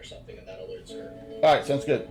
or something, and that alerts her. All right, sounds good.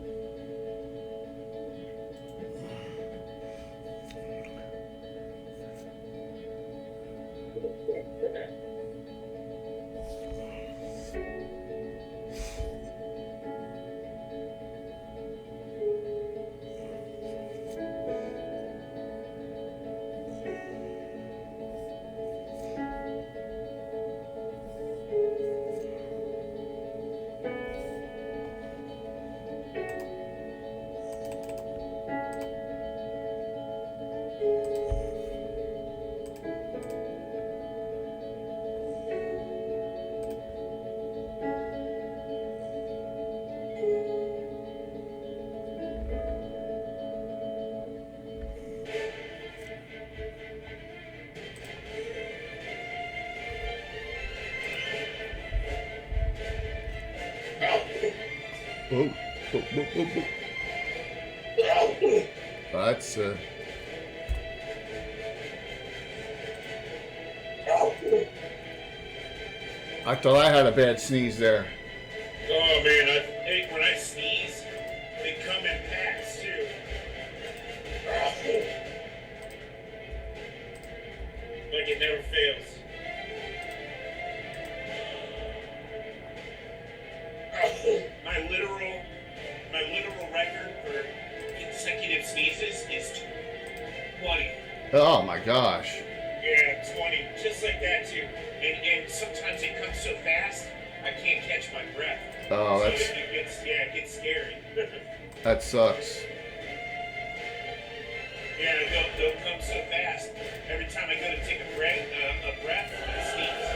Oh, oh, oh, oh, oh. That's I thought I had a bad sneeze there. Oh man, when I sneeze, they come in packs too. Like it never fails. My literal record for consecutive sneezes is 20. Oh my gosh. Yeah, 20. Just like that too. And sometimes it comes so fast, I can't catch my breath. Oh, so that's... it gets scary. That sucks. Yeah, they'll come so fast. Every time I go to take a breath, I sneeze.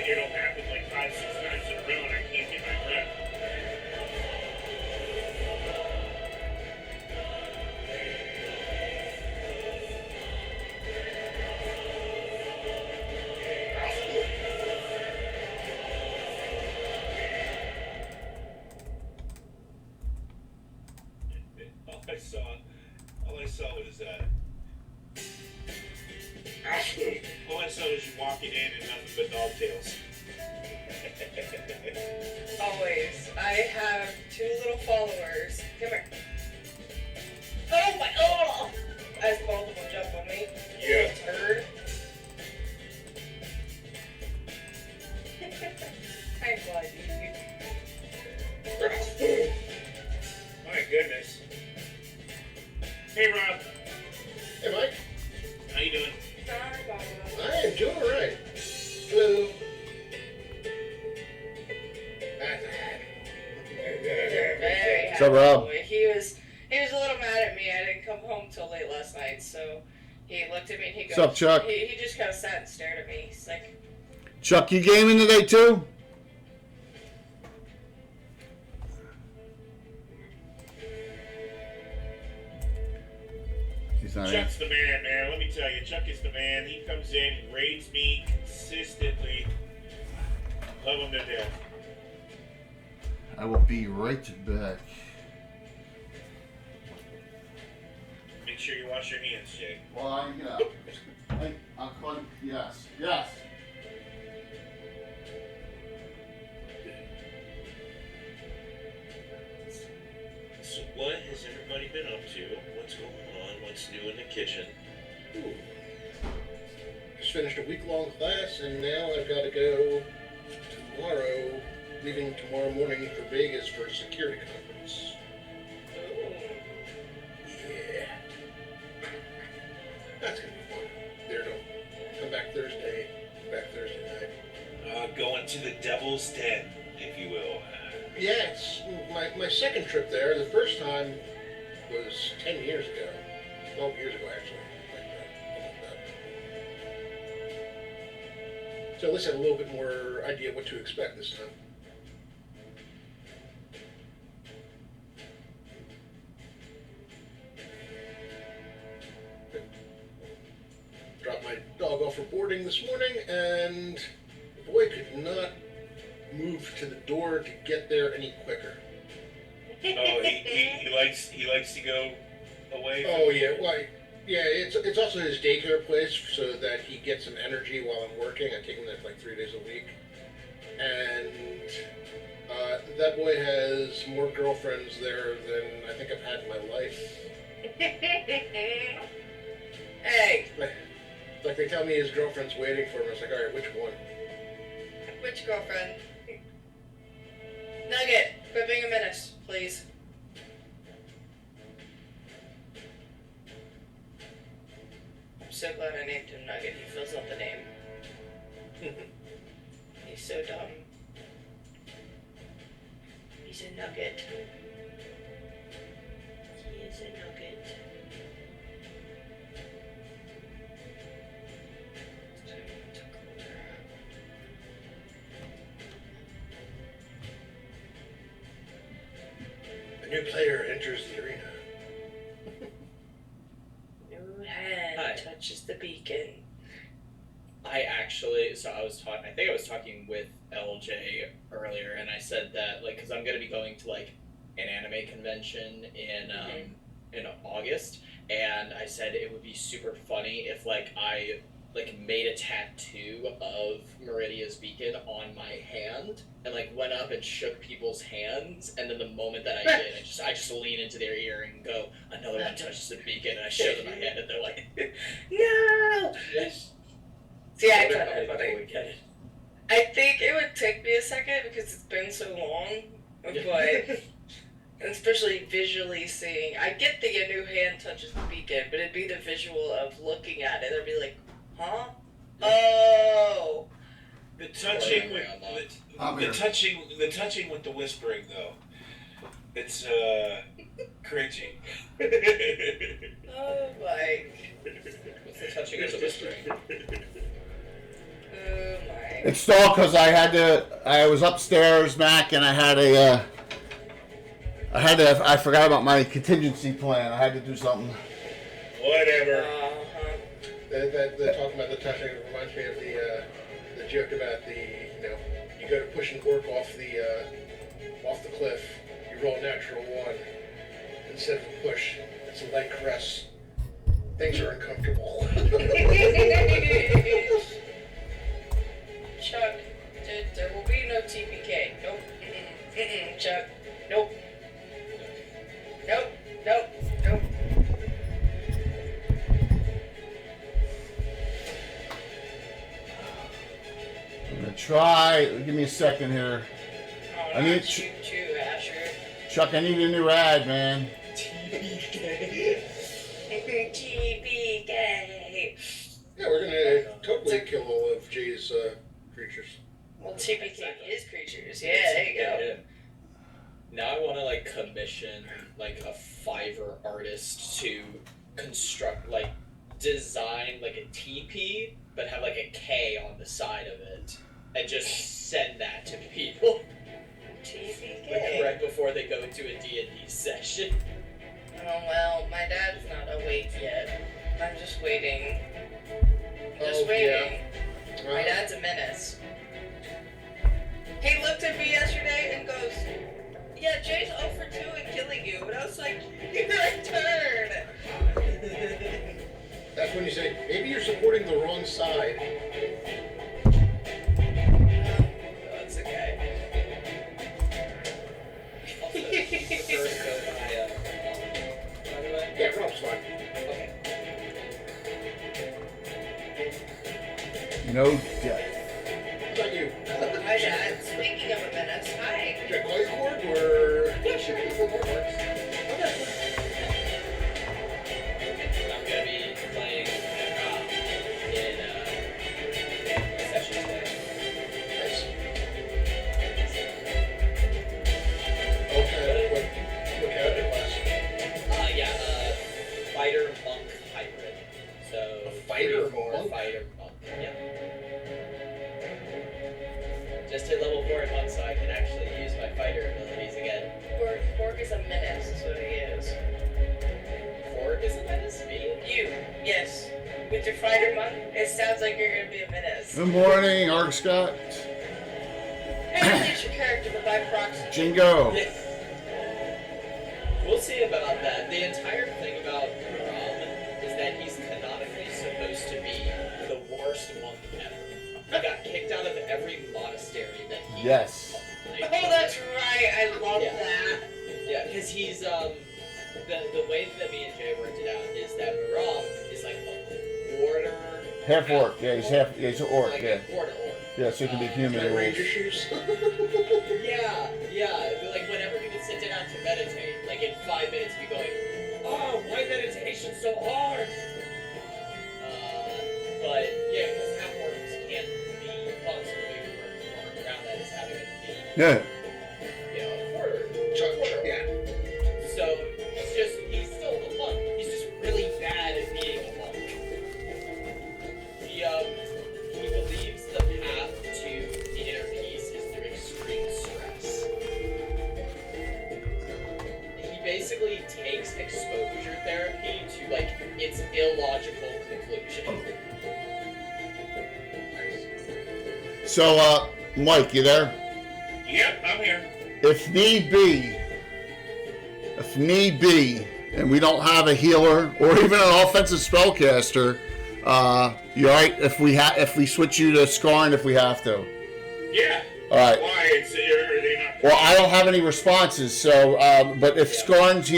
It'll happen like 5-6 times in a row, and I can't get my breath. All I saw was all I saw was you walking in and nothing but dog tails. Always. I have 2 little followers. Come here. Oh my! Oh! As both of them jump on me. Yeah. Turd. I'm glad you. My goodness. Hey, Rob. Hey, Mike. How you doing? Sorry, Bob. I am doing all right. Hello. Very What's up, Rob? happy. He was a little mad at me. I didn't come home till late last night, so he looked at me and he goes, What's up, Chuck? He just kind of sat and stared at me. He's like, Chuck, you gaming today too? He's not in. Chuck's the man. Let me tell you, Chuck is the man. He comes in, he raids me consistently. Love him to death. I will be right back. Make sure you wash your hands, Jay. Well, I'll call you. Yes. So what has everybody been up to? What's going on? What's new in the kitchen? Ooh. Just finished a week-long class, and now I've got to go tomorrow, leaving tomorrow morning for Vegas for a security conference. Yeah. That's going to be fun. There to come back Thursday night. Going to the Devil's Den, if you will. Yeah, it's my second trip there. The first time was 10 years ago. 12 years ago, actually. So at least I have a little bit more idea what to expect this time. Dropped my dog off for boarding this morning, and the boy could not move to the door to get there any quicker. Oh, he likes to go away. Oh yeah, why? Yeah, it's also his daycare place so that he gets some energy while I'm working. I take him there for like 3 days a week, and that boy has more girlfriends there than I think I've had in my life. Hey, Like they tell me his girlfriend's waiting for him. I was like, all right, which one? which girlfriend? Nugget, quit being a menace, please. I'm so glad I named him Nugget. He fills out the name. He's so dumb. He's a nugget. He is a nugget. A new player enters the arena. New hand Hi. touches the beacon. I think I was talking with LJ earlier, and I said that, like, because I'm going to be going to, like, an anime convention in August, and I said it would be super funny if, like, I, like, made a tattoo of Meridia's beacon on my hand, and, like, went up and shook people's hands, and then the moment that I did, I just lean into their ear and go, another one touches the beacon, and I show them my hand, and they're like, No! yes. See, I don't thought know that if I funny. would get it. I think it would take me a second because it's been so long, but especially visually seeing. I get the a new hand touches the beacon, but it'd be the visual of looking at it. It'd be like, huh? Oh. The touching Or- the touching with the whispering though. It's cringy. Oh my. What's the touching of the whispering? Oh my. It's stalled because I was upstairs, Mac, and I forgot about my contingency plan. I had to do something. Whatever. The talking about the touching reminds me of the joke about you go to push an orc off the cliff, you roll a natural one. Instead of a push, it's a light caress. Things are uncomfortable. Chuck, there will be no TPK. Nope. Chuck. Nope. Nope. Nope. Nope. I'm gonna try. Give me a second here. Oh, I need not you too, Asher. Chuck, I need a new ad, man. TPK. Yeah, we're gonna totally kill all of Jay's creatures. Well, TPK is creatures. Yeah, there you go. Yeah. Now I want to, like, commission, like, a Fiverr artist to construct, like, design, like, a TP, but have, like, a K on the side of it, and just send that to people, like, TPK. right before they go to a D&D session. Oh, well, my dad's not awake yet. I'm just waiting. Just waiting. Yeah. My dad's a menace. He looked at me yesterday and goes, yeah, Jay's 0 for 2 in killing you. And I was like, you're a turd. That's when you say, maybe you're supporting the wrong side. That's okay. Also, prefer to go by the way? Yeah, Rob's fine. Okay. No death. How about you? My dad, speaking of a menace, hi. Should I call you Cord or? Yeah, sure. I'm gonna be playing in session today. Nice. Okay, what character class? Fighter monk hybrid. So A fighter 3/4 monk? fighter monk. Yeah. Just hit level 4 at monk, so I can actually use my fighter abilities again. Borg is a menace, is what he is. Fork is a menace? Me? You, yes. With your fighter monk, it sounds like you're gonna be a menace. Good morning, Arg Scott. Introduce your character, but by proxy. Jingo. We'll see about that. The entire thing about Ram is that he's canonically supposed to be the worst monk ever. He got kicked out of every monastery that he Yes. Like, Oh, that's right. I love Yeah. that. Yeah, because he's the way that me and Jay worked it out is that Rob is like a quarter Half orc. Yeah, he's an orc. like Yeah. a quarter orc. Yeah, so he can be human. Got and range wolf. issues. Yeah. Like whenever he would sit down to meditate, like in 5 minutes he'd be going, "Oh, why meditation's so hard?" But yeah, because half orcs can't be monks, the way we work around that is having it be, Yeah. a quarter. Yeah. So it's just he's still a monk. He's just really bad at being a monk. He believes the path to inner peace is through extreme stress. He basically takes exposure therapy to like its illogical conclusion. So, Mike, you there? Yep, I'm here. If need be, and we don't have a healer or even an offensive spellcaster, you alright if we switch you to Skarn if we have to? Yeah. Alright. Why? Are they not? Well, I don't have any responses, so but if Skarn's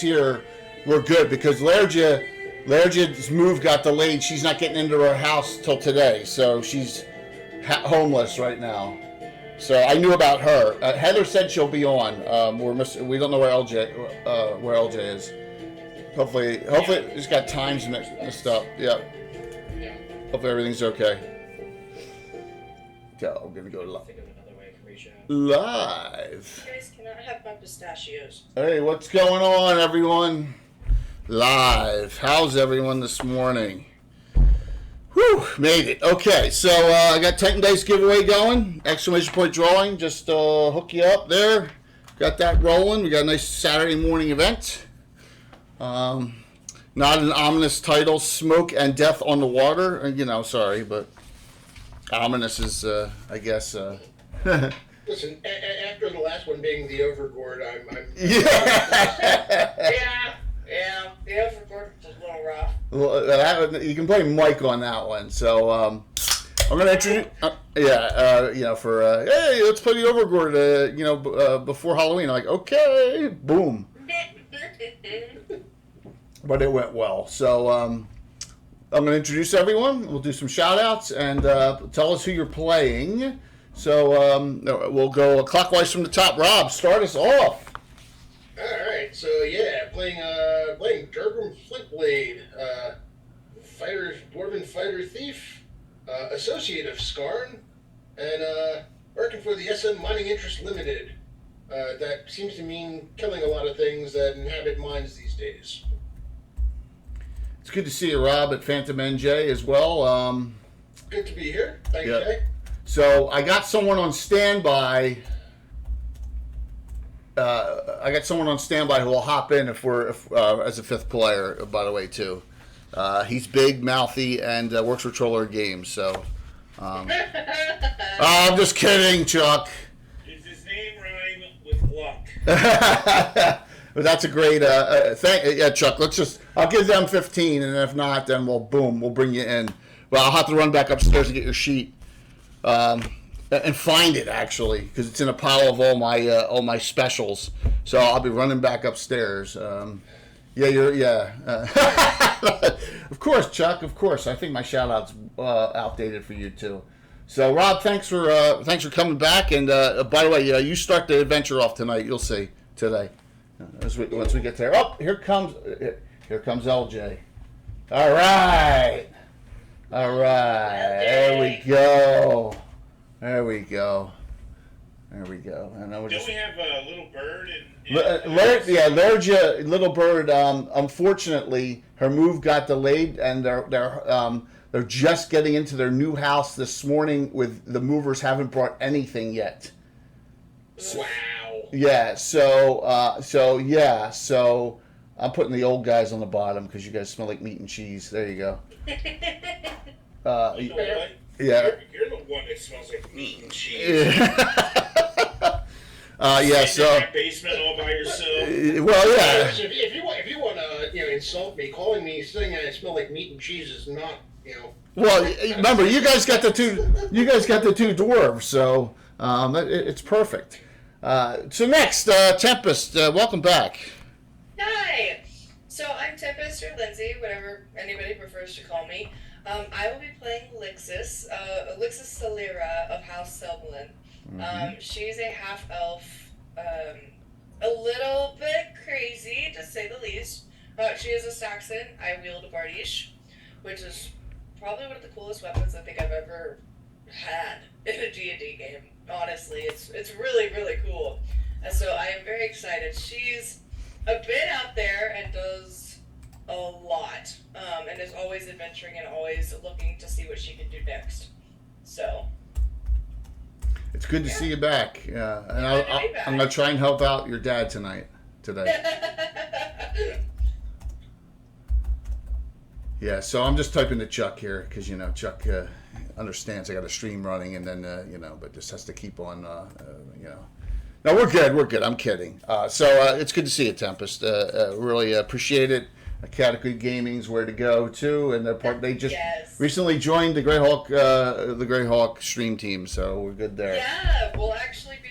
here, we're good because Lerja's move got delayed. She's not getting into her house till today, so she's homeless right now. So I knew about her. Heather said she'll be on. We don't know where LJ is. Hopefully he's got times messed up. Yep. Yeah. Hopefully everything's okay. Okay, I'm gonna go Think of another way I can reach out. live. You guys cannot have my pistachios. Hey, what's going on, everyone? Live. How's everyone this morning? Whew, made it. Okay, so I got Titan Dice giveaway going. Exclamation point drawing. Just hook you up there. Got that rolling. We got a nice Saturday morning event. Not an ominous title, Smoke and Death on the Water. Sorry, but ominous is, I guess. Listen, after the last one being the Overgord, I'm Yeah. Yeah, the overboard was a little rough. Well, you can blame Mike on that one. So I'm going to introduce, hey, let's play the Overgord, before Halloween. I'm like, okay, boom. But it went well. So I'm going to introduce everyone. We'll do some shout outs and tell us who you're playing. So we'll go clockwise from the top. Rob, start us off. Alright, so yeah, playing Durgrim Flintblade, Dwarven Fighter Thief, Associate of Skarn, and working for the SM Mining Interest Limited. That seems to mean killing a lot of things that inhabit mines these days. It's good to see you, Rob, at Phantom NJ as well. Good to be here. Thanks, Yeah. Jay. So I got someone on standby. Who will hop in if as a fifth player. By the way, too, he's big, mouthy, and works for Troller Games. So I'm just kidding, Chuck. Does his name rhyme with luck? But that's a great thing. Yeah, Chuck. I'll give them 15, and if not, then we'll bring you in. But I'll have to run back upstairs and get your sheet. And find it actually, because it's in a pile of all my specials. So I'll be running back upstairs. Of course, Chuck. Of course, I think my shout out's outdated for you too. So Rob, thanks for coming back. And by the way, you start the adventure off tonight. You'll see today once we get there. Oh, here comes LJ. All right. There we go. And then we'll Don't we have a little bird Lerja, little bird. Unfortunately, her move got delayed, and they're just getting into their new house this morning. With the movers haven't brought anything yet. Wow. Yeah. So I'm putting the old guys on the bottom because you guys smell like meat and cheese. There you go. You know what? Yeah. You're the one that smells like meat and cheese. So in that basement all by yourself. well, yeah. So if you want to insult me, calling me saying I smell like meat and cheese is not Well, remember, you guys got the two dwarves, so it's perfect. So next, Tempest, welcome back. Hi! So I'm Tempest or Lindsay, whatever anybody prefers to call me. I will be playing Lixis, Lixis Solera of House Selblin. She's a half-elf, a little bit crazy, to say the least. She is a Saxon. I wield a Bardiche, which is probably one of the coolest weapons I think I've ever had in a D&D game. Honestly, it's really, really cool. And so I am very excited. She's a bit out there and does a lot, and is always adventuring and always looking to see what she can do next. So It's good to see you back. And I'm going to try and help out your dad today. Yeah, so I'm just typing to Chuck here because, Chuck understands I got a stream running and then, but just has to keep on, No, we're good. I'm kidding. So it's good to see you, Tempest. Really appreciate it. Category Gaming's where to go too, and they just recently joined the Greyhawk stream team, so we're good there. Yeah, we'll actually be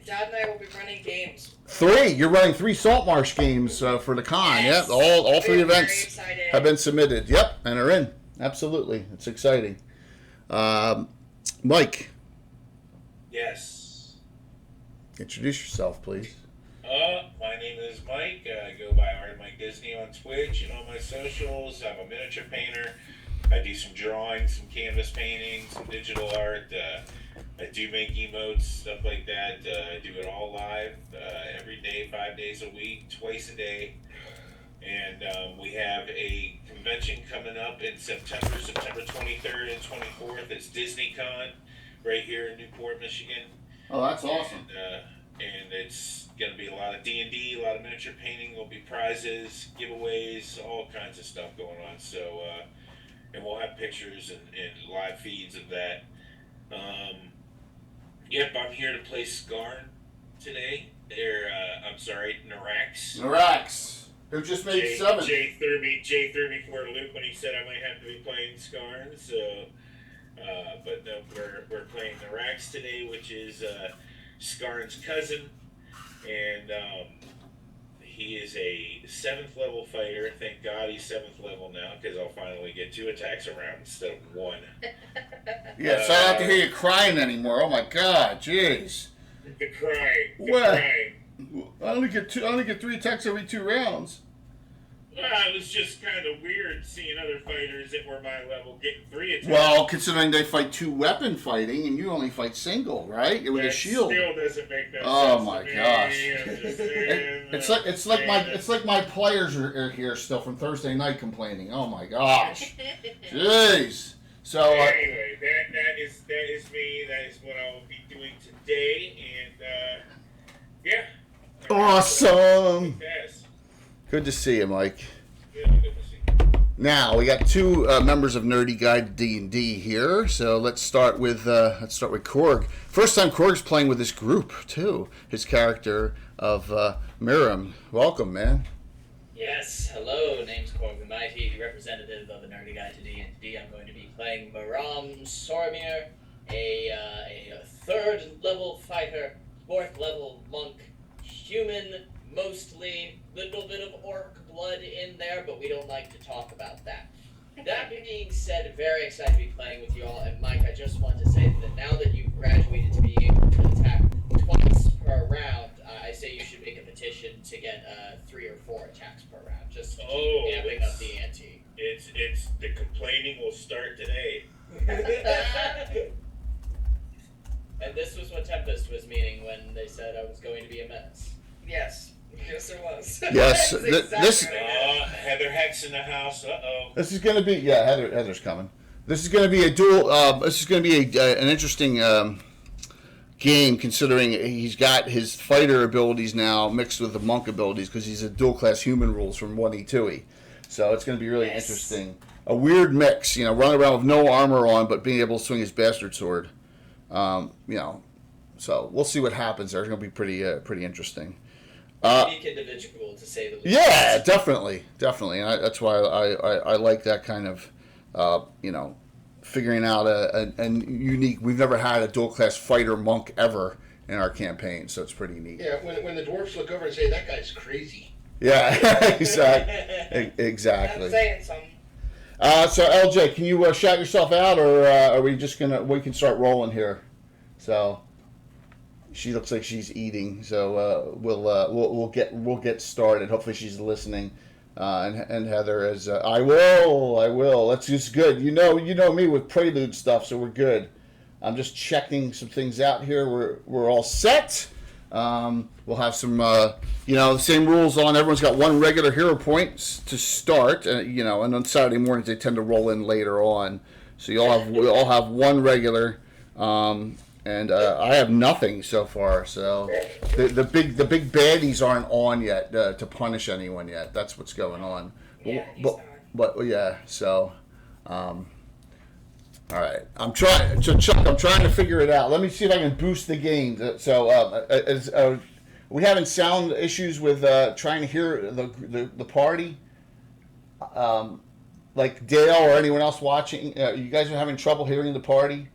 Dad and I will be running games. 3. You're running 3 Saltmarsh games for the con. Yes. Yep, all 3 events Very have been submitted. Yep, and are in. Absolutely, it's exciting. Mike. Yes. Introduce yourself, please. My name is Mike. I go by Art Mike Disney on Twitch and on my socials. I'm a miniature painter. I do some drawing, some canvas painting, some digital art. I do make emotes, stuff like that. I do it all live, every day, 5 days a week, twice a day. And we have a convention coming up in September 23rd and 24th. It's DisneyCon right here in Newport, Michigan. Oh, that's awesome. And it's going to be a lot of D&D, a lot of miniature painting. There'll be prizes, giveaways, all kinds of stuff going on. So, and we'll have pictures and live feeds of that. Yep, I'm here to play Skarn today. Narax. Narax, who just made 7. Jay threw me for a loop when he said I might have to be playing Skarn. So, but no, we're playing Narax today, which is Skarn's cousin, and he is a 7th level fighter. Thank God he's 7th level now, because I'll finally get 2 attacks around instead of 1. Yeah, so I don't have to hear you crying anymore. Oh my God, jeez. The crying. What? I only get 3 attacks every 2 rounds. It was just kind of weird seeing other fighters that were my level getting 3 attacks. Well, considering they fight 2 weapon fighting and you only fight single, right? With a shield. Still doesn't make no sense. Oh my gosh! It's like my players are here still from Thursday night complaining. Oh my gosh! Jeez. So anyway, that is me. That is what I will be doing today, and yeah. Awesome. Yes. Good to see you, Mike. Yeah, good to see you. Now we got 2 members of Nerdy Guide to D&D here, so let's start with Korg. First time Korg's playing with this group too. His character of Miriam. Welcome, man. Yes, hello. Name's Korg the Mighty, representative of the Nerdy Guide to D&D. I'm going to be playing Maram Sormir, a 3rd level fighter, 4th level monk, human. Mostly little bit of orc blood in there, but we don't like to talk about that. That being said, very excited to be playing with you all. And Mike, I just want to say that now that you've graduated to being able to attack twice per round, I say you should make a petition to get 3 or 4 attacks per round, just to keep amping up the ante. It's the complaining will start today. And this was what Tempest was meaning when they said I was going to be a menace. Yes. Yes, there was. Yes, That's exactly Heather Heck's in the house. This is going to be Heather's coming. This is going to be a dual. This is going to be an interesting game, considering he's got his fighter abilities now mixed with the monk abilities, because he's a dual class human rules from 1E 2E. So it's going to be really interesting. A weird mix, running around with no armor on, but being able to swing his bastard sword. So we'll see what happens there. It's going to be pretty interesting. Unique individual, to say the least. Yeah, definitely. And that's why I like that kind of, figuring out a unique. We've never had a dual class fighter monk ever in our campaign, so it's pretty neat. Yeah, when the dwarves look over and say, that guy's crazy. Yeah, exactly. I'm saying something. So LJ, can you shout yourself out, or are we just we can start rolling here? So she looks like she's eating, so we'll get started. Hopefully she's listening. And Heather is I will. That's just good. You know me with prelude stuff, so we're good. I'm just checking some things out here. We're all set. We'll have some the same rules on. Everyone's got one regular hero points to start, and on Saturday mornings they tend to roll in later on. So we all have one regular. And I have nothing so far. So the big baddies aren't on yet to punish anyone yet. That's what's going on. Yeah, but yeah. So, all right. I'm trying. So Chuck, I'm trying to figure it out. Let me see if I can boost the gain. So we having sound issues with trying to hear the party. Like Dale or anyone else watching, you guys are having trouble hearing the party.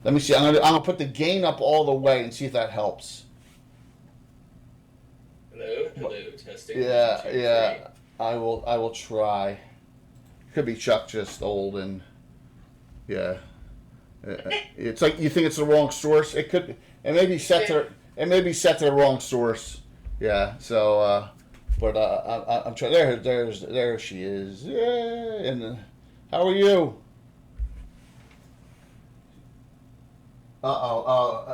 Let me see. I'm gonna put the gain up all the way and see if that helps. Hello, testing. Yeah, 1, 2, yeah. 3. I will try. Could be Chuck just old and yeah. It's like you think it's the wrong source. It could. It may be set to the wrong source. Yeah. So, but I'm trying. There she is. Yeah. And how are you?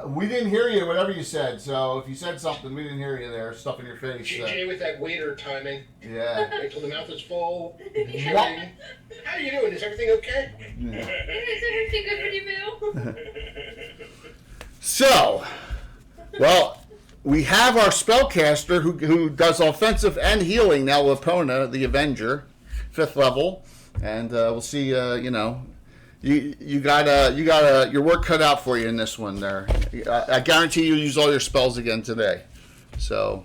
We didn't hear you, whatever you said. So if you said something, we didn't hear you there. Stuff in your face. Jay with that waiter timing. Yeah. Wait till the mouth is full. What? How are you doing? Is everything okay? Yeah. Is everything good for you, Bill? So, well, we have our spellcaster who does offensive and healing now. Lepona, the Avenger, 5th level, and we'll see. You got your work cut out for you in this one. There, I guarantee you'll use all your spells again today. So,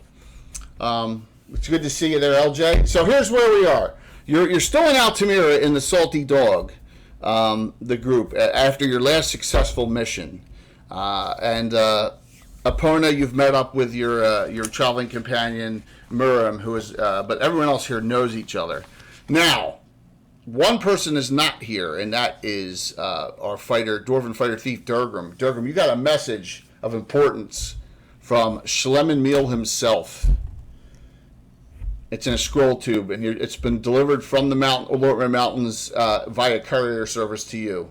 it's good to see you there, LJ. So here's where we are. You're still in Altamira in the Salty Dog, the group after your last successful mission, and Epona, you've met up with your traveling companion Miriam, who is, but everyone else here knows each other. Now, one person is not here, and that is our dwarven fighter thief, Durgrim. Durgrim, you got a message of importance from Schlemmenmeal himself. It's in a scroll tube, and it's been delivered from the mountains via courier service to you.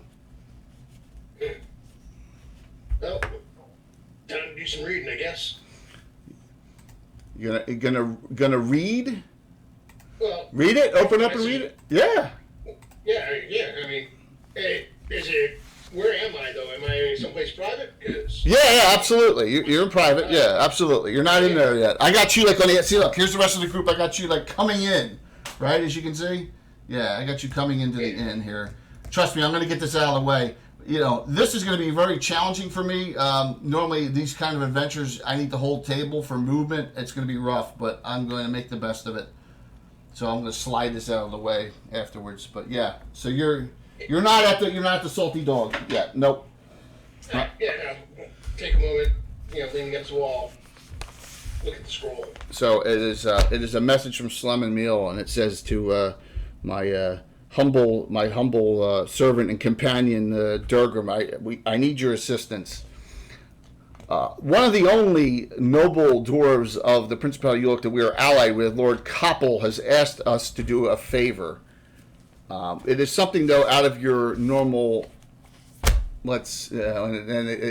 Well, time to do some reading, I guess. You gonna read? Well, Read it. Open up and read it. Yeah. Yeah. I mean, hey, where am I though? Am I someplace private? 'Cause Yeah, absolutely. You're in private. Yeah, absolutely. You're not in there yet. I got you like on the. See, look. Here's the rest of the group. I got you like coming in, right? As you can see. Yeah, I got you coming into the inn here. Trust me, I'm going to get this out of the way. This is going to be very challenging for me. Normally, these kind of adventures, I need the whole table for movement. It's going to be rough, but I'm going to make the best of it. So I'm going to slide this out of the way afterwards. But yeah, so you're not at the Salty Dog yet. Nope. yeah. No, take a moment. Lean against the wall. Look at the scroll. So it is a message from Schlemmenmeal, and it says to my humble servant and companion Durgrim, I need your assistance. One of the only noble dwarves of the Principality of York that we are allied with, Lord Koppel, has asked us to do a favor. It is something, though, out of your normal, and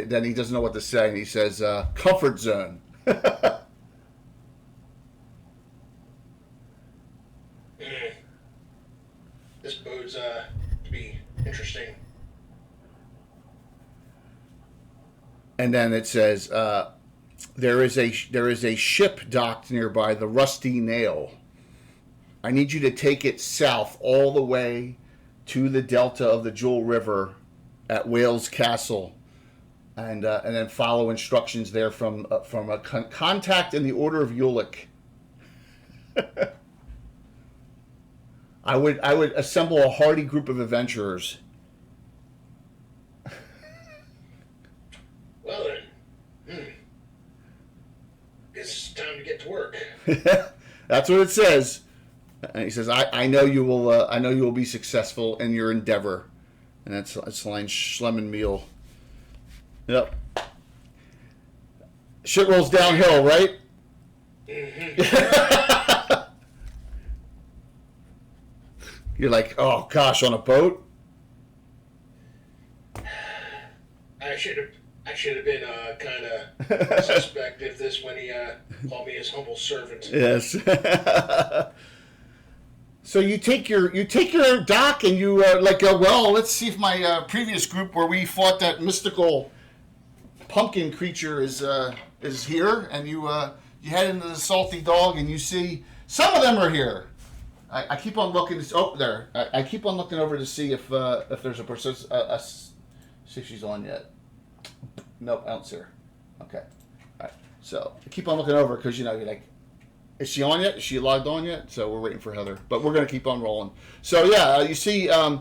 then he doesn't know what to say, and he says, comfort zone. This bodes to be interesting. And then it says, there is a ship docked nearby, the Rusty Nail. I need you to take it south all the way to the delta of the Jewel River at Wales Castle, and then follow instructions there from a contact in the Order of Ulick. I would assemble a hardy group of adventurers. Well then, time to get to work. That's what it says. And he says, I know you will. I know you will be successful in your endeavor. And that's line Schlemmen meal. Yep. Shit rolls downhill, right? Mm-hmm. You're like, oh gosh, on a boat. I should have been kind of suspect of this when he called me his humble servant. Yes. So you take your dock and you go, well, let's see if my previous group where we fought that mystical pumpkin creature is here, and you head into the Salty Dog and you see some of them are here. I keep on looking. Oh, there. I keep on looking over to see if there's a person. See if she's on yet. Nope, I don't see her. Okay. All right. So I keep on looking over because you're like, is she on yet? Is she logged on yet? So we're waiting for Heather, but we're gonna keep on rolling. So yeah, you see your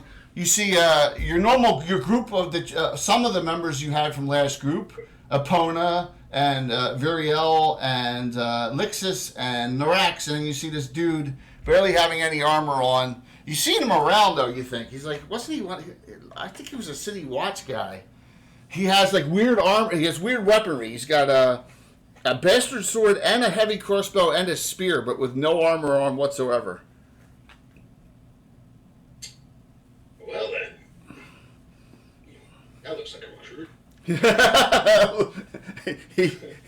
group of the some of the members you had from last group, Epona and Viriel and Lixus and Norax, and then you see this dude barely having any armor on. You seen him around though. You think he's like, wasn't he? I think he was a city watch guy. He has like weird armor. He has weird weaponry. He's got a bastard sword and a heavy crossbow and a spear, but with no armor on whatsoever. Well then, that looks like a recruit.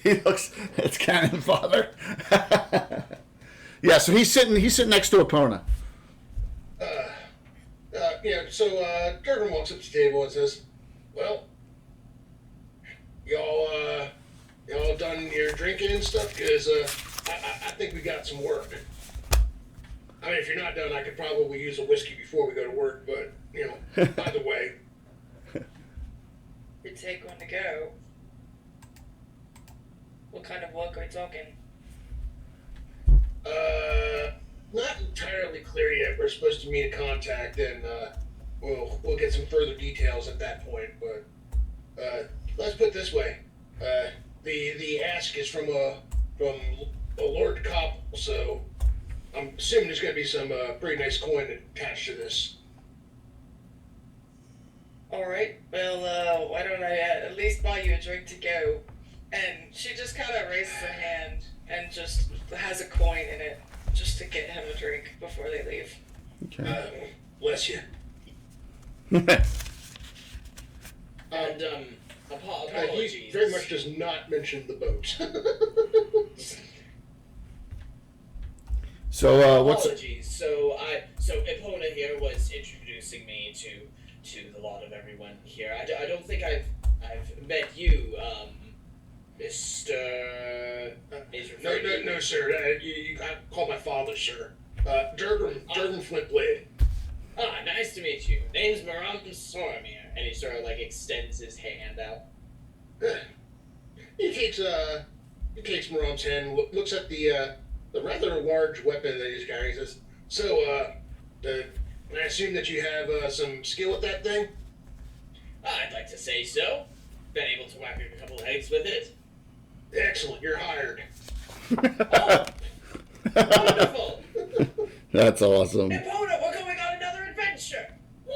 he looks. It's Cannon Father. Yeah, so he's sitting next to Epona. So Durgan walks up to the table and says, "Well, y'all done your drinking and stuff? Because I think we got some work. I mean, if you're not done, I could probably use a whiskey before we go to work. But either way, You take one to go. What kind of work are we talking? not entirely clear yet. We're supposed to meet a contact, and we'll get some further details at that point. But let's put it this way: the ask is from a Lord Copple, so I'm assuming there's going to be some pretty nice coin attached to this. All right. Well, why don't I at least buy you a drink to go? And she just kind of raises a hand and just has a coin in it, just to get him a drink before they leave. Okay. Bless you. And He apologies. very much does not mention the boat. So what's Apologies. So Epona here was introducing me to the lot of everyone here. I don't think I've met you, Mr. No, sir. You I call my father, sir. Durgan Flintblade. Ah, nice to meet you. Name's Maram Sormir, and he sort of like extends his hand out. He takes Maram's hand, looks at the rather large weapon that he's carrying. He says, "So, I assume that you have some skill with that thing?" I'd like to say so. Been able to whack a couple heads with it. Excellent, you're hired. Oh, wonderful! That's awesome. Epona, we're going on another adventure. Woo!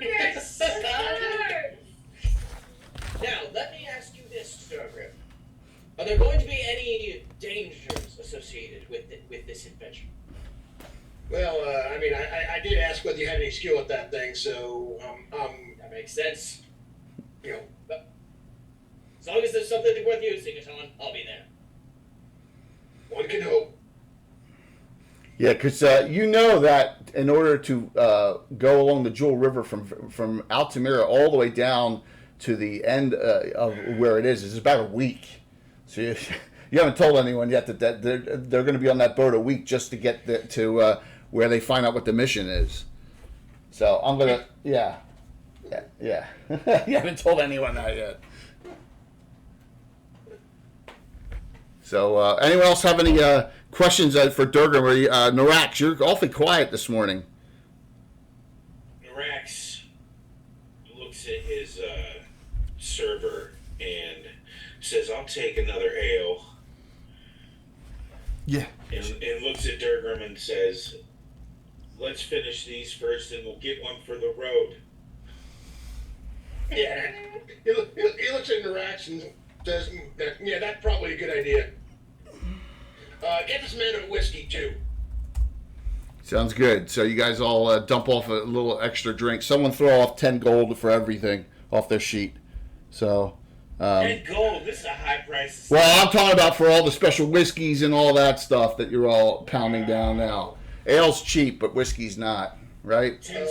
Yes! Now, let me ask you this, Stargrim. Are there going to be any dangers associated with this adventure? Well, I mean, I did ask whether you had any skill at that thing, so That makes sense. you know, As long as there's something worth using it on, I'll be there. one can hope. Yeah, because you know that in order to go along the Jewel River from Altamira all the way down to the end of where it is about a week. So you haven't told anyone yet that they're going to be on that boat a week just to get to where they find out what the mission is. So I'm gonna, yeah. You haven't told anyone that yet. So anyone else have any questions for Durgan? Norax, you're awfully quiet this morning. Rax looks at his server and says, "I'll take another ale." Yeah. and looks at Durgrim and says, "Let's finish these first, and we'll get one for the road." Yeah. He looks at Narax and says, "Yeah, that's probably a good idea. Get this man a whiskey too." Sounds good. So you guys all dump off a little extra drink. Someone throw off 10 gold for everything off their sheet. So. 10 gold. This is a high price. Well, I'm talking about for all the special whiskeys and all that stuff that you're all pounding down now. Ale's cheap, but whiskey's not, right? 10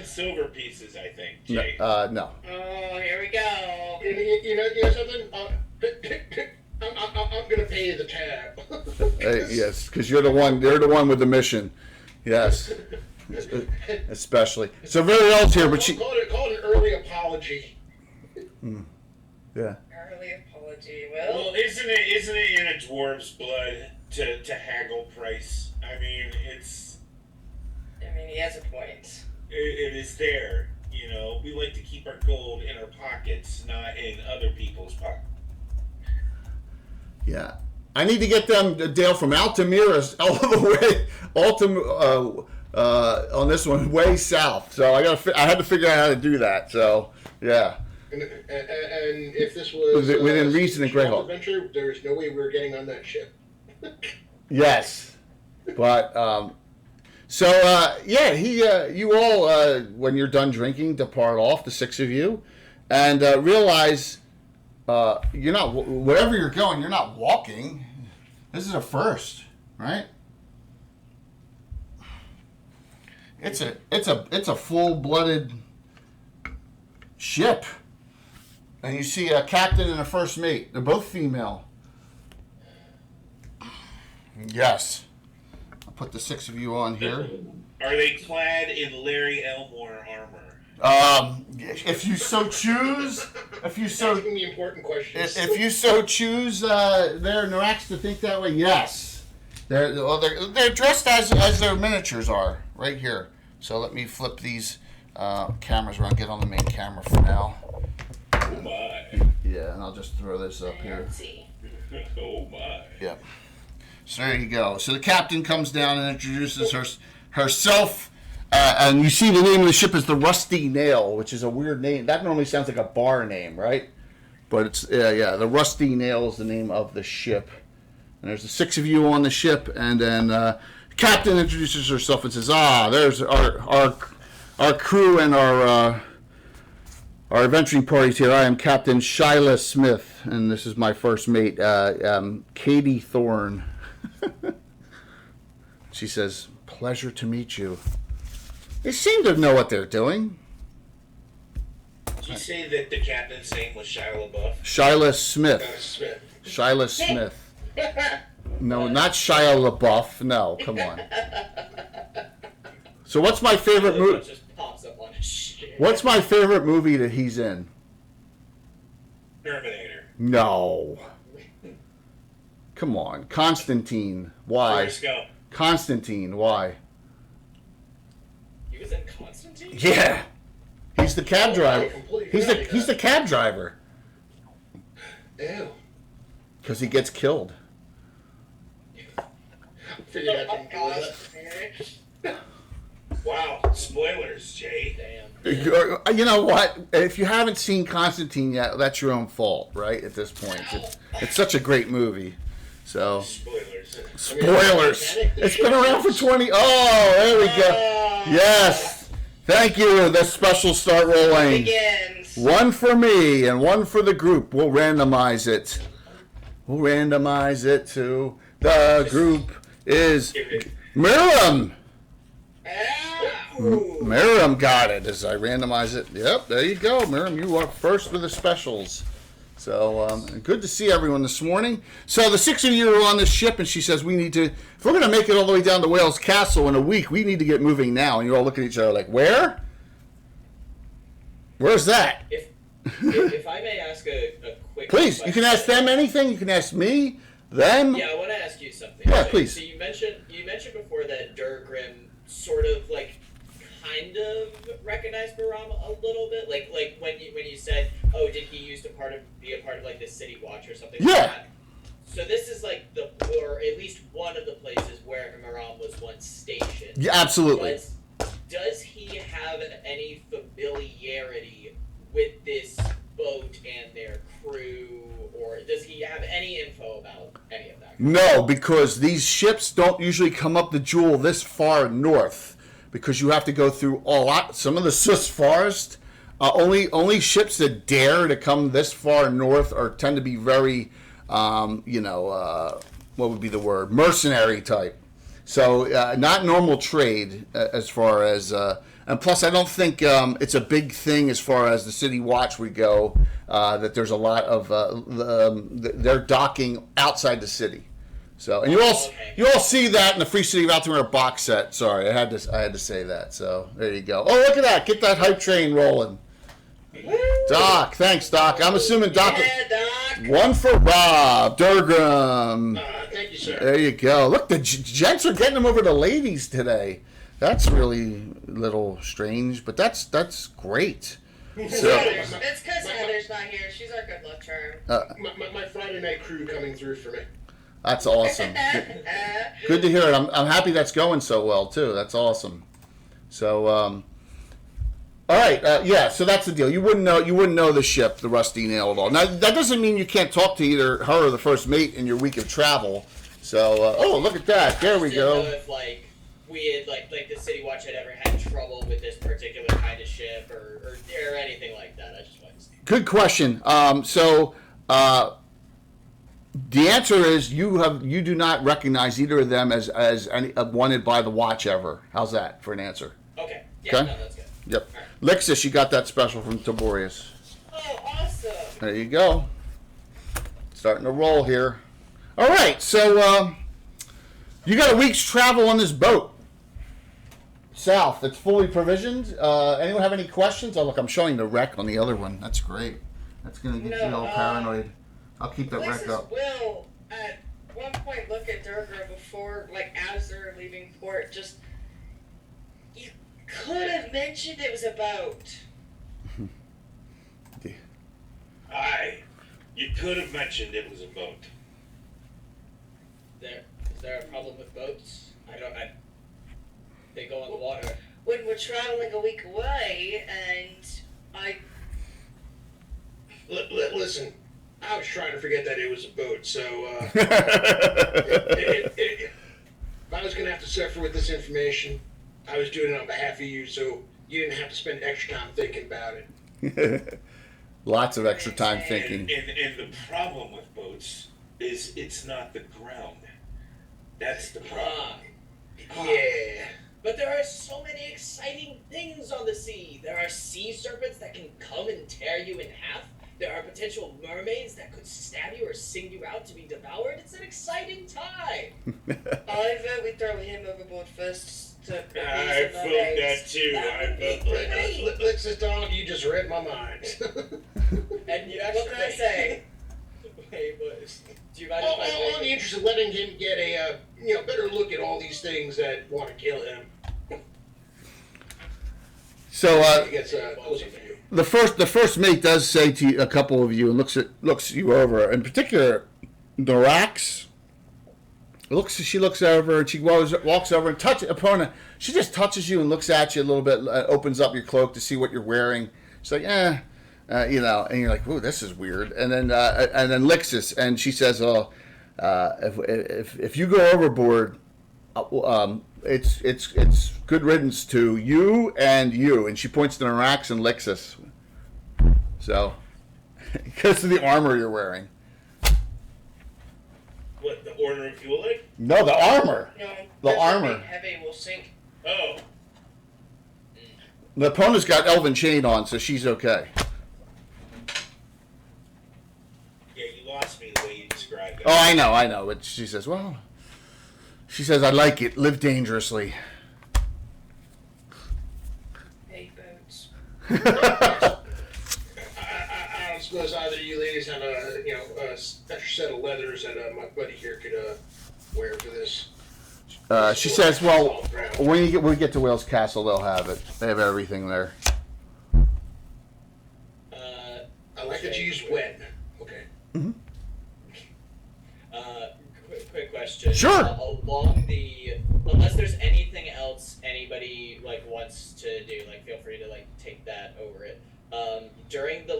silver pieces, I think, No. Jay. No. Oh, here we go. You know something? I'm gonna pay you the tab. Yes, because you're the one. They're the one with the mission. Yes, especially. So very else here, but she. Call it an early apology. Yeah. Early apology. Well, isn't it in a dwarf's blood to haggle price? I mean, he has a point. it is there. You know, we like to keep our gold in our pockets, not in other people's pockets. Yeah. I need to get them, Dale, from Altamira all the way, on this one, way south. So I had to figure out how to do that. So, yeah. And if this was within reason in Greyhawk adventure, there is no way we were getting on that ship. Yes, but you all when you're done drinking, depart off, the 6 of you, and realize you're not wherever you're going. You're not walking. This is a first, right? It's a full-blooded ship. And you see a captain and a first mate. They're both female. Yes. I'll put the 6 of you on here. Are they clad in Larry Elmore armor? If you so choose, Asking the important questions. if you so choose, they're Narax to think that way. Yes, they're dressed as their miniatures are right here. So let me flip these cameras around. Get on the main camera for now. Oh my. Yeah, and I'll just throw this up here. Fancy. Oh my. Yep. So there you go. So the captain comes down and introduces herself, and you see the name of the ship is the Rusty Nail, which is a weird name. That normally sounds like a bar name, right? But it's the Rusty Nail is the name of the ship. And there's the 6 of you on the ship, and then captain introduces herself and says, there's our crew and our adventuring parties here. I am Captain Shyla Smith, and this is my first mate, Katie Thorne. She says, pleasure to meet you. They seem to know what they're doing. Did you say that the captain's name was Shia LaBeouf? Shyla Smith. Smith. Shyla Smith. No, not Shia LaBeouf. No, come on. So what's my favorite movie? Just pops up on his shit. What's my favorite movie that he's in? Terminator. No. Come on. Constantine. Why? Forrest Gump. Constantine. Why? He was in Constantine? Yeah. He's the cab driver. He's Completely the cab driver. Ew. Because he gets killed. Figured I couldn't do that. Wow. Spoilers, Jay. Damn. You know what? If you haven't seen Constantine yet, that's your own fault, right? At this point, it's such a great movie. So Spoilers. spoilers. It's been around for 20. Oh, there we go. Yes. Thank you. The special start rolling. Begins. One for me and one for the group. We'll randomize it. We'll randomize it to the group is Miriam. Miriam got it as I randomize it. Yep, there you go, Miriam. You are first with the specials. So good to see everyone this morning. So the 6 of you are on this ship, and she says we need to, if we're going to make it all the way down to Wales Castle in a week, we need to get moving now. And you all look at each other like, where? Where's that? If I may ask a quick Please, question. you can ask them anything. You can ask me, them. Yeah, I want to ask you something. Yeah, So- please. So you mentioned before that Durgrim sort of kind of recognized Baram a little bit, like when you said, oh, did he used to be a part of like the City Watch or something? Yeah. Like that? So this is like the or at least one of the places where Miram was once stationed. Yeah, absolutely. Does he have any familiarity with this boat and their crew, or does he have any info about any of that? No, because these ships don't usually come up the Jewel this far north, because you have to go through some of the Sus forest. Only ships that dare to come this far north tend to be very, what would be the word? Mercenary type. So not normal trade as far as, and plus I don't think it's a big thing as far as the City Watch would go, that there's a lot of, they're docking outside the city. So, and you all see that in the Free City of Altamira box set. Sorry, I had to say that. So there you go. Oh, look at that! Get that hype train rolling. Doc, thanks, Doc. I'm assuming Doc. Yeah, Doc. One for Rob Durgram. Thank you, sir. There you go. Look, the gents are getting them over to ladies today. That's really a little strange, but that's great. So, It's because Heather's not here. She's our good luck charm. My Friday night crew coming through for me. that's awesome. Good to hear it. I'm happy that's going so well too. That's awesome. So, all right, yeah. So that's the deal. You wouldn't know the ship, the Rusty Nail at all. Now that doesn't mean you can't talk to either her or the first mate in your week of travel. So, oh, look at that. There we go. If we had like the City Watch had ever had trouble with this particular kind of ship or anything like that. I just wanted to see. Good question. The answer is you do not recognize either of them as any, wanted by the Watch ever. How's that for an answer? Okay. Yeah, Okay. no, that's good. Yep. Lixus, you got that special from Tiborius. Oh, awesome. There you go. Starting to roll here. All right, so you got a week's travel on this boat. South, it's fully provisioned. Anyone have any questions? Oh, look, I'm showing the wreck on the other one. That's great. That's going to get you all paranoid. I'll keep that wreck up. Will at one point look at Durga before, as they're leaving port, just, you could have mentioned it was a boat. You could have mentioned it was a boat. Is there a problem with boats? They go on the water. When we're traveling a week away, and Listen, I was trying to forget that it was a boat, so if I was going to have to suffer with this information, I was doing it on behalf of you, so you didn't have to spend extra time thinking about it. Lots of extra time thinking. And the problem with boats is it's not the ground. That's the problem. Yeah. But there are so many exciting things on the sea. There are sea serpents that can come and tear you in half. There are potential mermaids that could stab you or sing you out to be devoured. It's an exciting time. I vote we throw him overboard first to I vote that too. That would be Let's just Don, you just read my mind. And you What can I say? Wait, but do you mind Well, if I in the interest of letting him get a better look at all these things that want to kill him. So He gets a closer view. the first mate does say to a couple of you and looks you over. In particular, Norax. She looks over and she walks over and touches upon it. She just touches you and looks at you a little bit. Opens up your cloak to see what you're wearing. She's like, and you're like, ooh, this is weird. And then Lixus, and she says, oh, if you go overboard, it's good riddance to you, and she points to Norax and Lixus. So, because of the armor you're wearing. What, the Order of Gulag? No, the armor. No, The armor. heavy will sink. Oh. The opponent's got Elven Chain on, so she's okay. Yeah, you lost me the way you described it. Oh, I know. But she says, I like it. Live dangerously. Hate boats. I don't suppose either of you ladies have a special set of leathers that my buddy here could wear for this. She says, well, when we get to Wales Castle, they'll have it. They have everything there. I like that you use when. Okay. quick question. question. Sure. Unless there's anything else anybody like wants to do, like feel free to like take that over it. During the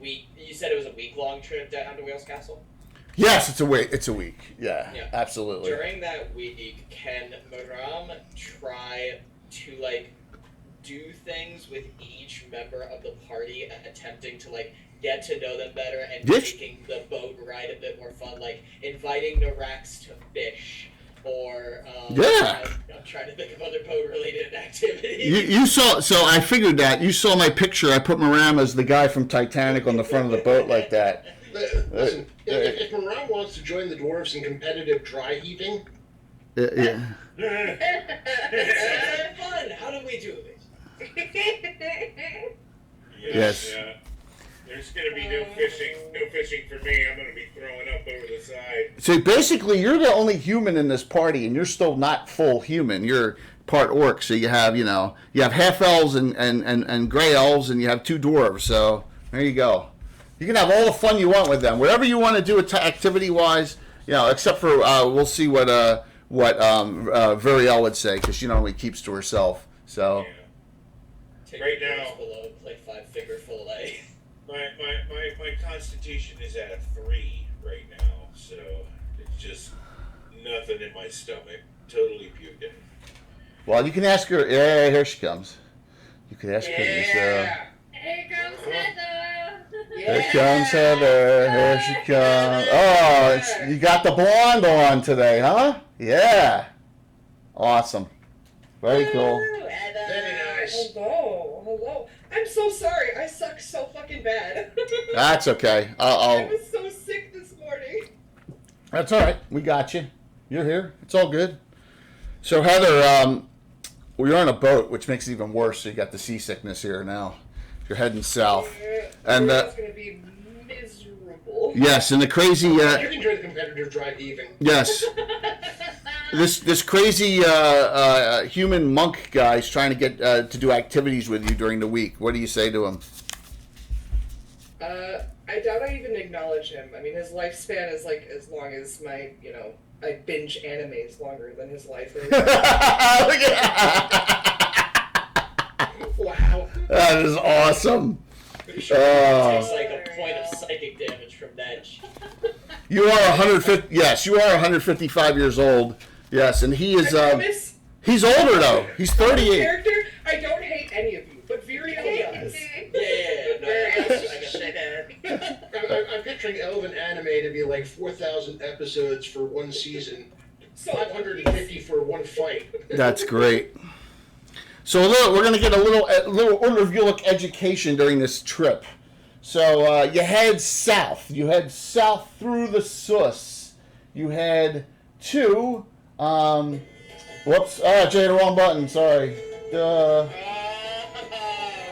week, you said it was a week-long trip down to Wales Castle. Yes, it's a week. It's a week. Yeah. Absolutely. During that week, can Maram try to do things with each member of the party, attempting to get to know them better and making the boat ride a bit more fun, like inviting Narax to fish, or I'm trying to think of other boat-related activities. You saw, so I figured that. You saw my picture. I put Maram as the guy from Titanic on the front of the boat like that. Listen, if Maram wants to join the dwarves in competitive dry heaving... Yeah. Fun! How do we do it? Yes. There's going to be no fishing for me. I'm going to be throwing up over the side. So basically, you're the only human in this party, and you're still not full human. You're part orc, so you have, half elves and gray elves, and you have 2 dwarves. So there you go. You can have all the fun you want with them, whatever you want to do activity-wise. Except for we'll see what Viriel would say, because she normally keeps to herself. So. Take right your now, below, play 5-figure fillet. My constitution is at a 3 right now, so it's just nothing in my stomach. Totally puking. Well, you can ask her. Yeah, here she comes. You can ask her. Here comes Heather. Here comes Heather. Here she comes. Oh, you got the blonde on today, huh? Yeah. Awesome. Very cool. Very nice. Hello. I'm so sorry. I suck so fucking bad. That's okay. I was so sick this morning. That's all right. We got you. You're here. It's all good. So Heather, we're on a boat, which makes it even worse. So you got the seasickness here now. You're heading south, and that's going to be miserable. Yes, and the crazy. You can enjoy the competitive dry heaving. Yes. This crazy human monk guy's trying to get to do activities with you during the week. What do you say to him? I doubt I even acknowledge him. I mean, his lifespan is as long as my, I binge animes longer than his life is. Wow. That is awesome. Pretty sure it takes a point of psychic damage from that. You are 150. Yes, you are 155 years old. Yes, and he is. He's older though. He's 38. Character, I don't hate any of you, but Viriel does. I'm picturing Elven anime to be like 4,000 episodes for one season, 550 for one fight. That's great. So we're going to get a little Order education during this trip. So you head south. You head south through the Sus. You head to. Whoops! Jay, the wrong button. Sorry.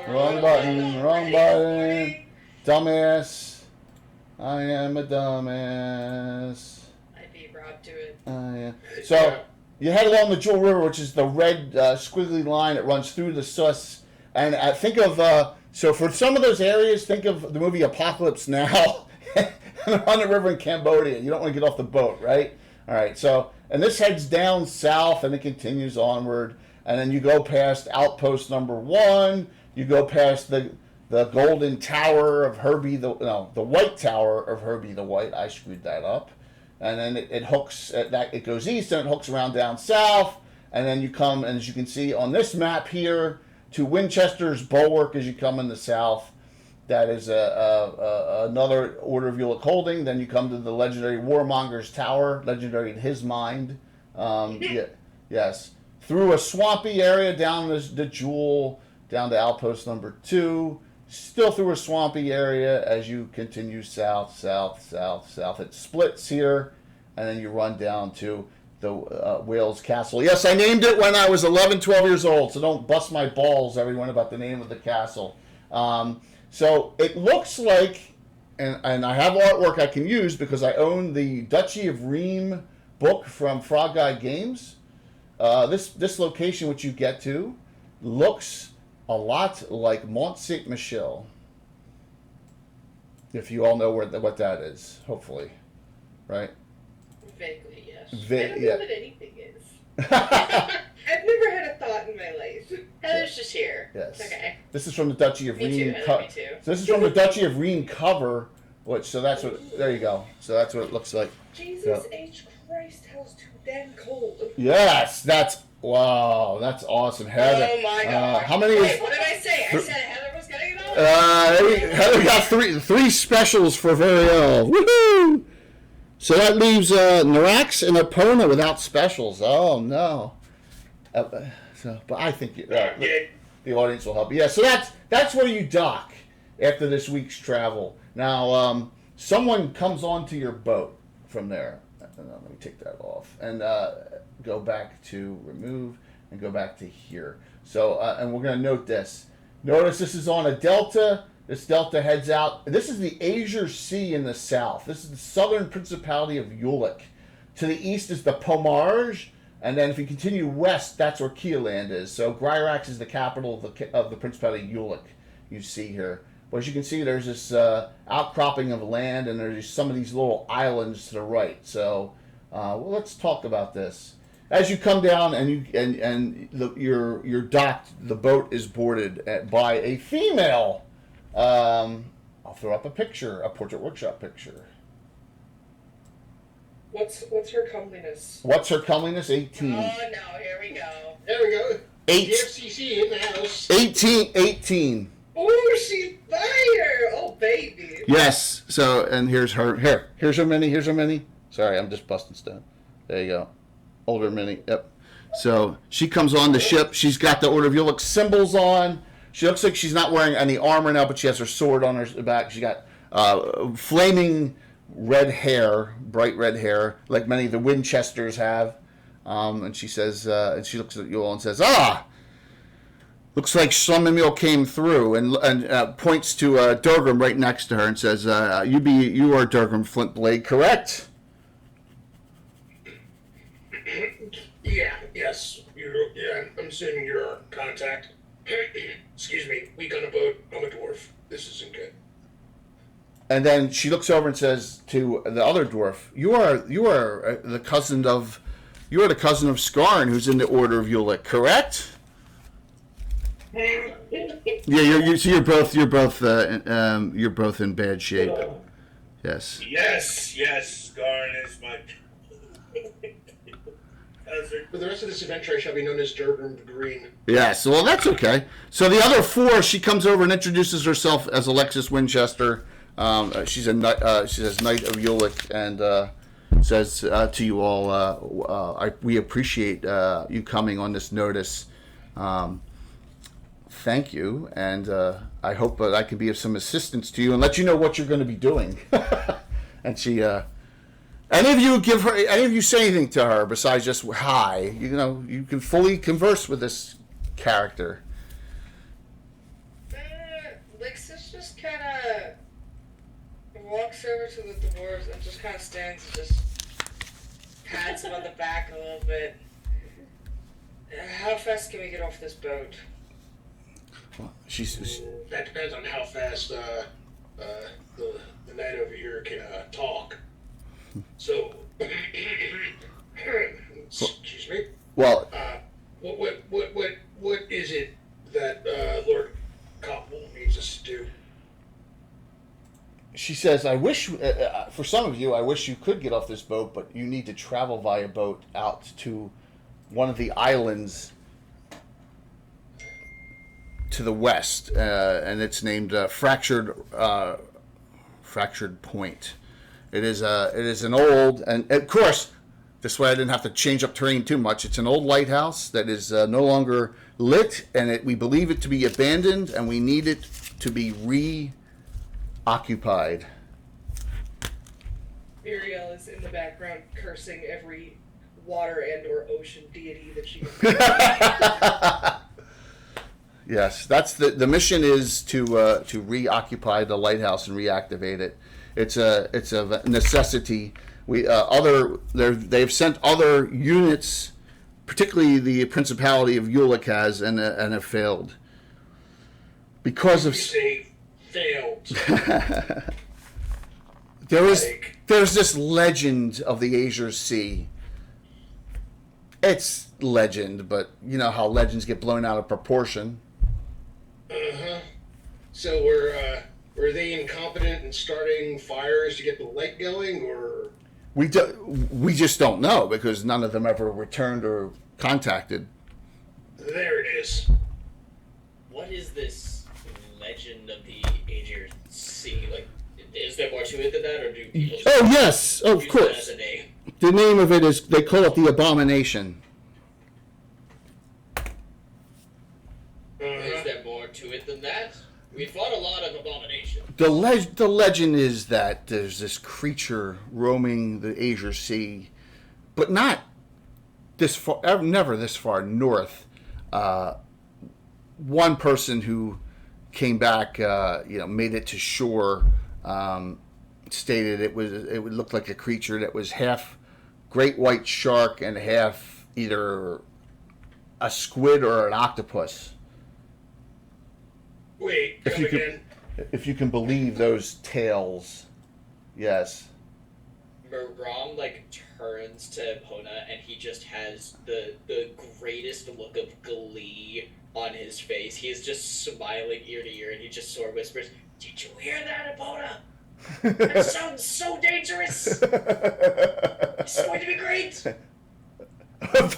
Wrong button. Dumbass. I am a dumbass. I beat Rob to it. Yeah. So you head along the Jewel River, which is the red squiggly line that runs through the Sus. And think of, so for some of those areas, think of the movie Apocalypse Now on the river in Cambodia. You don't want to get off the boat, right? All right, so, and this heads down south and it continues onward. And then you go past outpost number 1. You go past the golden tower of Herbie, the white tower of Herbie the White. I screwed that up. And then it hooks, it goes east and it hooks around down south. And then you come, and as you can see on this map here, to Winchester's Bulwark as you come in the south. That is another Order of Ulick holding. Then you come to the legendary Warmonger's Tower, legendary in his mind. Yes. Through a swampy area down the Jewel, down to outpost number 2. Still through a swampy area as you continue south. It splits here, and then you run down to the Wales Castle. Yes, I named it when I was 11, 12 years old, so don't bust my balls, everyone, about the name of the castle. So it looks like, and I have artwork I can use because I own the Duchy of Rheims book from Frog Guy Games. This location which you get to looks a lot like Mont Saint Michel. If you all know what that is, hopefully, right? Vaguely, yes. I don't know what anything is. Yes. I've never had a thought in my life. Heather's just here. Okay. This is from the Duchy of Me too, Reen. Heather, me too. So this is from the Duchy of Reen cover. Which so that's what. There you go. So that's what it looks like. Jesus H. Christ, hell's too damn cold. Yes, that's wow. That's awesome, Heather. Oh my god. How many? Wait, what did I say? I said Heather was getting it all? Heather got three specials for Variel. Woohoo! So that leaves Narax and Epona without specials. Oh no. But I think the audience will help. Yeah. So that's where you dock after this week's travel. Now, someone comes onto your boat from there. Let me take that off and go back to remove and go back to here. So, and we're going to note this. Notice this is on a delta. This delta heads out. This is the Azure Sea in the south. This is the southern principality of Ulick. To the east is the Pomarge. And then if you continue west, that's where Keeland is. So Gryrax is the capital of the Principality of Ulick, you see here. But as you can see, there's this outcropping of land, and there's some of these little islands to the right. So, well, let's talk about this. As you come down and you're docked, the boat is boarded by a female. I'll throw up a picture, a Portrait Workshop picture. What's her comeliness? What's her comeliness? 18. Oh no, here we go. There we go. Eight. The FCC in the house. 18. Oh, she's fire! Oh, baby. Yes. So, and here's her. Here's her mini. Here's her mini. Sorry, I'm just busting stuff. There you go. Older mini. Yep. So she comes on the ship. She's got the Order of Ulick symbols on. She looks like she's not wearing any armor now, but she has her sword on her back. She got flaming red hair, bright red hair, like many of the Winchesters have. And she says, and she looks at you all and says, looks like Schlemmil came through, and points to Durgrim right next to her and says, you are Durgrim Flintblade, correct? Yes. I'm assuming you're our contact. Excuse me, weak on a boat. I'm a dwarf. This isn't good. And then she looks over and says to the other dwarf, "You are the cousin of Skarn, who's in the Order of Ulick, correct?" Yeah, you're both in bad shape. Yes. Yes, Skarn is my cousin. For the rest of this adventure, I shall be known as Durgrim the Green. Yes. Well, that's okay. So the other four, she comes over and introduces herself as Alexis Winchester. She says Knight of Ulick, and says to you all, we appreciate you coming on this notice. Thank you, and I hope that I can be of some assistance to you and let you know what you're going to be doing. And she, any of you say anything to her besides just hi? You can fully converse with this character. Lixus just kind of walks over to the dwarves and just kind of stands and just pats him on the back a little bit. How fast can we get off this boat? Well, That depends on how fast the knight over here can talk. So, excuse me. well, What is it that Lord Copple needs us to do? she says, I wish, for some of you, I wish you could get off this boat, but you need to travel via boat out to one of the islands to the west, and it's named Fractured Point. It is an old, and of course, this way I didn't have to change up terrain too much. It's an old lighthouse that is no longer lit, and we believe it to be abandoned, and we need it to be reoccupied. Muriel is in the background cursing every water and or ocean deity that she can. Yes, that's the mission is to reoccupy the lighthouse and reactivate it. It's a necessity. They've sent other units, particularly the Principality of Ulick has, and have failed because of. You say failed. There was Like, there's this legend of the Azure Sea. It's legend, but you know how legends get blown out of proportion. Uh-huh. So were they incompetent in starting fires to get the light going, or? We just don't know because none of them ever returned or contacted. There it is. What is this legend of the Azure Sea? Like, is there more to it than that, or do people? Oh yes, of use course. that as a name? The name of it is, they call it the Abomination. Is there more to it than that? We fought a lot of abominations. The legend is that there's this creature roaming the Azure Sea, but not this far, never this far north. One person who came back, made it to shore, stated it would look like a creature that was half great white shark and half either a squid or an octopus. Wait, If come you again. If you can believe those tales, yes. Rom turns to Epona and he just has the greatest look of glee on his face. He is just smiling ear to ear and he just sort of whispers, "Did you hear that, Epona? That sounds so dangerous. It's going to be great." That's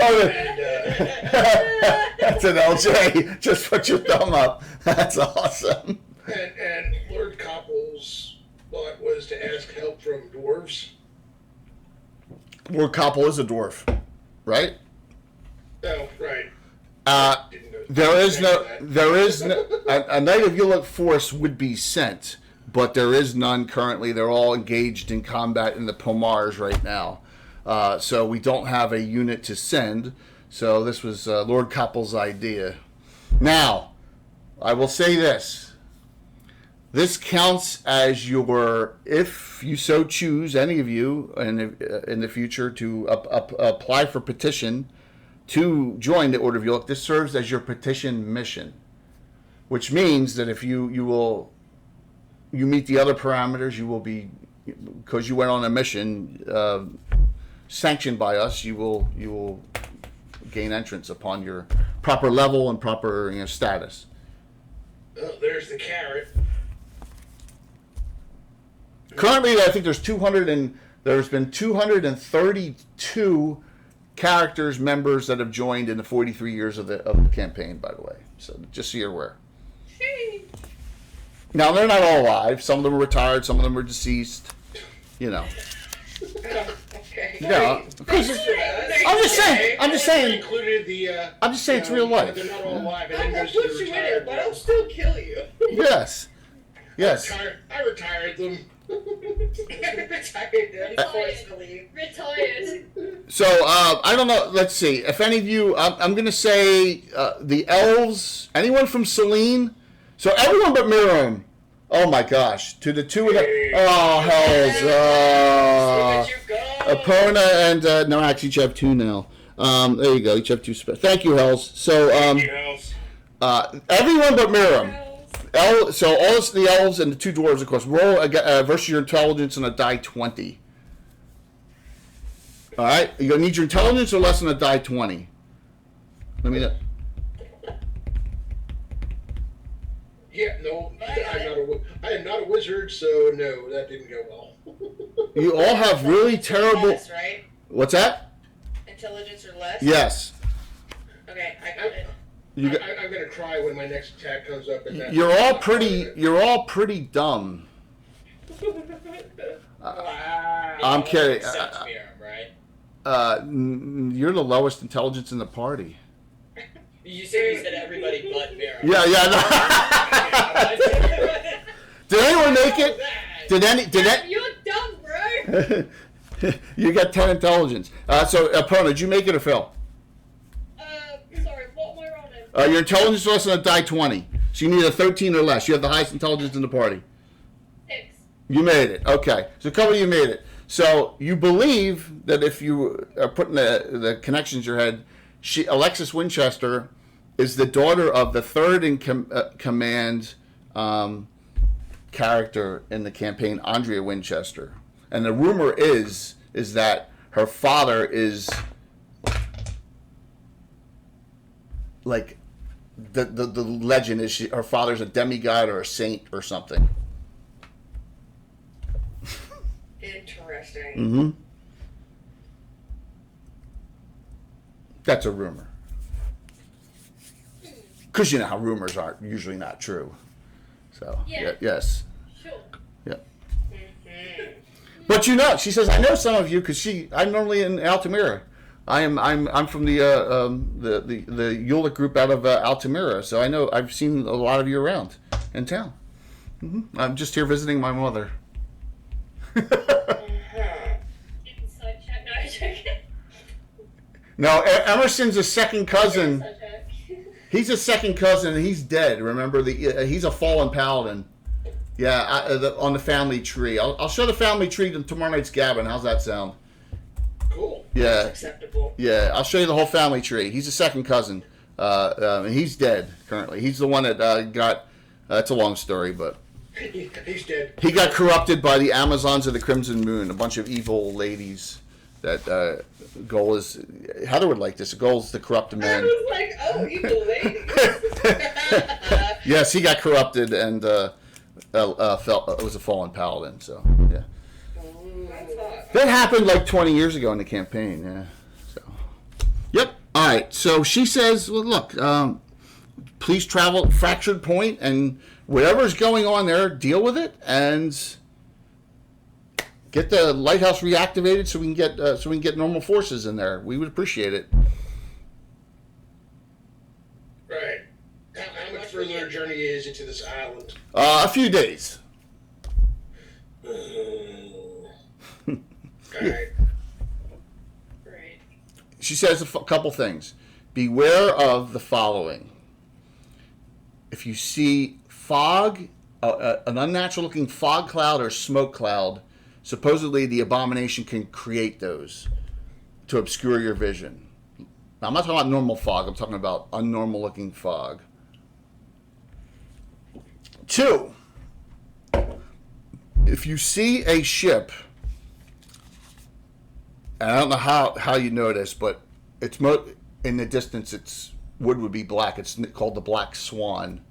an LJ. Just put your thumb up. That's awesome. And Lord Copple's thought was to ask help from dwarves. Lord Koppel is a dwarf, right? Oh, right. Didn't know- There is no. that. There is no. A knight of Yuluk force would be sent, but there is none currently. They're all engaged in combat in the Pomars right now. So we don't have a unit to send. So this was Lord Koppel's idea. Now, I will say this. This counts as your, if you so choose, any of you in the future to apply for petition to join the Order of Yuluk. This serves as your petition mission, which means that if you meet the other parameters, you will be, because you went on a mission sanctioned by us, you will gain entrance upon your proper level and proper status. Oh, there's the carrot. Currently, I think there's there's been 232 characters, members that have joined in the 43 years of the campaign, by the way. So just so you're aware. Now, they're not all alive. Some of them are retired. Some of them are deceased. You know. Okay. Yeah. I'm just saying. I'm just saying. Included the. I'm just saying it's real life. They're not all alive, and I then will there's put the you in it, retired but I'll ones. still kill you. Yes. Yes. I retired them. Retired them, forcefully. Retired. So I don't know. Let's see. If any of you, I'm going to say the elves. Anyone from Selene? So everyone but Miriam. Oh my gosh! To the two of them. Oh hells! Look at you go. Epona and no, actually, each have two now. There you go. Each have two. Thank you, hells. So everyone but Miriam. So all the elves and the two dwarves, of course, roll versus your intelligence on a die 20. All right, you're gonna need your intelligence or less than a die 20. Let me know. Yeah, no, I am not a wizard, so no, that didn't go well. You all have really terrible. Less, right? What's that? Intelligence or less? Yes. Okay, I got it. You got, I'm gonna cry when my next attack comes up. And you're all pretty. You're all pretty dumb. I'm kidding. Except Miriam, right? You're the lowest intelligence in the party. You said everybody but Miriam. Yeah. Did anyone make it? Did You're dumb, bro. You got 10 intelligence. So, Epona, did you make it or fail? Sorry, what am I rolling? Your intelligence is less than a die 20. So you need a 13 or less. You have the highest intelligence in the party. 6. You made it. Okay. So a couple of you made it. So you believe that if you are putting the connections in your head, Alexis Winchester is the daughter of the third in command character in the campaign, Andrea Winchester. And the rumor is that her father is like the legend is her father's a demigod or a saint or something. Interesting. Mm-hmm. That's a rumor. Because you know how rumors are usually not true. So, Yeah. yes. Sure. Yeah. Mhm. But you know, she says, I know some of you because I'm normally in Altamira. I'm from the Eulick group out of Altamira, so I know I've seen a lot of you around in town. I'm just here visiting my mother. Inside check. No, I'm joking. No, Emerson's a second cousin. Inside check. He's a second cousin, and he's dead. Remember, he's a fallen paladin. Yeah, on the family tree. I'll show the family tree to tomorrow night's Gavin. How's that sound? Cool. Yeah, That's acceptable. yeah. I'll show you the whole family tree. He's a second cousin. And he's dead currently. He's the one that got. It's a long story, but He's dead. he got corrupted by the Amazons of the Crimson Moon, a bunch of evil ladies. That goal is Heather would like this. The goal is to corrupt a I man. was like, oh, evil lady. Yes, he got corrupted and was a fallen paladin. So yeah, That's hot. that happened like 20 years ago in the campaign. Yeah. So, yep. All right. So she says, well, look, please travel Fractured Point and whatever's going on there, deal with it and get the lighthouse reactivated so we can get normal forces in there. We would appreciate it. Right. How much further a journey is into this island? A few days. Alright. Right. She says a couple things. Beware of the following. If you see fog, an unnatural looking fog cloud or smoke cloud, supposedly the abomination can create those to obscure your vision. Now, I'm not talking about normal fog. I'm talking about unnormal looking fog. 2, if you see a ship, and I don't know how you know this, but it's in the distance. It's would be black. It's called the Black Swan.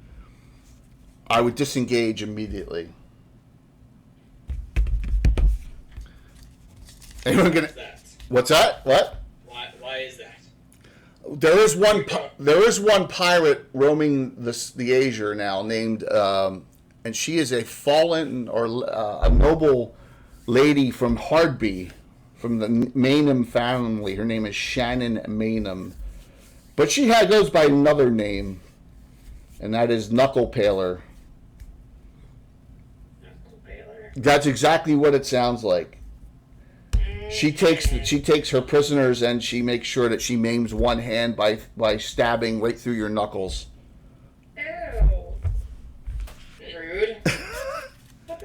I would disengage immediately. Anyone gonna? What's that? What? Why is that? There is one pirate roaming the Asia now named, and she is a fallen or a noble lady from Hardby, from the Maynham family. Her name is Shannon Maynham, but she goes by another name, and that is Knuckle Paler. Uncle Baylor. That's exactly what it sounds like. She takes her prisoners and she makes sure that she maims one hand by stabbing right through your knuckles. Ew. Rude.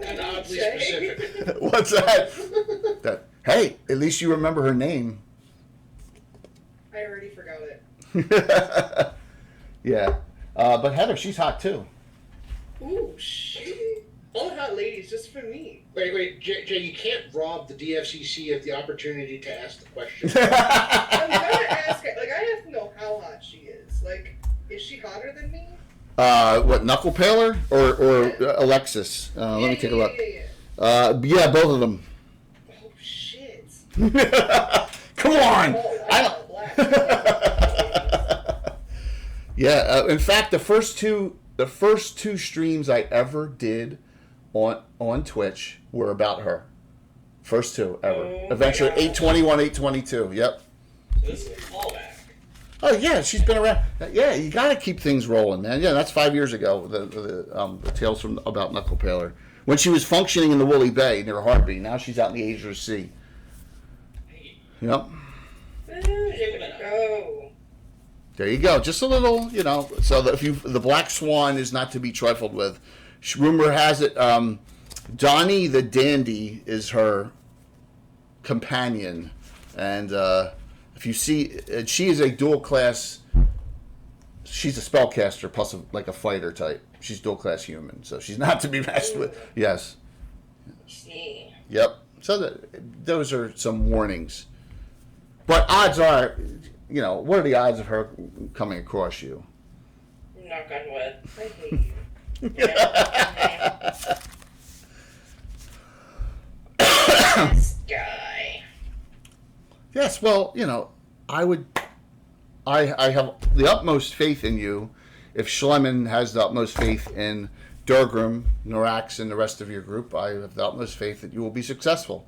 And oddly specific. What's that? Hey, at least you remember her name. I already forgot it. Yeah, but Heather, she's hot too. Ooh, shit. All the hot ladies just for me. Wait, Jay, you can't rob the DFCC of the opportunity to ask the question. I'm trying to ask her, like, I have to know how hot she is. Like, is she hotter than me? What, Knuckle Paler or Alexis? Let me take a look. Yeah, both of them. Oh, shit. Come on! Oh, I wow, don't. black. Yeah, in fact, the first two streams I ever did on Twitch were about her. First two ever. Oh, Adventure my gosh. 821, 822. Yep. So this is a callback. Oh yeah, she's been around. Yeah, you got to keep things rolling, man. Yeah, that's 5 years ago. The tales about Knuckle Paler when she was functioning in the Woolly Bay near Harvey. Now she's out in the Asia Sea. Hey, Yep. Oh. There you go. Just a little, So the Black Swan is not to be trifled with. Rumor has it, Donnie the Dandy is her companion, and if you see, she is a dual class. She's a spellcaster plus like a fighter type. She's dual class human, so she's not to be messed with. Yes. See. Yep. So those are some warnings. But odds are, what are the odds of her coming across you? Knock on wood. I hate you. This guy. Yes, well, I have the utmost faith in you. If Schlemmen has the utmost faith in Durgrim, Norax, and the rest of your group, I have the utmost faith that you will be successful.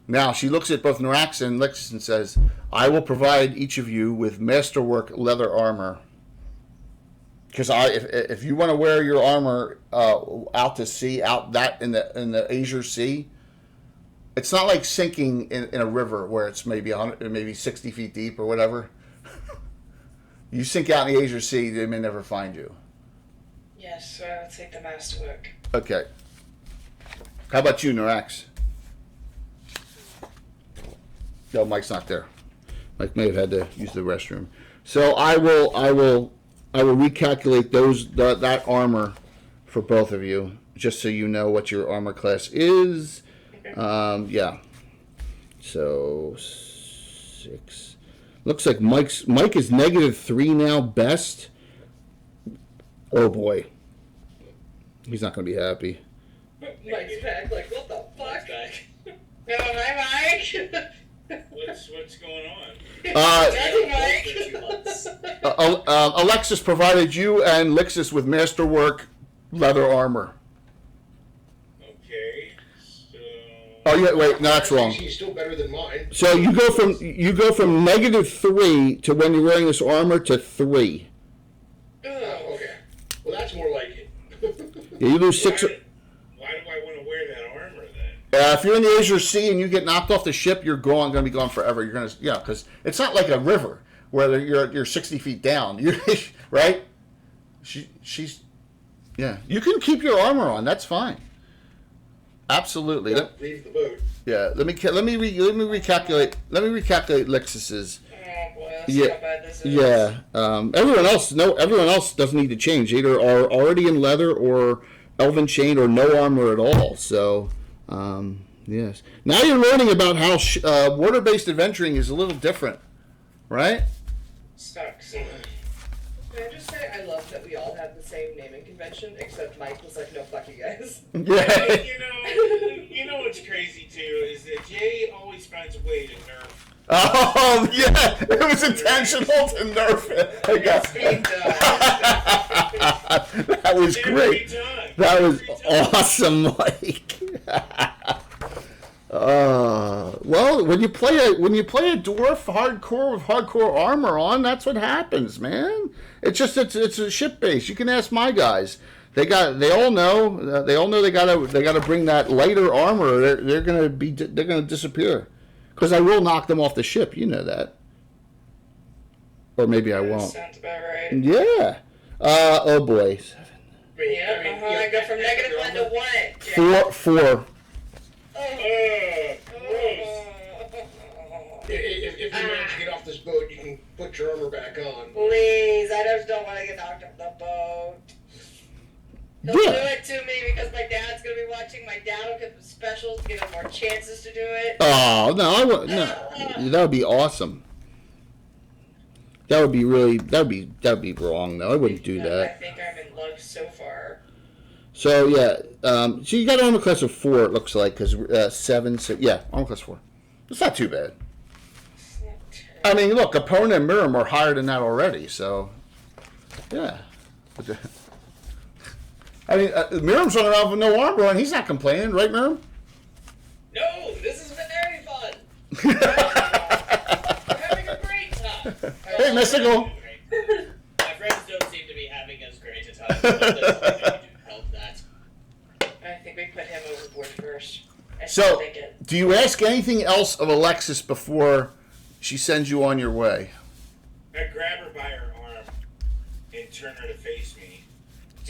Now, she looks at both Norax and Lixus and says, I will provide each of you with masterwork leather armor. Because if you want to wear your armor out to sea, out that in the Azure Sea, it's not like sinking in a river where it's maybe 100, maybe 60 feet deep or whatever. You sink out in the Azure Sea, they may never find you. Yes, so I'll take the masterwork. Okay. How about you, Norax? No, Mike's not there. Mike may have had to use the restroom. So I will recalculate that armor for both of you, just so you know what your armor class is. Okay. Yeah. So 6. Looks like Mike is -3 now. Best. Oh boy. He's not going to be happy. Mike's back, like, what the fuck? Back. No, hi, Mike. What's going on? Nothing, For 2 Mike. months. Alexis provided you and Lixus with masterwork leather armor. Okay, so. Oh yeah, wait, no, that's wrong. She's still better than mine. So you go from -3 to when you're wearing this armor to 3. Oh, okay. Well, that's more like it. Yeah, you lose 6. Why do I want to wear that armor then? If you're in the Azure Sea and you get knocked off the ship, you're going to be gone forever. You're gonna, because it's not like a river where you're 60 feet down. You're right. She's, yeah. You can keep your armor on. That's fine. Absolutely. Leave the boat. Yeah. Let me recalculate. Let me recalculate Lixus's. Oh boy, let's Yeah. see how bad this is. Yeah. Everyone else doesn't need to change. Either are already in leather or elven chain or no armor at all. So, yes. Now you're learning about how water-based adventuring is a little different, right? Sucks. Can I just say I love that we all have the same naming convention, except Mike was like, no, fuck you guys. Yeah. You know what's crazy too is that Jay always finds a way to nerf. Oh yeah, it was intentional to nerf it. I guess. He does. That was Every great. time. That was Every time. awesome, Mike. Well, when you play a dwarf hardcore with hardcore armor on, that's what happens, man. It's a ship base. You can ask my guys. They all know they gotta bring that lighter armor. They're gonna disappear, because I will knock them off the ship. You know that, or maybe I won't. Sounds about right. Yeah. Oh boy. Yeah, I go from -1 to 1. 4. If you manage to get off this boat, you can put your armor back on. Please, I just don't want to get knocked off the boat. He'll do it to me because my dad's going to be watching. My dad will get the specials, give him more chances to do it. Oh no, I wouldn't. No, that would be awesome. That would be wrong though. I wouldn't do I that. think I'm in luck so far. So yeah, so you got an armor class of 4. It looks like, because 7. So yeah, armor class 4. It's not too bad. It's not terrible. I mean, look, Epona and Miriam are higher than that already. So yeah. I mean, Miriam's running around with no armor on. He's not complaining, right, Miriam? No, this has been very fun. We're having a great time. Hey, Mystical. My friends don't seem to be having as great a time. But there's nothing to help that. I think we put him overboard first. I So, still think it. do you ask anything else of Alexis before she sends you on your way? I grab her by her arm and turn her to face me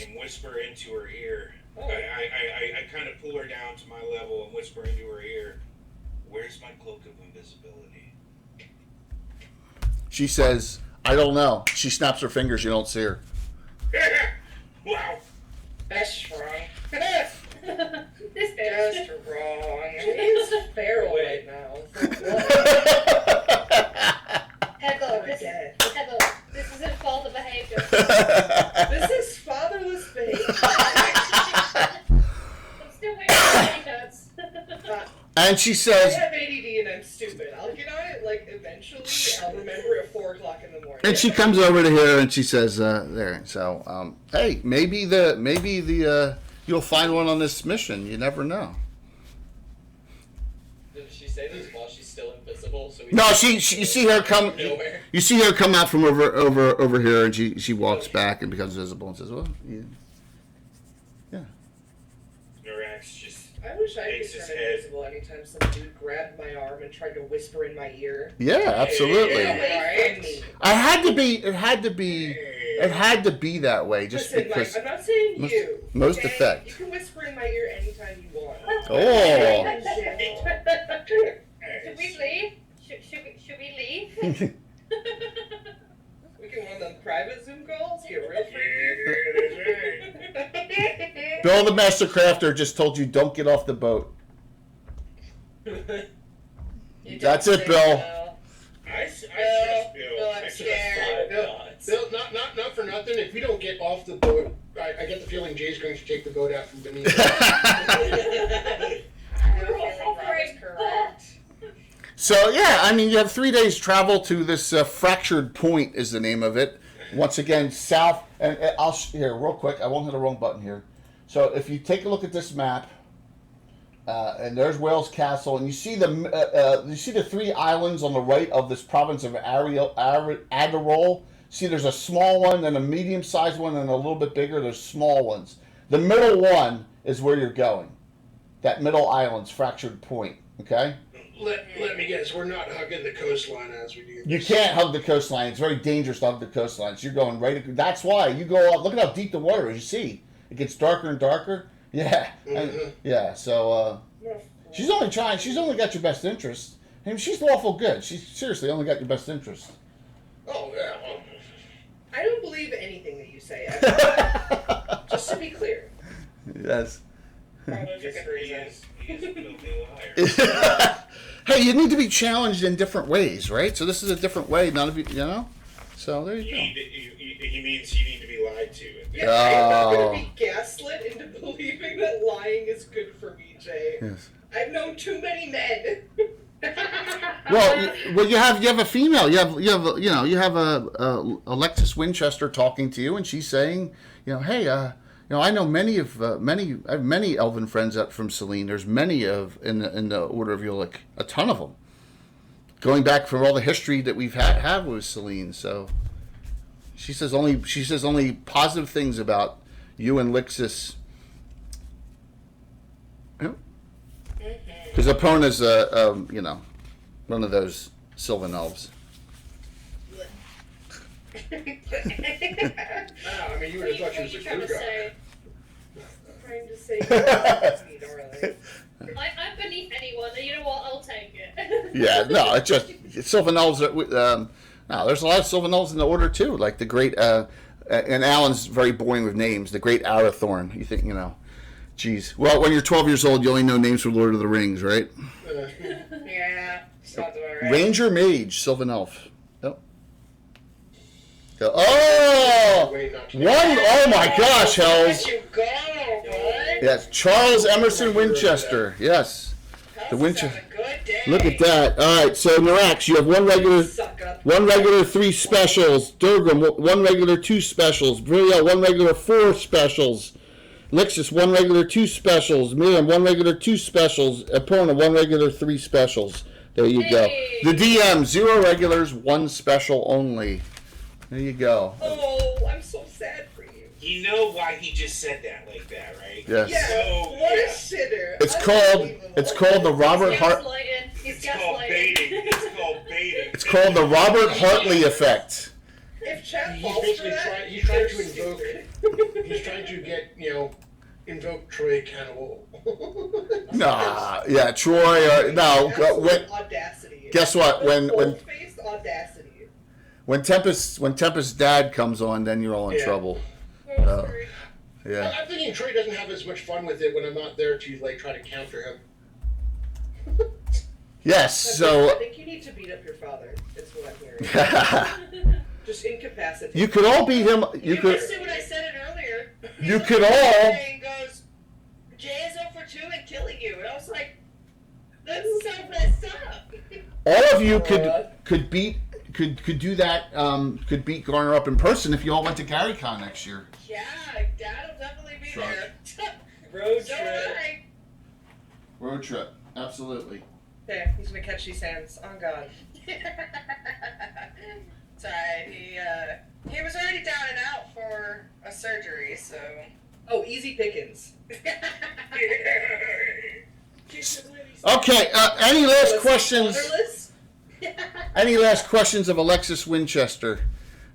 and whisper into her ear. I kind of pull her down to my level and whisper into her ear, "Where's my cloak of invisibility?" She says, I don't know. She snaps her fingers. You don't see her. Wow. That's strong. This just wrong. He's feral Wait. right now. Heather, Oh, yeah. Heather, this isn't father behavior. This is fatherless behavior. I'm still waiting for the peanuts. And she I says, have ADD and I'm stupid. I'll get on it, like, eventually. I'll remember at 4 o'clock in the morning. and she comes over to here and she says, there. So, hey, maybe you'll find one on this mission. You never know. Did she say this while she's still invisible? So we No, you see her come. nowhere. You see her come out from over here, and she walks back and becomes visible and says, "Well, yeah." Norax just I wish I Takes could his turn head. invisible anytime some dude grabbed my arm and tried to whisper in my ear. Yeah, absolutely. Get away from me. It had to be that way, just Listen, because. Mike, I'm not saying most- you. most okay? effect. You can whisper in my ear anytime you want. Oh, Should we leave? Should we leave? We can run them private Zoom calls, get real freaky. Bill the Master Crafter just told you don't get off the boat. You That's don't it, say Bill. I trust Bill. Bill, I'm I trust scared. Bill. Bill, not for nothing. If we don't get off the boat, I get the feeling Jay's going to take the boat out from beneath. I have a feeling Rob is correct. So yeah, I mean, you have 3 days travel to this fractured point is the name of it. Once again, south. And here real quick. I won't hit the wrong button here. So if you take a look at this map, and there's Wales Castle, and you see the 3 islands on the right of this province of Adderall. See, there's a small one, then a medium-sized one, and a little bit bigger. There's small ones. The middle one is where you're going. That middle island's fractured point. Okay. Let me guess. We're not hugging the coastline as we do. You can't hug the coastline. It's very dangerous to hug the coastline. So you're going right. That's why you go up. Look at how deep the water is. You see, it gets darker and darker. Yeah, Mhm. yeah. So she's only trying. She's only got your best interest. I mean, she's lawful good. She's seriously only got your best interest. Oh yeah. Well, I don't believe anything that you say. Just to be clear. Yes. Probably for good reason. He is a filthy liar. Hey, you need to be challenged in different ways, right? So this is a different way. None of you, know. So there you go. He means you need to be lied to. Yeah, I'm not Oh. going to be gaslit into believing that lying is good for me, Jay. Yes. I've known too many men. Well, you have a female. You have a Alexis Winchester talking to you, and she's saying, hey, I know I have many elven friends up from Selene. There's many in the Order of Ulick, a ton of them, going back from all the history that we've had with Selene. So she says only positive things about you and Lixis. Because Epona's one of those Sylvan elves. I mean, you would have thought she was a trying to good guy. say? Trying to say, me, darling. I'm beneath anyone, and you know what? I'll take it. Yeah, no, it's just Sylvan elves. No, there's a lot of Sylvan elves in the Order too, like the great. And Alan's very boring with names. The great Arathorn. You think Geez. Well, when you're 12 years old, you only know names from Lord of the Rings, right? Yeah, sounds about right. Ranger Mage, Sylvan Elf. Yep. Oh! Wait, not to- Oh my gosh, Hells. Let you go, bud. Yes, Charles Emerson Winchester. Yes. The Winchester. Have a good day. Look at that. All right, so Narax, you have one regular, Suck up. 3 specials. Durgrim, 1 regular, 2 specials. Brielle, 1 regular, 4 specials. Lixis, 1 regular, 2 specials. Miriam, 1 regular, 2 specials. Epona, 1 regular, 3 specials. There you go. Hey. The DM, 0 regulars, 1 special only. There you go. Oh, I'm so sad for you. You know why he just said that like that, right? Yes. Yeah, So, what a yeah. shitter. It's Unbelievable. called the Robert He's Hart. gaslighting. He's It's called baiting. gaslighting. It's called baiting. It's called the Robert Hartley effect. If chat He's falls for basically that, trying. He's trying to they're invoke. stupid. He's trying to get invoke Troy Cannibal. Nah, yeah, Troy. No, Absolute audacity. guess what? When Bold-faced audacity. Tempest's dad comes on, then you're all in Yeah. trouble. Oh, sorry. Yeah. I'm thinking Troy doesn't have as much fun with it when I'm not there to like try to counter him. Yes. I So think you need to beat up your father. Is what I'm hearing. Just incapacitate. you could all beat him. You missed it when I said it earlier. You He's could over all- there and goes, Jay is 0 for 2 and killing you. And I was like, that's so messed up. All of you could do that. Could beat Garner up in person if you all went to GaryCon next year. Yeah, Dad'll definitely be Sure. there. Road So trip. I. Road trip, absolutely. Yeah, he's gonna catch these hands. On God. Sorry, he was already down and out for a surgery, so. Oh, easy pickings. Okay. Any last Was questions? fatherless? Any last questions of Alexis Winchester?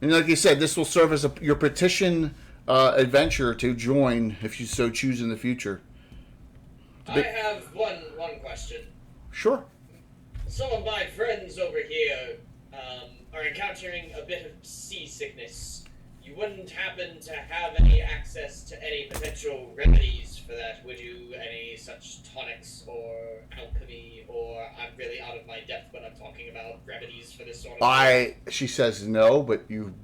And like you said, this will serve as your petition adventure to join if you so choose in the future. I have one question. Sure. Some of my friends over here are encountering a bit of seasickness. You wouldn't happen to have any access to any potential remedies for that, would you? Any such tonics or alchemy, or I'm really out of my depth when I'm talking about remedies for this sort of thing. She says no, but you,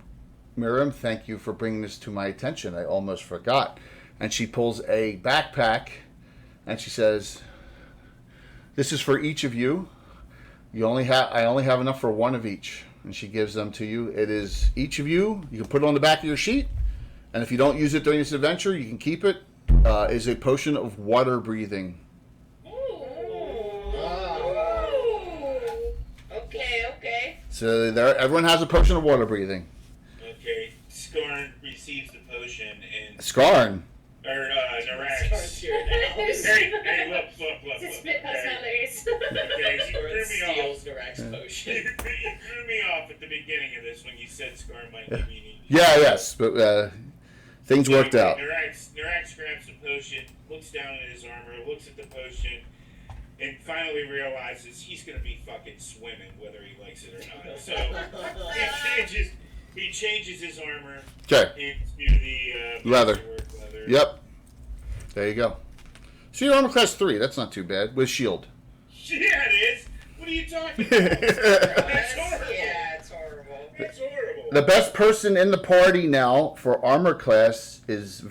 Miriam, thank you for bringing this to my attention. I almost forgot. And she pulls a backpack, and she says, "This is for each of you. I only have enough for one of each." And she gives them to you. It is each of you. You can put it on the back of your sheet, and if you don't use it during this adventure, you can keep it. Is a potion of water breathing. Okay. So there, everyone has a potion of water breathing. Okay, Skarn receives the potion and Skarn. Narax. Hey, look. Spit past my legs. Okay, you Or threw it me off. steals Narax You potion. threw me off at the beginning of this when you said Skarn might give you. Yes, but things worked out. Narax grabs the potion, looks down at his armor, looks at the potion, and finally realizes he's gonna be fucking swimming whether he likes it or not. So he changes his armor Okay. into the Leather. masterwork leather. Yep. There you go. So you're armor class 3. That's not too bad. With shield. Yeah, it is. What are you talking about? That's horrible. Yeah, it's horrible. That's horrible. The best person in the party now for armor class is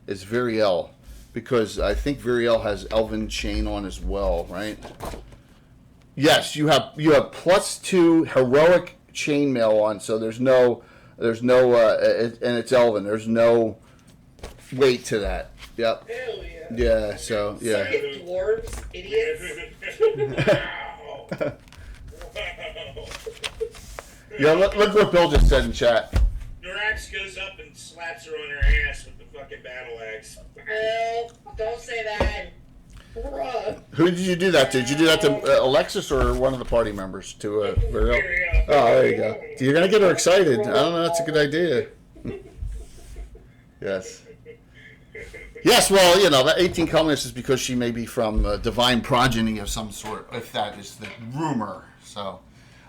Viriel, because I think Viriel has Elven Chain on as well, right? Yes, you have +2 heroic chainmail on, so there's no and it's Elven. There's no weight to that. Yep. Hell yeah. Yeah. So yeah. Suck dwarves, idiots. Wow. Wow. Yeah. Look what Bill just said in chat. Narax goes up and slaps her on her ass with the fucking battle axe. Well, don't say that. Bruh. Who did you do that to? Did you do that to Alexis or one of the party members? To Viriel? Here Oh, there you go. You're gonna get her excited. I don't know. That's a good idea. Yes. Yes. Well, that 18 columnist is because she may be from divine progeny of some sort, if that is the rumor. So,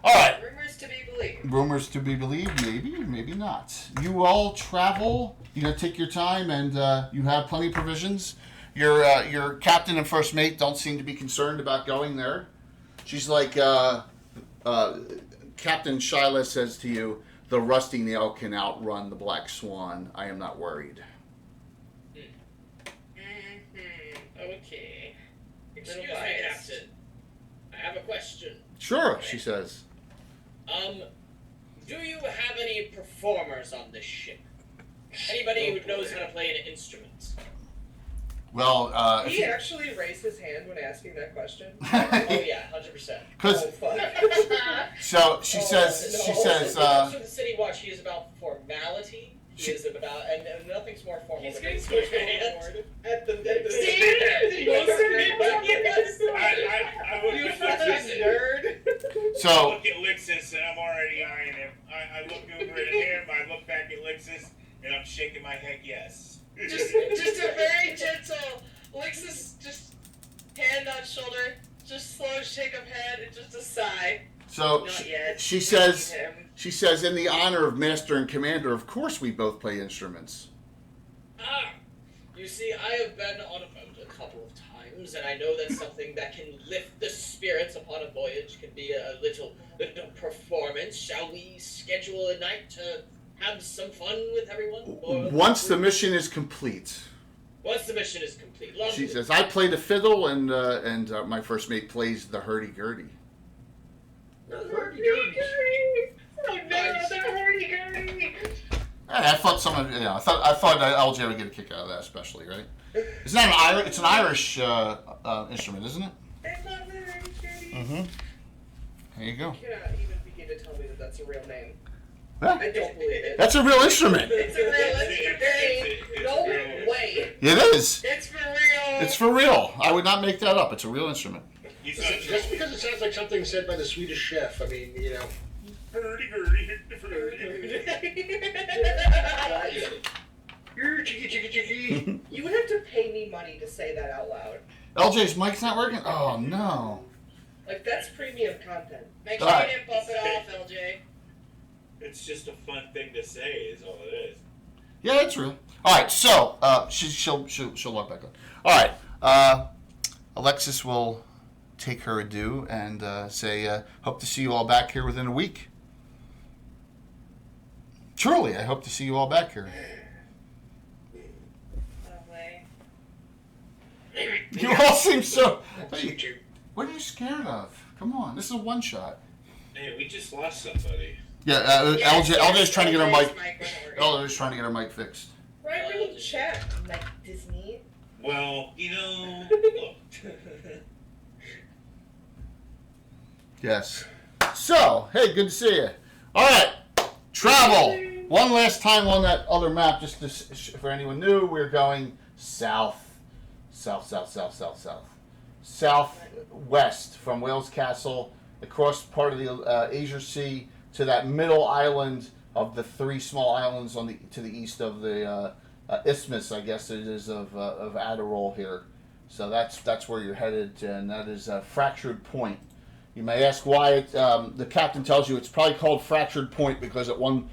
all right. Rumors to be believed. Rumors to be believed, maybe not. You all travel. You gotta take your time, and you have plenty of provisions. Your captain and first mate don't seem to be concerned about going there. She's like, Captain Shyla says to you, "The rusty nail can outrun the black swan. I am not worried." Okay. Excuse me, Little biased. Captain. I have a question. Sure, she says. Do you have any performers on this ship? Anybody who knows how to play an instrument? Well, He actually raised his hand when asking that question. Oh yeah, 100%. because Oh, fuck. so she says For the City Watch, he is about formality. He is about, and nothing's more formal He's than getting his switched hand. forward at the See? I look You at fucking Lixus. nerd. I so look at Lixus and I'm already eyeing him. I look over at him. I look back at Lixus and I'm shaking my head yes. Just a very gentle Lixus, just hand on shoulder, just slow shake of head and just a sigh. so Not yet. she says. Him. She says, "In the honor of Master and Commander, of course we both play instruments." You see, I have been on a boat a couple of times, and I know that something that can lift the spirits upon a voyage can be a little performance. Shall we schedule a night to have some fun with everyone? Once the mission is complete. Once the mission is complete. Lovely. She says, I play the fiddle, and my first mate plays the hurdy-gurdy. Hurdy-gurdy. Oh no, the hurdy-gurdy. I thought I thought LJ would get a kick out of that, especially, right? It's not an Irish. It's an Irish instrument, isn't it? I love the hurdy-gurdy. Mm-hmm. There you go. You cannot even begin to tell me that that's a real name. Huh? I don't believe it. That's a real instrument. It's a real instrument. No way. It is. It's for real. It's for real. I would not make that up. It's a real instrument. Just because it sounds like something said by the Swedish chef, I mean, you know. Hurdy-gurdy. You would have to pay me money to say that out loud. LJ's mic's not working? Oh, no. Like, that's premium content. Make sure you didn't bump it off, LJ. It's just a fun thing to say, is all it is. Yeah, it's real. All right, so she'll log back on. All right, Alexis will take her adieu and say, hope to see you all back here within a week. Truly, I hope to see you all back here. Lovely. You all seem so... YouTube. What are you scared of? Come on, this is a one-shot. Hey, we just lost somebody. Yeah, LJ's trying to get her mic... LJ's LJ's trying to get her mic fixed. Right, we can chat like Disney. Well, look. Yes. So, hey, good to see you. All right, travel. One last time on that other map, just to, for anyone new, we're going southwest from Wales Castle, across part of the Asia Sea to that middle island of the three small islands on to the east of the isthmus, I guess it is, of Adderall here. So that's where you're headed, and that is Fractured Point. You may ask why the captain tells you it's probably called Fractured Point because at one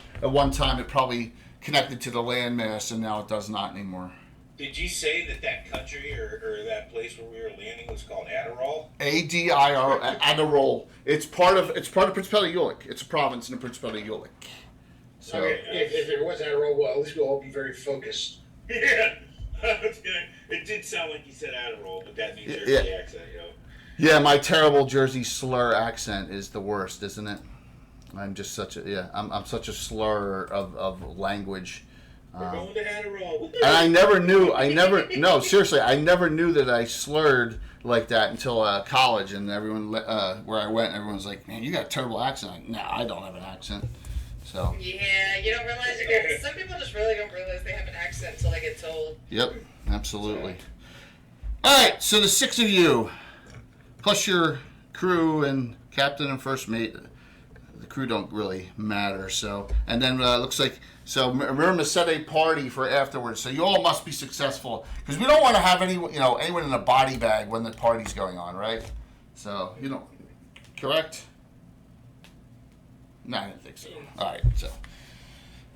time it probably connected to the landmass, and now it does not anymore. Did you say that country or that place where we were landing was called Adderall? ADIR, Adderall. It's part of Principality of Ulick. It's a province in the Principality of Ulick. So Okay, if it was Adderall, well, at least we'll all be very focused. Yeah. It did sound like you said Adderall, but that New Jersey accent, yeah, my terrible Jersey slur accent is the worst, isn't it? I'm just such I'm such a slur of language. We're going to Adderall. And I never knew that I slurred like that until college, and everyone where I went, everyone's like, "Man, you got a terrible accent." No, I don't have an accent. So. Yeah, you don't realize. Some people just really don't realize they have an accent until they get told. Yep, absolutely. All right, so the six of you, plus your crew and captain and first mate. The crew don't really matter. So, and then looks like. So remember to set a party for afterwards. So you all must be successful because we don't want to have anyone in a body bag when the party's going on, right? So correct? No, I didn't think so. All right, so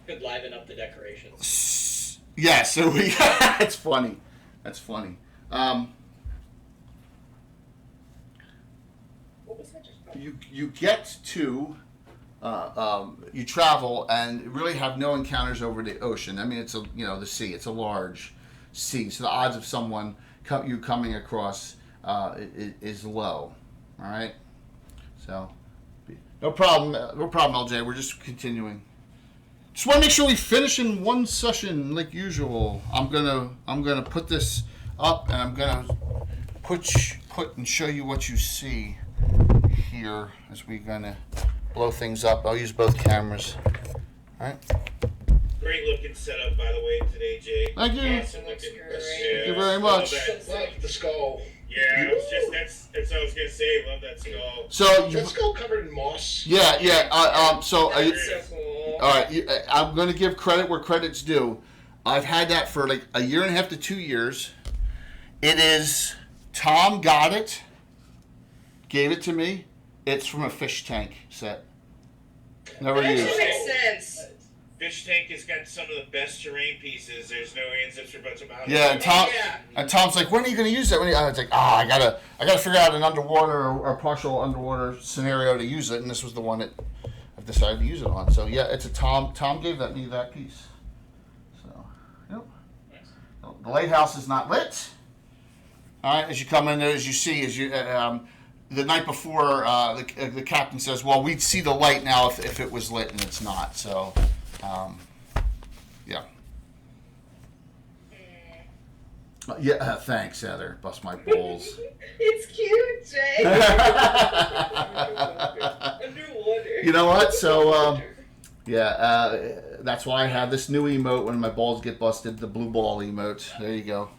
Could liven up the decorations. yeah. So we that's funny. That's funny. What was that just? You get to. You travel and really have no encounters over the ocean. I mean, it's the sea. It's a large sea, so the odds of someone you coming across is low. All right, so no problem, LJ. We're just continuing. Just want to make sure we finish in one session like usual. I'm gonna put this up and I'm gonna put and show you what you see here as we're gonna blow things up. I'll use both cameras. All right. Great looking setup, by the way, today, Jay. Thank you. Awesome looking. Thank you very much. Love the skull. Yeah, that's what I was gonna say. Love that skull. So Is that skull covered in moss? yeah. So That's so cool. all right. I'm going to give credit where credit's due. I've had that for like a year and a half to 2 years. It is. Tom got it. Gave it to me. It's from a fish tank set. Never That used. actually makes sense. Fish Tank has got some of the best terrain pieces. There's no ands, ifs, or buts about it. Yeah, and Tom's like, when are you going to use that? I was like, I gotta figure out an underwater or partial underwater scenario to use it, and this was the one that I've decided to use it on. So yeah, it's a Tom. Tom gave me that piece. So, yep. Nice. The lighthouse is not lit. All right, as you come in there, as you see, the night before, the captain says, well, we'd see the light now if it was lit, and it's not. So, yeah. Yeah, thanks, Heather. Bust my balls. It's cute, Jay. Underwater. You know what? So, that's why I have this new emote when my balls get busted, the blue ball emote. There you go.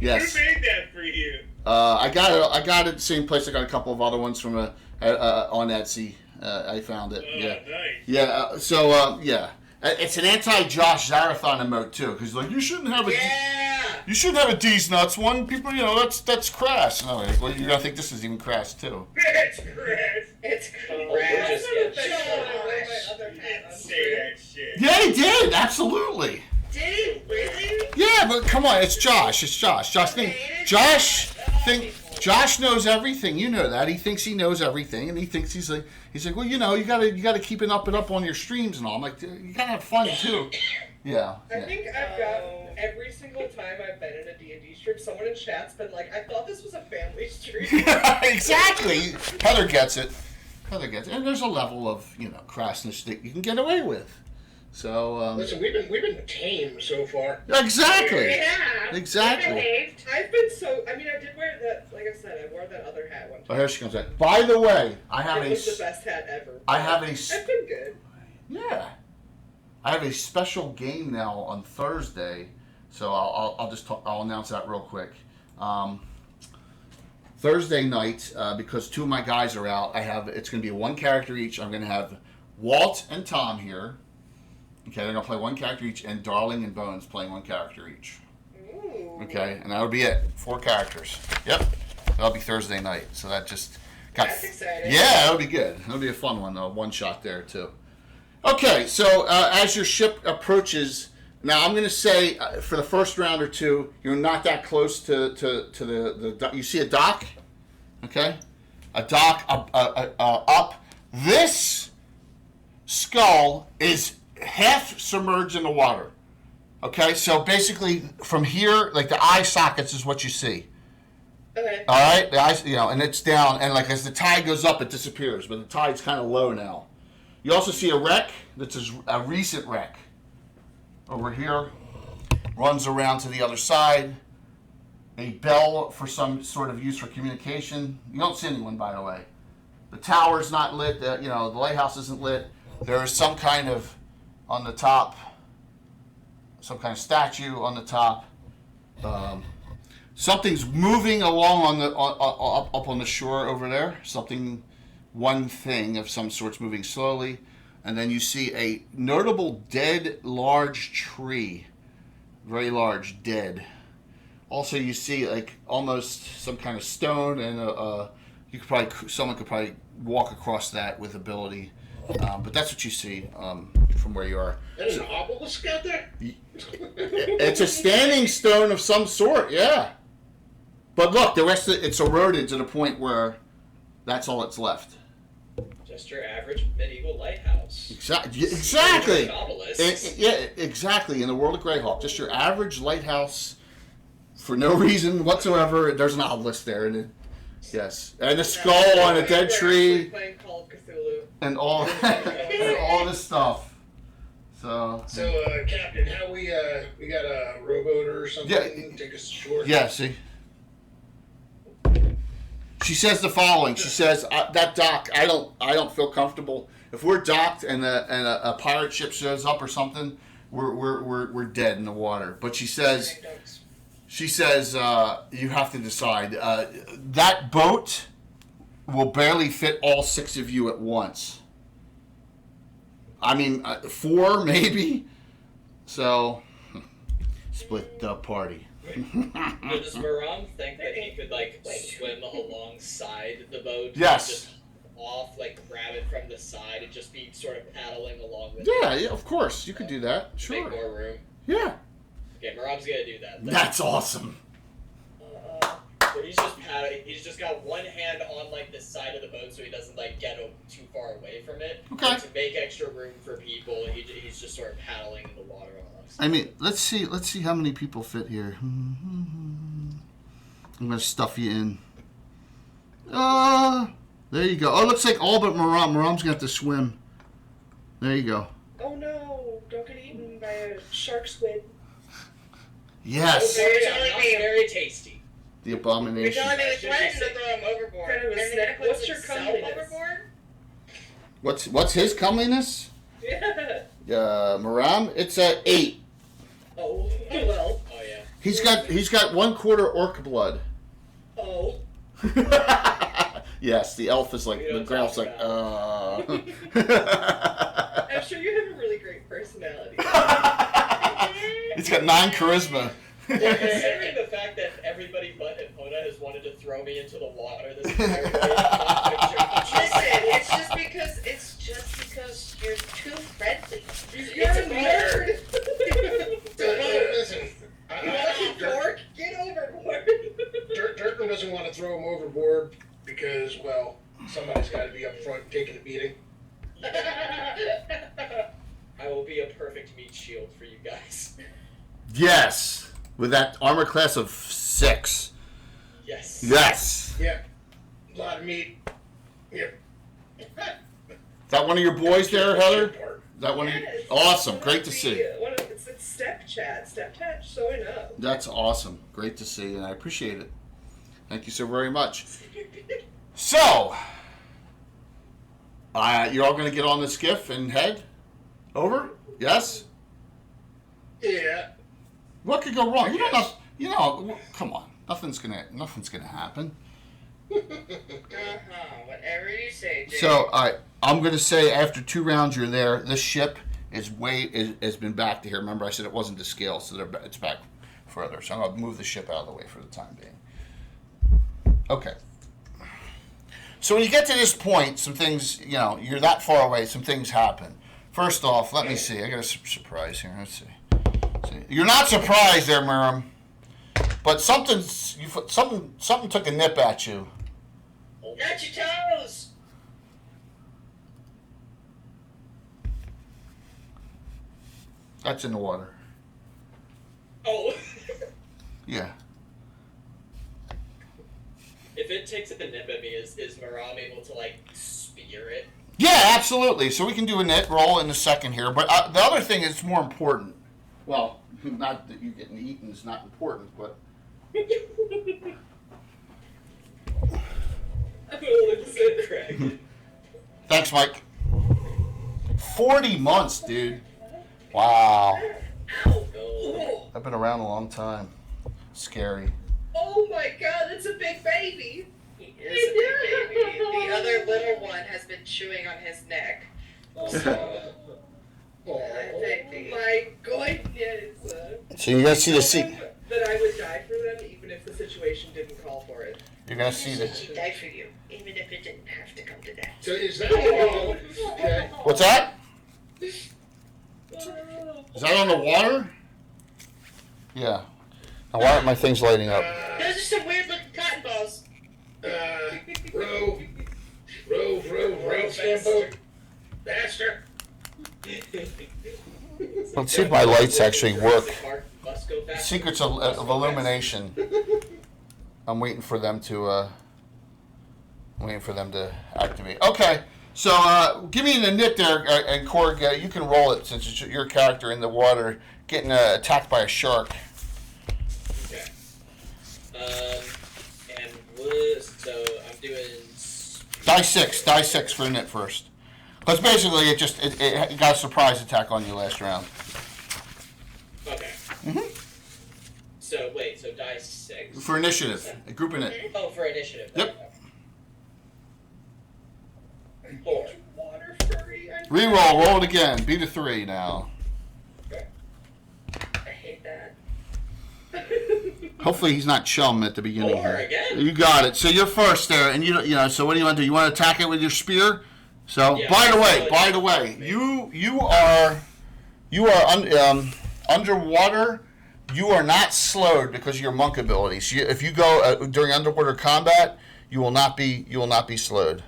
Yes. Who made that for you? I got it at the same place. I got a couple of other ones from on Etsy. I found it. Oh, Yeah. Nice. Yeah. Yeah. It's an anti-Josh Zarathon emote too, because like you shouldn't have a D's nuts one. People, that's crass. And I'm like, well, you're gonna think this is even crass too. It's crass. It's We're just Say that shit. Yeah, he did. Absolutely. Did he really? Yeah, but come on, it's Josh. Josh knows everything. You know that. He thinks he knows everything, and he thinks he's like, well, you gotta keep it up on your streams and all. I'm like, you gotta have fun too. Yeah. I think I've gotten every single time I've been in a D&D stream, someone in chat's been like, I thought this was a family stream. Exactly. Heather gets it. And there's a level of crassness that you can get away with. So listen, we've been tame so far. Exactly. Yeah. Exactly. I've been I did wear that, like I said, I wore that other hat one time. Oh, here she comes back. By the way, It was the best hat ever. I've been good. Yeah. I have a special game now on Thursday, so I'll announce that real quick. Thursday night, because two of my guys are out, it's going to be one character each. I'm going to have Walt and Tom here. Okay, they're going to play one character each, and Darling and Bones playing one character each. Ooh. Okay, and that'll be it. 4 characters. Yep. That'll be Thursday night. So that just got... That's exciting. Yeah, that'll be good. That'll be a fun one, though. One shot there, too. Okay, so as your ship approaches... Now, I'm going to say, for the first round or two, you're not that close to the... You see a dock? Okay? A dock up. This skull is half submerged in the water. Okay, so basically from here, like the eye sockets is what you see. Okay. All right, the eyes, and it's down, and like as the tide goes up, it disappears, but the tide's kind of low now. You also see a wreck. That's a recent wreck. Over here, runs around to the other side. A bell for some sort of use for communication. You don't see anyone, by the way. The tower's not lit. The lighthouse isn't lit. There is some kind of on the top, some kind of statue on the top. Something's moving along up on the shore over there. One thing of some sort's moving slowly, and then you see a notable dead large tree, very large, dead. Also, you see like almost some kind of stone, and someone could probably walk across that with ability. But that's what you see from where you are. There's an obelisk out there? It's a standing stone of some sort, yeah. But look, the rest of it's eroded to the point where that's all that's left. Just your average medieval lighthouse. Exactly. Obelisks. Yeah, exactly. In the world of Greyhawk, just your average lighthouse for no reason whatsoever. There's an obelisk there, and yes, and a skull on a dead tree. Playing Call of Cthulhu. And all this stuff. So Captain, how we got a rowboat or something? Yeah. Take us ashore. Yeah, see. She says the following. She says that dock. I don't feel comfortable if we're docked and a pirate ship shows up or something. We're dead in the water. But she says you have to decide. That boat will barely fit all 6 of you at once. I mean, 4 maybe. So split the party. Does Maram think that he could swim alongside the boat? Yes. off, like grab it from the side, and just be sort of paddling along with Yeah, it. yeah, of course. You could do that. Make Sure. more room. Yeah. Okay, Marab's gonna do that. That's awesome. So he's just paddling. He's just got one hand on like the side of the boat, so he doesn't like get too far away from it. Okay. And to make extra room for people, he's just sort of paddling in the water almost. I mean, let's see how many people fit here. I'm gonna stuff you in. There you go. Oh, it looks like all but Maram. Maram's gonna have to swim. There you go. Oh no! Don't get eaten by a shark squid. Yes. Okay. Not very tasty. The You're abomination. telling me we threatened to throw him overboard. Kind of a and then snack. he puts What's your himself comeliness? overboard? What's his comeliness? Yeah. Maram, it's a 8. Oh well. Oh yeah. He's got 1/4 orc blood. Oh. Yes, the elf is like We the don't growl's talk like. I'm sure you have a really great personality. He's got 9 charisma. Well, considering the fact that everybody but Epona has wanted to throw me into the water this entire day, I'm not quite sure. Listen, it's just because you're too friendly. You're a nerd. Listen, You lucky dork. Get overboard. Dirkman doesn't want to throw him overboard because, well, somebody's got to be up front taking a beating. I will be a perfect meat shield for you guys. Yes, with that armor class of 6. Yes. Yes. Yeah, a lot of meat. Yep. Is that one of your boys there, Heather? Part. Is that one of you? Yes. Awesome. One Great of to the- see. It's step chat. Step chat showing up. That's awesome. Great to see, and I appreciate it. Thank you so very much. So, you're all going to get on the skiff and head over? Yes? Yeah. What could go wrong? Yes. Come on. Nothing's gonna happen. Whatever you say, Jay. So, all right, I'm gonna say after 2 rounds you're there. This ship has been back to here. Remember, I said it wasn't to scale, so it's back further. So I'm gonna move the ship out of the way for the time being. Okay. So when you get to this point, some things, you're that far away. Some things happen. First off, let me see. I got a surprise here. Let's see. You're not surprised there, Miriam, but something took a nip at you. Not your toes. That's in the water. Oh. Yeah. If it takes a nip at me, is Maram able to like spear it? Yeah, absolutely. So we can do a net roll in a second here, but the other thing is more important. Well, not that you getting eaten is not important, but I'm gonna listen, Craig. thanks, Mike. 40 months, dude. Wow. Oh. I've been around a long time. Scary. Oh my god, that's a big baby. He is a big baby. The other little one has been chewing on his neck. So, Oh my goodness. So you guys see the Tell them that I would die for them even if the situation didn't call for it. You're gonna see the. She died for you, even if it didn't have to come to that. So is that okay? What's that? Is that on the water? Yeah. Now why aren't my things lighting up? Those are some weird looking cotton balls. Row, stand boat. Master. Let's see if my lights actually work. Mark must go back. Secrets of illumination. I'm waiting for them to. Activate. Okay, so give me the nip there, and Korg, you can roll it since it's your character in the water getting attacked by a shark. Okay. So I'm doing. Die six for the nip first. Because basically it got a surprise attack on you last round. Okay. So wait, so die 6. For initiative, grouping it. Oh, for initiative. Yep. 4. Water furry. Reroll, roll it again. Beat a 3 now. I hate that. Hopefully he's not chum at the beginning. 4 again. You got it. So you're first there, and you know. So what do you want to do? You want to attack it with your spear? So Yeah, by the way, you are underwater. You are not slowed because of your monk abilities. If you go during underwater combat, you will not be slowed.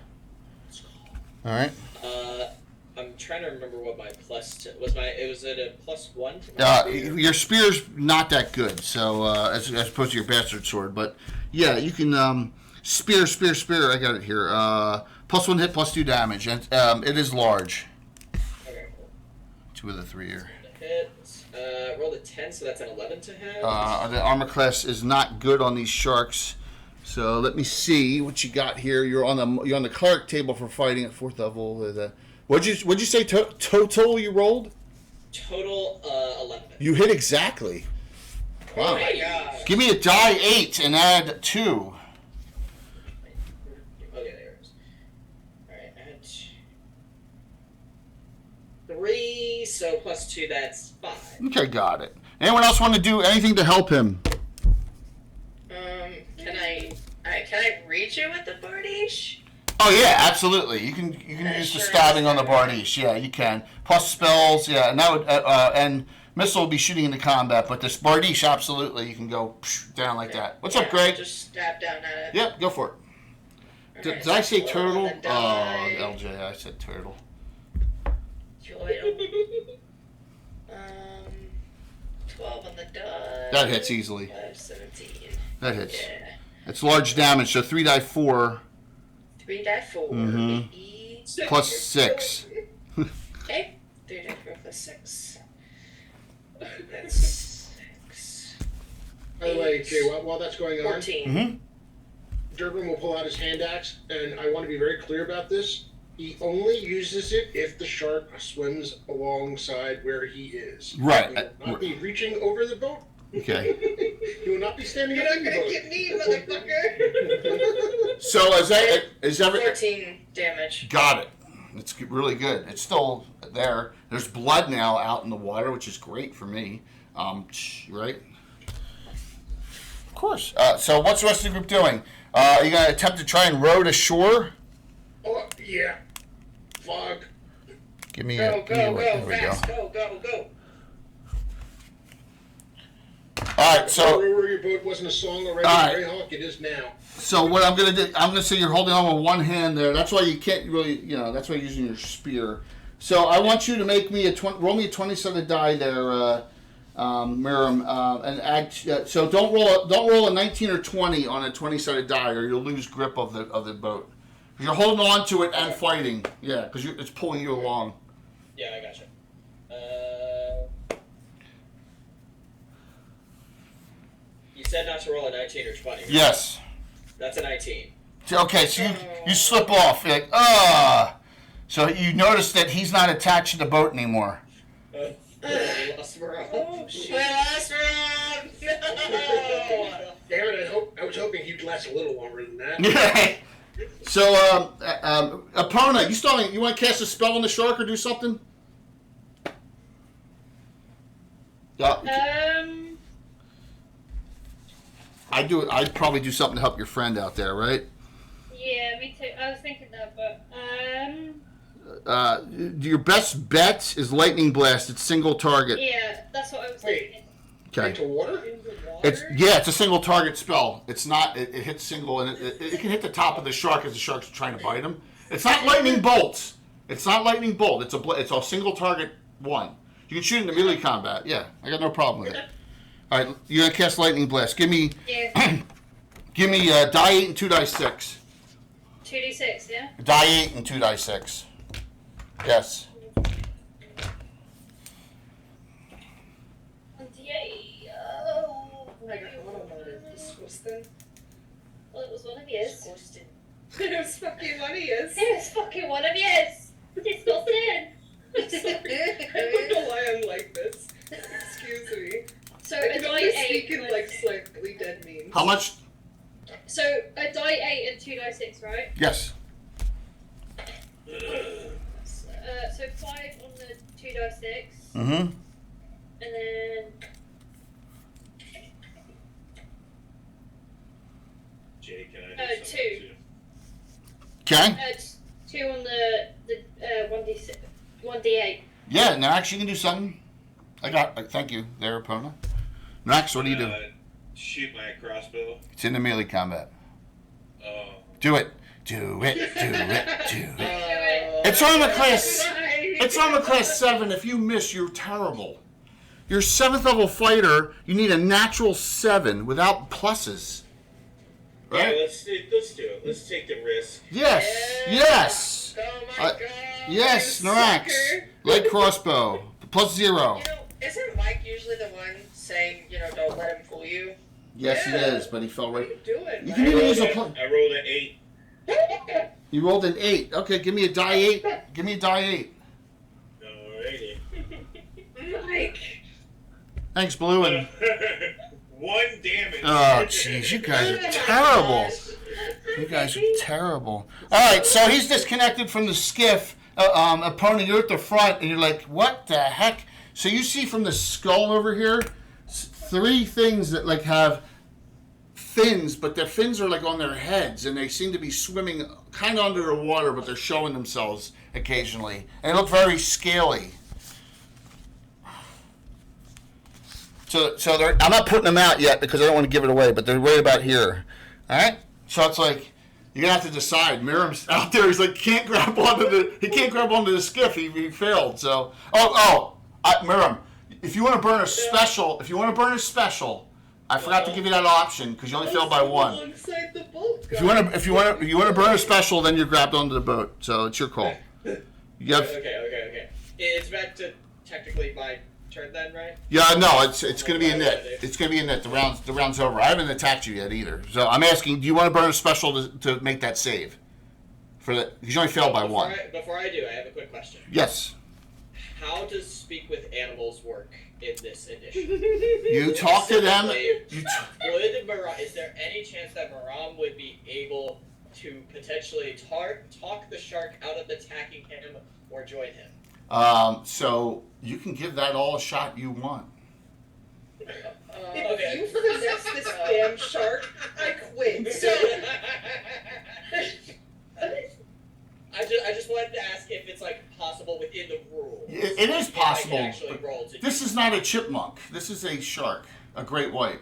All right. I'm trying to remember what my plus was. Was it a +1 to my spear? Your spear's not that good, so as opposed to your bastard sword. But yeah, you can spear. I got it here. +1 hit, +2 damage, and it is large. Okay, cool. 2 of the 3 here. Hit. Rolled a 10, so that's an 11 to hit. The armor class is not good on these sharks. So let me see what you got here. You're on the cleric table for fighting at 4th level. What'd you say total you rolled? Total 11. You hit exactly. Wow. Oh my god. Give me a die 8 and add 2. Okay, there it is. Alright, add 3, so +2, that's 5. Okay, got it. Anyone else want to do anything to help him? Can I reach it with the Bardiche? Oh yeah, absolutely. You can use the stabbing on the Bardiche. Yeah, you can. Plus spells. Yeah, and that would and missile will be shooting into combat, but this Bardiche absolutely you can go down like that. What's up, Greg? Just stab down at it. Yep, go for it. Did I say turtle? Oh, LJ, I said turtle. 12 on the die. That hits easily. 17. That hits. Yeah. It's large damage, so 3 die 4. 3 die 4. Mhm. Plus 6. Okay. 3 die 4 plus 6. That's 6. By the way, Jay, while that's going on, 14. Mm-hmm. Durbin will pull out his hand axe, and I want to be very clear about this. He only uses it if the shark swims alongside where he is. Right. He will not be reaching over the boat. Okay. He will not be standing You're up not in the gonna boat. get me, motherfucker. So is every 14 damage. got it? It's really good. It's still there. There's blood now out in the water, which is great for me. Right? Of course. So what's the rest of the group doing? Are you gonna attempt to try and row to shore? Oh, yeah. Fog. Give me Go, there we fast. go. Go. All right. So Row your boat wasn't a song already. All right. Greyhawk, it is now. So what I'm gonna do? I'm gonna say you're holding on with one hand there. That's why you can't really, that's why you're using your spear. So I want you to make me roll me a 20-sided die there, Miriam, and add. So don't roll a 19 or 20 on a 20-sided die, or you'll lose grip of the boat. You're holding on to it and fighting, yeah, because it's pulling you along. Yeah, I gotcha. You said not to roll a 19 or 20. Right? Yes. That's a 19. Okay, so you slip off. You're like, So you notice that he's not attached to the boat anymore. Lost morale. Oh, shit. We lost Rob! No! Damn it, I was hoping he'd last a little longer than that. So, Epona, you want to cast a spell on the shark or do something? I'd probably do something to help your friend out there, right? Yeah, me too. I was thinking that, but Your best bet is lightning blast. It's single target. yeah, that's what I was Wait. thinking. Okay. Into water? In the water? It's a single target spell. It's not. It hits single, and it can hit the top of the shark as the shark's trying to bite him. It's not lightning bolts. It's not lightning bolt. It's a single target one. You can shoot it in melee combat. Yeah, I got no problem with it. All right, you're gonna cast lightning blast. Give me Yeah. die 8 and 2 die 6. 2d6, yeah? Die 8 and 2 die 6. Yes. Yay. Oh, I got one of them. Disgusting. well, it was one of yours. Disgusting. It was fucking one of yours. It was fucking one of yours. Disgusting. I don't know why I'm like this. Excuse me. So I a can die only 8. speak in like slightly dead memes. How much? So a die 8 and 2 die 6, right? Yes. So 5 on the 2 die 6, Mm-hmm. and then 2. Okay. It's 2 on the 1d8. Yeah, Norax, you can do something. Thank you there, opponent. Norax, what do you do? Shoot my crossbow. It's in the melee combat. Oh. Do it. Do it. Do it. Do it. It's armor class. It's armor class 7. If you miss, you're terrible. You're 7th level fighter. You need a natural 7 without pluses. Right? Yeah, let's do it. Let's take the risk. Yes. Yes. Oh my god. Yes, you Norax. sucker. Light crossbow. +0. You know, isn't Mike usually the one saying, don't let him fool you? Yes, he Yeah. is, but he fell What are right. you doing? You I can even use a rolled an 8. You rolled an 8. Okay, give me a die 8. Give me a die 8. Alrighty. Mike. Thanks, Blue. And 1 damage. oh, jeez, you guys are terrible. You guys are terrible. All right, so he's disconnected from the skiff. Opponent, you're at the front, and you're like, what the heck? So you see from the skull over here, 3 things that like have fins, but their fins are like on their heads, and they seem to be swimming kind of under the water, but they're showing themselves occasionally, and they look very scaly. So I'm not putting them out yet because I don't want to give it away, but they're right about here. All right. So it's like you're gonna have to decide. Miriam's out there. He's like he can't grab onto the skiff. He failed. So Miriam, if you want to burn a special, I forgot to give you that option because you only failed by 1. Alongside the boat, If you want to burn a special, then you're grabbed onto the boat. So it's your call. You have, Okay. It's back to technically my turn then, right? yeah, no, it's going to be a knit. It's going to be a knit. The round's over. I haven't attacked you yet either. So I'm asking, do you want to burn a special to make that save? Because you only failed by 1. Before I do, I have a quick question. Yes. How does speak with animals work in this edition? You talk to them. Is there any chance that Maram would be able to potentially talk the shark out of attacking him or join him? So you can give that all a shot you want. If you finesse this damn shark, I quit. So, I just wanted to ask if it's like possible within the rules. It is if possible. I can actually roll to This is not a chipmunk. This is a shark, a great white.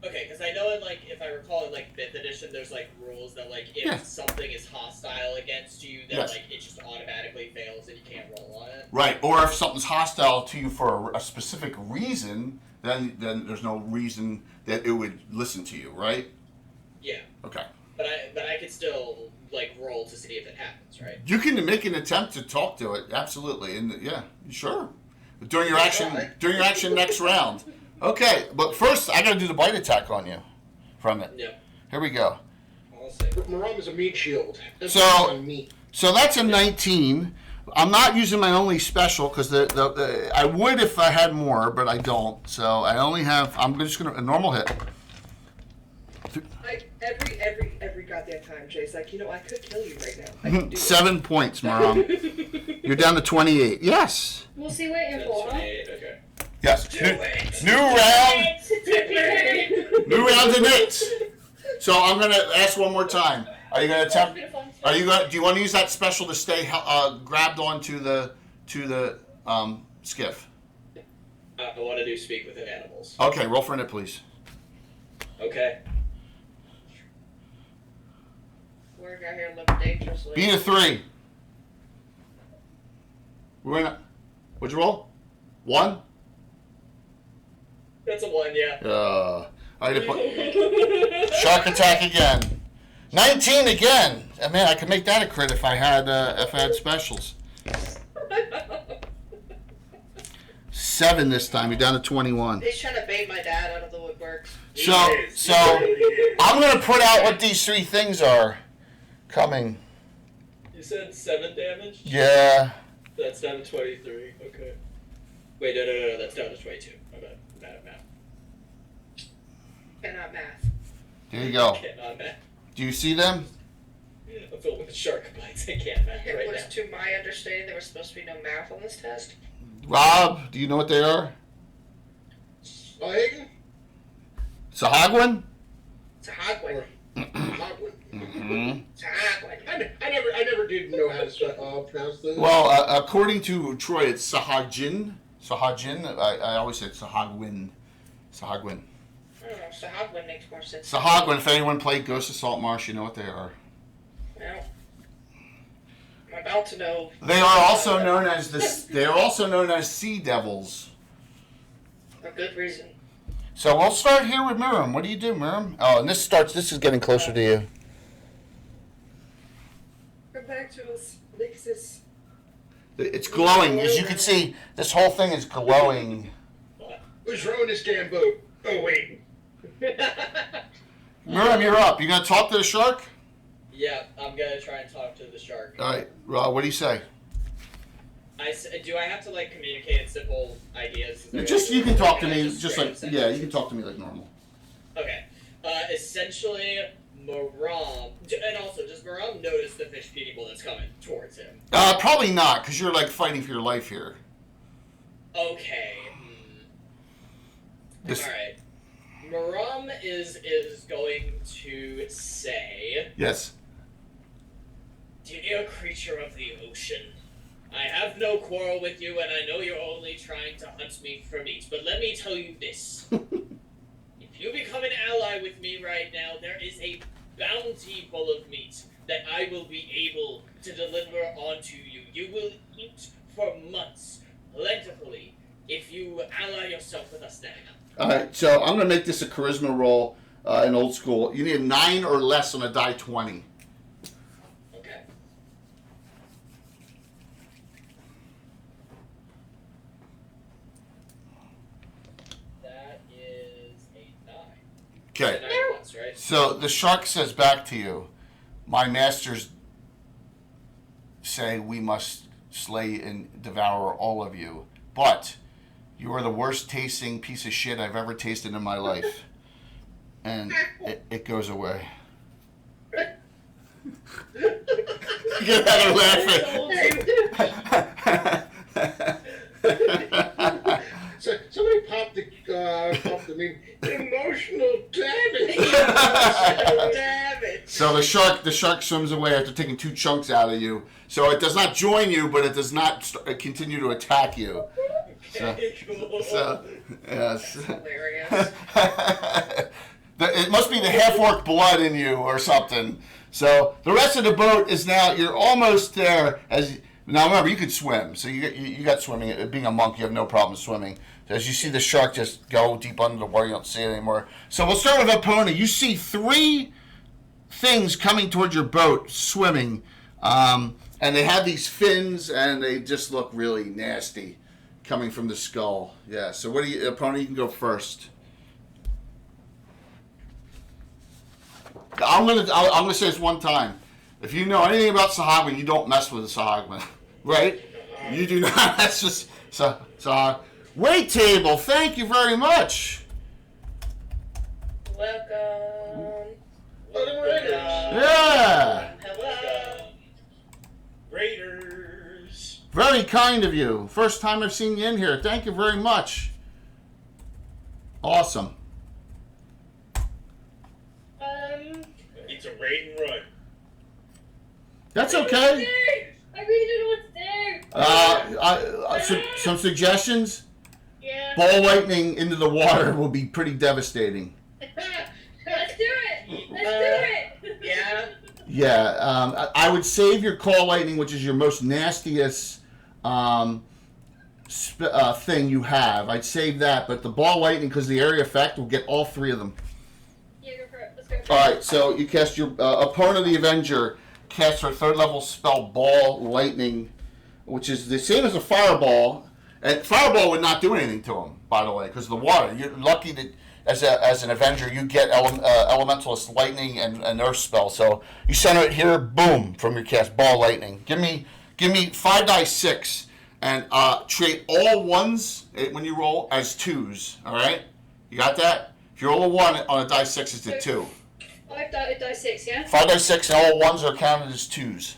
Okay, because I know in if I recall in 5th edition, there's rules that if something is hostile against you, then it just automatically fails and you can't roll on it. Right, or if something's hostile to you for a specific reason, then there's no reason that it would listen to you, right? Yeah. Okay. But I could still roll to see if it happens, right? You can make an attempt to talk to it, absolutely, and yeah, sure. During your action next round. Okay, but first I gotta do the bite attack on you from it. Yeah. Here we go. I'll say. Maram is a meat shield. So that's a 19. I'm not using my only special because I would if I had more, but I don't. So I only have. I'm just gonna a normal hit. every goddamn time, Jay's like, I could kill you right now. I can do 7 points, Maram. You're down to 28. Yes. What's he waiting That's for, huh? 28, okay. Yes. New round. New round to knits. So I'm gonna ask one more time. Are you gonna attempt? Do you want to use that special to stay grabbed onto the skiff? I want to do speak with animals. Okay, roll for it, please. Okay. We're out here living dangerously. Beat a 3. We're gonna. What'd you roll? 1. That's a 1, yeah. All right, shark attack again. 19 again. Man, I could make that a crit if I had specials. 7 this time. You're down to 21. He's trying to bait my dad out of the woodwork. So I'm gonna put out what these 3 things are coming. You said 7 damage? Yeah. That's down to 23. Okay. Wait, no. That's down to 22. I'm bad at math. Cannot math. Here you go. Cannot math. Do you see them? I'm filled with shark bites. I can't math It right was now. to my understanding there was supposed to be no math on this test. Rob, do you know what they are? Hagen? Sahagwin? It's a hog one. Hogwood. I never did know how to pronounce those. Well, according to Troy, it's Sahagin. Sahagin. I always said Sahagwin. Sahagwin. I don't know. Sahagwin makes more sense. Sahagwin. If anyone played Ghost of Salt Marsh, you know what they are. Well, I'm about to know. They are also known as They are also known as sea devils. For good reason. So we'll start here with Miriam. What do you do, Miriam? Oh, and this is getting closer to you. Come back to us, Alexis. It's glowing. As you can see, this whole thing is glowing. Who's rowing this damn boat? Oh, wait. Miriam, you're up. You gonna talk to the shark? Yeah, I'm gonna try and talk to the shark. All right. What do you say? Do I have to like communicate in simple ideas? Just you can talk to me. Just like you can talk to me like normal. Okay. Essentially, Maram, and also, does Maram notice the fish people that's coming towards him? Probably not, because you're like fighting for your life here. Okay. This- All right. Maram is going to say, Yes. "Dear creature of the ocean, I have no quarrel with you, and I know you're only trying to hunt me for meat. But let me tell you this: if you become an ally with me right now, there is a bounty full of meat that I will be able to deliver onto you. You will eat for months, plentifully, if you ally yourself with us now." All right. So I'm gonna make this a charisma roll in old school. You need a 9 or less on a die 20. Okay. That is a 9. Okay. 9 once, right? So the shark says back to you, "My masters say we must slay and devour all of you, but you are the worst tasting piece of shit I've ever tasted in my life." And it goes away. Get out of laughing. So, somebody popped the emotional damage. So the shark swims away after taking 2 chunks out of you. So it does not join you, but it does not continue to attack you. So yes. That's hilarious. It must be the half-orc blood in you or something. So the rest of the boat is now, you're almost there. Now remember, you could swim. So you got swimming. Being a monk, you have no problem swimming. As you see the shark just go deep under the water, you don't see it anymore. So we'll start with Epona. You see 3 things coming towards your boat, swimming. And they have these fins, and they just look really nasty coming from the skull. Yeah, so what do you, Epona, you can go first. I'm gonna say this one time. If you know anything about Sahagwin, you don't mess with the Sahagwin, right? You do not. That's just so. Wait table. Thank you very much. Welcome. Yeah. Hello. Raiders. Very kind of you. First time I've seen you in here. Thank you very much. Awesome. It's a raid and run. That's okay. I really don't know what to do. Some suggestions. Yeah. Ball lightning into the water will be pretty devastating. Let's do it. Let's do it. Yeah. Yeah, I would save your call lightning, which is your most nastiest thing you have. I'd save that, but the ball lightning, because the area effect, will get all 3 of them. Yeah, go for it. Let's go. All right, so you cast your opponent, the Avenger, casts her 3rd level spell, Ball Lightning, which is the same as a Fireball. And Fireball would not do anything to him, by the way, because of the water. You're lucky that as an Avenger, you get Elementalist Lightning and Earth spell. So you center it here, boom, from your cast, Ball Lightning. Give me 5 dice 6, and treat all 1s when you roll as 2s. All right, you got that? If you roll a 1 on a die 6, it's a 2. 5 dice 6, yeah? 5 dice 6, and all 1s are counted as 2s.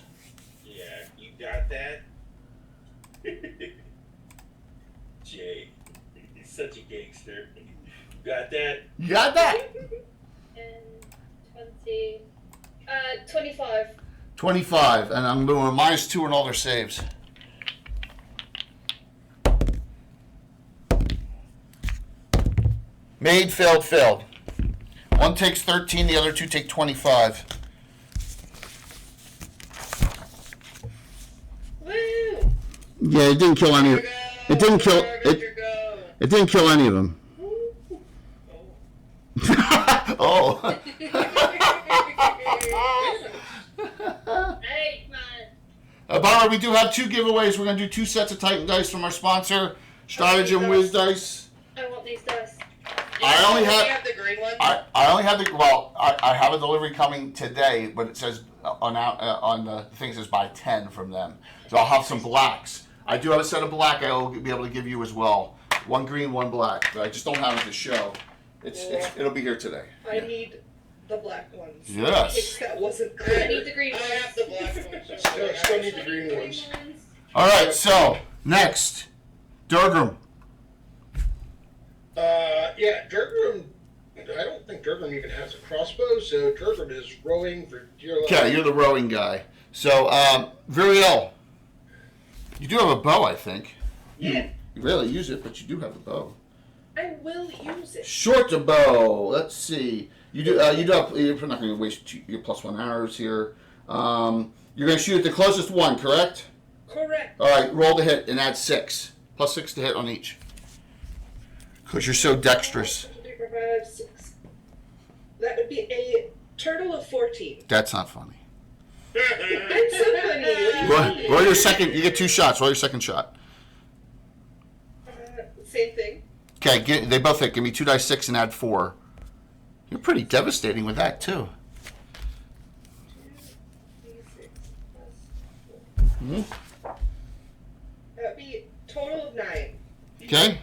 Yeah, you got that? Jay, he's such a gangster. You got that? You got that? 10, 20. 25. 25, and I'm doing a -2 on all their saves. Made, failed, failed. One takes 13, the other two take 25. Woo! Yeah, it didn't kill any. It didn't kill. It didn't kill any of them. Oh. Hey, man. By the way, we do have 2 giveaways. We're going to do 2 sets of Titan dice from our sponsor, Stratagem Wiz Dice. I want these dice. I only You have. the green one. I only have the. Well, I have a delivery coming today, but it says on the thing says by 10 from them. So I'll have some blacks. I do have a set of black I'll be able to give you as well. 1 green, 1 black. But I just don't have it to show. It'll be here today. I need the black ones. Yes. In case that wasn't I clear. need the green I ones. have the black ones. Still need the green ones. All right. So next, Durgrim. Yeah, Durgrim. I don't think Durgrim even has a crossbow, so Durgrim is rowing for dear life. Okay, you're the rowing guy. So, Viriel, you do have a bow, I think. Yeah, You rarely use it, but you do have a bow. I will use it. Short bow. Let's see. You do. You do have. You're not going to waste your +1 arrows here. You're going to shoot at the closest one, correct? Correct. All right. Roll the hit and add 6. +6 to hit on each. Because you're so dexterous. 3, 4, 5, 6. That would be a total of 14. That's not funny. I'm so funny. Roll your second. You get 2 shots. Roll your second shot. Same thing. Okay. They both hit. Give me 2 dice 6 and add 4. You're pretty devastating with that too. 2d6 Hmm? That would be total of 9. Okay.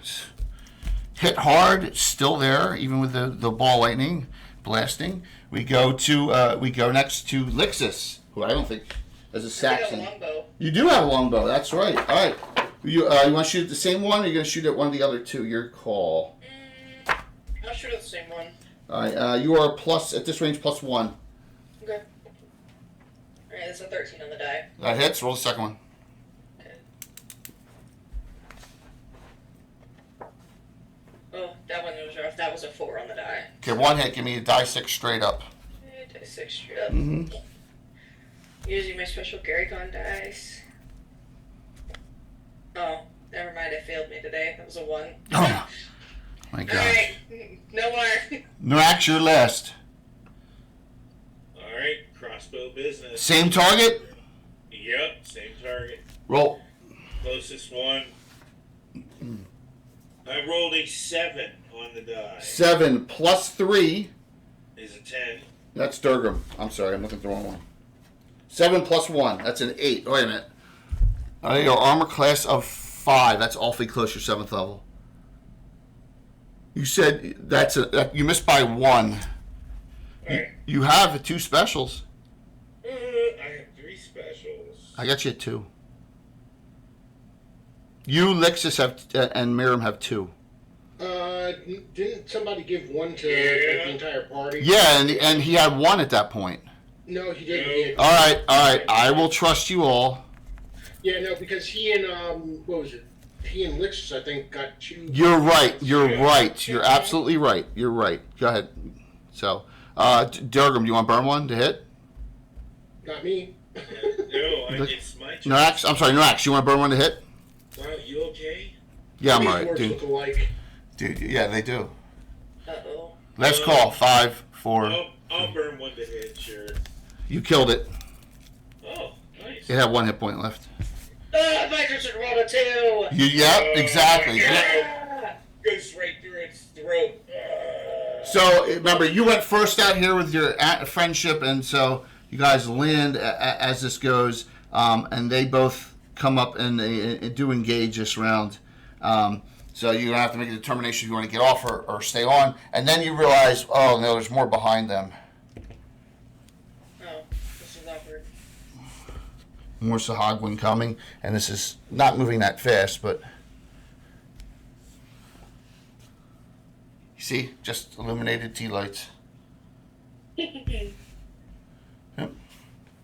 Hit hard. It's still there, even with the ball lightning blasting. We go next to Lixus, who I don't think is a I Saxon. got a longbow. You do have a longbow. That's right. All right. You want to shoot at the same one, or are you going to shoot at one of the other 2? Your call. I'll shoot at the same one. All right. You are plus at this range +1. Okay. Alright, that's a 13 on the die. That hits. Roll the second one. Okay. Oh, that one was rough. That was a 4 on the die. Okay, 1 hit. Give me a die 6 straight up. Okay, die 6 straight up. Mm-hmm. Using my special Greyhawk dice. Oh, never mind. It failed me today. That was a 1. Oh my God. Alright, no more. Norax, you're last. All right, crossbow business. Same target. Yep, same target. Roll. Closest one. I rolled a 7 on the die. 7 plus 3. Is a 10. That's Durgrim. I'm sorry, I'm looking at the wrong one. 7 plus 1. That's an 8. Wait a minute. Your armor class of 5. That's awfully close. Your 7th level. You said you missed by 1. Alright. You have 2 specials. I have 3 specials. I got you at 2. You, Lixus, and Miriam have 2. Didn't somebody give one to Yeah. like, the entire party? Yeah, and he had 1 at that point. No, he didn't. All right. I will trust you all. Yeah, no, because he and what was it? He and Lixus, I think, got 2. You're right. You're right. You're absolutely right. You're right. Go ahead. So, Durgrim, do you want burn 1 to hit? Not me. No, it's my turn. Norax, I'm sorry, Norax, you want to burn 1 to hit? Wow, you okay? Yeah, I'm These all right, dwarves dude. look alike. Dude, yeah, they do. Uh-oh. Last call. 5, 4. I'll burn 1 to hit, sure. You killed it. Oh, nice. It had 1 hit point left. Viper should roll a 2! Yeah, exactly. Yeah. Goes right through its throat. So remember, you went first out here with your friendship, and so you guys land as this goes, and they both come up and do engage this round. So you're gonna have to make a determination if you want to get off or stay on, and then you realize, oh no, there's more behind them. Oh, this is awkward. More Sahagwin coming, and this is not moving that fast, but you see, just illuminated tea lights.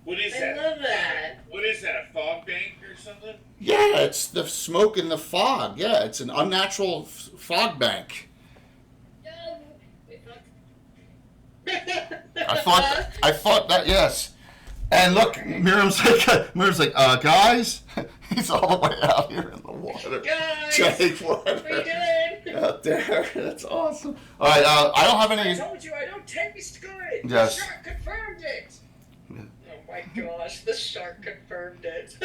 What is I that? love that. What is that? A fog bank or something? Yeah, it's the smoke and the fog. Yeah, it's an unnatural fog bank. I thought that, yes. And look, Miriam's like, guys, he's all the way out here in the water. Guys, Jake, what are you doing? out there? That's awesome. All right, I don't have I any. told you I don't taste good. Yes. The shark confirmed it. Oh my gosh, the shark confirmed it.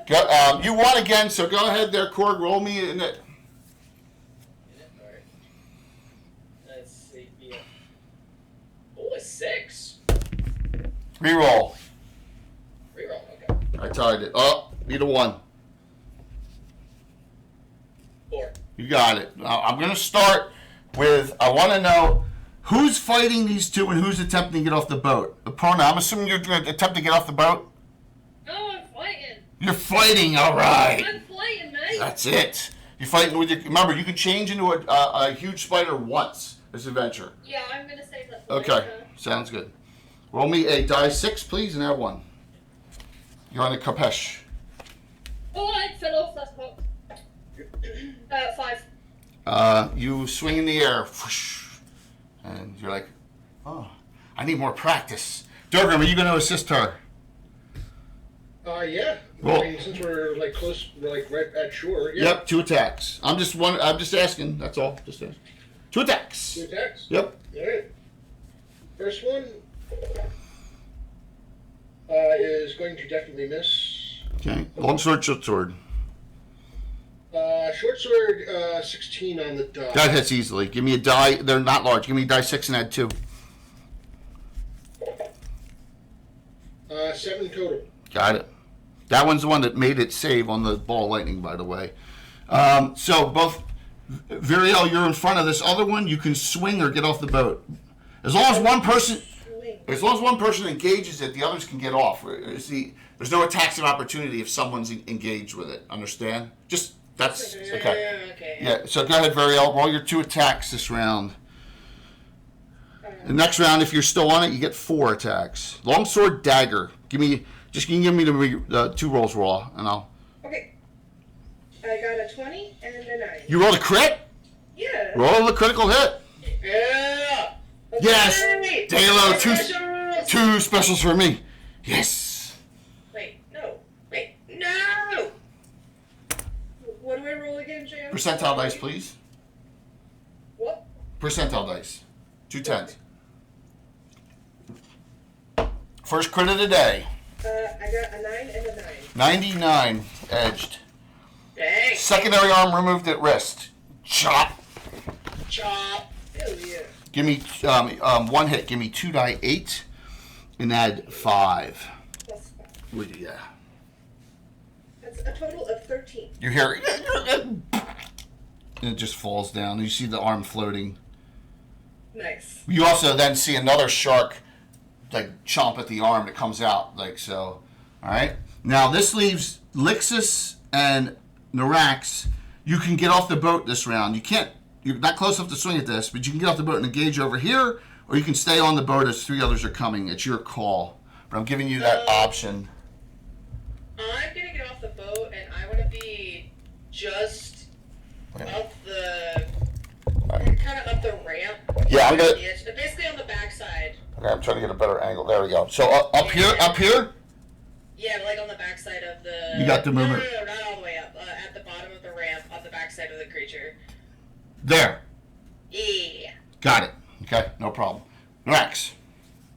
Go, you won again, so go ahead there, Korg. Roll me in it. Alright. Let's see. Yeah. Oh, a 6. Reroll. Reroll, okay. I tied it. Oh, need a 1. 4. You got it. Now, I'm going to start with, I want to know who's fighting these two and who's attempting to get off the boat. Epona, I'm assuming you're going to attempt to get off the boat? No, I'm fighting. You're fighting, all right. I'm fighting, mate. That's it. You're fighting with your, remember, you can change into a huge spider once this adventure. Yeah, I'm gonna save that for Okay, later. sounds good. Roll me a die 6, please, and have 1. You're on the Kapesh. Oh, it fell off. That's cocked. 5. You swing in the air, whoosh, and you're like, oh, I need more practice. Durgam, are you going to assist her? Yeah. Roll. I mean, since we're like close, we're like right at shore. Yeah. Yep, 2 attacks. I'm just asking. That's all. Just asking. 2 attacks. 2 attacks. Yep. All right. First one is going to definitely miss. Okay. Long sword, short sword. Short sword, 16 on the die. That hits easily. Give me a die. They're not large. Give me a die 6 and add 2. 7 total. Got it. That one's the one that made it save on the ball lightning, by the way. So both Viriel, you're in front of this other one. You can swing or get off the boat. As long as one person engages it, the others can get off. See, there's no attacks of opportunity if someone's engaged with it. Understand? Just that's okay. Okay. Yeah. So go ahead, Viriel. Roll your 2 attacks this round. The next round, if you're still on it, you get 4 attacks. Longsword, dagger. Can you give me the 2 rolls raw, and I'll. Okay. I got a 20 and a 9. You rolled a crit. Yeah. Roll the critical hit. Yeah. Yes. Hey, Dalo, specials. 2 specials for me. Yes. Wait, no. Wait, no! What do I roll again, Jam? Percentile dice, please. What? Percentile dice. 2 10s. First crit of the day. I got a 9 and a 9. 99 edged. Dang! Secondary arm removed at wrist. Chop. Chop! Hell yeah. Give me 1 hit. Give me 2 die 8 and add 5. Plus 5. Would you? Yeah. That's a total of 13. You hear it, and it just falls down. You see the arm floating. Nice. You also then see another shark, like, chomp at the arm that comes out, like so. All right. Now this leaves Lixus and Narax. You can get off the boat this round. You can't. You're not close enough to swing at this, but you can get off the boat and engage over here, or you can stay on the boat as 3 others are coming. It's your call. But I'm giving you that option. I'm gonna get off the boat and I wanna be just up the. Kind of up the ramp. Yeah, I'm gonna. Basically on the backside. Okay, I'm trying to get a better angle. There we go. So up here, Yeah, like on the backside of the. You got the movement. No, not all the way up. At the bottom of the ramp, on the backside of the creature. There. Yeah. Got it. Okay, no problem. Rex.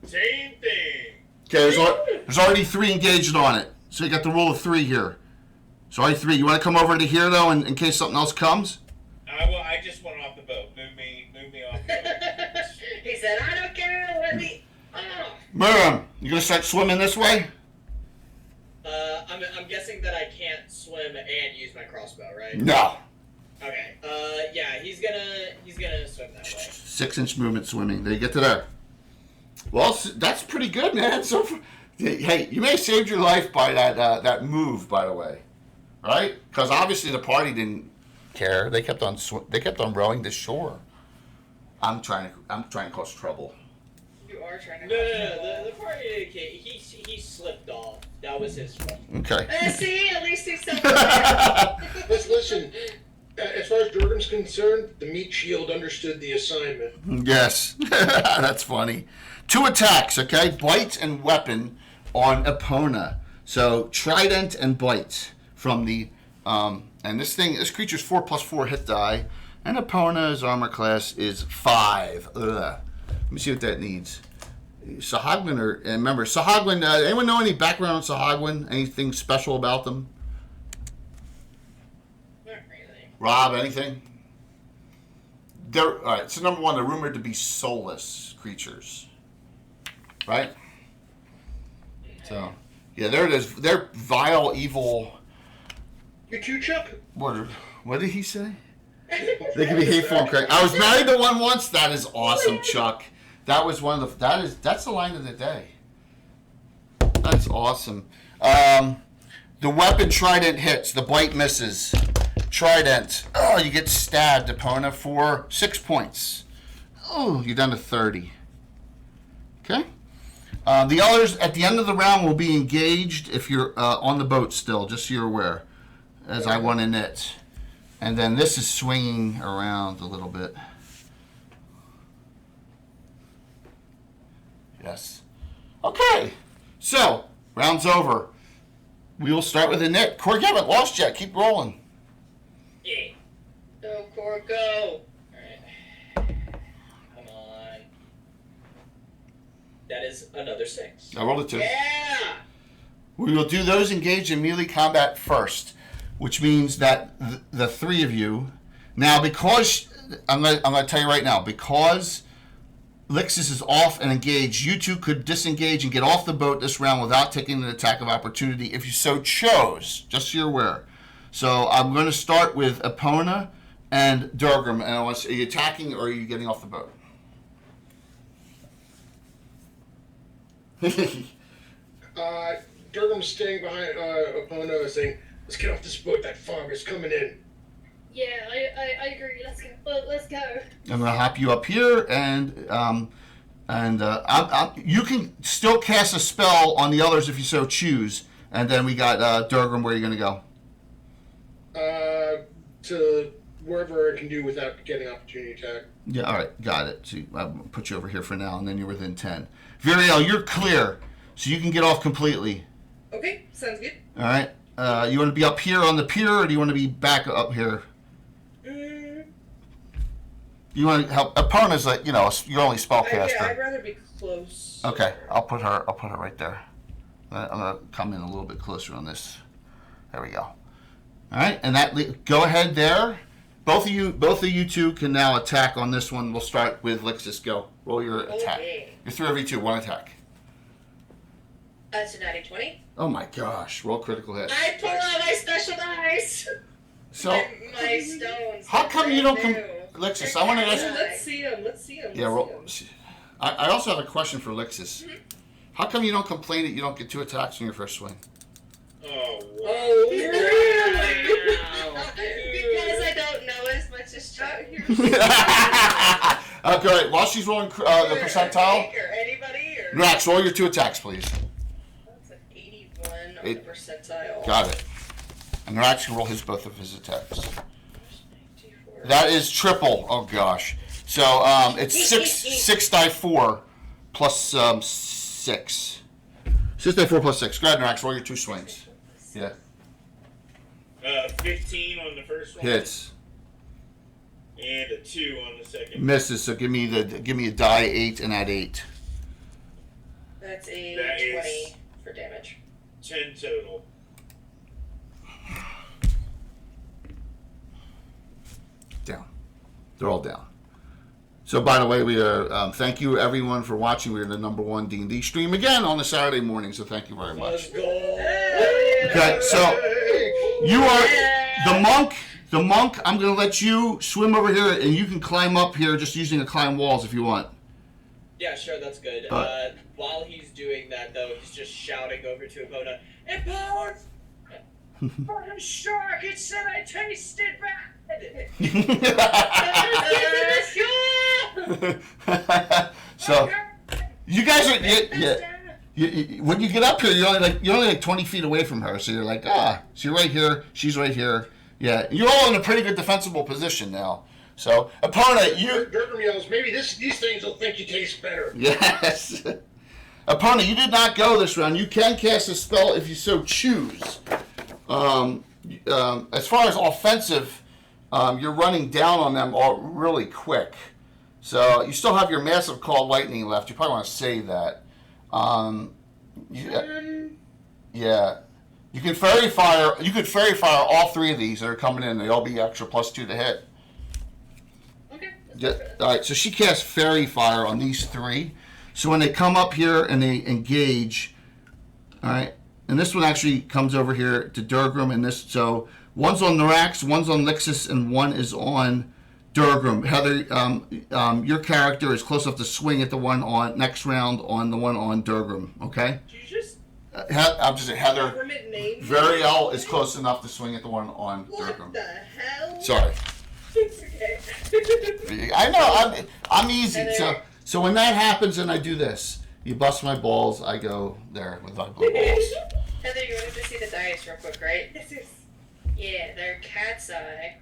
Same thing. Okay, there's already 3 engaged on it. So you got the rule of 3 here. So already 3. You want to come over to here, though, in case something else comes? Well, I just want off the boat. Move me off the boat. He said, I don't care, let me. Oh. Miriam, you going to start swimming this way? I'm guessing that I can't swim and use my crossbow, right? No. Okay. Yeah, he's gonna swim that way. 6-inch movement swimming. There you get to there. Well, that's pretty good, man. So, hey, you may have saved your life by that move, by the way, right? Because obviously the party didn't care. They kept on rowing to shore. I'm trying to cause trouble. You car trying to. No. The part indicated he slipped off. That was his fault. Okay. See, at least he's still. Listen. As far as Durgan's concerned, the meat shield understood the assignment. Yes. That's funny. 2 attacks, okay? Bite and weapon on Epona. So trident and bite from the and this creature's 4+4 hit die, and Epona's armor class is 5. Ugh. Let me see what that needs. Sahagwin, remember Sahagwin? Anyone know any background on Sahagwin? Anything special about them? Not really. Rob, anything? All right. So number 1, they're rumored to be soulless creatures, right? So yeah, there it is. They're vile, evil. You too, Chuck? What did he say? They can be hateful and correct. I was married to one once. That is awesome, Chuck. That was one of the. That's the line of the day. That's awesome. The weapon trident hits. The bite misses. Trident. Oh, you get stabbed, Epona, for 6 points. Oh, you're down to 30. Okay. The others at the end of the round will be engaged if you're on the boat still, just so you're aware, as I want in it. And then this is swinging around a little bit. Yes. Okay. So, round's over. We will start with a knit. Corey, you haven't lost yet. Keep rolling. Yeah. Go, Cor, go. Alright. Come on. That is another 6. I rolled a 2. Yeah. We will do those engaged in melee combat first, which means that the 3 of you now, because I'm gonna tell you right now, because Lixus is off and engaged, you 2 could disengage and get off the boat this round without taking an attack of opportunity if you so chose, just so you're aware. So I'm going to start with Epona and Durgram. And are you attacking or are you getting off the boat? Durgam's staying behind Epona, saying, "Let's get off this boat. That fog is coming in." Yeah, I agree. Let's go. Let's go. I'm going to hop you up here, and you can still cast a spell on the others if you so choose. And then we got Durgram. Where are you going to go? To wherever I can do without getting opportunity attack. Yeah, all right, got it. So I'll put you over here for now, and then you're within 10. Viriel, you're clear, so you can get off completely. Okay, sounds good. All right. You want to be up here on the pier, or do you want to be back up here? You want to help? Epona's like, you're only spellcaster. Yeah, I'd rather be close. Okay, I'll put her right there. I'm gonna come in a little bit closer on this. There we go. All right, and go ahead there. Both of you 2 can now attack on this one. We'll start with Lixus. Go. Roll your attack. Okay. Your 3v2, 1 attack. That's a natty 20. Oh my gosh! Roll critical hit. I pull out my special dice. So, my stones. how come you don't Brand Lixus, new. I want to ask. Let's see him. Yeah, roll. I also have a question for Lixus. Mm-hmm. How come you don't complain that you don't get 2 attacks on your first swing? Oh, wow. Oh, really? Because I don't know as much as Chuck. Okay, while she's rolling the percentile, Or anybody? Or... Max, roll your 2 attacks, please. That's an 81 on the percentile. Got it. And Max can roll both of his attacks. That is triple. Oh gosh. So it's 6 die 4 plus 6. 6 die 4 plus 6. Go ahead, Max. Roll your 2 swings. Yeah. 15 on the first one. Hits. And a 2 on the second. Misses. So give me a die 8 and add 8. That's a That 20 is- for damage. 10 total. Down. They're all down. So, by the way, we are. Thank you, everyone, for watching. We're in the #1 D&D stream again on a Saturday morning. So, thank you very much. Let's go. Okay, so you are the monk. The monk. I'm going to let you swim over here, and you can climb up here just using the climb walls if you want. Yeah, sure, that's good. While he's doing that, though, he's just shouting over to Epona, Epona! Fucking shark! It said I tasted bad! So, You guys are when you get up here, you're only like 20 feet away from her, so you're like, so you're right here, she's right here. Yeah, you're all in a pretty good defensible position now. So, opponent, Durham yells, maybe these things will think you taste better. Yes. Opponent, you did not go this round. You can cast a spell if you so choose. As far as offensive, you're running down on them all really quick. So you still have your massive call lightning left. You probably want to save that. Yeah. You can fairy fire. You could fairy fire all three of these that are coming in. They all be extra +2 to hit. Okay. Yeah. All right. So she casts fairy fire on these three. So when they come up here and they engage, all right. And this one actually comes over here to Durgram, and this. So one's on Norax, one's on Lixus, and one is on Durgram. Heather, your character is close enough to swing at the one on next round on the one on Durgram. Okay. Did you just I'm just saying, Heather. government name? Variel is close enough to swing at the one on What Durgram. the hell? Sorry. It's okay. I know. I'm easy. So when that happens and I do this, you bust my balls. I go there with my blue balls. Heather, you wanted to see the dice real quick, right? This is. Yeah, they're cat's eye.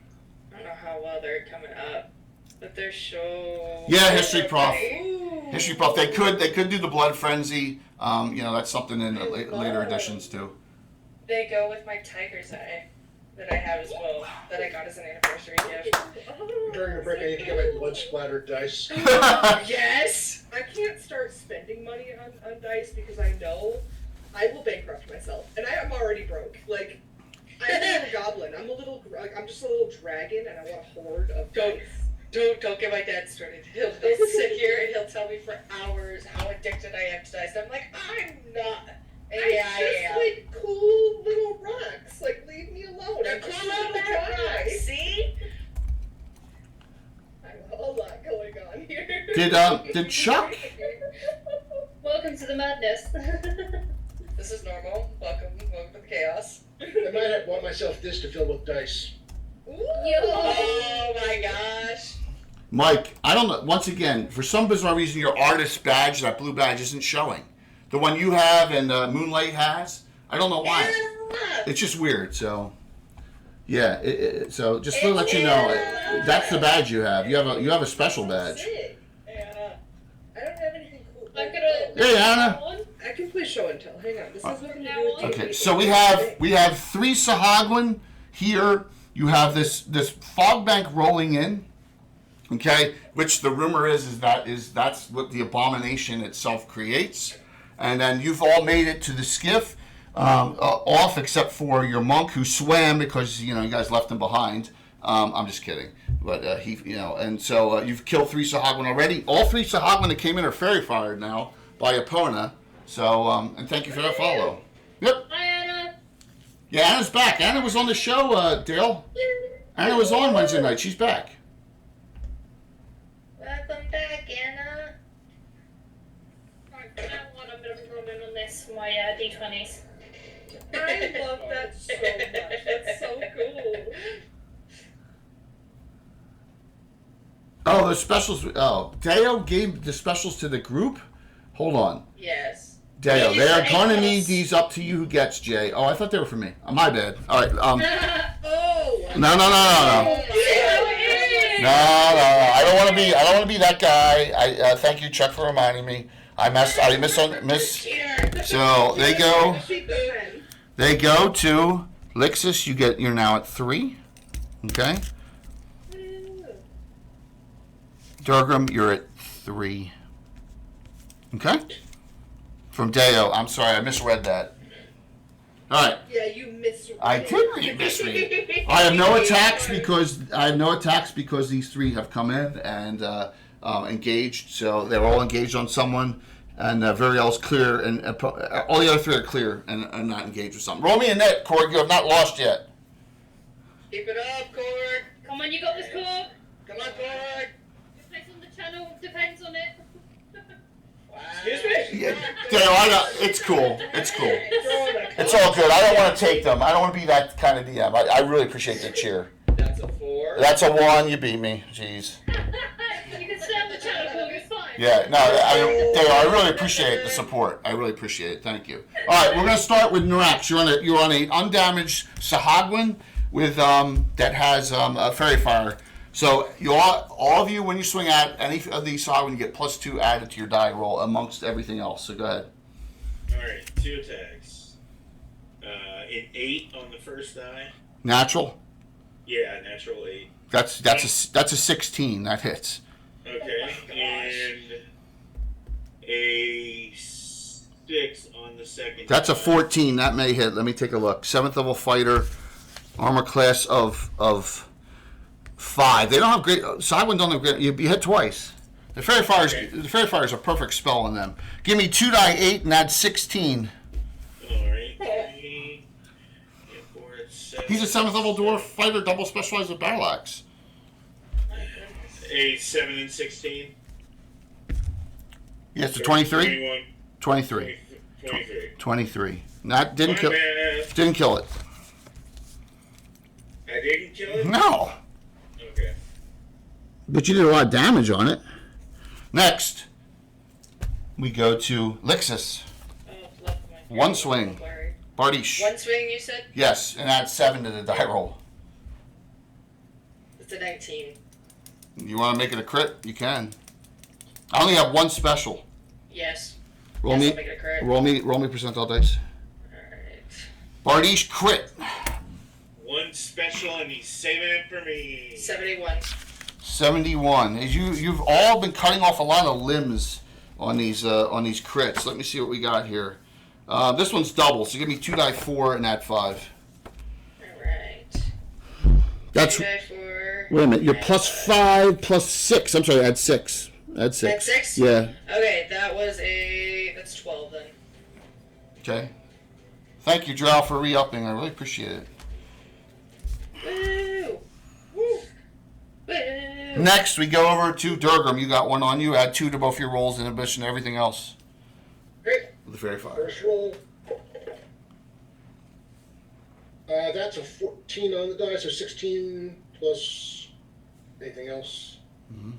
I don't know how well they're coming up, but they're so. Yeah, history prof. Ooh. History prof. They could do the blood frenzy. That's something in the later editions too. They go with my tiger's eye that I have as well, that I got as an anniversary gift. During the break, I need to get my blood splattered dice. Yes! I can't start spending money on dice because I know I will bankrupt myself, and I am already broke. Like, I'm a little goblin. I'm just a little dragon, and I want a horde of dice. Don't get my dad started. He'll sit here and he'll tell me for hours how addicted I am to dice. I'm like, I'm not. I'm Yeah, I just am. like cool little rocks. Like, leave me alone. They're I'm just cool a little little rock, guy. see? I have a lot going on here. Did Chuck? Welcome to the madness. This is normal. Welcome to the chaos. I might have bought myself this to fill with dice. Oh my gosh. Mike, I don't know. Once again, for some bizarre reason, your artist badge, that blue badge, isn't showing. The one you have and Moonlight has. I don't know why. It's just weird. So, yeah. So just to let you know, that's the badge you have. You have a special badge. Sick. Anna, I don't have anything cool. I'm gonna. Hey, Anna. I can play show and tell. Hang on. This has nothing to do with Okay, TV. so we have 3 Sahagwin here. You have this fog bank rolling in. Okay, which the rumor is that's what the abomination itself creates, and then you've all made it to the skiff, off except for your monk who swam because you guys left him behind. I'm just kidding, but and so you've killed 3 Sahagwin already. All 3 Sahagwin that came in are fairy fired now by Epona. So and thank you for that follow. Yep. Hi, Anna. Yeah, Anna's back. Anna was on the show, Dale. Anna was on Wednesday night. She's back. Welcome back, Anna. Right, from now on, I'm gonna be rolling on this for my d20s. I love that so much. That's so cool. Oh, the specials. Oh, Deo gave the specials to the group? Hold on. Yes. Deo, These they are are going to Angels. need these up to you who gets, Jay. Oh, I thought they were for me. My bad. All right. Oh. No. No. I don't want to be. I don't want to be that guy. I thank you, Chuck, for reminding me. I miss. So they go. They go to Lixus. You're now at 3. Okay. Durgram, you're at 3. Okay. From Deo, I'm sorry, I misread that. All right. Yeah, you misread. I did misread. I have no attacks because these 3 have come in and engaged. So they're all engaged on someone, and Variel's clear, and all the other 3 are clear and not engaged with something. Roll me a net, Korg. You have not lost yet. Keep it up, Cord. Come on, you got this, Cork. Come on, Cord. Your place on the channel depends on it. Excuse me? Yeah, Dale, I know it's cool. It's cool. It's all good. I don't want to take them. I don't want to be that kind of DM. I really appreciate the cheer. That's a 4. That's a 1. You beat me. Jeez. You can stay on the channel, Cork. It's fine. Yeah, no, I really appreciate the support. I really appreciate it. Thank you. All right, we're going to start with Nurax. You're on a undamaged Sahagwin with that has a fairy fire. So all of you, when you swing at any of these Sahagwin, you get +2 added to your die roll amongst everything else. So go ahead. All right, 2 attacks. An 8 on the first die. Natural. Yeah, natural 8. That's a 16. That hits. Okay, and a 6 on the second. That's a die. 14. That may hit. Let me take a look. 7th level fighter, armor class of 5. They don't have great. Sahagwin don't have great. You hit twice. The fairy fires. Okay. The fairy fires a perfect spell on them. Give me 2 die 8 and add 16. All right. 3, 4, 7. He's a 7th level dwarf fighter, double specialized with battle axe. A 7 and 16. Yes, to 23. 21, 23. 23. 23. Didn't kill it. I didn't kill it? No. Okay. But you did a lot of damage on it. Next, we go to Lixus. Oh, love my One swing. Bardish. One swing, you said? Yes, and add 7 to the die roll. It's a 19. You want to make it a crit? You can. I only have one special. Yes. Roll Yes, me. I'll make it a crit. Roll me percentile dice. Alright. Bardish crit. One special, and he's saving it for me. 71. 71. As you've all been cutting off a lot of limbs on these crits. Let me see what we got here. This one's double, so give me 2 die 4 and add 5. Alright. That's. 2 die 4. Wait a minute. You're and +5 +6. I'm sorry. Add 6. Add 6. Add 6? Yeah. Okay, that's 12 then. Okay. Thank you, Drow, for re-upping. I really appreciate it. Woo! Woo! Woo! Next, we go over to Durgrim. You got one on you. Add 2 to both your rolls, inhibition, everything else. Great. With the fairy fire. First roll. That's a 14 on the die, so 16 plus anything else. Mm-hmm.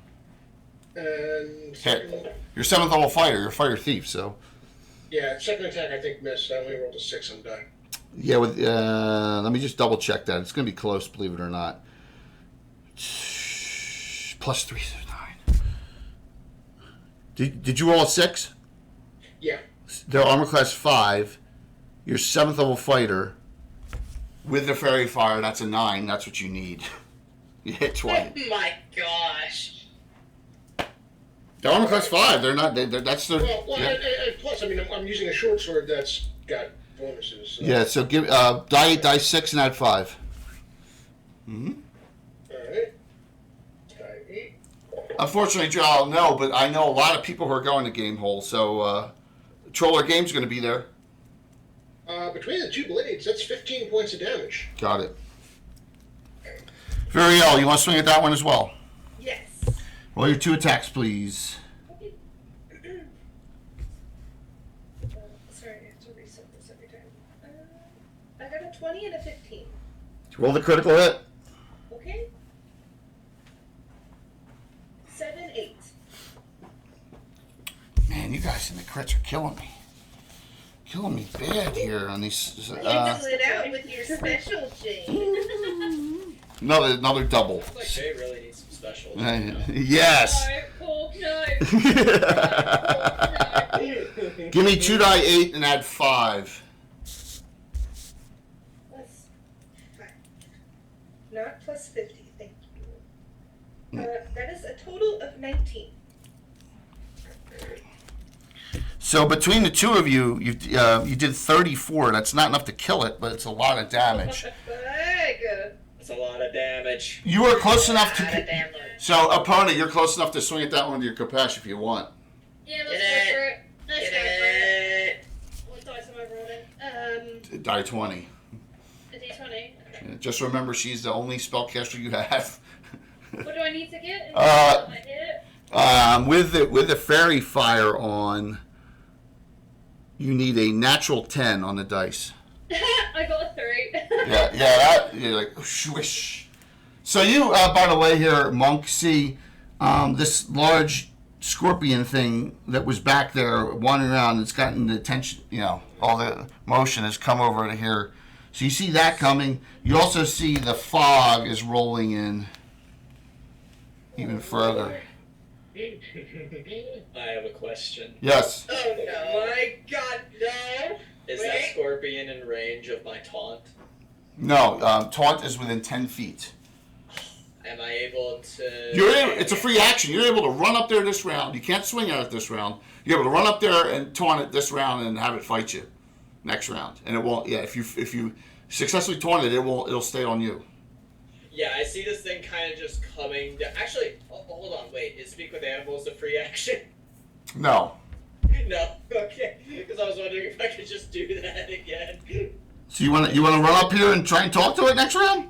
And second, You're 7th level fighter. You're a fire thief, so. yeah, second attack I think missed. I only rolled a 6 on die. Yeah, with let me just double check that. It's going to be close, believe it or not. +3 is 9. Did you roll a 6? Yeah. They're armor class 5. You're 7th level fighter. With the fairy fire, that's a 9. That's what you need. You hit 20. Oh my gosh. They're armor class 5. They're not. That's the. Well, Yeah. and plus, I mean, I'm using a short sword that's got bonuses. So. Yeah. So give die 8, die 6, and add 5. Mm-hmm. All right. Die 8. Unfortunately, Joe, no, but I know a lot of people who are going to Game Hole. So Troller Game's going to be there. Between the 2 blades, that's 15 points of damage. Got it. Veriel, you want to swing at that one as well? Yes. Roll your 2 attacks, please. Sorry, I have to reset this every time. I got a 20 and a 15. Roll the critical hit. Okay. 7, 8. Man, you guys in the crits are killing me. Killing me bad here on these. You just it out with your special, Jane. Another double. Like Jay really needs some specials. Yes. Pork no. Give me 2 die 8 and add 5. Plus 5. Not plus 50, thank you. That is a total of 19. So between the two of you, you did 34. That's not enough to kill it, but it's a lot of damage. That's a lot of damage. You are close enough Out of to. damage. So opponent, you're close enough to swing at that one with your Kapesh if you want. Yeah, let's Get go it. for it. Let's Get go for it. it. What dice am I rolling? Die 20. A d20. Okay. Just remember, she's the only spellcaster you have. What do I need to get? Uh, I hit? With the fairy fire on, you need a natural 10 on the dice. I got a 3. Yeah, you're like swish. So you, by the way, here, Monk, see this large scorpion thing that was back there wandering around. It's gotten the attention, all the motion has come over to here. So you see that coming. You also see the fog is rolling in even further. I have a question. Yes. Oh no. My God, no. Is that scorpion in range of my taunt? No, taunt is within 10 feet. Am I able to... It's a free action. You're able to run up there this round. You can't swing at it this round. You're able to run up there and taunt it this round and have it fight you next round. And it won't. Yeah, if you successfully taunt it, it'll stay on you. Yeah, I see this thing kind of just coming down. Actually, hold on, wait. Is Speak with Animals a free action? No. No? Okay. Because I was wondering if I could just do that again. So you want to run up here and try and talk to it next round?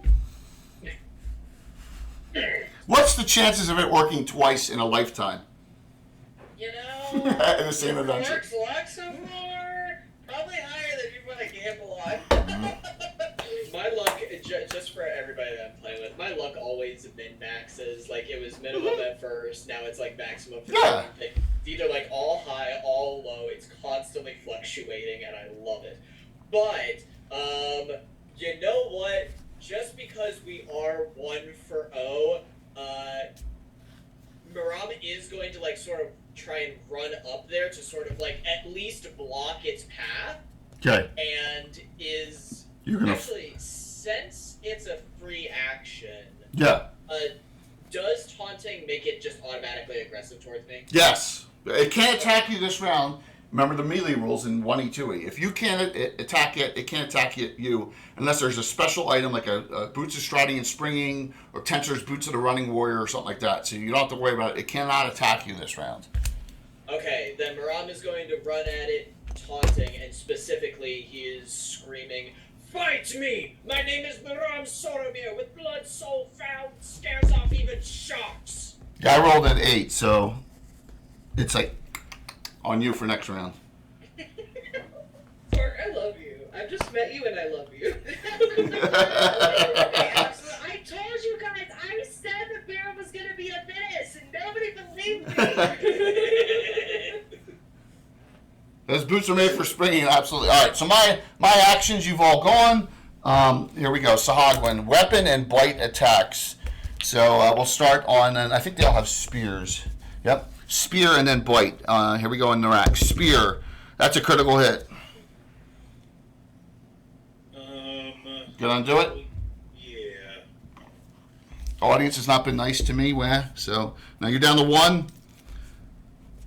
What's the chances of it working twice in a lifetime? You know, In the same it adventure. works a lot so far. Probably higher than you want to gamble on. My luck, just for everybody that I'm playing with, my luck always min-maxes. Like, it was minimum at first, now it's like maximum for Yeah. everything. It's either like all high, all low. It's constantly fluctuating, and I love it. But, you know what? Just because we are 1-0, Miram is going to like sort of try and run up there to sort of like at least block its path. Okay. And is You're gonna. actually, since it's a free action, Yeah. does taunting make it just automatically aggressive towards me? Yes. It can't attack you this round. Remember the melee rules in 1E, 2E. If you can't attack it, it can't attack you unless there's a special item like a Boots of Striding and Springing or Tensor's Boots of the Running Warrior or something like that. So you don't have to worry about it. It cannot attack you this round. Okay, then Miram is going to run at it, taunting, and specifically he is screaming, "Fight me! My name is Miram Soromir, with blood so foul scares off even sharks!" Yeah, I rolled an 8, so it's like on you for next round. Mark, I love you. I've just met you and I love you. I told you guys, I said the bear was gonna be a menace, and nobody believed me. Those boots are made for springing, absolutely. All right, so my actions, you've all gone. Here we go. Sahagwin, weapon and bite attacks. So we'll start on, and I think they all have spears. Yep, spear and then bite. Here we go in the rack. Spear, that's a critical hit. Gonna do it? Yeah. Audience has not been nice to me, so now you're down to 1.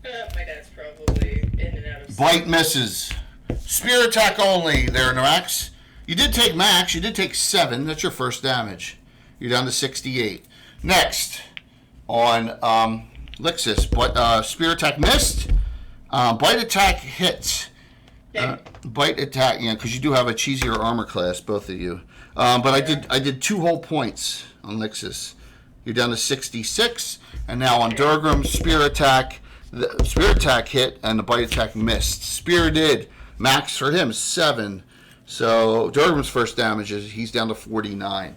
My dad's probably in and out of. Bite misses. Spear attack only there, Narax. You did take max. You did take 7. That's your first damage. You're down to 68. Next, on Lixus, spear attack missed. Bite attack hits. Bite attack, because you do have a cheesier armor class, both of you. But I did 2 whole points on Lixus. You're down to 66, and now on Durgram, spear attack. The spear attack hit and the bite attack missed. Spear did. Max for him 7. So Durgam's first damage is he's down to 49.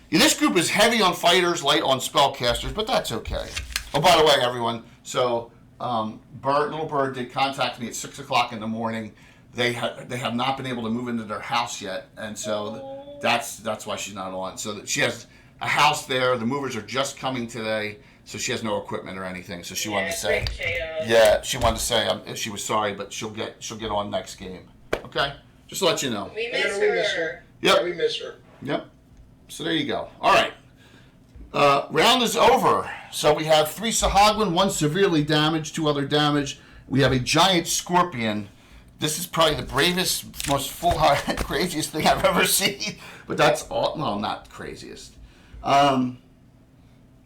Yeah, this group is heavy on fighters, light on spellcasters, but that's okay. Oh, by the way, everyone. So Little Bird did contact me at 6 o'clock in the morning. They have not been able to move into their house yet, and so that's why she's not on. So she has a house there. The movers are just coming today. So she has no equipment or anything. So she wanted to say, she wanted to say she was sorry, but she'll get on next game. Okay, just to let you know. We miss miss her. Yep. Yeah, we miss her. Yep. So there you go. All right. Round is over. So we have 3 Sahagwin, 1 severely damaged, 2 other damage. We have a giant scorpion. This is probably the bravest, most full-hearted, craziest thing I've ever seen. But that's all. Well, not craziest.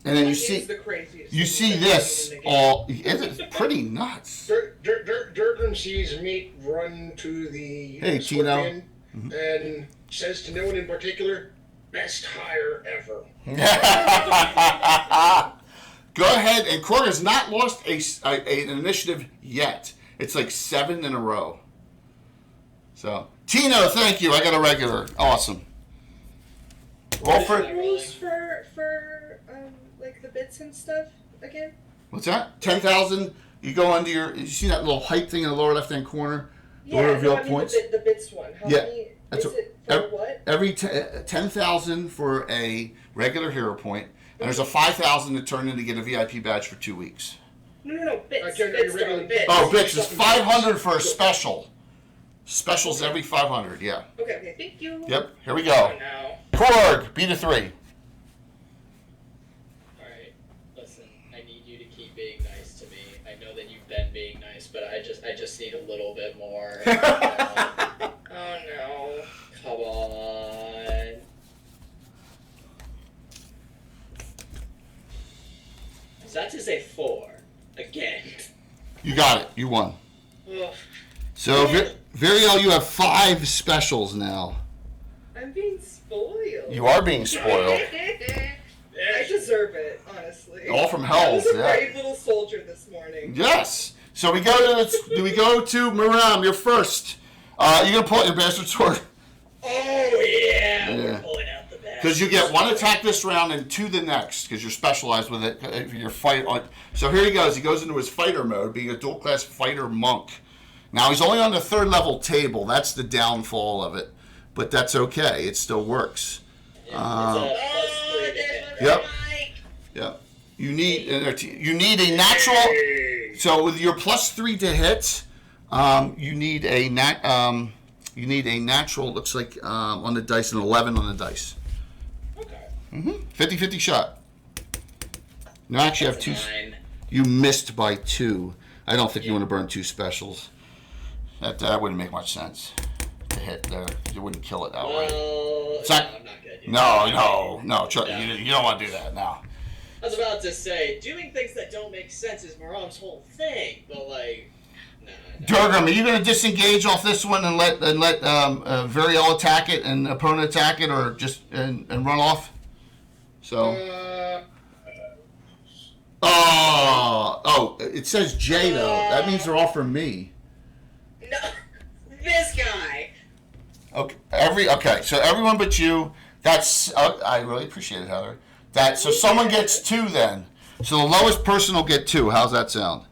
And then you see this all. It's pretty nuts. Durgram sees meat run to the scorpion and says to no one in particular, "Best hire ever." Go ahead, and Korg has not lost an initiative yet. It's like 7 in a row. So, Tino, thank you. I got a regular. Awesome. What are the rules for like the bits and stuff again? What's that? 10,000. You go under you see that little height thing in the lower left-hand corner? The Yeah, reveal no, I mean points. the bits one. How Yeah, many that's is a- it for what? Every 10,000 for a regular hero point, and there's a 5,000 to turn in to get a VIP badge for 2 weeks. No, bits. Generate Bits, regular darling, bits. Oh, bitch, it's 500 for a special. Specials every 500, yeah. Okay, thank you. Yep, here we Oh go. no. Korg, beat a 3. Alright, listen, I need you to keep being nice to me. I know that you've been being nice, but I just need a little bit more. Oh no. Come on. So that is a 4. Again. You got it, you won. Ugh. So, Variel, you have 5 specials now. I'm being spoiled. You are being spoiled. I deserve it, honestly. All from I hell, was a yeah. brave little soldier this morning. Yes. So we go to Maram, you're first. You're going to pull out your bastard sword. Oh yeah, Yeah. we're pulling out the bag. Because you get 1 attack this round and 2 the next, because you're specialized with it. If your fight on. So here he goes. He goes into his fighter mode, being a dual class fighter monk. Now he's only on the 3rd level table. That's the downfall of it, but that's okay. It still works. It's a +3 to hit. Yep. Yep. You need a natural. So with your +3 to hit, you need a natural. Looks like on the dice, an 11 on the dice. Okay. 50-50 shot. No, actually, I have 2. 9. You missed by 2. I don't think you want to burn 2 specials. That wouldn't make much sense to hit there. You wouldn't kill it that way. Well, It's not- I'm not gonna do No. Yeah. You don't want to do that now. I was about to say, doing things that don't make sense is Maram's whole thing, but like, nah. Durgam, are you going to disengage off this one and let Variel attack it and opponent attack it, or just and run off? So. Oh, it says J though. That means they're all for me. No. This guy. Okay. So everyone but you. That's. I really appreciate it, Heather. So someone gets 2 then. So the lowest person will get 2. How's that sound?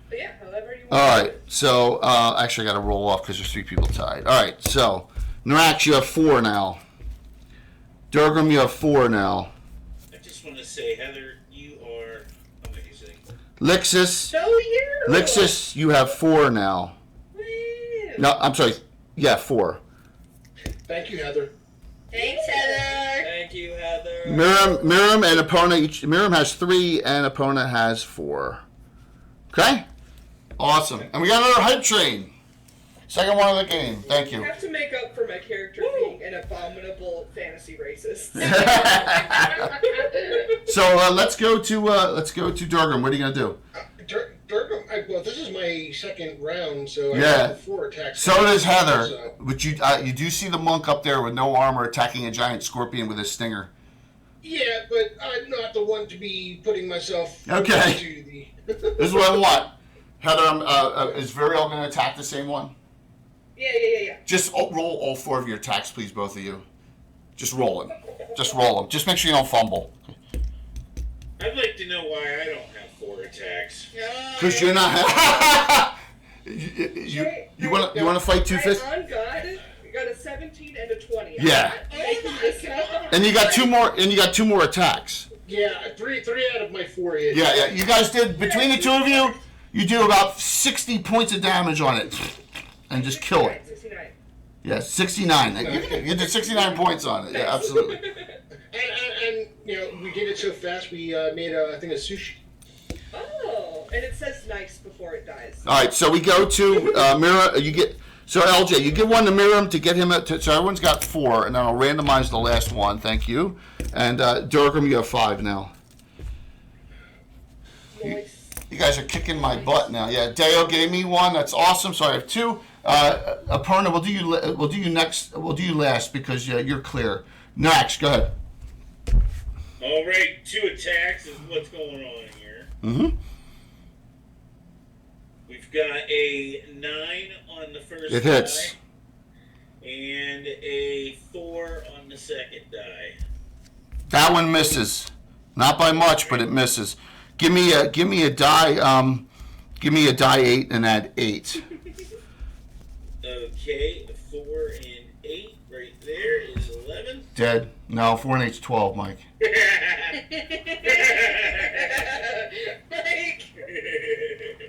But yeah, however you want. All right. So actually, I got to roll off because there's 3 people tied. All right. So Narax, you have 4 now. Durgam, you have 4 now. I just want to say, Heather, you are amazing. Lixus, So you. Lixus, you have 4 now. Woo. No, I'm sorry. Yeah, 4. Thank you, Heather. Thanks, Heather. Thank you, Heather. Miriam and Epona each. Miriam has 3 and Epona has 4. Okay? Awesome. And we got another hype train. Second one of the game. Thank I you. have to make up for my character being an abominable fantasy racist. So let's go to Durgam. What are you gonna do? Durgam, well, this is my second round, so Yeah. I have 4 attacks. So does Heather. So- But you do see the monk up there with no armor attacking a giant scorpion with his stinger. Yeah, but I'm not the one to be putting myself Okay. into the. This is what I want. Heather, is Variel gonna attack the same one? Yeah. Just roll all 4 of your attacks, please, both of you. Just roll them. Just make sure you don't fumble. I'd like to know why I don't have 4 attacks. Because you're not. you want to fight 2 fists? On God, we got a 17 and a 20. Yeah. Making this up. And you got 2 more. And you got 2 more attacks. Yeah, three out of my 4 hits. Yeah. You guys did between the 2 of you. You do about 60 points of damage on it, and just kill it. 69. Yeah, 69. You did 69 points on it. Yeah, absolutely. And we did it so fast. We made I think a sushi. Oh, and it says nice before it dies. All right, so we go to Mira. So LJ, you give 1 to Miriam to get him so everyone's got 4, and then I'll randomize the last one. Thank you. And Durgam, you have 5 now. Nice. You guys are kicking my butt now. Yeah, Deo gave me 1. That's awesome. So I have 2. Aparna, we'll do you next. We'll do you last because you're clear. Next, go ahead. All right, 2 attacks is what's going on here. Mm-hmm. We've got a 9 on the first It hits. die and a 4 on the second die. That one misses. Not by much, but it misses. Give me a die. Give me a die 8 and add 8. Okay, 4 and 8 right there is 11. Dead. No, 4 and 8's 12, Mike.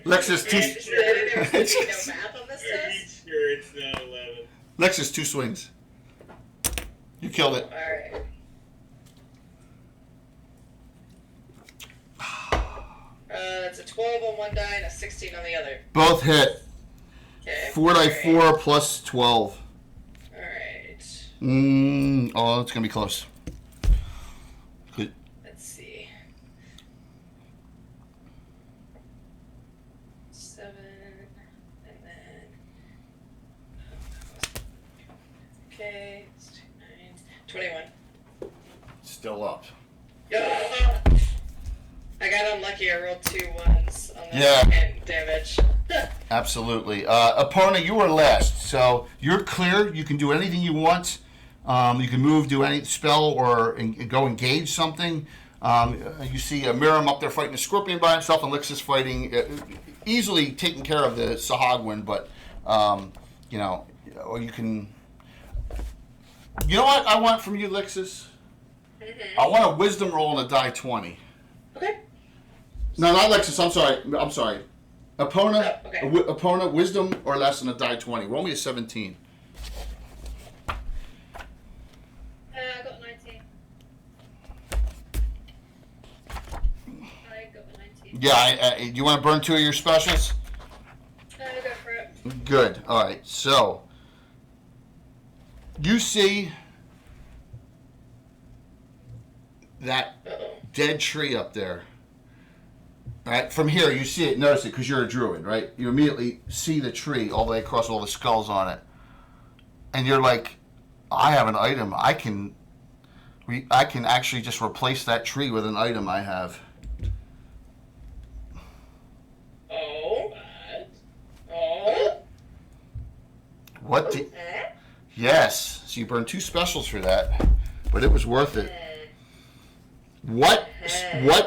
Lexus two. No math on this test. Sure, it's not 11. Lexus 2 swings. You killed it. Alright. It's a 12 on one die and a 16 on the other. Both hit. Okay. 4 die 4 plus 12. Alright. Oh, it's gonna be close. Good. Let's see. 7, and then. Okay, it's 2, 9, 21. Still up. Yeah. I got unlucky. I rolled 2 ones on the Yeah. second damage. Absolutely. Opponent, you were last, so you're clear. You can do anything you want. You can move, do any spell, or go engage something. You see Miriam up there fighting a scorpion by himself, and Lixus fighting, easily taking care of the Sahagwin, but, or you can... You know what I want from you, Lixus? Mm-hmm. I want a wisdom roll and a die 20. Okay. No, not Lexus. I'm sorry. Opponent, Oh, okay. opponent, wisdom or less than a die 20. Roll me a 17. I got 19. I got a 19. Yeah, you want to burn 2 of your specials? Go for it. Good. All right. So you see that Uh-oh. dead tree up there. All right. From here, you see it. Notice it because you're a druid, right? You immediately see the tree all the way across all the skulls on it, and you're like, "I have an item. I can actually just replace that tree with an item I have." Oh. What? Oh. What? Yes. So you burned 2 specials for that, but it was worth it. What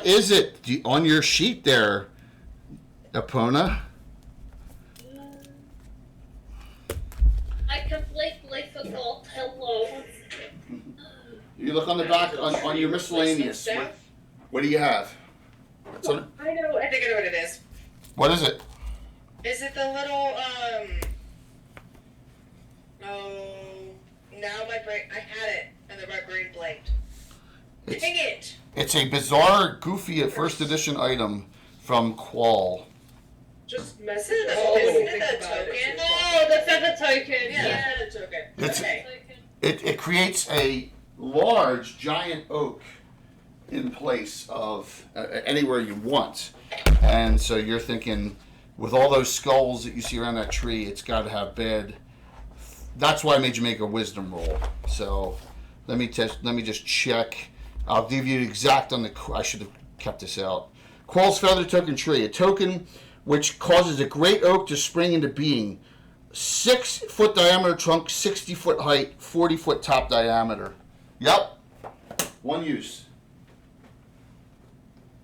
is it on your sheet there, Epona? I completely forgot. Hello. You look on the back on your miscellaneous. What do you have? What's on, I know. I think I know what it is. what is it? Is it the little Oh, now my brain. I had it, and then my brain blanked. It's, Dang it! it's a bizarre, goofy first edition item from Qual. Just mess Isn't it it up. the- and isn't it think the about it. token? Oh, the feather token. Yeah, Yeah. it's okay. It's- Okay. It creates a large, giant oak in place of anywhere you want. And so you're thinking, with all those skulls that you see around that tree, it's got to have bad. That's why I made you make a wisdom roll. So let me just check. I'll give you exact on the. I should have kept this out. Qual's feather token tree, a token which causes a great oak to spring into being. 6-foot diameter trunk, 60-foot height, 40-foot top diameter. Yep. One use.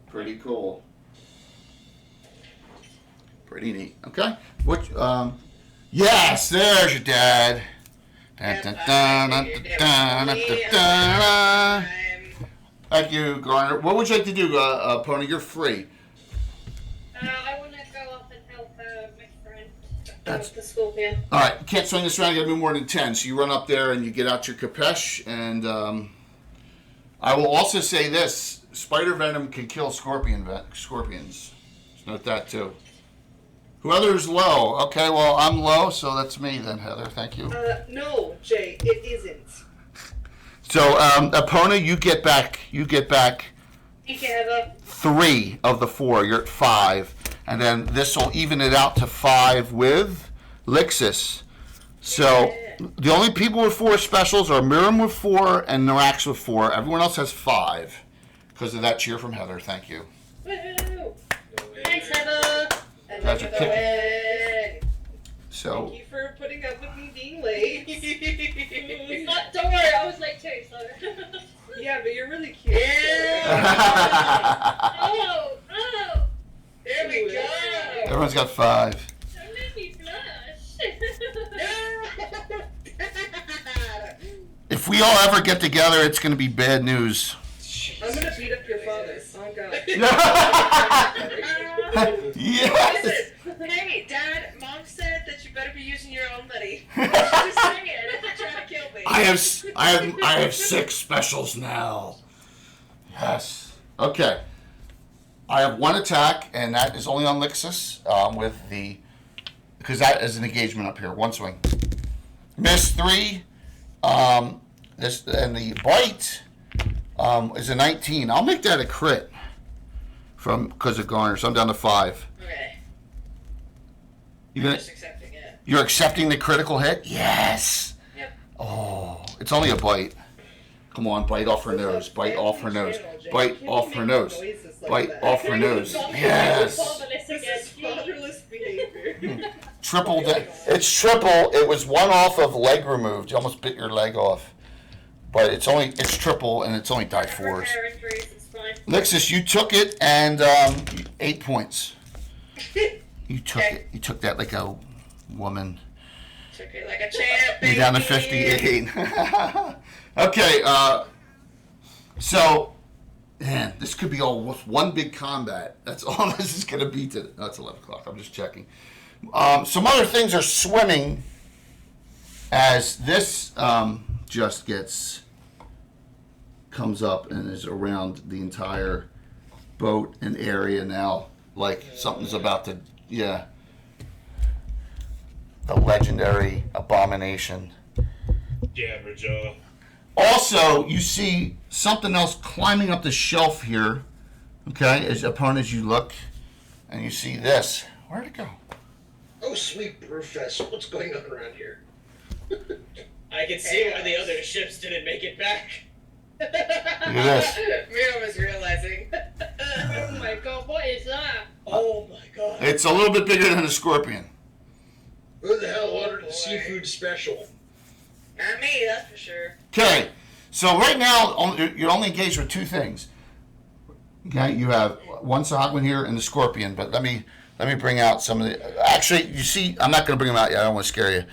Pretty cool. Pretty neat. Okay. What? Yes, there's your dad. Dun, dun, dun, dun, dun, dun, dun, dun. Thank you, Garner. What would you like to do, Pony? You're free. I want to go up and help my friend. That's- The scorpion. All right, you can't swing this around. You got to be more than 10. So you run up there and you get out your Capesh. And I will also say this: spider venom can kill scorpions. Just note that too. Whoever's low. Okay, well I'm low, so that's me then, Heather. Thank you. No, Jay, it isn't. So, Epona, you get back. Thank you, Heather. 3 of the 4. You're at 5, and then this will even it out to 5 with Lixus. So the only people with 4 specials are Miriam with 4 and Narax with 4. Everyone else has 5 because of that cheer from Heather. Thank you. Woohoo! Thanks, Heather. And That's look a at the win. So Thank you for putting up with me being late. Don't worry, I was late too, so. Yeah, but you're really cute. Yeah. Oh, got 5. Don't make me blush. If we all ever get together, it's going to be bad news. I'm gonna beat up your father. Oh god. Yes. Listen, hey, Dad, Mom said that you better be using your own money. Just saying, if you're trying to kill me. I have 6 specials now. Yes. Okay. I have 1 attack, and that is only on Lixus because that is an engagement up here. 1 swing. Miss 3. This and the bite is a 19. I'll make that a crit because of Garner. So I'm down to 5. Okay. You're Just accepting it. You're accepting the critical hit? Yes. Yep. Oh, it's only a bite. Come on, bite off her nose. Bite off her nose. Bite off her nose. Bite off her nose. Yes. This is fatherless behavior. Triple. It's triple. It was 1 off of leg removed. You almost bit your leg off. But it's triple, and it's only die 4s. It's fine. Lixus, you took it, and 8 points. You took it. You took that like a woman. Took it like a champ, You're down to 58. Okay, so, man, this could be all with one big combat. That's all this is going to be today. No, it's 11 o'clock. I'm just checking. Some other things are swimming as this just comes up and is around the entire boat and area now. Like something's about to, the legendary abomination. Jabberjaw. Also, you see something else climbing up the shelf here, okay, as you look, and you see this. Where'd it go? Oh, sweet Brewfest, what's going on around here? I can see why the other ships didn't make it back. Look at this. Mira was realizing. Oh my god, what is that? Oh my god. It's a little bit bigger than a scorpion. Who the hell ordered the seafood special? Not me, that's for sure. Okay, so right now you're only engaged with 2 things. Okay, you have 1 Sahagwan here and the scorpion, but let me bring out some of the. Actually, you see, I'm not going to bring them out yet. I don't want to scare you.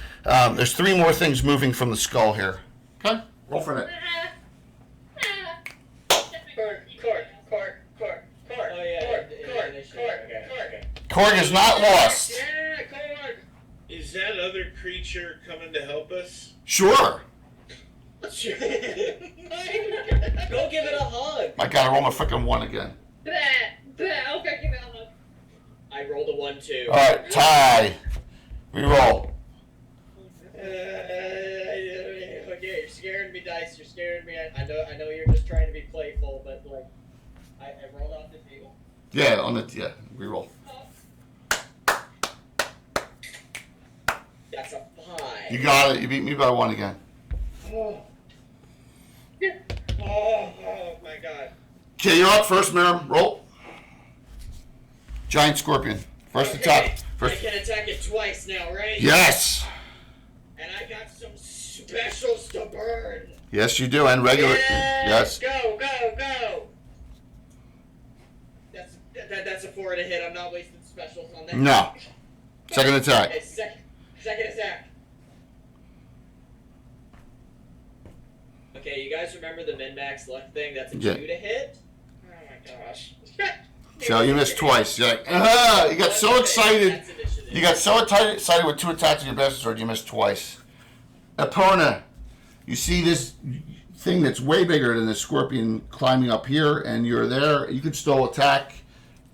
There's 3 more things moving from the skull here. Okay, roll for it. Court. Oh yeah. Court. Korg is not lost. Yeah, court. Is that other creature coming to help us? Sure. Go give it a hug. I gotta roll my freaking 1 again. I'll go give it a hug. I rolled a 1 too. All right, tie. Reroll. Okay, you're scaring me, Dice. You're scaring me. I know you're just trying to be playful, but like, I rolled off the table. Yeah, reroll. That's a 5. You got it. You beat me by 1 again. Oh my god. Okay, you're up first, Miriam. Roll. Giant scorpion. First attack. I can attack it twice now, right? Yes. And I got some specials to burn. Yes, you do. And regular. Yes. Go. That's a 4 to hit. I'm not wasting specials on that. No. Second attack. Okay, second attack. Okay, you guys remember the min-max luck thing? That's a 2 to hit. Oh my gosh. So you missed twice. You're like, you got so excited. That's initiative. You got so excited with 2 attacks on your best sword, you missed twice. Epona, you see this thing that's way bigger than the scorpion climbing up here, and you're there. You could still attack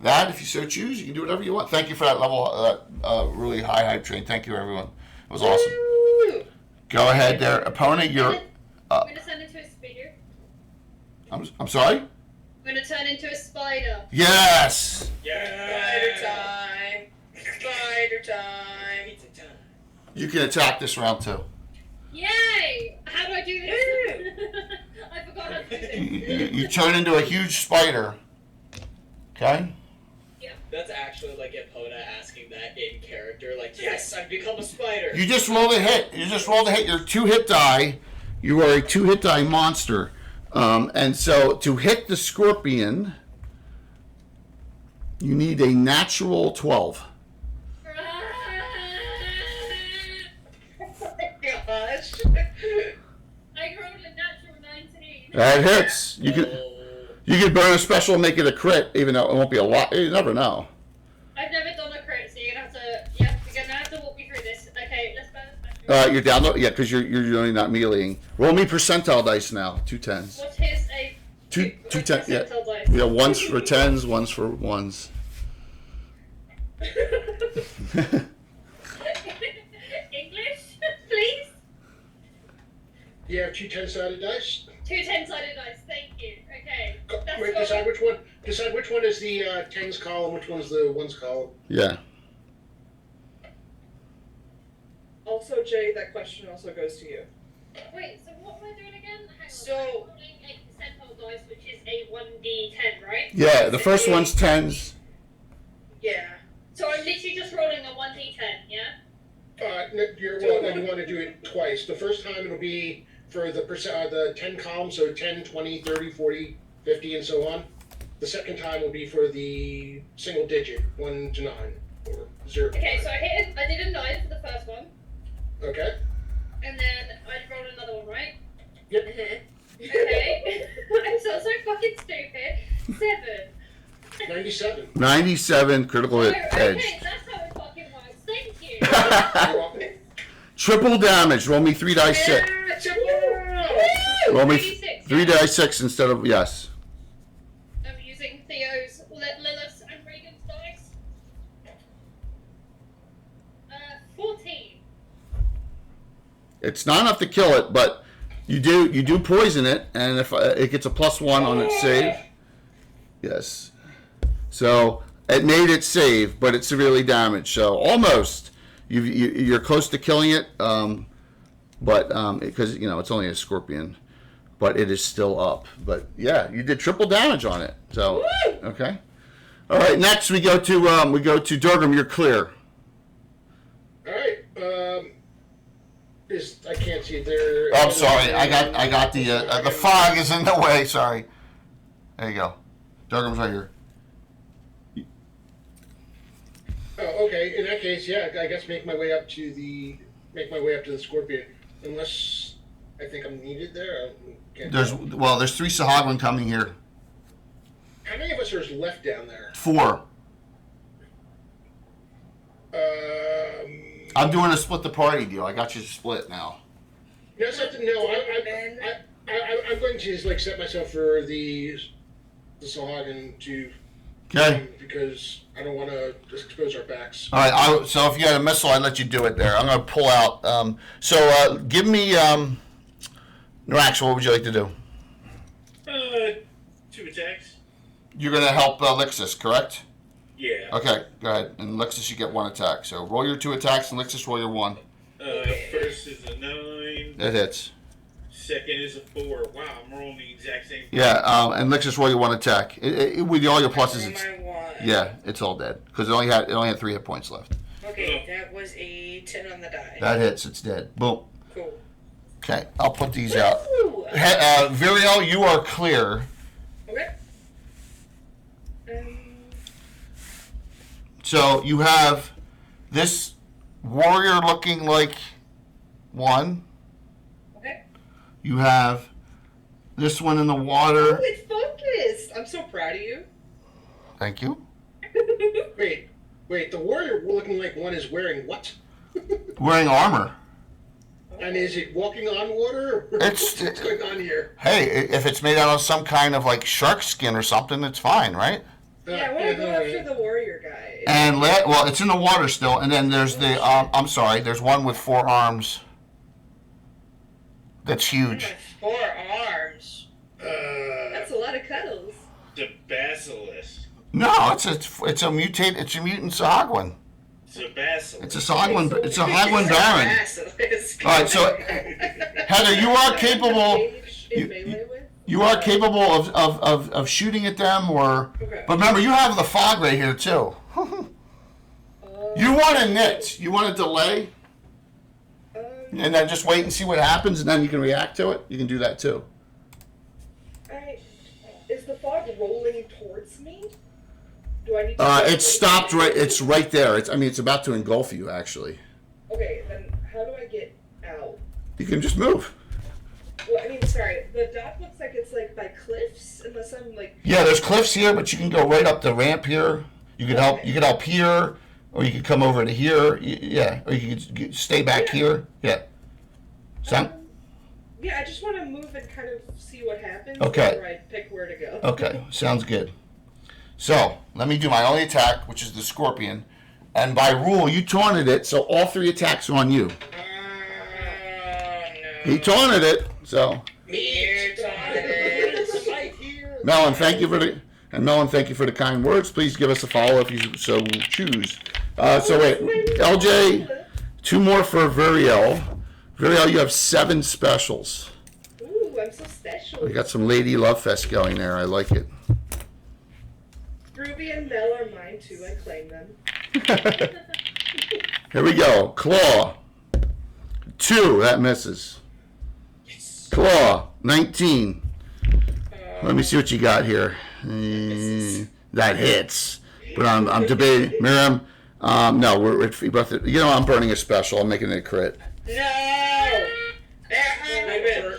that if you so choose. You can do whatever you want. Thank you for that level, really high hype train. Thank you, everyone. It was awesome. Woo! Go ahead there. Epona, you're... I'm gonna turn into a spider. I'm sorry? I'm gonna turn into a spider. Yes! Spider time. You can attack this round, too. Yay! How do I do this? I forgot how to do this. You turn into a huge spider. Okay? That's actually like Epona asking that in character, like, yes, I've become a spider. You just rolled a hit. You're 2 hit die. You are a 2 hit die monster. And so to hit the scorpion, you need a natural 12. That hits. You could burn a special and make it a crit, even though it won't be a lot. You never know. I've never done a crit, so you're gonna have to walk me through this. Okay, let's burn a special. You're down. Yeah, because you're really not meleeing. Roll me percentile dice now. 2 10s. What's his a Two 10. Yeah. percentile dice? Yeah. One's for 10s. One's for 1s. English, please. You have 2 10-sided dice. 2 10-sided dice. Thank you. Okay. That's Wait, what decide which one. Decide which one is the 10s column, which one's the 1s column. Yeah. Also, Jay, that question also goes to you. Wait, so what am I doing again? Hang on. So- I'm rolling a percentile dice, which is a 1d10, right? Yeah. The first one's 10s. Yeah. So I'm literally just rolling a 1d10, yeah? No, you want to do it twice. The first time it'll be for the 10 column, so 10, 20, 30, 40, 50, and so on. The second time will be for the single digit, 1 to 9, or 0 to 9. Okay, so I did a 9 for the first one, Okay. and then I rolled another one, right? Yep. Okay. I'm so fucking stupid. 7. 97. 97 critical hit Okay, edge. that's how it fucking works. Thank you. You're welcome. Triple damage. Roll me 3 dice 6. Roll me 3d6, 3 yeah. dice 6 instead of yes. I'm using Theo's, Lilith's, and Regan's dice. 14. It's not enough to kill it, but you do poison it, and if it gets a +1 on its save. Yes. So it made its save, but it's severely damaged. So almost you're close to killing it, but because it's only a scorpion, but it is still up. But yeah, you did triple damage on it. So okay. All right. Next we go to Durgam. You're clear. All right. I can't see there. Oh, I'm sorry. I got the fog is in the way. Sorry. There you go. Durgam's right here. Oh, okay. In that case, yeah, I guess make my way up to the scorpion. Unless I think I'm needed there. There's 3 Sahagwin coming here. How many of us are left down there? 4. I'm doing a split the party deal. I got you split now. No, something. No, I'm going to set myself for the Sahagin to. Okay. Because I don't want to just expose our backs. All right. So if you had a missile, I'd let you do it there. I'm going to pull out. Give me. Norax, what would you like to do? 2 attacks. You're going to help Lixus, correct? Yeah. Okay, go ahead. And Lixus, you get 1 attack. So roll your 2 attacks, and Lixus, roll your 1. First is a 9. That hits. Second is a 4. Wow, I'm rolling the exact same. Yeah, and Lixus, roll your 1 attack. With all your pluses, it's Yeah. it's all dead because it only had 3 hit points left. Okay, that was a 10 on the die. That hits. It's dead. Boom. Cool. Okay, I'll put these out. Woo! Viriel, you are clear. Okay. So you have this warrior looking like 1. Okay. You have this one in the water. Oh, it's focused. I'm so proud of you. Thank you. Wait. The warrior looking like 1 is wearing what? Wearing armor. And is it walking on water? What's going on here? Hey, if it's made out of some kind of shark skin or something, it's fine, right? Yeah, I want to go after the warrior guy. And it's in the water still. And then there's there's one with 4 arms. That's huge. 4 arms. That's a lot of cuddles. The basilisk. No, it's a mutant Sahagwin. It's a basilisk. It's a Sahagwin. It's a Sahagwin Baron. Basilisk. All right, so Heather, you are capable. You are capable of shooting at them, Okay. but remember, you have the fog right here too. You want to knit. You want to delay, and then just wait and see what happens, and then you can react to it. You can do that too. Is the fog rolling towards me? Do I need to? It's stopped right. It's right there. It's about to engulf you. Actually, Okay, then how do I get out? you can just move. Well, I mean, sorry. The dock looks like it's like by cliffs, unless I'm like. Yeah, there's cliffs here, but you can go right up the ramp here. You could help. You could help here, or you could come over to here. Yeah, or you could stay back here. Yeah. Sound? Yeah, I just want to move and kind of see what happens. Okay. Before I pick where to go. Okay, sounds good. So let me do my only attack, which is the scorpion, and by rule you taunted it, so all 3 attacks are on you. No. He taunted it, so. Here, taunted. Right here. Melon, thank you for the kind words. Please give us a follow if you so choose. So wait, LJ, 2 more for Viriel. Viriel, you have 7 specials. Ooh, I'm so special. We got some lady love fest going there. I like it. Ruby and Mel are mine too. I claim them. Here we go. Claw. 2, that misses. Claw, 19. Let me see what you got here. That hits. But I'm debating. Miriam, no, we're both. You know, I'm burning a special. I'm making it a crit. No!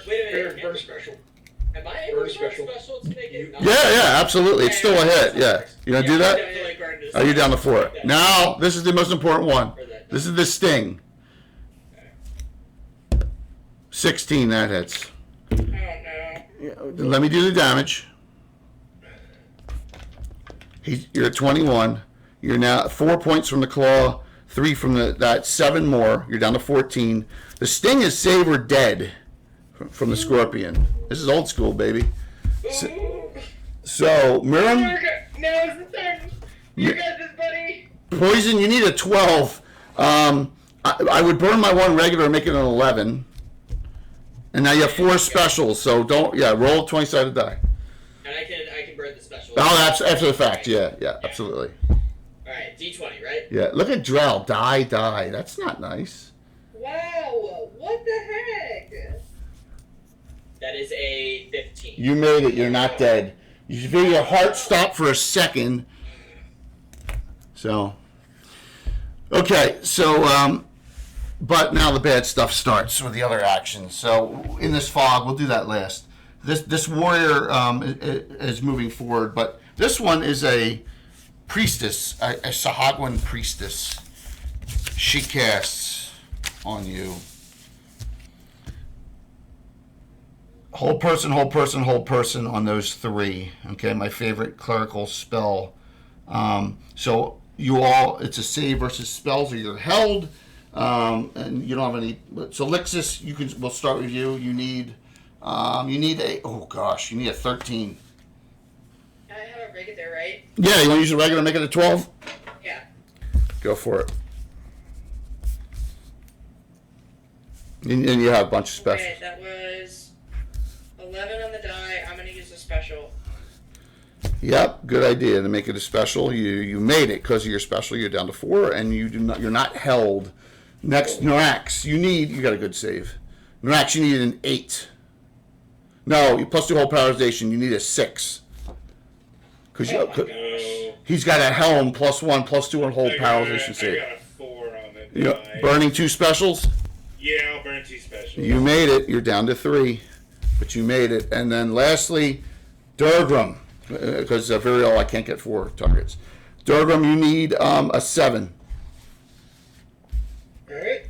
Wait a minute. Burn special. Am I able Burn to burn special. special to make it? Yeah, absolutely. It's still a hit. Yeah. You gonna do that? Definitely burned his Are you down to 4? Now, this is the most important one. Or that- This is the sting. 16, that hits. Oh no. Yeah, let me do the damage. You're at 21. You're now 4 points from the claw, 3 from that 7 more. You're down to 14. The sting is save or dead from the scorpion. This is old school, baby. So Miriam, Now is the turn. You got this, buddy. poison. You need a 12. I would burn my 1 regular and make it an 11. And now you have 4 specials. So roll a 20-sided die. And I can burn the special. Oh, that's after the fact. Yeah, absolutely. Alright, D20, right? Yeah, look at Drell. Die. That's not nice. Wow, what the heck? That is a 15. You made it. You're not dead. You feel your heart stop for a second. So, okay. So, but now the bad stuff starts with the other actions. So, in this fog, we'll do that last. This warrior is moving forward, but this one is a priestess, a Sahagwan priestess. She casts on you. Hold person on those 3. Okay, my favorite clerical spell. So it's a save versus spells, or you're held, and you don't have any. So Lixis, we'll start with you. You need a 13. I have a rig there, right? Yeah, you want to use a regular, make it a 12? Yeah. Go for it. And you have a bunch of specials. Okay, that was 11 on the die. I'm gonna use a special. Yep, good idea to make it a special. You made it because of your special. You're down to 4, and you're not held. Next, Norax, you got a good save. Norax, you need an 8. No, you plus 2 whole paralyzation. You need a 6. Because he's got a helm +1 +2 and whole paralyzation I save. got a 4 on the die. Burning 2 specials. Yeah, I'll burn 2 specials. You made it. You're down to 3, but you made it. And then lastly, Durgram, because Viriel, I can't get 4 targets. Durgram, you need a 7. Alright.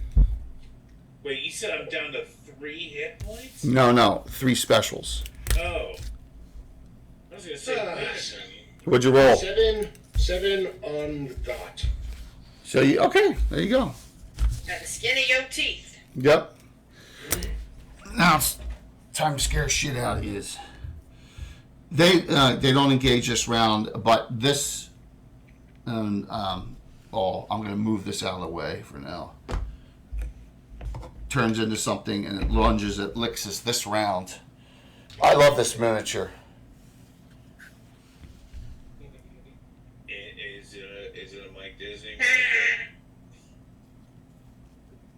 Wait, you said I'm down to 3 hit points? No, 3 specials. Oh. I was gonna say What'd you roll? 7 on the dot. So okay, there you go. Got the skin of your teeth. Yep. Now it's time to scare shit out of you. They don't engage this round, but this, I'm going to move this out of the way for now. Turns into something and it lunges at Lixis this round. I love this miniature. Is it a Mike Disney?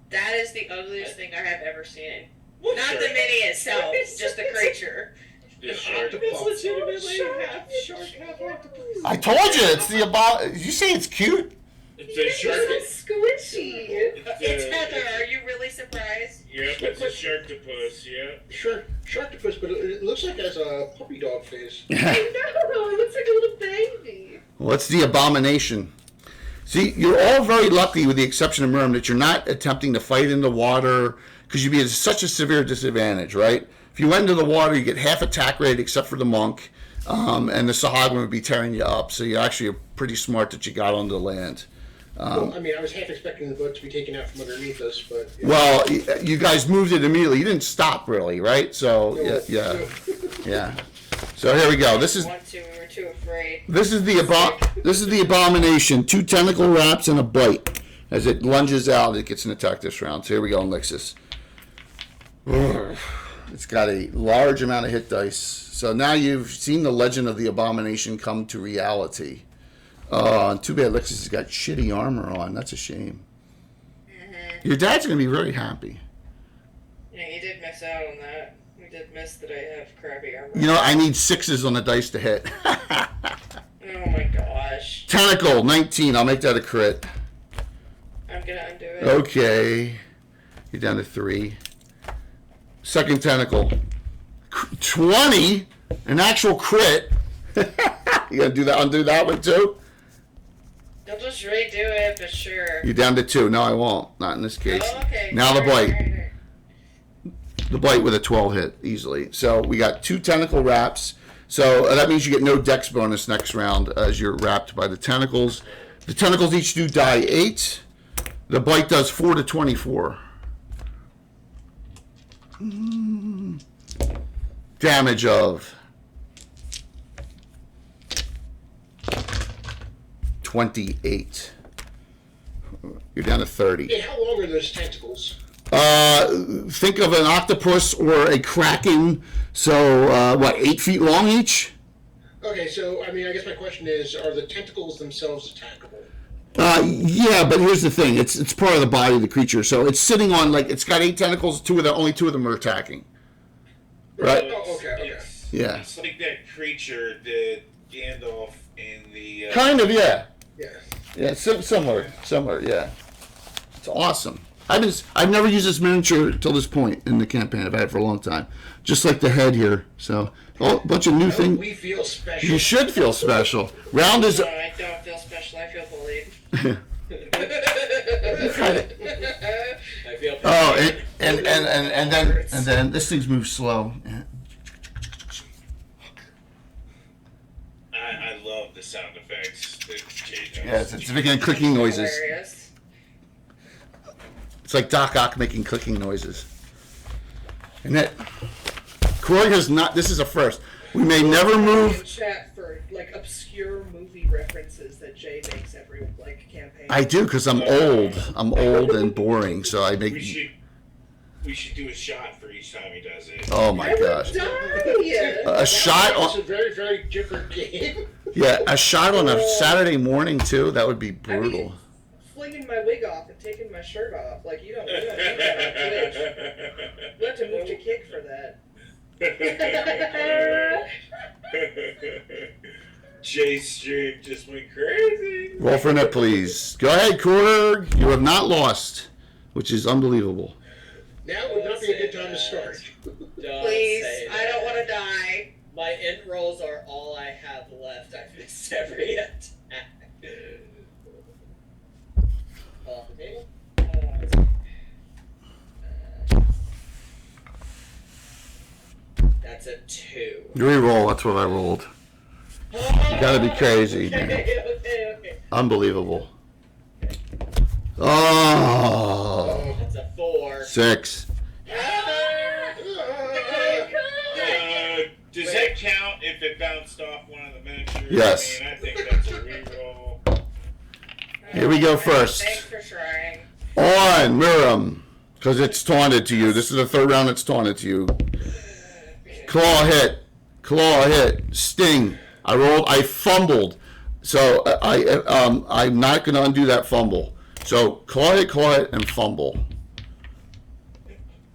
That is the ugliest thing I have ever seen. What Not shark? the mini itself, just the creature. The shark. It's legitimately half shark, half octopus. I told you it's the about. Did you say it's cute? It's a shark. It's so squishy. It's Heather. Are you really surprised? Yep. That's a sharktopus, yeah. Sharktopus, but it looks like it has a puppy dog face. I know, it looks like a little baby. What's the abomination? See, you're all very lucky, with the exception of Miriam, that you're not attempting to fight in the water, because you'd be at such a severe disadvantage, right? If you went into the water, you get half attack rate except for the monk, and the Sahagin would be tearing you up. So you actually are pretty smart that you got onto the land. Well, I mean, I was half expecting the boat to be taken out from underneath us, but... Yeah. Well, you guys moved it immediately. You didn't stop, really, right? So, yeah. So here we go. This is... We were too afraid. This is the abomination. 2 tentacle wraps and a bite. As it lunges out, it gets an attack this round. So here we go, Elixis. It's got a large amount of hit dice. So now you've seen the legend of the abomination come to reality. Too bad Elixis has got shitty armor on. That's a shame. Mm-hmm. Your dad's going to be very happy. Yeah, you did miss out on that. We did miss that I have crappy armor. You know, I need 6s on the dice to hit. Oh my gosh. Tentacle, 19. I'll make that a crit. I'm gonna undo it. Okay. You're down to 3. Second tentacle. 20? An actual crit? You gonna undo that one too? I'll just redo it, but sure. You're down to 2. No, I won't. Not in this case. Oh, okay. Now the bite. Right. The bite with a 12 hit easily. So we got 2 tentacle wraps. So that means you get no dex bonus next round as you're wrapped by the tentacles. The tentacles each do die 8. The bite does 4 to 24. Damage of 28. You're down to 30. Hey, how long are those tentacles? Think of an octopus or a kraken. So, 8 feet long each? Okay, so, I mean, I guess my question is, are the tentacles themselves attackable? Yeah, but here's the thing. It's part of the body of the creature. So it's sitting on, it's got 8 tentacles. Only 2 of them are attacking. Right? Oh, okay. Yeah. It's like that creature that Gandalf in the... Kind of, yeah. Yeah. Yeah, similar, yeah. It's awesome. I've never used this miniature till this point in the campaign. I've had it for a long time. Just like the head here. So, a bunch of new things. We feel special. You should feel special. Round is... No, I don't feel special. I feel bullied. I feel. Oh, and then this thing's moved slow. I love the sound effects that Jay does. Yeah, it's making clicking noises. Hilarious. It's like Doc Ock making clicking noises. And that Corey has not. This is a first. We may never In move. chat for obscure movie references that Jay makes every campaign. I do because I'm old. I'm old and boring, so I make. We should do a shot for each time he does it. Oh my gosh! A shot It's on. a very, very different game. Yeah, a shot on a Saturday morning too. That would be brutal. Flinging my wig off and taking my shirt off. You don't do that on Twitch. You have to move to kick for that. Jay's stream just went crazy. Roll for net, please. Go ahead, Korg. You have not lost, which is unbelievable. Now would not be a good time to start. Please, I don't want to die. My int rolls are all I have left. I've missed every attack. Off the table. That's a 2. Reroll. That's what I rolled. You gotta be crazy, man. Okay. Unbelievable. Oh. That's a 4. 6. Does that count if it bounced off one of the miniatures? Yes. I mean, I think that's a reroll. Here we go first. Thanks for trying. On, Miriam. Because it's taunted to you. This is the third round it's taunted to you. Claw hit. Claw hit. Sting. I fumbled. So I'm not going to undo that fumble. So claw hit, and fumble.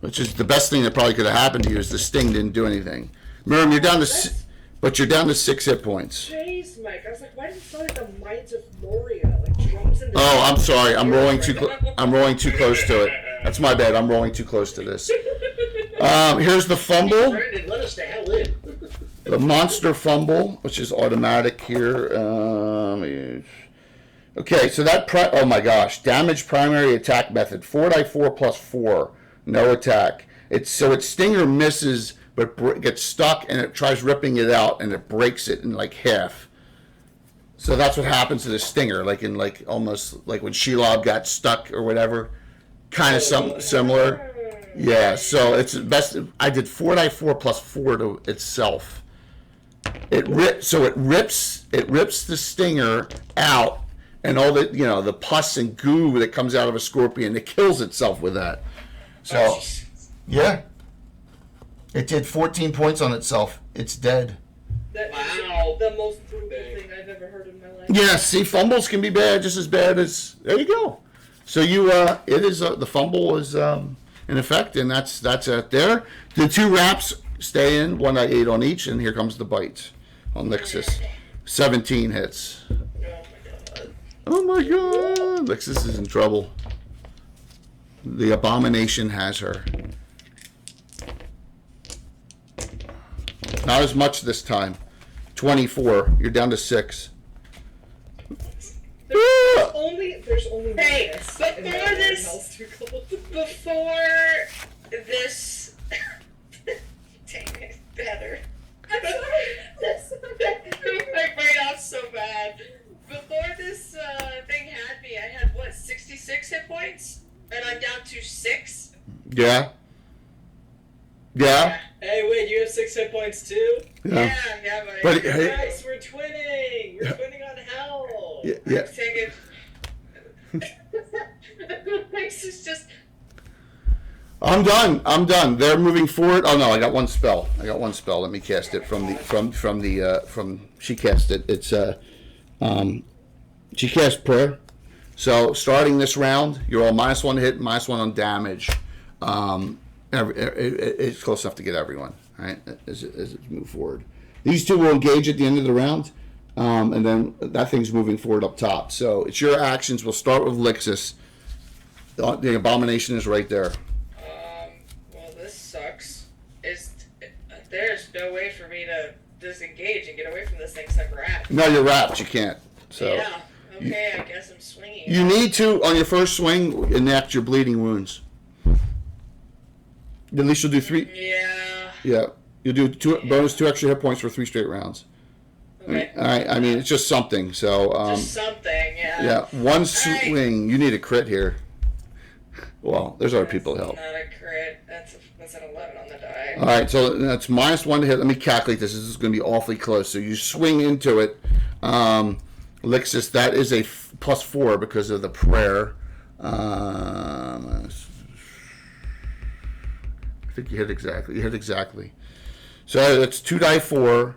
Which is the best thing that probably could have happened to you is the sting didn't do anything. Miriam, you're down to 6 hit points. Jeez, Mike. I was like, why did it sound like the Mines of Moria? Drums in the Oh, I'm sorry. I'm rolling too close to it. That's my bad. I'm rolling too close to this. Here's the fumble. Brandon, let us the hell in. The monster fumble, which is automatic here. Okay, so that, oh my gosh, damage primary attack method, 4 plus 4, no attack. So its stinger misses, but gets stuck, and it tries ripping it out, and it breaks it in like half. So that's what happens to the stinger, almost like when Shelob got stuck or whatever, kind of similar. Yeah, so it's best. I did 4 plus 4 to itself. It rips the stinger out, and all the pus and goo that comes out of a scorpion. It kills itself with that. So yeah, it did 14 points on itself. It's dead. That is the most brutal thing I've ever heard in my life. Yeah, see, fumbles can be bad, just as bad as. There you go. So it is the fumble is in effect, and that's it there. The 2 wraps stay in, 1d8 on each, and here comes the bite on Lixus. 17 hits. Oh my god! Lixus is in trouble. The abomination has her. Not as much this time. 24. You're down to 6. There's only Hey, minus before in my this- house too cold. Before this. Dang it, Heather. I'm sorry. My brain off so bad. Before this thing had me, I had 66 hit points? And I'm down to 6? Yeah. Yeah. Hey, wait, you have 6 hit points too? Yeah. Yeah, But hey, Guys, we're twinning! We're twinning on hell! Yeah. take it. This is just. I'm done. They're moving forward. Oh no, I got one spell. Let me cast it from she cast it. It's she cast prayer. So starting this round, you're all -1 to hit, -1 on damage. It's close enough to get everyone, right? As it move forward. These 2 will engage at the end of the round, and then that thing's moving forward up top. So it's your actions. We'll start with Lixus. The abomination is right there. Well, this sucks. There's no way for me to disengage and get away from this thing except wrapped. No, you're wrapped. You can't. So Yeah. Okay, I guess I'm swinging. you need to, on your first swing, enact your bleeding wounds. At least you'll do 3. Yeah. Yeah, you'll do bonus 2 extra hit points for 3 straight rounds. Okay. All right. I mean, it's just something. So Just something, yeah. yeah, one right. swing. You need a crit here. Well, there's other people to help. Not a crit. That's an 11 on the die. All right, so that's -1 to hit. Let me calculate this. This is going to be awfully close. So you swing into it, Lixus. That is a +4 because of the prayer. I think you hit exactly. So it's 2d4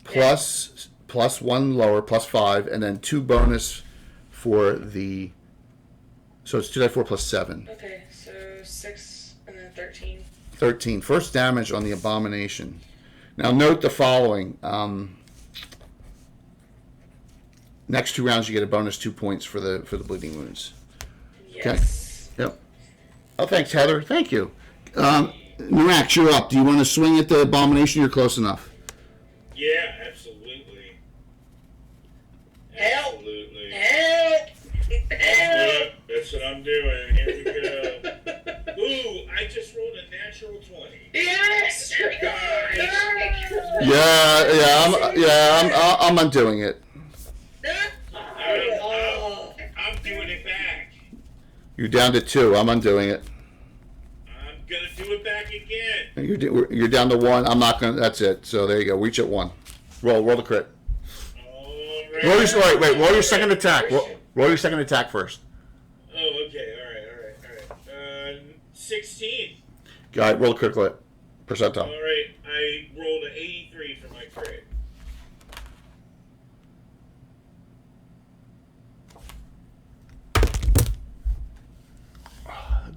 plus 1 lower, +5, and then 2 bonus for the. So it's 2d4 plus 7. Okay, so 6 and then 13. 13. First damage on the abomination. Now note the following. Next 2 rounds you get a bonus 2 points for the bleeding wounds. Yes. Yep. Oh, thanks, Heather. Thank you. Narax, you're up. Do you want to swing at the abomination? You're close enough. Yeah, absolutely. Help! Absolutely. Help! Help! That's what I'm doing. Here we go. Ooh, I just rolled a natural 20. Yes! I'm undoing it. I'm doing it back. You're down to 2. I'm undoing it. I'm gonna do it back again. You're down to 1. I'm not gonna. That's it. So there you go. Reach at 1. Roll the crit. Alright. Roll your second attack. Roll your second attack first. Oh, okay. Alright. 16. All right, roll a crit percentile. Alright, I rolled an 83 for my crit.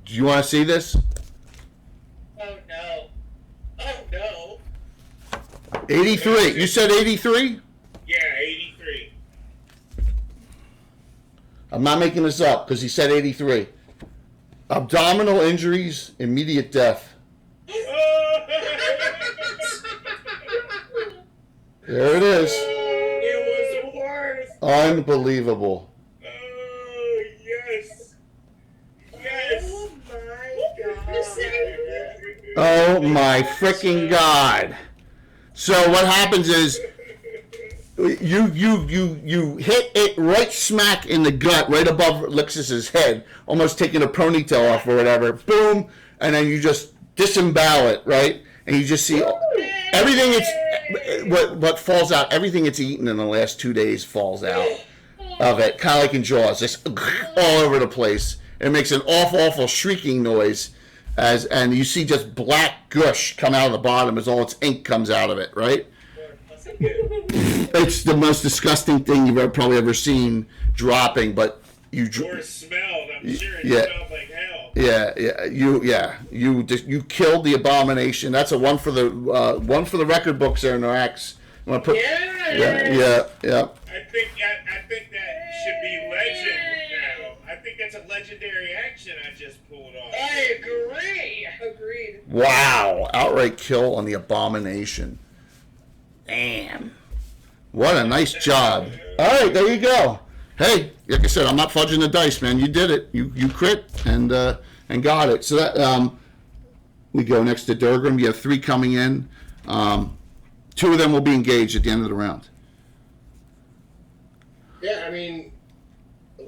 Do you want to see this? Oh no. Oh no. 83. You said 83? Yeah, 83. I'm not making this up because he said 83. Abdominal injuries, immediate death. There it is. It was worse. Unbelievable. Oh, yes. Yes. Oh my god. Oh my freaking God. So what happens is you hit it right smack in the gut, right above Lixus's head, almost taking a ponytail off or whatever. Boom, and then you just disembowel it, right? And you just see everything what falls out, everything it's eaten in the last 2 days falls out of it, kind of like in Jaws, just all over the place. It makes an awful shrieking noise, and you see just black gush come out of the bottom as all its ink comes out of it, right? It's the most disgusting thing you've probably ever seen dropping, but you Or smelled, I'm sure it Yeah. smelled like hell. you killed the abomination. That's a one for the record books there, Noax. You want to put? Yeah. I think that should be legend now. I think that's a legendary action I just pulled off. I agree. Agreed. Wow, outright kill on the abomination. Damn. What a nice job. All right, there you go. Hey, like I said, I'm not fudging the dice, man. You did it. You crit and got it. So that we go next to Durgram. You have 3 coming in. 2 of them will be engaged at the end of the round. Yeah, I mean,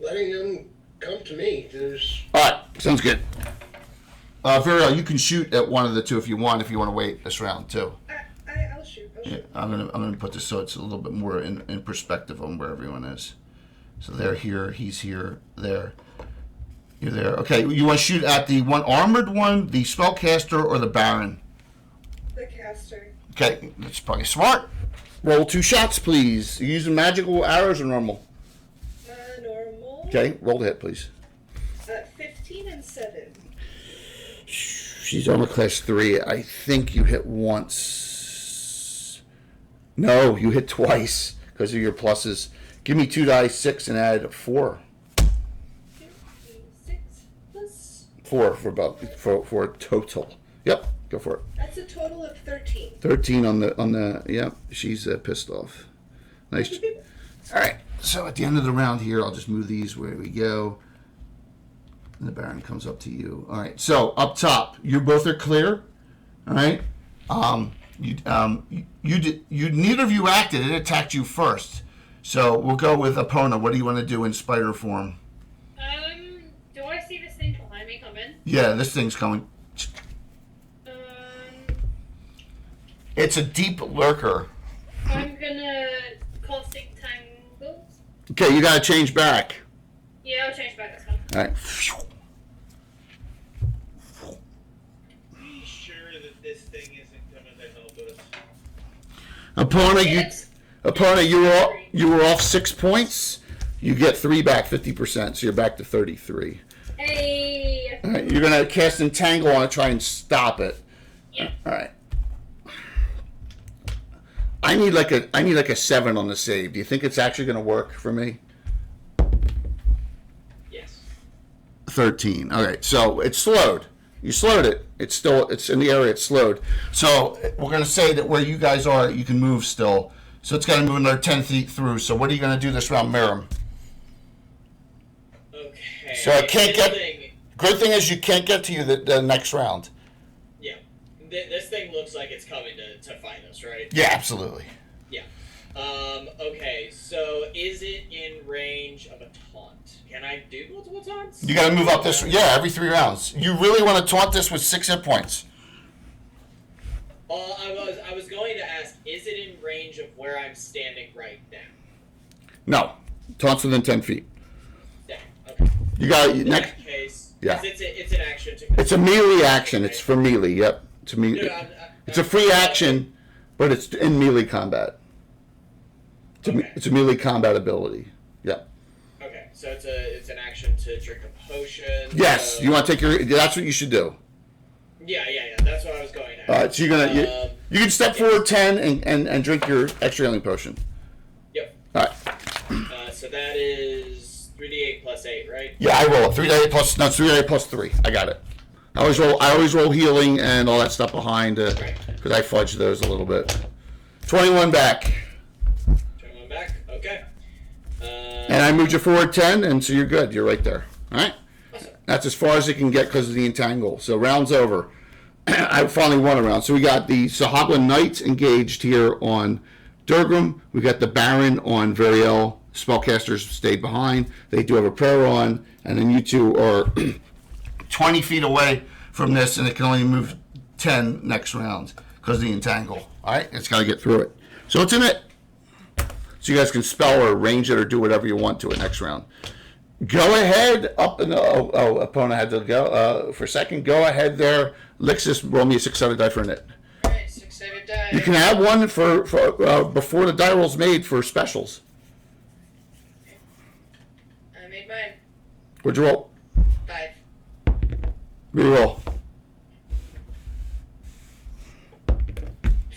letting them come to me. There's All right, sounds good. Virial, you can shoot at one of the 2 if you want to wait this round too. I'll shoot. Yeah, I'm gonna put this so it's a little bit more in perspective on where everyone is. So they're here, he's here, there. You're there. Okay, you want to shoot at the one armored one, the spellcaster, or the Baron? The caster. Okay, that's probably smart. Roll 2 shots, please. You using magical arrows or normal? Normal. Okay, roll the hit, please. 15 and 7. She's armor class 3. I think you hit once. No, you hit twice because of your pluses. Give me 2 dice, 6, and add 4. 6 plus. 4 for a total. Yep, go for it. That's a total of 13. 13 on the. Yep, she's pissed off. Nice. All right. So at the end of the round here, I'll just move these where we go. And the Baron comes up to you. All right. So up top, you both are clear. All right. You neither of you acted. It attacked you first. So we'll go with Epona. What do you want to do in spider form? Do I see this thing behind me come in? Yeah, this thing's coming. It's a deep lurker. I'm gonna caustic tangles. Okay, you got to change back. Yeah, I'll change back. That's fine. All right. Are you sure that this thing isn't coming to help us? Epona, you were off 6 points. You get 3 back, 50%, so you're back to 33. Hey. All right, you're gonna cast Entangle on it, try and stop it. Yeah. All right. I need like a 7 on the save. Do you think it's actually gonna work for me? Yes. 13. Okay, so it's slowed. You slowed it. It's in the area. It's slowed. So we're gonna say that where you guys are, you can move still. So it's got to move another 10 feet through. So what are you gonna do this round, Miram? Okay. So I can't This get. thing- Good thing is you can't get to you the next round. Yeah. This thing looks like it's coming to fight us, right? Yeah, absolutely. Okay, so is it in range of a taunt? Can I do multiple taunts? You got to move up this. Yeah, every 3 rounds. You really want to taunt this with 6 hit points? I was going to ask, is it in range of where I'm standing right now? No, taunts within 10 feet. Yeah. Okay. You got In next. that case, Yeah. it's an action to. It's a melee action. It's for melee. Yep. It's a melee. It's a free action, but it's in melee combat. It's a melee combat ability. Yeah. Okay, so it's an action to drink a potion. Yes, so- you want to take your. That's what you should do. Yeah. That's what I was going at. All right, so you're gonna you can step forward 10 and drink your extra healing potion. Yep. All right. So that is 3d8 plus 8, right? Yeah, I roll it. 3d8 plus, no, it's 3d8 plus 3. I got it. I always roll healing and all that stuff behind it, because I fudged those a little bit. 21 back. 21 back, okay. And I moved you forward 10, and so you're good. You're right there. All right? Awesome. That's as far as it can get because of the entangle. So round's over. I finally won a round. So we got the Sahagwa Knights engaged here on Durgrim. We got the Baron on Variel. Spellcasters stayed behind. They do have a prayer on. And then you two are 20 feet away from this, and it can only move 10 next round because of the entangle. All right? It's got to get through it. So it's in it. So you guys can spell or arrange it or do whatever you want to it next round. Go ahead. Up and opponent had to go for a second. Go ahead there. Lixus, roll me a 6-sided die for a nit. Alright, 6-sided die. You can have one for before the die roll's made for specials. I made mine. What'd you roll? 5. Reroll.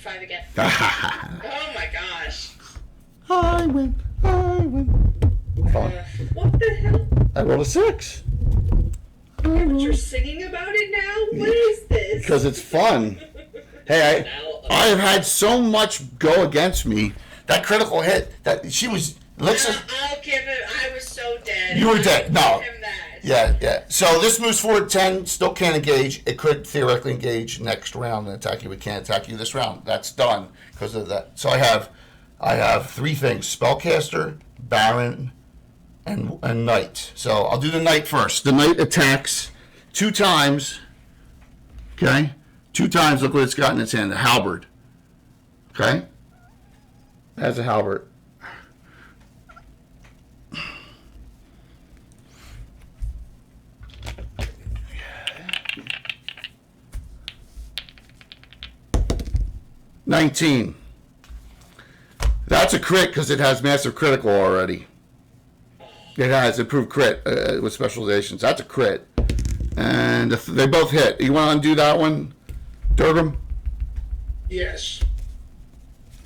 5 again. Oh my gosh. I win. Fine. What the hell? I rolled a 6. But you're singing about it now? What is this? Because it's fun. Hey, Now, I have had so much go against me. That critical hit, that she was Lixus. I'll give him. I was so dead. You were dead. No. I'll give him that. Yeah. So this moves forward 10, still can't engage. It could theoretically engage next round and attack you. We can't attack you this round. That's done because of that. So I have 3 things: Spellcaster, Baron, and Knight. So I'll do the Knight first. The Knight attacks 2 times. Okay? 2 times. Look what it's got in its hand. A halberd. Okay? It has a halberd. $19. That's a crit because it has massive critical already. It has improved crit with specializations. That's a crit. And they both hit. You want to undo that one, Durgam? Yes.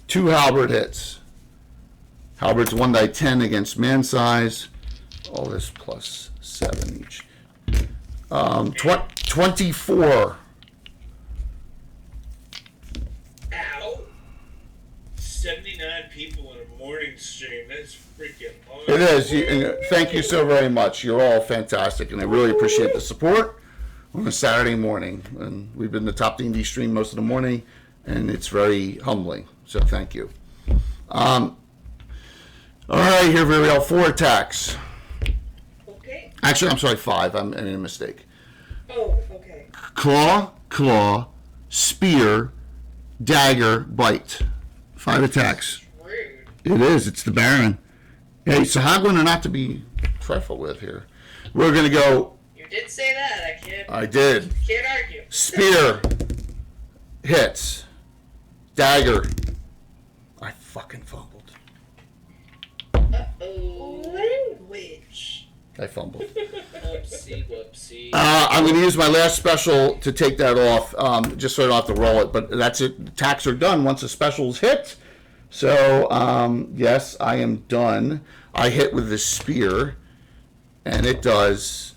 2 halberd hits. Halberd's 1d10 against man size. All this plus 7 each. 24. Ow. 79 people in a morning stream. That's freaking hard. It is. And thank you so very much. You're all fantastic, and I really appreciate the support on a Saturday morning. And we've been the top D&D stream most of the morning, and it's very humbling. So thank you. All right, here we go. 4 attacks. Okay. Actually, I'm sorry, 5. I made a mistake. Oh, okay. Claw, spear, dagger, bite. 5 attacks. Rude. It is. It's the Baron. Hey, Sahagwin are not to be trifled with here. We're going to go. You did say that. I did. Can't argue. Spear hits. Dagger. I fucking fumbled. Uh-oh. Language. I fumbled. whoopsie. I'm going to use my last special to take that off, just so I don't have to roll it. But that's it. Attacks are done once the special's hit. So, yes, I am done. I hit with the spear, and it does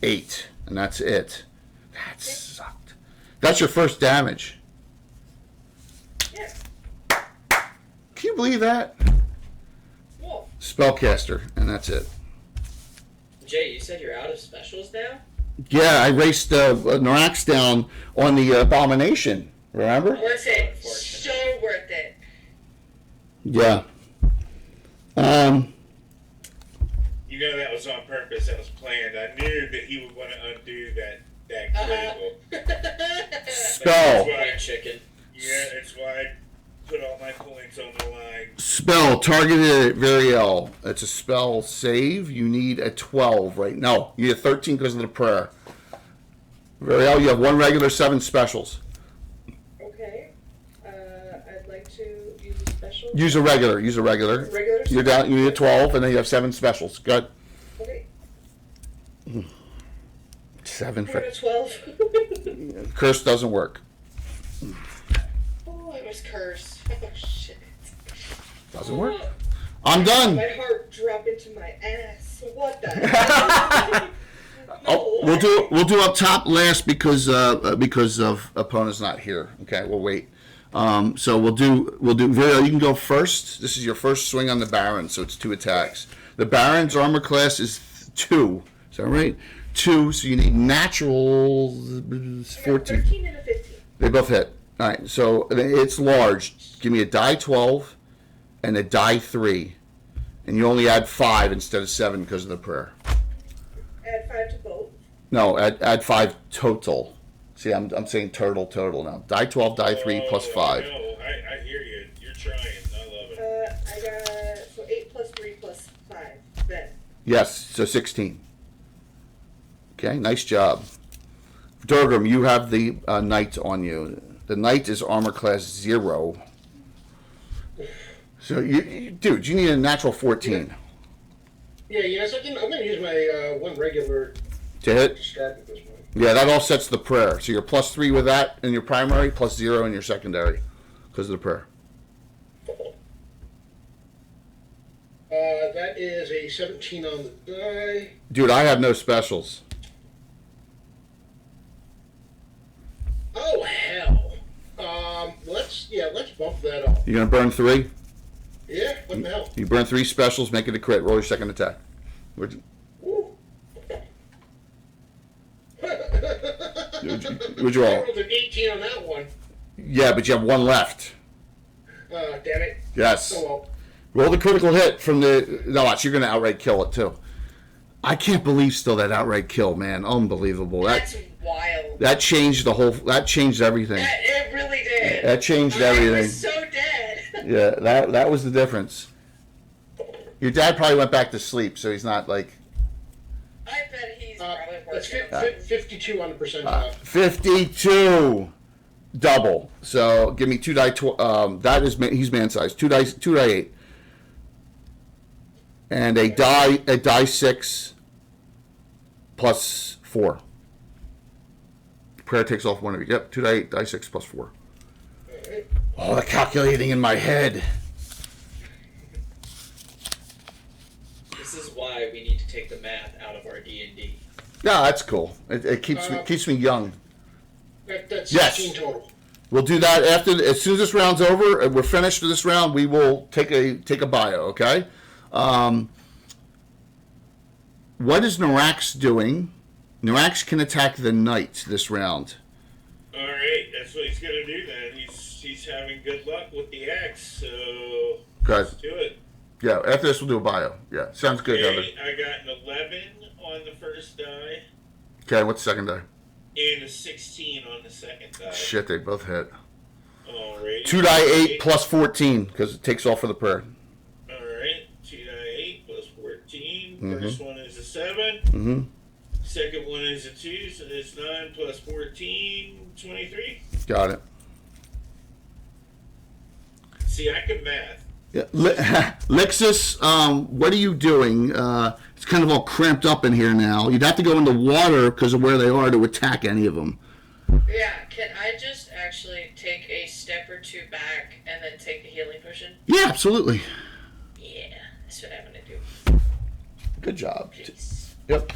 8, and that's it. That sucked. That's your first damage. Yeah. Can you believe that? Whoa. Spellcaster, and that's it. Jay, you said you're out of specials now? Yeah, I raced Norax down on the Abomination. Remember? Worth it. So worth it. Yeah. You know that was on purpose. That was planned. I knew that he would want to undo that critical. Spell. Fried chicken. Yeah, that's why I put all my points on the line. Spell targeted at Variel. It's a spell save. You need a 12, right? No, you need a 13 because of the prayer. Variel, you have 1 regular, 7 specials. Okay. I'd like to use a special. Use a regular. Regular You're down. You need a 12, and then you have 7 specials. Good. Okay. 7 We're for at 12. curse doesn't work. Oh, it was cursed. Oh, shit. Doesn't work. I'm done. My heart dropped into my ass. What the hell? Oh, we'll do up top last because of opponent's not here. Okay, we'll wait. So we'll do Vero, you can go first. This is your first swing on the Baron, so it's 2 attacks. The Baron's armor class is 2. Is that right? 2, so you need natural 14. 13 and a 15. They both hit. All right, so it's large. Give me a die 12 and a die 3. And you only add 5 instead of 7 because of the prayer. Add 5 to both. No, add 5 total. See, I'm saying total now. Die 12, die 3 plus 5. No, I hear you. You're trying. I love it. I got, so 8 plus 3 plus 5, then. Yes, so 16. Okay, nice job. Durgam, you have the knight on you. The knight is armor class 0. So, dude, you need a natural 14. Yeah, yes, I'm going to use my one regular To hit? to start with this one. Yeah, that all sets the prayer. So you're plus 3 with that in your primary, plus 0 in your secondary because of the prayer. That is a 17 on the die. Dude, I have no specials. Oh, hell. Let's bump that up. You're going to burn 3? Yeah, what the hell? You burn 3 specials, make it a crit. Roll your second attack. Woo. What'd you I roll? rolled an 18 on that one. Yeah, but you have 1 left. Damn it. Yes. Oh, well. Roll the critical hit from the... No, watch, you're going to outright kill it, too. I can't believe still that outright kill, man. Unbelievable. That's wild. That changed the whole... That changed everything. It really did. That changed I everything. was so dead. Yeah, that was the difference. Your dad probably went back to sleep, so he's not like... I bet he's probably That's working. 52 on the percentile. 52 double. So give me 2 die. That is he's man size. 2 die 8, and a die 6 plus 4. Prayer takes off one of you. Yep, 2 die 8, die 6 plus 4. Oh, the calculating in my head. This is why we need to take the math out of our D&D. Yeah, that's cool. It keeps me young. That's Yes. 16 total. We'll do that as soon as this round's over. And we're finished with this round. We will take a bio. Okay. What is Narax doing? Narax can attack the knight this round. All right, that's what he's gonna do then. He's having good luck with the axe, so let's do it. Yeah. After this, we'll do a bio. Yeah. Sounds good, Heather. Okay, I got an 11 on the first die Okay. What's the second die? and a 16 on the second die. Shit, they both hit. Alright. 2 die 8 plus 14 because it takes off for the prayer. Alright, 2 die 8 plus 14. Mhm. First one is a 7. Mm-hmm. Second one is a 2, so that's 9 plus 14, 23. Got it. See, I can math. Yeah. Lixus, what are you doing? It's kind of all cramped up in here now. You'd have to go in the water because of where they are to attack any of them. Yeah, can I just actually take a step or 2 back and then take a healing potion? Yeah, absolutely. Yeah, that's what I'm gonna do. Good job. Please. Yep.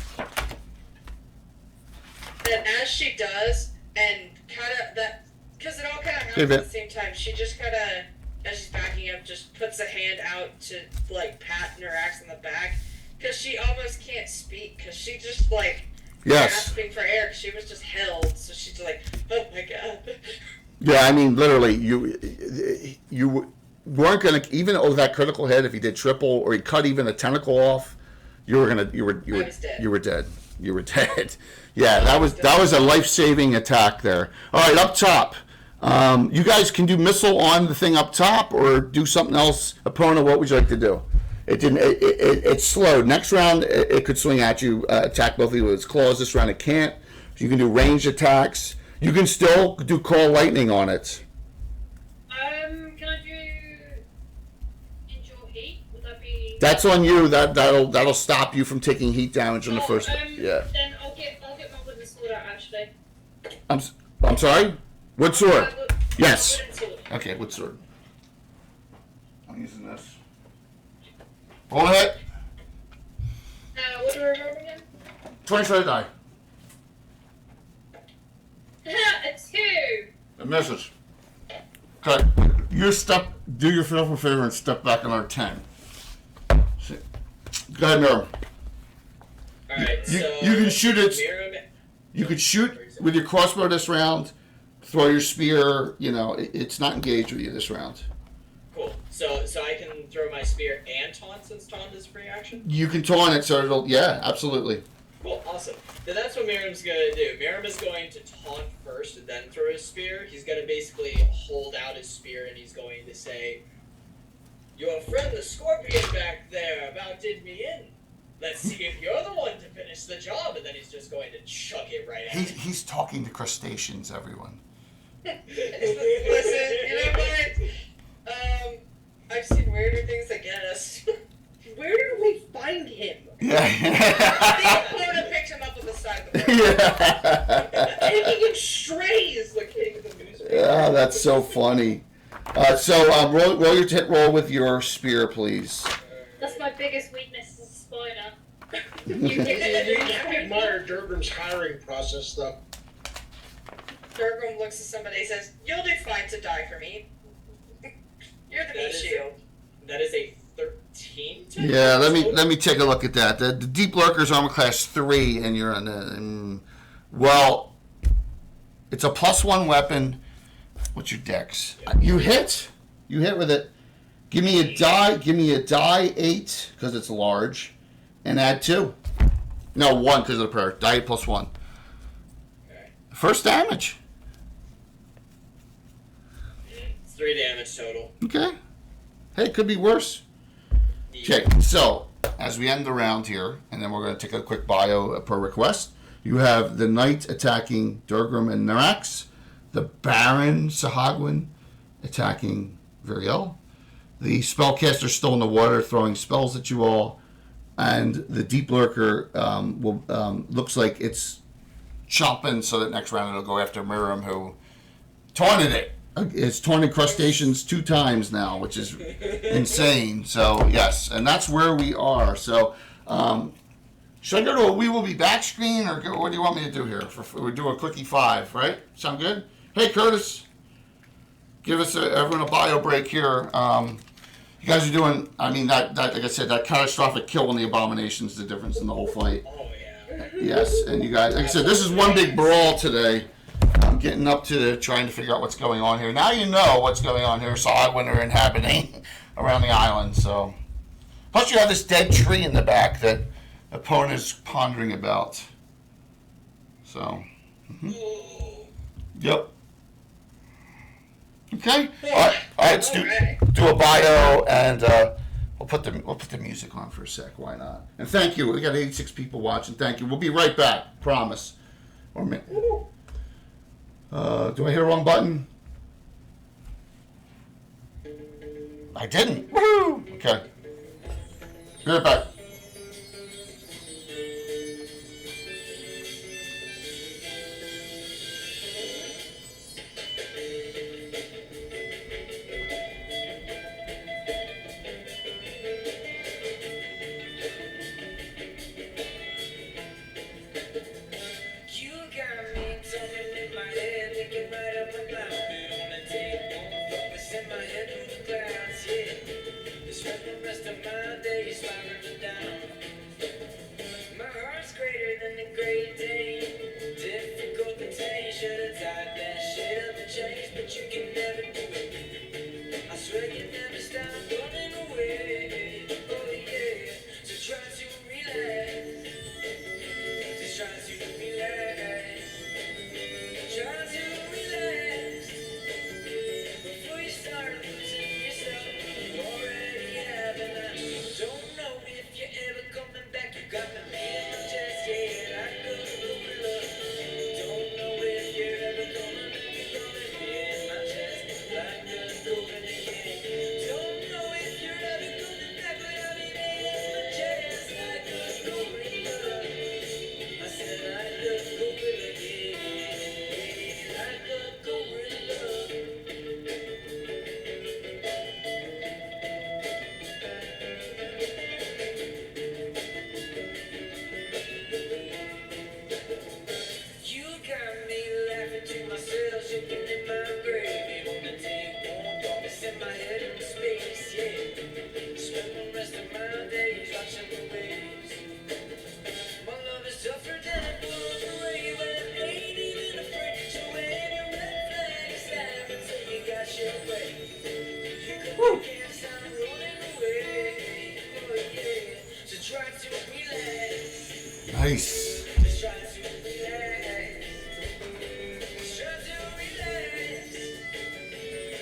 And as she does, and kind of that, because it all kind of Hey, happens Vin. at the same time, she just kind of, as she's backing up, just puts a hand out to, like, pat Narax on the back. Because she almost can't speak, because she just, like, Yes. gasping for air, because she was just held. So she's like, oh my god. Yeah, I mean, literally, you weren't gonna even over that critical hit. If he did triple or he cut even a tentacle off, you were dead. You were dead. You were dead. Yeah, that was a life-saving attack there. All right, up top. You guys can do missile on the thing up top or do something else. Opponent, what would you like to do? It didn't. It slowed. Next round, it could swing at you, attack both of you with its claws. This round, it can't. You can do ranged attacks. You can still do call lightning on it. Can I do endure heat? Would that be? That's on you. That'll stop you from taking heat damage on the first. Yeah. Then I'll get my wooden sword out actually. I'm sorry. Wood sword. Yes. Wooden sword. Okay, wood sword. I'm using this. Roll it. do I roll again? 20-sided die. A 2. It misses. Okay. You do yourself a favor and step back another 10. Go ahead, Miriam. Alright, You- so you can shoot it- Miriam, You could shoot with your crossbow this round, throw your spear, it's not engaged with you this round. cool. So I can throw my spear and taunt since taunt is free action? You can taunt it, so it'll, yeah, absolutely. Cool, awesome. Then that's what Miriam's gonna do. Miriam is going to taunt first and then throw his spear. He's gonna basically hold out his spear and he's going to say, "Your friend the scorpion back there about did me in. Let's see if you're the one to finish the job." And then he's just going to chuck it right at him. He's talking to crustaceans, everyone. Listen, you know what? I've seen weirder things that get us. Where did we find him? The opponent picked him up on the side of the road. Yeah. Taking in strays, like hitting the news. Yeah, that's so funny. Roll your roll with your spear, please. That's my biggest weakness is a spider. You admire Durgram's hiring process, though. Durgram looks at somebody and says, "You'll do fine to die for me. You're the meat That is- shield." That is a 13 to Yeah, let me take a look at that. The Deep Lurker's armor class 3, and you're on the. Well, it's a +1 weapon. What's your dex? You hit. You hit with it. Give me a die. Give me a die 8 because it's large, and add 2. No, 1 because of the prayer. Die 8 +1. Okay. First damage. It's 3 damage total. Okay. Hey, it could be worse. Okay, so as we end the round here, and then we're going to take a quick bio per request. You have the Knight attacking Durgram and Narax, the Baron Sahagwin attacking Viriel, the Spellcaster still in the water throwing spells at you all, and the Deep Lurker looks like it's chomping, so that next round it'll go after Miriam, who taunted it. It's taunted crustaceans 2 times now, which is insane. So, yes, and that's where we are. So, should I go to a We Will Be Back screen, or what do you want me to do here? We'll do a quickie 5, right? Sound good? Hey, Curtis, give us everyone a bio break here. You guys are doing, that like I said, that catastrophic kill on the Abominations is the difference in the whole fight. Oh, yeah. Yes, and you guys, like I said, this is one big brawl today. I'm getting up to trying to figure out what's going on here. Now you know what's going on here, so when they're inhabiting around the island. So, plus you have this dead tree in the back that the opponent is pondering about. So, yep. Okay. All right. Let's do a bio, and we'll put the music on for a sec. Why not? And thank you. We got 86 people watching. Thank you. We'll be right back. Promise. Or do I hit a wrong button? I didn't. Woo! Okay. Be right back. my head in space, yeah. Spend the rest of my days watching the waves. My love is tougher than a blown away, but I ain't even afraid. So when your red flag is out, until you got your way. You can't stop rolling away, oh yeah. So try to relax. Nice. Just try to relax. Just try to relax.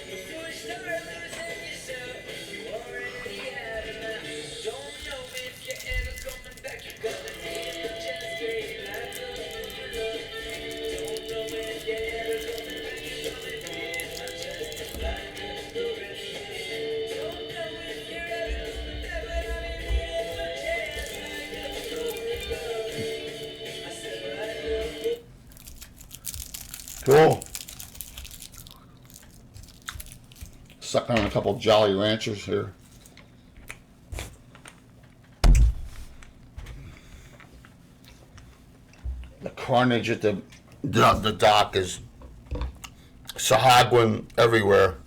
Before you start losing yourself, you already have enough. Don't know if you're ever coming back. You got the hand of just straight like love. Don't know if you're ever coming back. You got the hand of just like love. Don't know if you're ever coming back, but I've been feeling my chest like love. I said I love. Cool. Sucking on a couple Jolly Ranchers here. The carnage at the dock is sahaguin everywhere.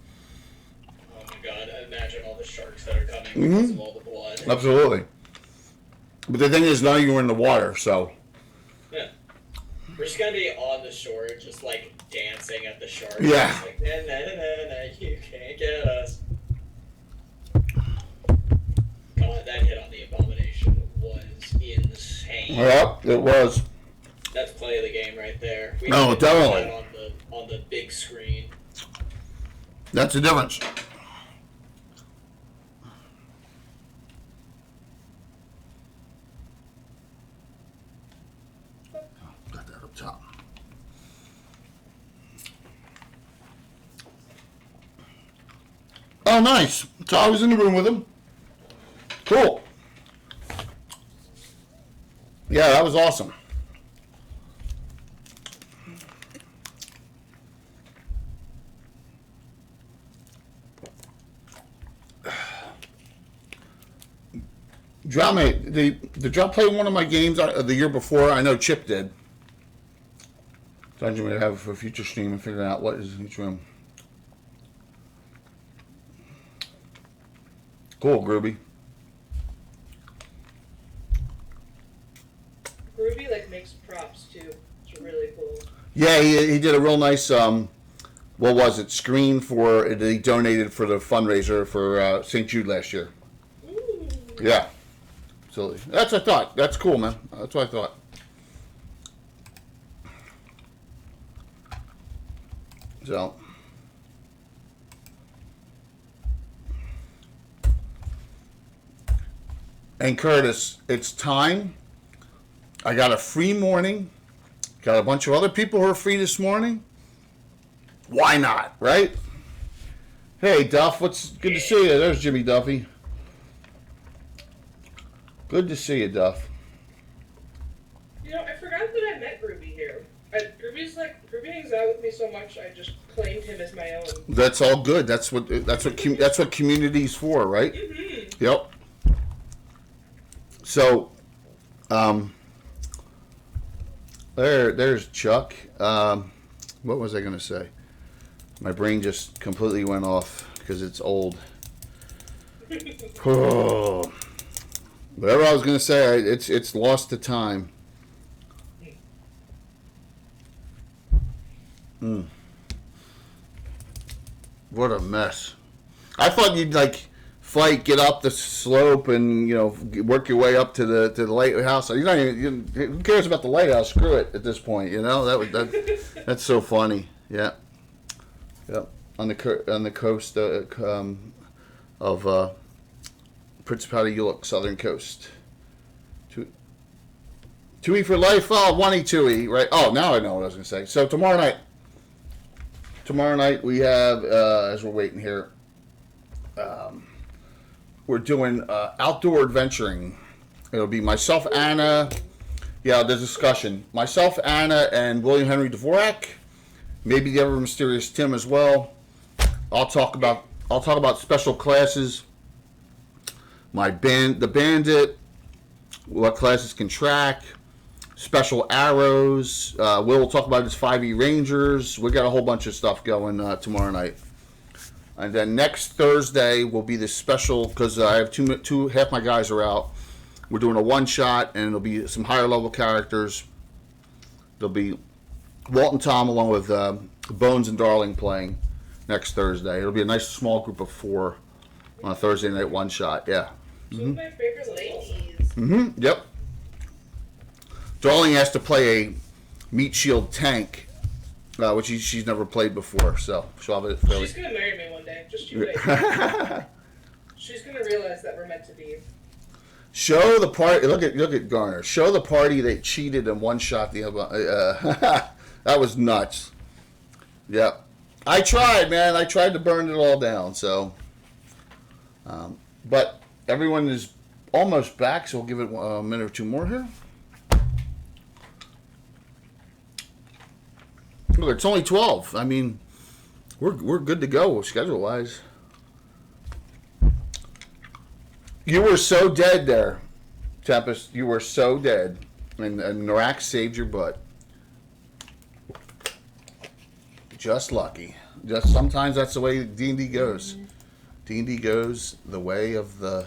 Oh my god, imagine all the sharks that are coming Mm-hmm. because of all the blood. Absolutely. But the thing is, now you're in the water, so. Yeah. We're just gonna be on the shore, just like dancing at the sharks. Yeah. It's like, na na na na na, you can't get us. God, that hit on the abomination was insane. Yeah, it was. That's play of the game right there. We No, need to put definitely. that on the big screen. That's the difference. Got that up top. Oh, nice. So I was in the room with him. Cool. Yeah, that was awesome. Drama, did y'all play one of my games the year before? I know Chip did. Dungeon we have for a future stream and figuring out what is in each room. Cool, Groovy. Groovy like makes props too. It's really cool. Yeah, he did a real nice, what was it, screen for, he donated for the fundraiser for St. Jude last year. Ooh. Yeah. Absolutely. That's what I thought. That's cool, man. That's what I thought. So. And Curtis, it's time. I got a free morning. Got a bunch of other people who are free this morning. Why not, right? Hey, Duff, what's good to see you. There's Jimmy Duffy. Good to see you, Duff. You know, I forgot that I met Groovy here. Groovy hangs out with me so much. I just claimed him as my own. That's all good. That's what community's for, right? Mm-hmm. Yep. So, there's Chuck. What was I gonna say? My brain just completely went off because it's old. Oh. Whatever I was gonna say, it's lost to time. What a mess. I thought you'd get up the slope and work your way up to the lighthouse. Who cares about the lighthouse? Screw it at this point. That's so funny. Yeah. Yep. On the coast of Principality Ulick, southern coast. Tui for life. Oh, one Tui, right? Oh, now I know what I was gonna say. So tomorrow night we have as we're waiting here. We're doing outdoor adventuring. It'll be myself, Anna. Yeah, the discussion. Myself, Anna, and William Henry Dvorak. Maybe the ever mysterious Tim as well. I'll talk about special classes. The bandit. What classes can track. Special arrows. Will talk about his 5e Rangers. We got a whole bunch of stuff going tomorrow night. And then next Thursday will be this special, because I have half my guys are out. We're doing a one-shot, and it'll be some higher-level characters. There'll be Walt and Tom along with Bones and Darling playing next Thursday. It'll be a nice small group of 4 on a Thursday night one-shot, yeah. Two of my favorite ladies. Yep. Darling has to play a meat shield tank, which she's never played before, so she'll have it fairly... She's gonna marry me one day. Just you wait. She's gonna realize that we're meant to be. Show the party. Look at Garner. Show the party they cheated and one shot the other. That was nuts. Yep. I tried, man. I tried to burn it all down. So, but everyone is almost back. So we'll give it a minute or two more here. Look, it's only 12. I mean, we're good to go schedule wise. You were so dead there, Tempest. You were so dead. And Narak saved your butt. Just lucky. Just sometimes that's the way D&D goes. D&D goes the way of the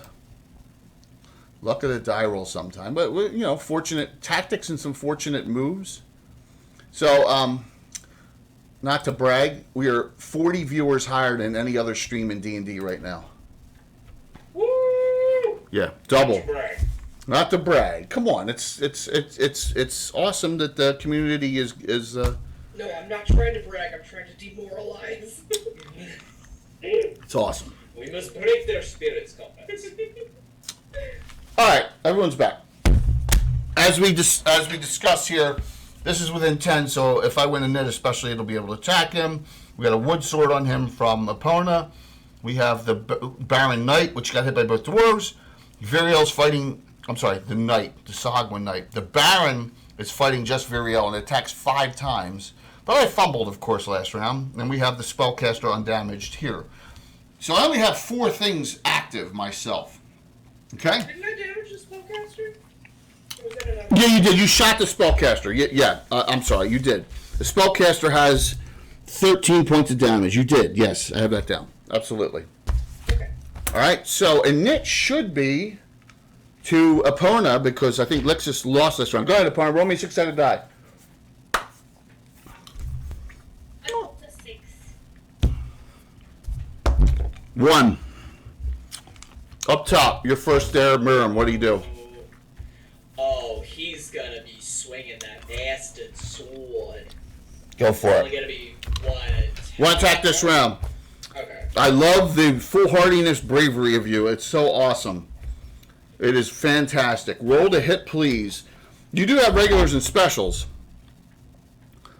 luck of the die roll sometime. But, fortunate tactics and some fortunate moves. So, not to brag, we are 40 viewers higher than any other stream in D&D right now. Yeah, double. Not to brag. Come on, it's awesome that the community is. No, I'm not trying to brag. I'm trying to demoralize. It's awesome. We must break their spirits, comrades. All right, everyone's back. As we discussed here, this is within 10. So if I win a net, especially, it'll be able to attack him. We got a wood sword on him from Epona. We have the Baron Knight, which got hit by both dwarves. Viriel's fighting, the Knight, the Sahagwin Knight. The Baron is fighting just Viriel and attacks 5 times. But I fumbled, of course, last round. And we have the Spellcaster undamaged here. So I only have 4 things active myself. Okay? Didn't I damage the spellcaster? Or was that another? Yeah, you did. You shot the Spellcaster. Yeah, I'm sorry, you did. The Spellcaster has 13 points of damage. You did. Yes, I have that down. Absolutely. Okay. All right, so a nit should be to Epona because I think Lexus lost this round. Go ahead, Epona. Roll me 6-sided die. I rolled a 6. 1. Up top, your first there, Miriam. What do you do? Oh, he's gonna be swinging that bastard sword. Go for Only it. gonna be one. One attack this round. Okay. I love the foolhardiness, bravery of you. It's so awesome. It is fantastic. Roll to hit, please. You do have regulars and specials.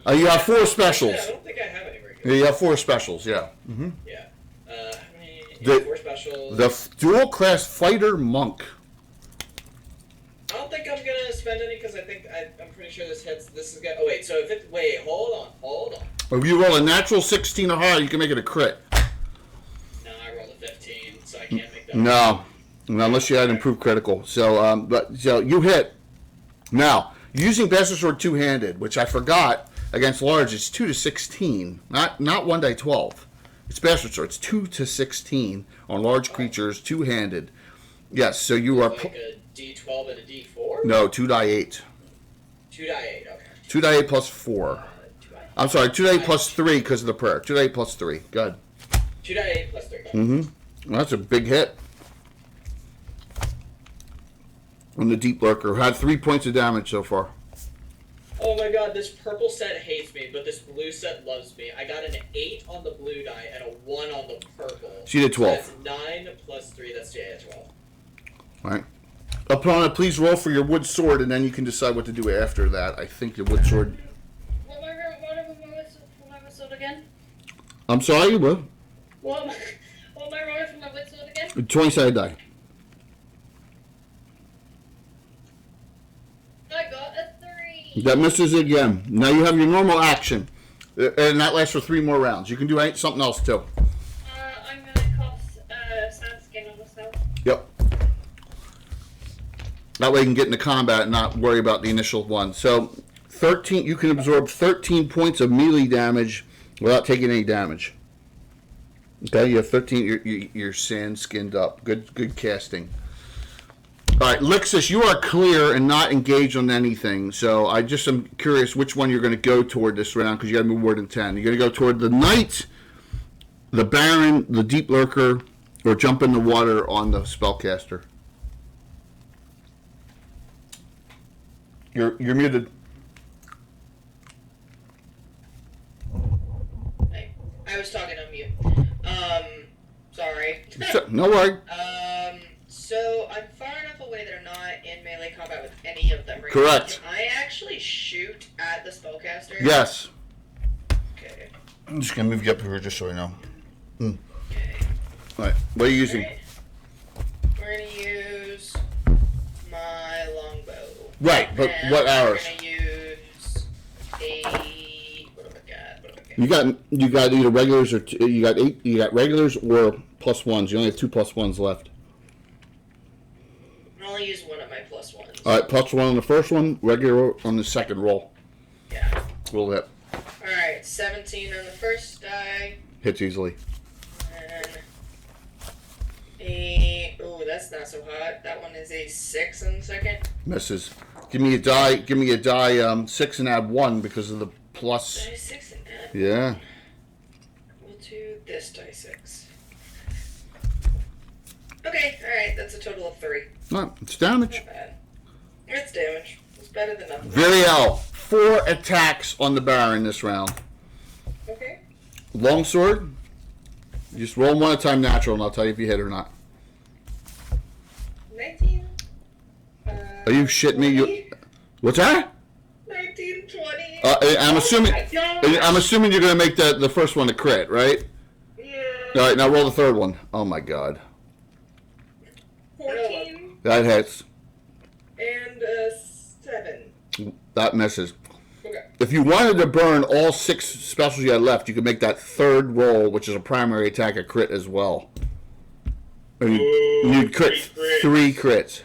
You have 4 specials. Yeah, I don't think I have any regular. Yeah, you have 4 specials, yeah. Mm-hmm. Yeah. How many? The- 4 specials. The dual class fighter monk. I don't think I'm gonna spend any because I'm pretty sure this hits. This is gonna. Oh wait, so if it. Wait, hold on. If you roll a natural 16 or higher, you can make it a crit. No, I rolled a 15, so I can't make that. No, unless you had improved critical. So, so you hit. Now, using Bastard Sword two-handed, which I forgot against large, it's 2 to 16, not 1 die 12. It's Bastard Sword. It's 2 to 16 on large creatures, two-handed. Yes, so you are. Like a D12 and a D4. No, 2 die 8. 2 die 8. Okay. 2 die 8 plus 4. 2 die 8. I'm sorry, 2 die 8 plus 3 because of the prayer. 2 die 8 plus 3. Good. 2 die 8 plus 3. Mm-hmm. Well, that's a big hit. On the Deep Lurker. Had 3 points of damage so far. Oh my god, this purple set hates me, but this blue set loves me. I got an 8 on the blue die and a 1 on the purple. So you did 12. So that's 9 plus 3, that's 12. All right. Opponent, please roll for your wood sword, and then you can decide what to do after that. I think your wood sword... What am I wood sword again? I'm sorry, what? What am I rolling for my wood sword again? 20-sided die. I got a 3. That misses again. Now you have your normal action, and that lasts for 3 more rounds. You can do something else, too. I'm gonna cast Sandskin on myself. Yep. That way you can get into combat and not worry about the initial one. So, 13. You can absorb 13 points of melee damage without taking any damage. Okay, you have 13. You're sand skinned up. Good casting. All right, Lixus, you are clear and not engaged on anything. So I just am curious which one you're going to go toward this round because you got to move more than 10. You're going to go toward the Knight, the Baron, the Deep Lurker, or jump in the water on the Spellcaster. You're muted. I was talking on mute. Sorry. No worry. So I'm far enough away that I'm not in melee combat with any of them right Correct. now. Can I actually shoot at the spellcaster? Yes. Okay. I'm just going to move you up here just so I know. Okay. All right. What are you using? Alright. We're gonna use my longbow. Right, but And what hours? We're gonna use a. What have I got? You got either regulars or you got 8. You got regulars or plus ones. You only have 2 plus ones left. I'll only use one of my plus ones. All right, plus 1 on the first one, regular on the second roll. Yeah. Roll that. Alright, 17 on the first die. Hits easily. And oh, that's not so hot. That one is a 6 on the second. Misses. Give me a die. 6 and add 1 because of the plus. Die 6 and add. Yeah. We'll do this die 6. Okay, alright, that's a total of 3. No, it's damage. Not bad. It's damage. It's better than nothing. Viriel, 4 attacks on the Baron this round. Okay. Longsword. Just roll 'em one at a time natural, and I'll tell you if you hit or not. 19. Are you shitting me? 20? What's that? 19, 20. I'm assuming. Oh my gosh. I'm assuming you're gonna make the first one a crit, right? Yeah. All right, now roll the third one. Oh my god, 14 that hits. and 7. That misses. Okay. If you wanted to burn all 6 specials you had left, you could make that third roll, which is a primary attack, a crit as well. And you'd crit 3 crits.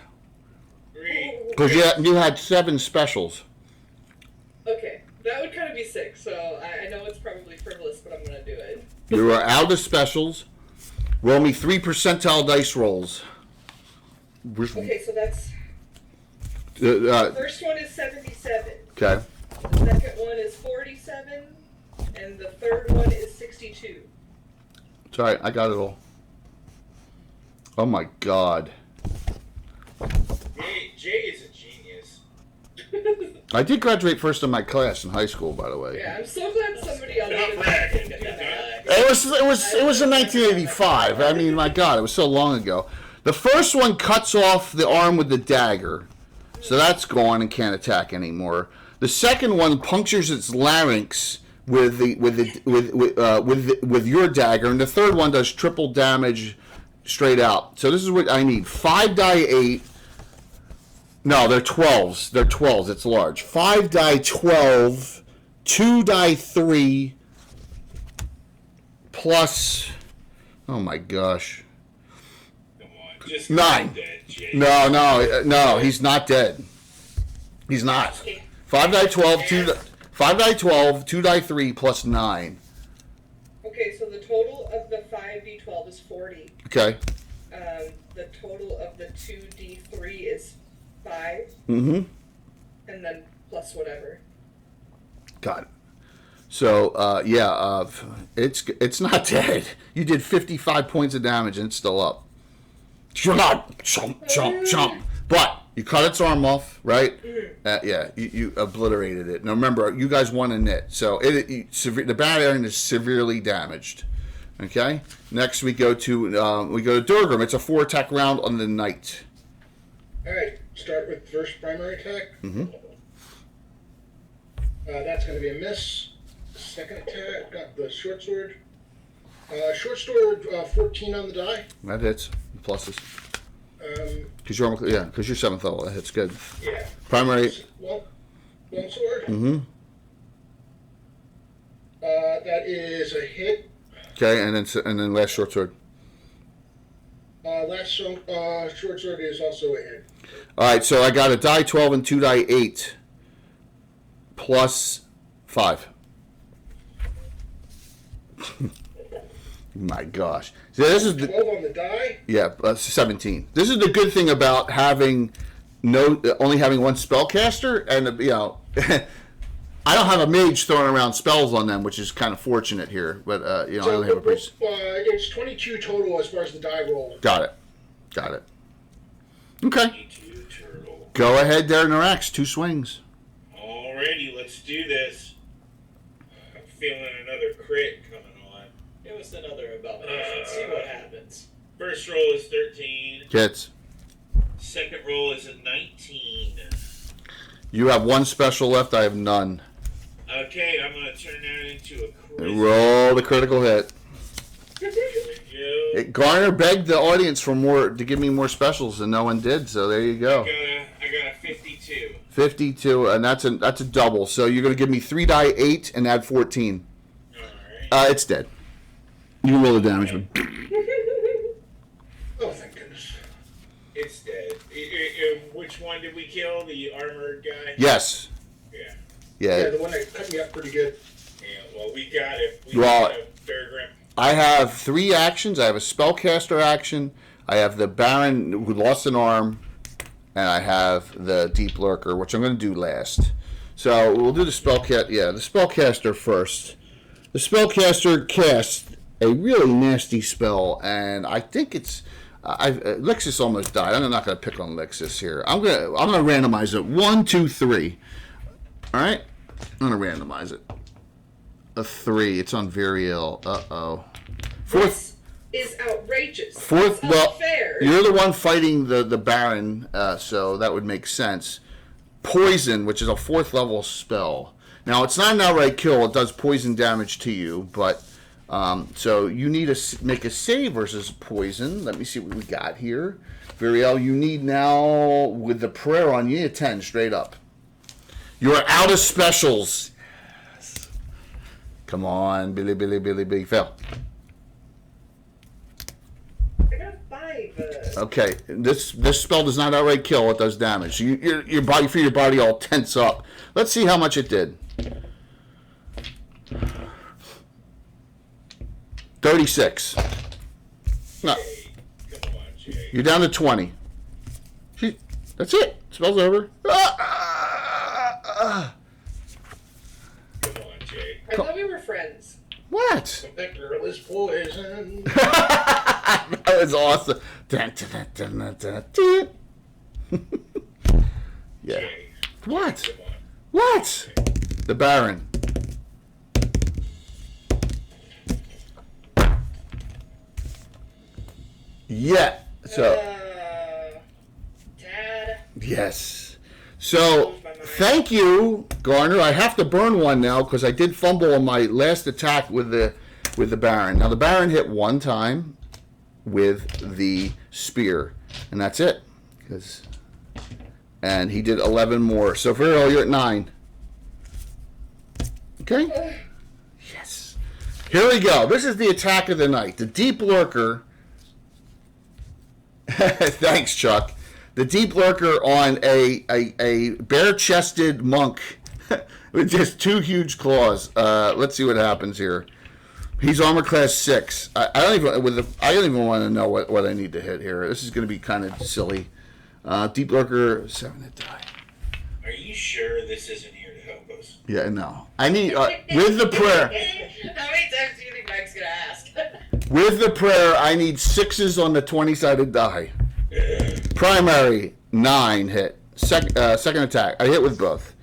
3. Because you had 7 specials. Okay. That would kind of be sick, so I know it's probably frivolous, but I'm going to do it. You are out of specials. Roll me 3 percentile dice rolls. Okay, so that's... Uh, First one is 77. okay. The second one is 47. And the third one is 62. It's all right. I got it all. Oh my god. Jay is a genius. I did graduate first in my class in high school, by the way. Yeah, I'm so glad somebody on Not the bragging. can do that. It was in 1985. I mean, my god, it was so long ago. The first one cuts off the arm with the dagger, so that's gone and can't attack anymore. The second one punctures its larynx with your dagger, and the third one does triple damage straight out. So this is what I need: 5 die 8. No, they're 12s. They're 12s. It's large. 5 die 12, 2 die 3, plus. Oh my gosh. Come on, just 9. dead, Jay. No, he's not dead. He's not. 5 die 12, 5 die 12, 2 die 3, plus 9. Okay, so the total of the 5d12 is 40. Okay. The total of the 2d3 is 5. Mm-hmm. And then plus whatever. Got it. So, it's not dead. You did 55 points of damage and it's still up. Chomp. But you cut its arm off, right? You obliterated it. Now remember, you guys won a knit, so the Baron is severely damaged. Okay. Next we go to Durgrim. It's a 4 attack round on the Knight. Alright, start with first primary attack. Mm-hmm. That's going to be a miss. Second attack, got the short sword. Short sword, 14 on the die. That hits. Pluses. Because you're 7th level. That hits good. Yeah. Primary. Long sword. Mm-hmm. That is a hit. Okay, and then last short sword. Last short sword is also a hit. All right, so I got a die 12 and 2 die 8 plus 5. My gosh. So this is 12 on the die? Yeah, 17. This is the good thing about having only having one spellcaster, and I don't have a mage throwing around spells on them, which is kind of fortunate here. But I only have a priest. It's 22 total as far as the die roll. Got it. Okay. 22 turtle. Go ahead there, Narax. 2 swings. Alrighty, let's do this. I'm feeling another crit coming on. Give us another abomination. See what happens. First roll is 13. Hits. Second roll is a 19. You have 1 special left. I have none. Okay, I'm going to turn that into a crit. Roll the critical hit. There we go. Garner begged the audience for more to give me more specials, and no one did. So there you go. I got a 52. 52, and that's a double. So you're going to give me 3 die 8 and add 14. Alright. It's dead. You can roll the damage. Oh, thank goodness. It's dead. Which one did we kill? The armored guy? Yes. Yeah. Yeah, the one that cut me up pretty good. Yeah, well, we got it. Well, got a Bear I have 3 actions. I have a spellcaster action. I have the Baron who lost an arm, and I have the Deep Lurker, which I'm going to do last. So we'll do the spellcaster. Yeah, the spellcaster first. The spellcaster casts a really nasty spell, and I think it's. Lixus almost died. I'm not going to pick on Lixus here. I'm going to randomize it. 1, 2, 3. All right, I'm going to randomize it. A 3. It's on Viriel. Uh-oh. This is outrageous. Fourth. It's Well, unfair. you're the one fighting the Baron, so that would make sense. Poison, which is a 4th level spell. Now it's not an outright kill. It does poison damage to you, but so you need to make a save versus poison. Let me see what we got here. Viriel, you need now with the prayer on you a 10 straight up. You are out of specials. Yes. Come on, Billy, fail. I got a 5. Okay, this spell does not outright kill. It does damage. So your body, feel your body all tense up. Let's see how much it did. 36. No, Come on, Jay. you're down to 20. That's it. Spell's over. Come on, Jay. I thought we were friends. What? That girl is poison. That was awesome. Dun, dun, dun, dun, dun, dun. Yeah. Jay, What? come on. What? The Baron. Yeah. So. Dad. Yes. So, thank you, Garner. I have to burn one now because I did fumble on my last attack with the Baron. Now, the Baron hit 1 time with the spear, and that's it. And he did 11 more. So, Vero, you're at 9. Okay? Yes. Here we go. This is the attack of the night. The Deep Lurker. Thanks, Chuck. The Deep Lurker on a bare-chested monk with just 2 huge claws. Let's see what happens here. He's armor class 6. I don't even want to know what I need to hit here. This is going to be kind of silly. Deep Lurker 7 to die. Are you sure this isn't here to help us? Yeah, no. I need with the prayer. How many times do you think Mike's gonna ask? With the prayer, I need 6s on the 20-sided die. Primary 9 hit. Second attack, I hit with both.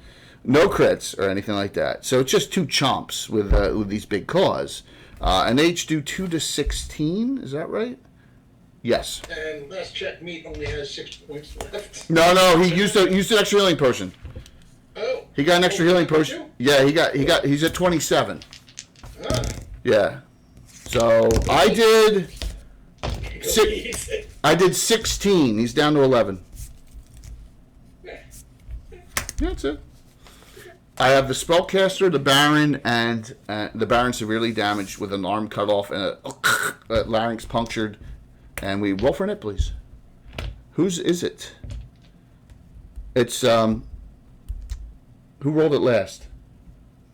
No crits or anything like that. So it's just 2 chomps with these big claws. And they each do 2 to 16. Is that right? Yes. And last check, meat only has 6 points left. No. He used an extra healing potion. Oh. He got an extra healing potion. Yeah, he's at 27. Ah. Yeah. So I did. I did 16. He's down to 11. That's it. I have the spellcaster, the Baron, and the Baron severely damaged with an arm cut off and a larynx punctured. And we roll for an hit, please. Whose is it? It's who rolled it last?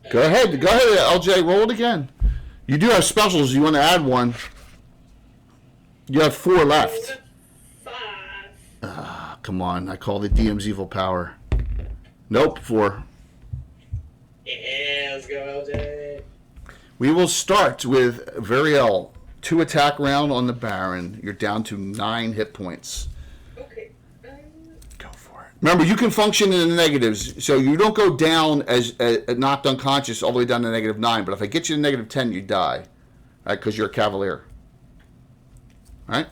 Go ahead, LJ. Roll it again. You do have specials. You want to add one? You have 4 left. 5. Ah, come on. I call the DM's evil power. Nope, 4. Yeah, let's go, LJ. We will start with Veriel. 2 attack round on the Baron. You're down to 9 hit points. Okay. Go for it. Remember, you can function in the negatives, so you don't go down as knocked unconscious all the way down to -9. But if I get you to -10, you die, right? Because you're a cavalier. All right.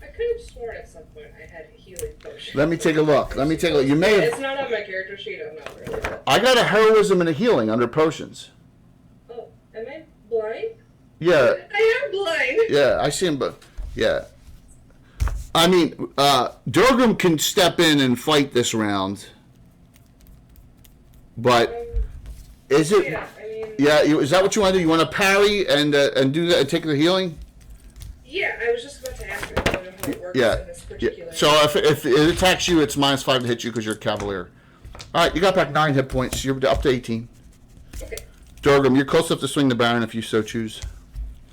I could have sworn at some point I had a healing potion. Let me take a look. You may have. It's not on my character sheet. I'm not really. But... I got a heroism and a healing under potions. Oh, am I blind? Yeah. I am blind. Yeah, I see him, but yeah. I mean, Durgam can step in and fight this round, but is it? Yeah, I mean. Yeah, is that what you want to do? You want to parry and do that and take the healing? Yeah, I was just about to ask you. I don't know how it works Yeah. in this particular. So if it attacks you, it's -5 to hit you because you're a cavalier. All right, you got back 9 hit points. You're up to 18. Okay. Durgam, you're close enough to swing the Baron if you so choose.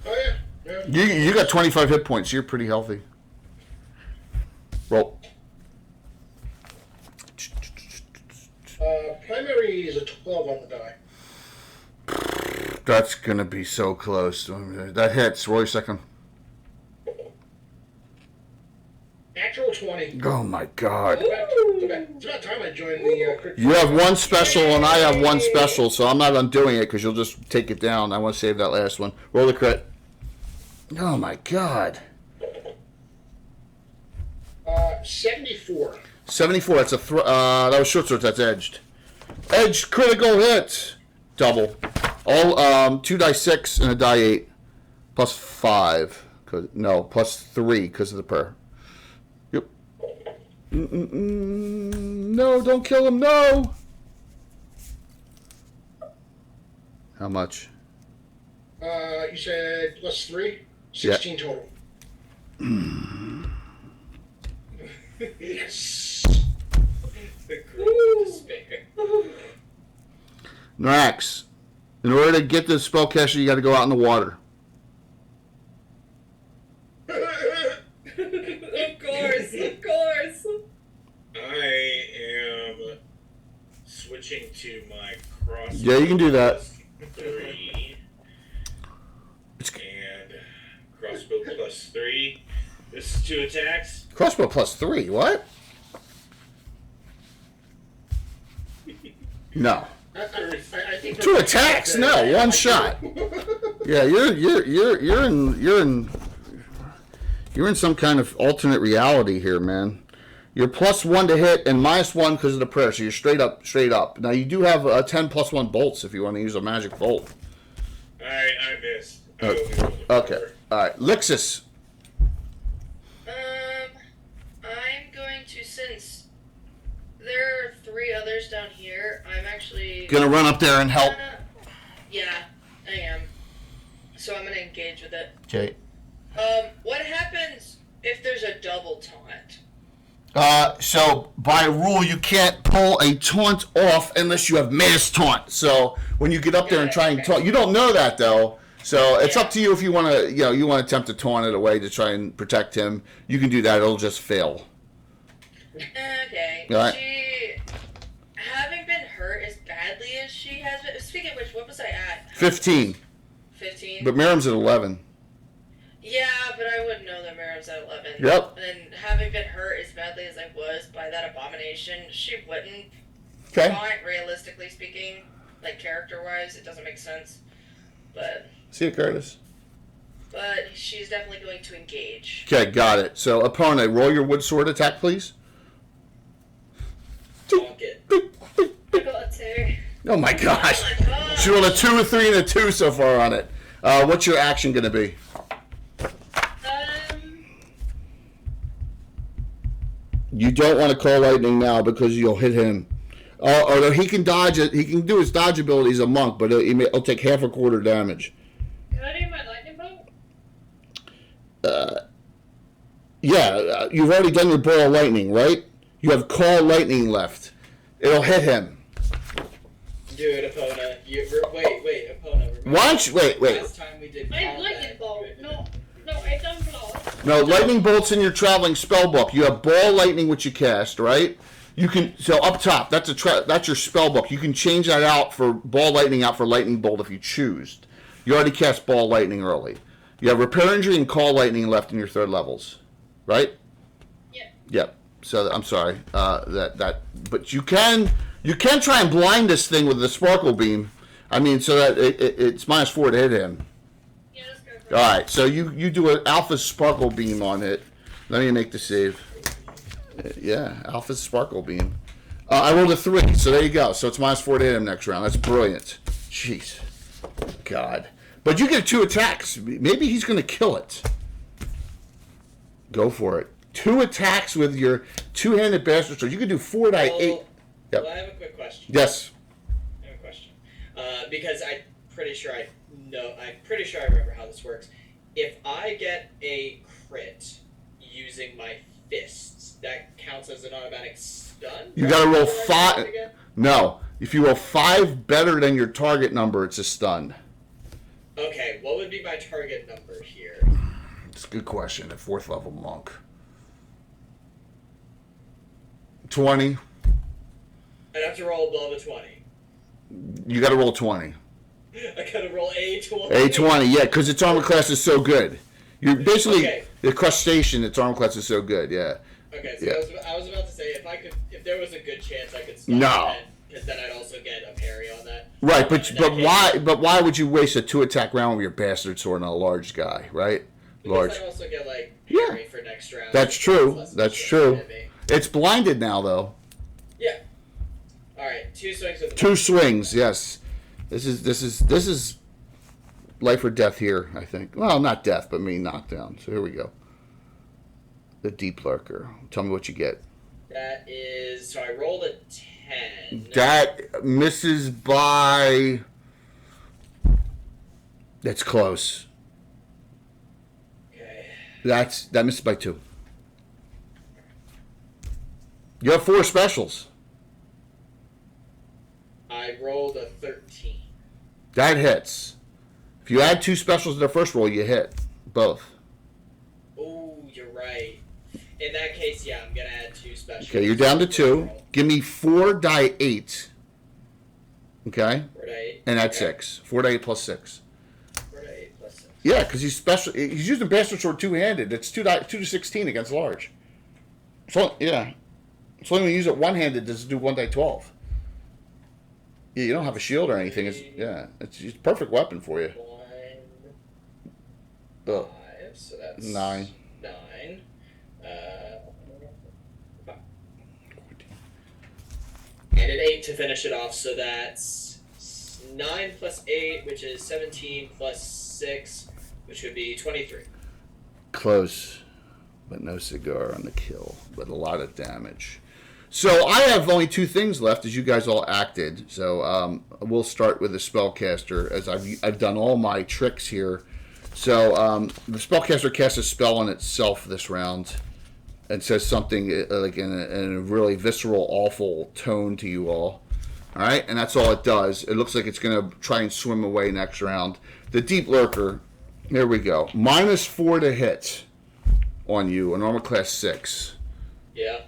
Oh yeah. You got 25 hit points. You're pretty healthy. Roll. Primary is a 12 on the die. That's gonna be so close. That hits. Roll your second. Natural 20. Oh my God. It's about time I joined the crit. You have 1 special and I have 1 special, so I'm not undoing it because you'll just take it down. I want to save that last one. Roll the crit. Oh my God. 74. 74. That's a that was short sword. That's edged. Edged critical hit. Double. All 2 die 6 and a die 8. Plus 5. Plus 3 because of the prayer. Yep. No, don't kill him. No. How much? You said plus 3? 16 total. Yes. The great despair. Norax, in order to get this spellcaster, you got to go out in the water. Of course. I am switching to my crossbow. Yeah, you can do that. +3 and crossbow +3. This is 2 attacks. Crossbow +3. What? No. I think 2 attacks. No, 1 shot. Yeah, you're in some kind of alternate reality here, man. You're +1 to hit and -1 because of the prayer, so you're straight up. Now you do have 10 +1 bolts if you want to use a magic bolt. I missed. Okay. All right. Lixus. I'm going to, since there are 3 others down here, I'm actually Gonna run up there and help. Yeah, I am. So I'm gonna engage with it. Okay. What happens if there's a double taunt? So by rule, you can't pull a taunt off unless you have mass taunt. So when you get up there and try and taunt, you don't know that though. So it's up to you if you want to, you want to attempt to taunt it away to try and protect him. You can do that. It'll just fail. Okay. All right. She, having been hurt as badly as she has been. Speaking of which, what was I at? 15. 15. But Miriam's at 11. Yeah, but I wouldn't know that Miriam's at 11. Yep. And having been hurt as badly as I was by that abomination, she wouldn't. Okay. Taunt, realistically speaking, like character-wise, it doesn't make sense. But See you, Curtis. she's definitely going to engage. Okay, got it. So opponent, roll your wood sword attack, please. Bonk it. I got a 2. Oh my gosh. Oh my gosh. She rolled a 2, a 3, and a 2 so far on it. What's your action going to be? You don't want to call lightning now because you'll hit him. Or he can dodge it. He can do his dodge ability. He's a monk, but he'll take half a quarter damage. Can I do my lightning bolt? Yeah, you've already done your ball of lightning, right? You have call lightning left. It'll hit him. Do it, opponent. Wait, opponent. Why don't you wait? Last time we did I combat. lightning bolt. No, I done blow. No, lightning bolts in your traveling spell book. You have ball lightning, which you cast, right? You can up top. That's that's your spell book. You can change that out for ball lightning out for lightning bolt if you choose. You already cast ball lightning early. You have repair injury and call lightning left in your third levels, right? Yep. Yep. So I'm sorry. But you can try and blind this thing with the sparkle beam. I mean, so that it's -4 to hit him. Yeah, let's go for All right. So you do an alpha sparkle beam on it. Let me make the save. Yeah, alpha sparkle beam. I rolled a 3, so there you go. So it's -4 to hit him next round. That's brilliant. Jeez. God. But you get 2 attacks. Maybe he's going to kill it. Go for it. 2 attacks with your 2-handed bastard sword. You can do 4 die 8. Yep. Well, I have a quick question. Yes. I have a question. Because I'm pretty sure I remember how this works. If I get a crit using my fists, that counts as an automatic stun? You got to roll Or 5. again? No. If you roll 5 better than your target number, it's a stun. Okay, what would be my target number here? It's a good question. A 4th level monk. 20. I'd have to roll above a 20. You got to roll 20. I gotta roll a 20. A20, yeah, because its armor class is so good. You're basically Okay. the crustacean. Its armor class is so good. Yeah. Okay, so Yeah. I was about to say if there was a good chance I could stun No. because then I'd also get a parry on that. Right, In but that case, why would you waste a 2-attack round with your bastard sword on a large guy? Right. Because Large. I also get like Yeah. parry for next round. That's true. Plus That's it's true. hit me. It's blinded now, though. Yeah. All right, 2 swings with the 2 swings. Yes. This is life or death here. I think. Well, not death, but me knockdown. So here we go. The deep lurker. Tell me what you get. That is so I rolled a 10. That misses by. That's close. Okay. That misses by 2. You have 4 specials. I rolled a 13. That hits. If you add 2 specials to the first roll, you hit both. Oh, you're right. In that case, yeah, I'm gonna add 2 specials. Okay, you're down to 2. Give me 4 die 8. Okay, 4 to 8. and that's Okay. 6. 4 die 8 plus 6. 4 to 8 plus 6. Yeah, because he's using bastard sword 2-handed. It's 2 to 16 against large. So yeah, so when you use it 1-handed, does it do 1 die 12? Yeah, you don't have a shield or anything. It's a perfect weapon for you. 1, Ugh. 5, so that's 9. 9. 5. And an 8 to finish it off, so that's 9 plus 8, which is 17 plus 6, which would be 23. Close, but no cigar on the kill, but a lot of damage. So I have only 2 things left, as you guys all acted. So we'll start with the spellcaster, as I've done all my tricks here. So the spellcaster casts a spell on itself this round, and says something like in a really visceral, awful tone to you all. All right, and that's all it does. It looks like it's going to try and swim away next round. The deep lurker. There we go. -4 to hit on you, an armor class 6. Yeah.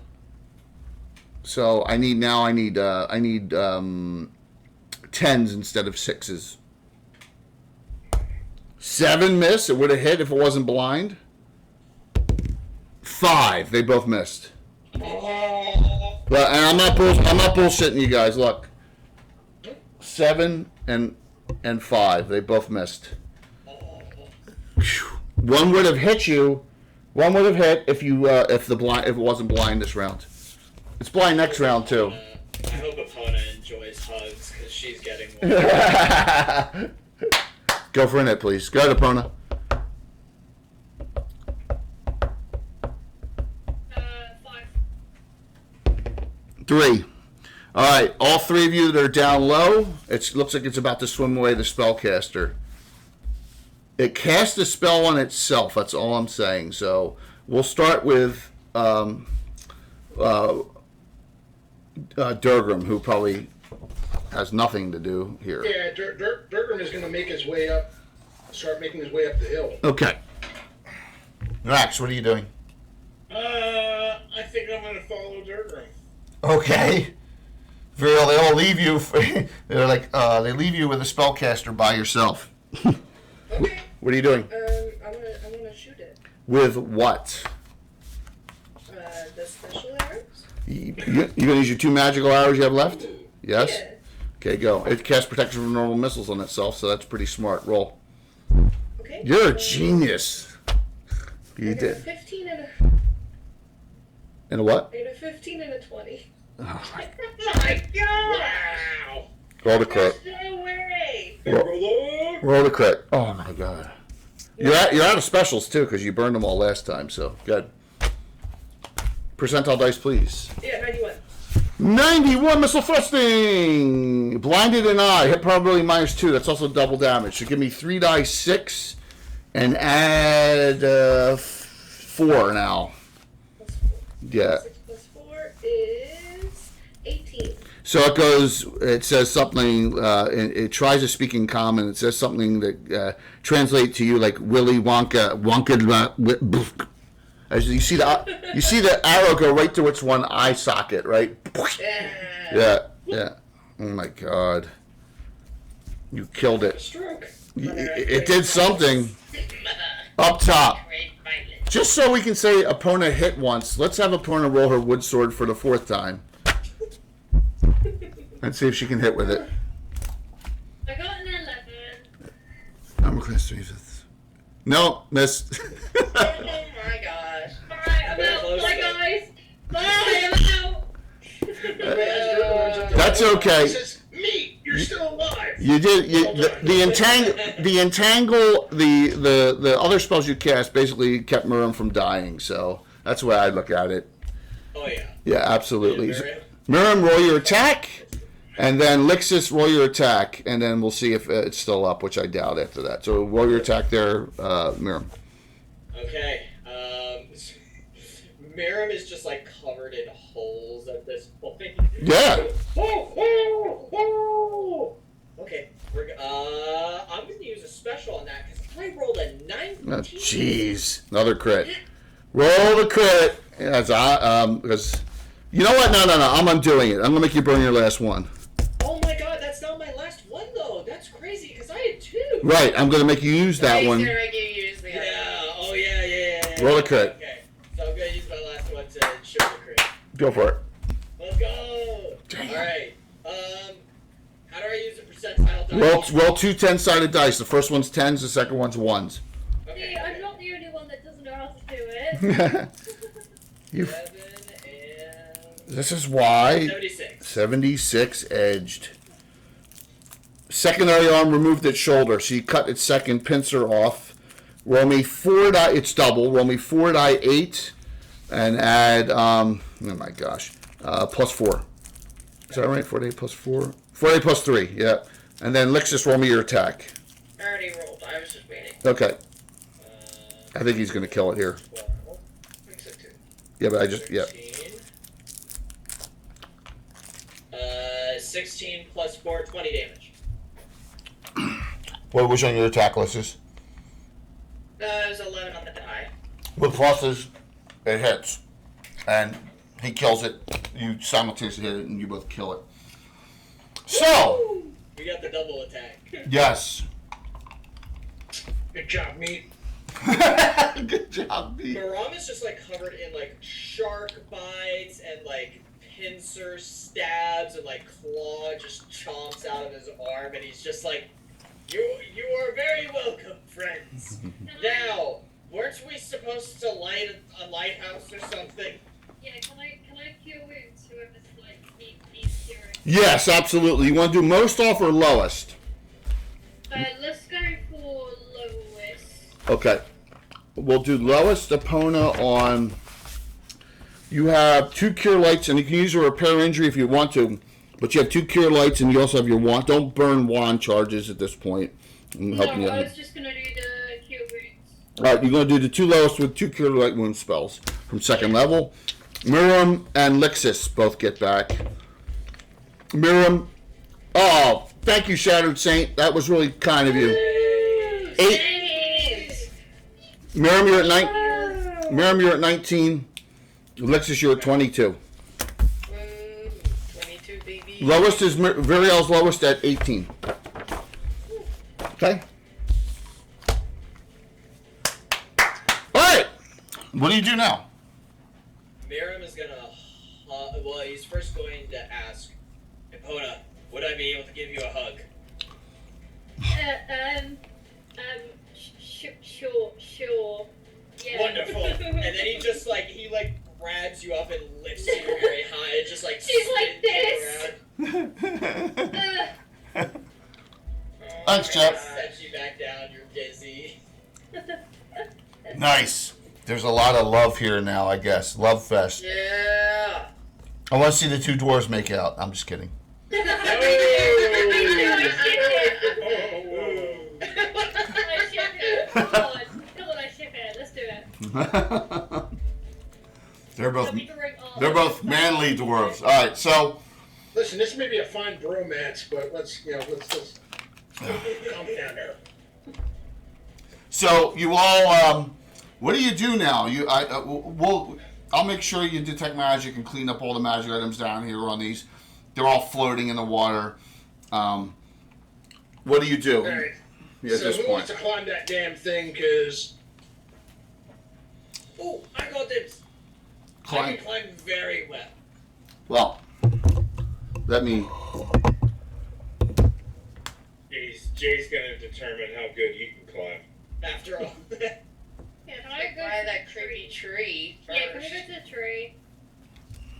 So I need 10s instead of 6s. 7 miss. It would have hit if it wasn't blind. 5. They both missed. Well, and I'm not bullshitting you guys. Look, 7 and 5. They both missed. Whew. One would have hit you. One would have hit if it wasn't blind this round. It's blind next round too. I hope Epona enjoys hugs because she's getting one. Go for a hit, please. Go ahead, Epona. 5. 3. All right, all 3 of you that are down low. It looks like it's about to swim away the spellcaster. It casts a spell on itself. That's all I'm saying. So we'll start with Durgram, who probably has nothing to do here. Yeah, Durgrim is going to make his way up, start making his way up the hill. Okay. Max, what are you doing? I think I'm gonna follow Durgrim. Okay. Virial, they all leave you. They're like, they leave you with a spellcaster by yourself. Okay. What are you doing? I'm gonna shoot it. With what? The special arrows. You gonna use your 2 magical arrows you have left? Yes? Yeah. Okay, go. It casts protection from normal missiles on itself, so that's pretty smart. Roll. Okay. You're a genius. You I got a did. 15 and a. And a what? I got a 15 and a 20. Oh, Oh my god! Wow. roll the crit. There's no way! Roll the crit. Oh my god. You're out of specials too because you burned them all last time. So good. Percentile dice, please. Yeah, 91. 91 missile thrusting. Blinded and eye. Hit probability -2. That's also double damage. So give me 3 dice 6 and add 4 now. Plus 4. Yeah. 6 plus 4 is 18. So it goes. It says something. It tries to speak in common. It says something that translates to you like Willy Wonka. As you see the arrow go right through its one eye socket, right? Yeah. Yeah. Oh my god. You killed it. Stroke. It did something. Up top. Just so we can say opponent hit once, let's have opponent roll her wood sword for the 4th time. And see if she can hit with it. I got an 11. I'm class 3/5. No, miss. Oh my gosh. Alright, I'm out. Bye, guys. Bye, I'm out. That's okay. He says, "Me, you're still alive." You did the entangle the other spells you cast basically kept Miriam from dying, so that's the way I'd look at it. Oh yeah. Yeah, absolutely. Miriam? Miriam, roll your attack, and then Lixus, roll your attack, and then we'll see if it's still up, which I doubt after that. So roll your attack there, Miriam. Okay. Miriam is just like covered in holes at this point. Yeah. Okay. I'm gonna use a special on that because I rolled a 19. Oh, jeez. Another crit. Roll the crit. Yeah, because you know what? No. I'm undoing it. I'm gonna make you burn your last one. Oh my god, that's not my last one though. That's crazy because I had 2. Right. I'm gonna make you use that He's one. gonna make you use the other. Yeah. Oh yeah. Roll the crit. Okay. So I'm gonna use my last one to show the crit. Go for it. Let's go. Damn. All right. How do I use the percentile dice? Roll 2 10-sided dice. The first one's 10s. The second one's 1s. Okay. See, I'm not the only one that doesn't know how to do it. You. 7 and This is why 76. 76 edged. Secondary arm removed its shoulder. So you cut its second pincer off. Roll me 4 die. It's double. Roll me 4 die 8, and add. Oh my gosh. Plus 4. Is that right? 4 die plus 4. 4 die plus 3. Yeah. And then Lixus, roll me your attack. I already rolled. I was just waiting. Okay. I think he's gonna kill it here. 12, Makes it 2. Yeah, but I just 13. 16 plus 4, 20 damage. What was on your attack, Lixus? It was 11 on the die. With pluses, it hits. And he kills it. You simultaneously hit it, and you both kill it. So, We got the double attack. yes. Good job, meat. Good job, B. Baram is just like covered in like shark bites and like pincer stabs and like claw just chomps out of his arm, and he's just like, you are very welcome, friends. Now, weren't we supposed to light a lighthouse or something? Yeah, can I cure wounds? Whoever's like needs curing. Yes, absolutely. You want to do most off or lowest? Let's go for lowest. Okay. We'll do lowest opponent on. You have 2 cure lights, and you can use a repair injury if you want to. But you have 2 cure lights, and you also have your wand. Don't burn wand charges at this point. I'm helping you. I was just gonna do the cure wounds. All right, you're going to do the 2 lowest with 2 cure light wound spells from 2nd level. Miriam and Lixus both get back. Miriam, Oh, thank you, Shattered Saint. That was really kind of you. 8. Miriam, you're at 9. Miriam, you're at 19. Alexis, you're at 22. 22, baby. Lowest is Viriel's lowest at 18. Okay. All right. What do you do now? Miriam is gonna. Well, he's first going to ask, Epona, would I be able to give you a hug? Sure. Yeah. Wonderful. And then he just grabs you up and lifts you very high and just She's like spins you around. Thanks, Jeff. Sets you back down. You're dizzy. Nice. There's a lot of love here now, I guess. Love fest. Yeah. I want to see the two dwarves make out. I'm just kidding. Come on, I ship it. Let's do it. They're both manly dwarves. All right, so Listen, this may be a fine bromance, but let's calm down there. so you all, what do you do now? I'll make sure you detect magic and clean up all the magic items down here on these. They're all floating in the water. What do you do? All right. Yeah, at So this who point. wants to climb that damn thing? Because Oh, I got this. I Climb. can climb very well. Well, let me. Jay's gonna determine how good he can climb. After all. Yeah, can I go Buy to that the creepy tree first. Yeah, can we go to the tree?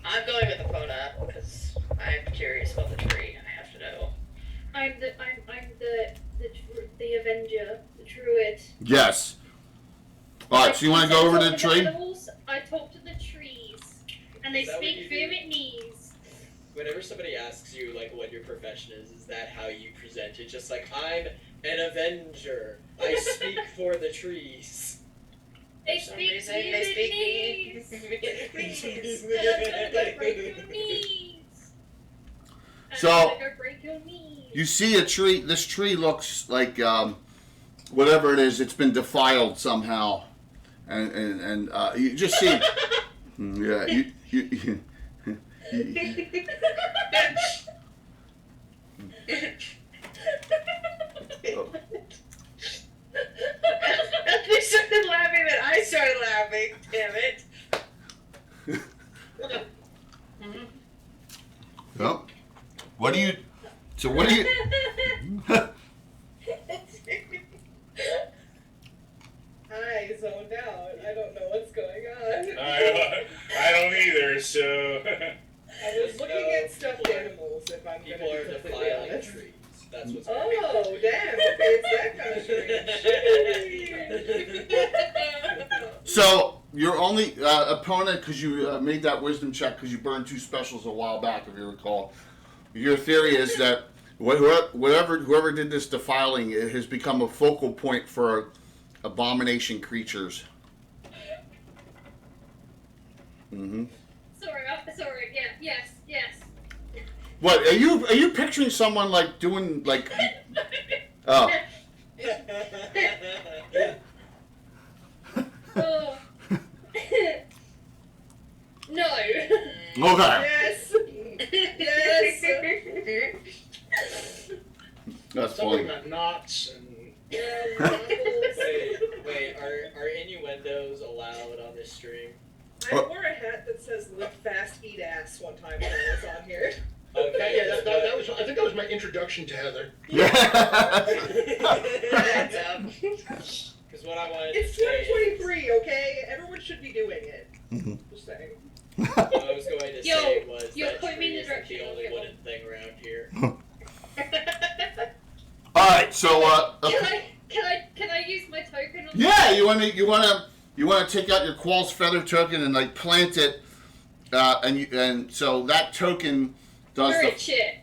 I'm going with the Epona because I'm curious about the tree. I have to know. I'm the Avenger, the Druid. Yes. All right, so you want to go over to the tree? Animals, I talk to the trees, and they Is that what you speak do? Vietnamese. Whenever somebody asks you what your profession is that how you present it? Just like, I'm an Avenger. I speak for the trees. They For some speak reason, they speak Vietnamese. And I'm gonna go break your knees. And So- I'm gonna go break your knees. You see a tree. This tree looks like whatever it is. It's been defiled somehow, and you just see. Yeah, you They started laughing, then I started laughing. Damn it. Yep. What do you? So what do you? I zoned out. I don't know what's going on. I don't either. So I was looking at stuffed animals, if I'm People going are to be completely defiling honest. trees. That's what's Oh, damn. It's that kind of tree. So your only opponent, because you made that wisdom check because you burned 2 specials a while back, if you recall. Your theory is that whoever did this defiling has become a focal point for abomination creatures. Mm-hmm. Sorry. Yeah, yes. What are you picturing someone like doing like? Oh. Oh. No. Okay. Yes. Yes. That's something funny. about knots and Yeah, knuckles. Wait, are innuendos allowed on this stream? I wore a hat that says "Live fast, eat ass" one time when I was on here. Okay, yeah, that was. I think that was my introduction to Heather. Yeah. That's Because what I wanted It's to say is, 2023, okay? Everyone should be doing it. Mhm. Just saying. what I was going to say was yo, that point me in tree the isn't direction the I'll only get wooden thing around here. All right. So Can I use my token on yeah, you want to take out your Qual's feather token and like plant it, and so that token does druid shit?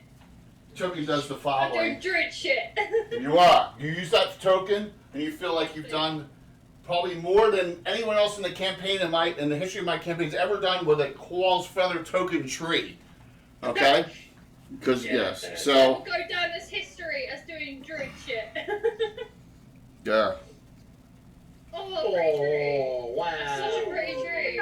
the I'm doing following. druid shit. You use that token and you feel like you've done probably more than anyone else in the campaign in the history of my campaign's ever done with a Qual's feather token tree. Okay. Because Yeah, yes, that- It will so go down as history as doing druid shit. yeah. Oh, pretty tree. Oh, wow. Such a pretty tree.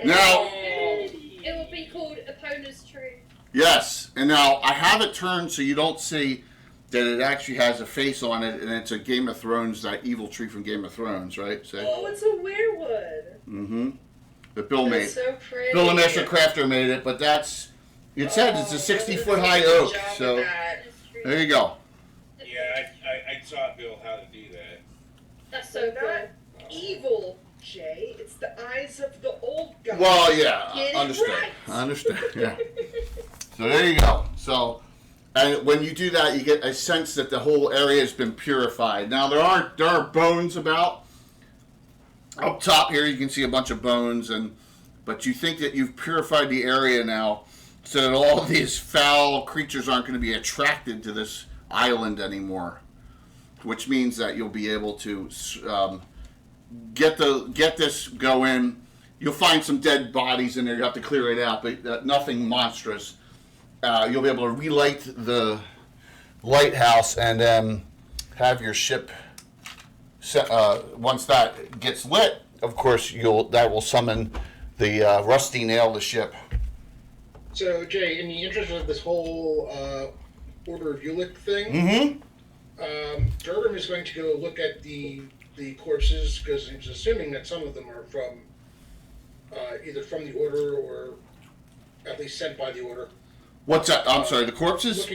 Now- It will be called Epona's tree. Yes, and now I have it turned so you don't see that it actually has a face on it, and it's a Game of Thrones, that evil tree from Game of Thrones, right? So, Oh, it's a weirwood. mm-hmm. That Bill made. That's so pretty. Bill the Master Crafter made it, but that's it said it's a 60-foot high Good oak. job with So that. That's true. there you go. Yeah, I taught Bill how to do that. That's so So cool. not evil, Jay. It's the eyes of the old guy. Well, yeah, Get it I understand. right. I understand. Yeah. So there you go. So, and when you do that, you get a sense that the whole area has been purified. Now there are bones about. Up top here, you can see a bunch of bones, but you think that you've purified the area now, so that all these foul creatures aren't going to be attracted to this island anymore. Which means that you'll be able to get this going. You'll find some dead bodies in there. You have to clear it out, but nothing monstrous. You'll be able to relight the lighthouse and then have your ship. Once that gets lit, of course, that will summon the rusty nail of the ship. So, Jay, in the interest of this whole Order of Ulick thing, Mm-hmm. Durham is going to go look at the corpses because he's assuming that some of them are from either from the Order or at least sent by the Order. What's that? I'm sorry. The corpses.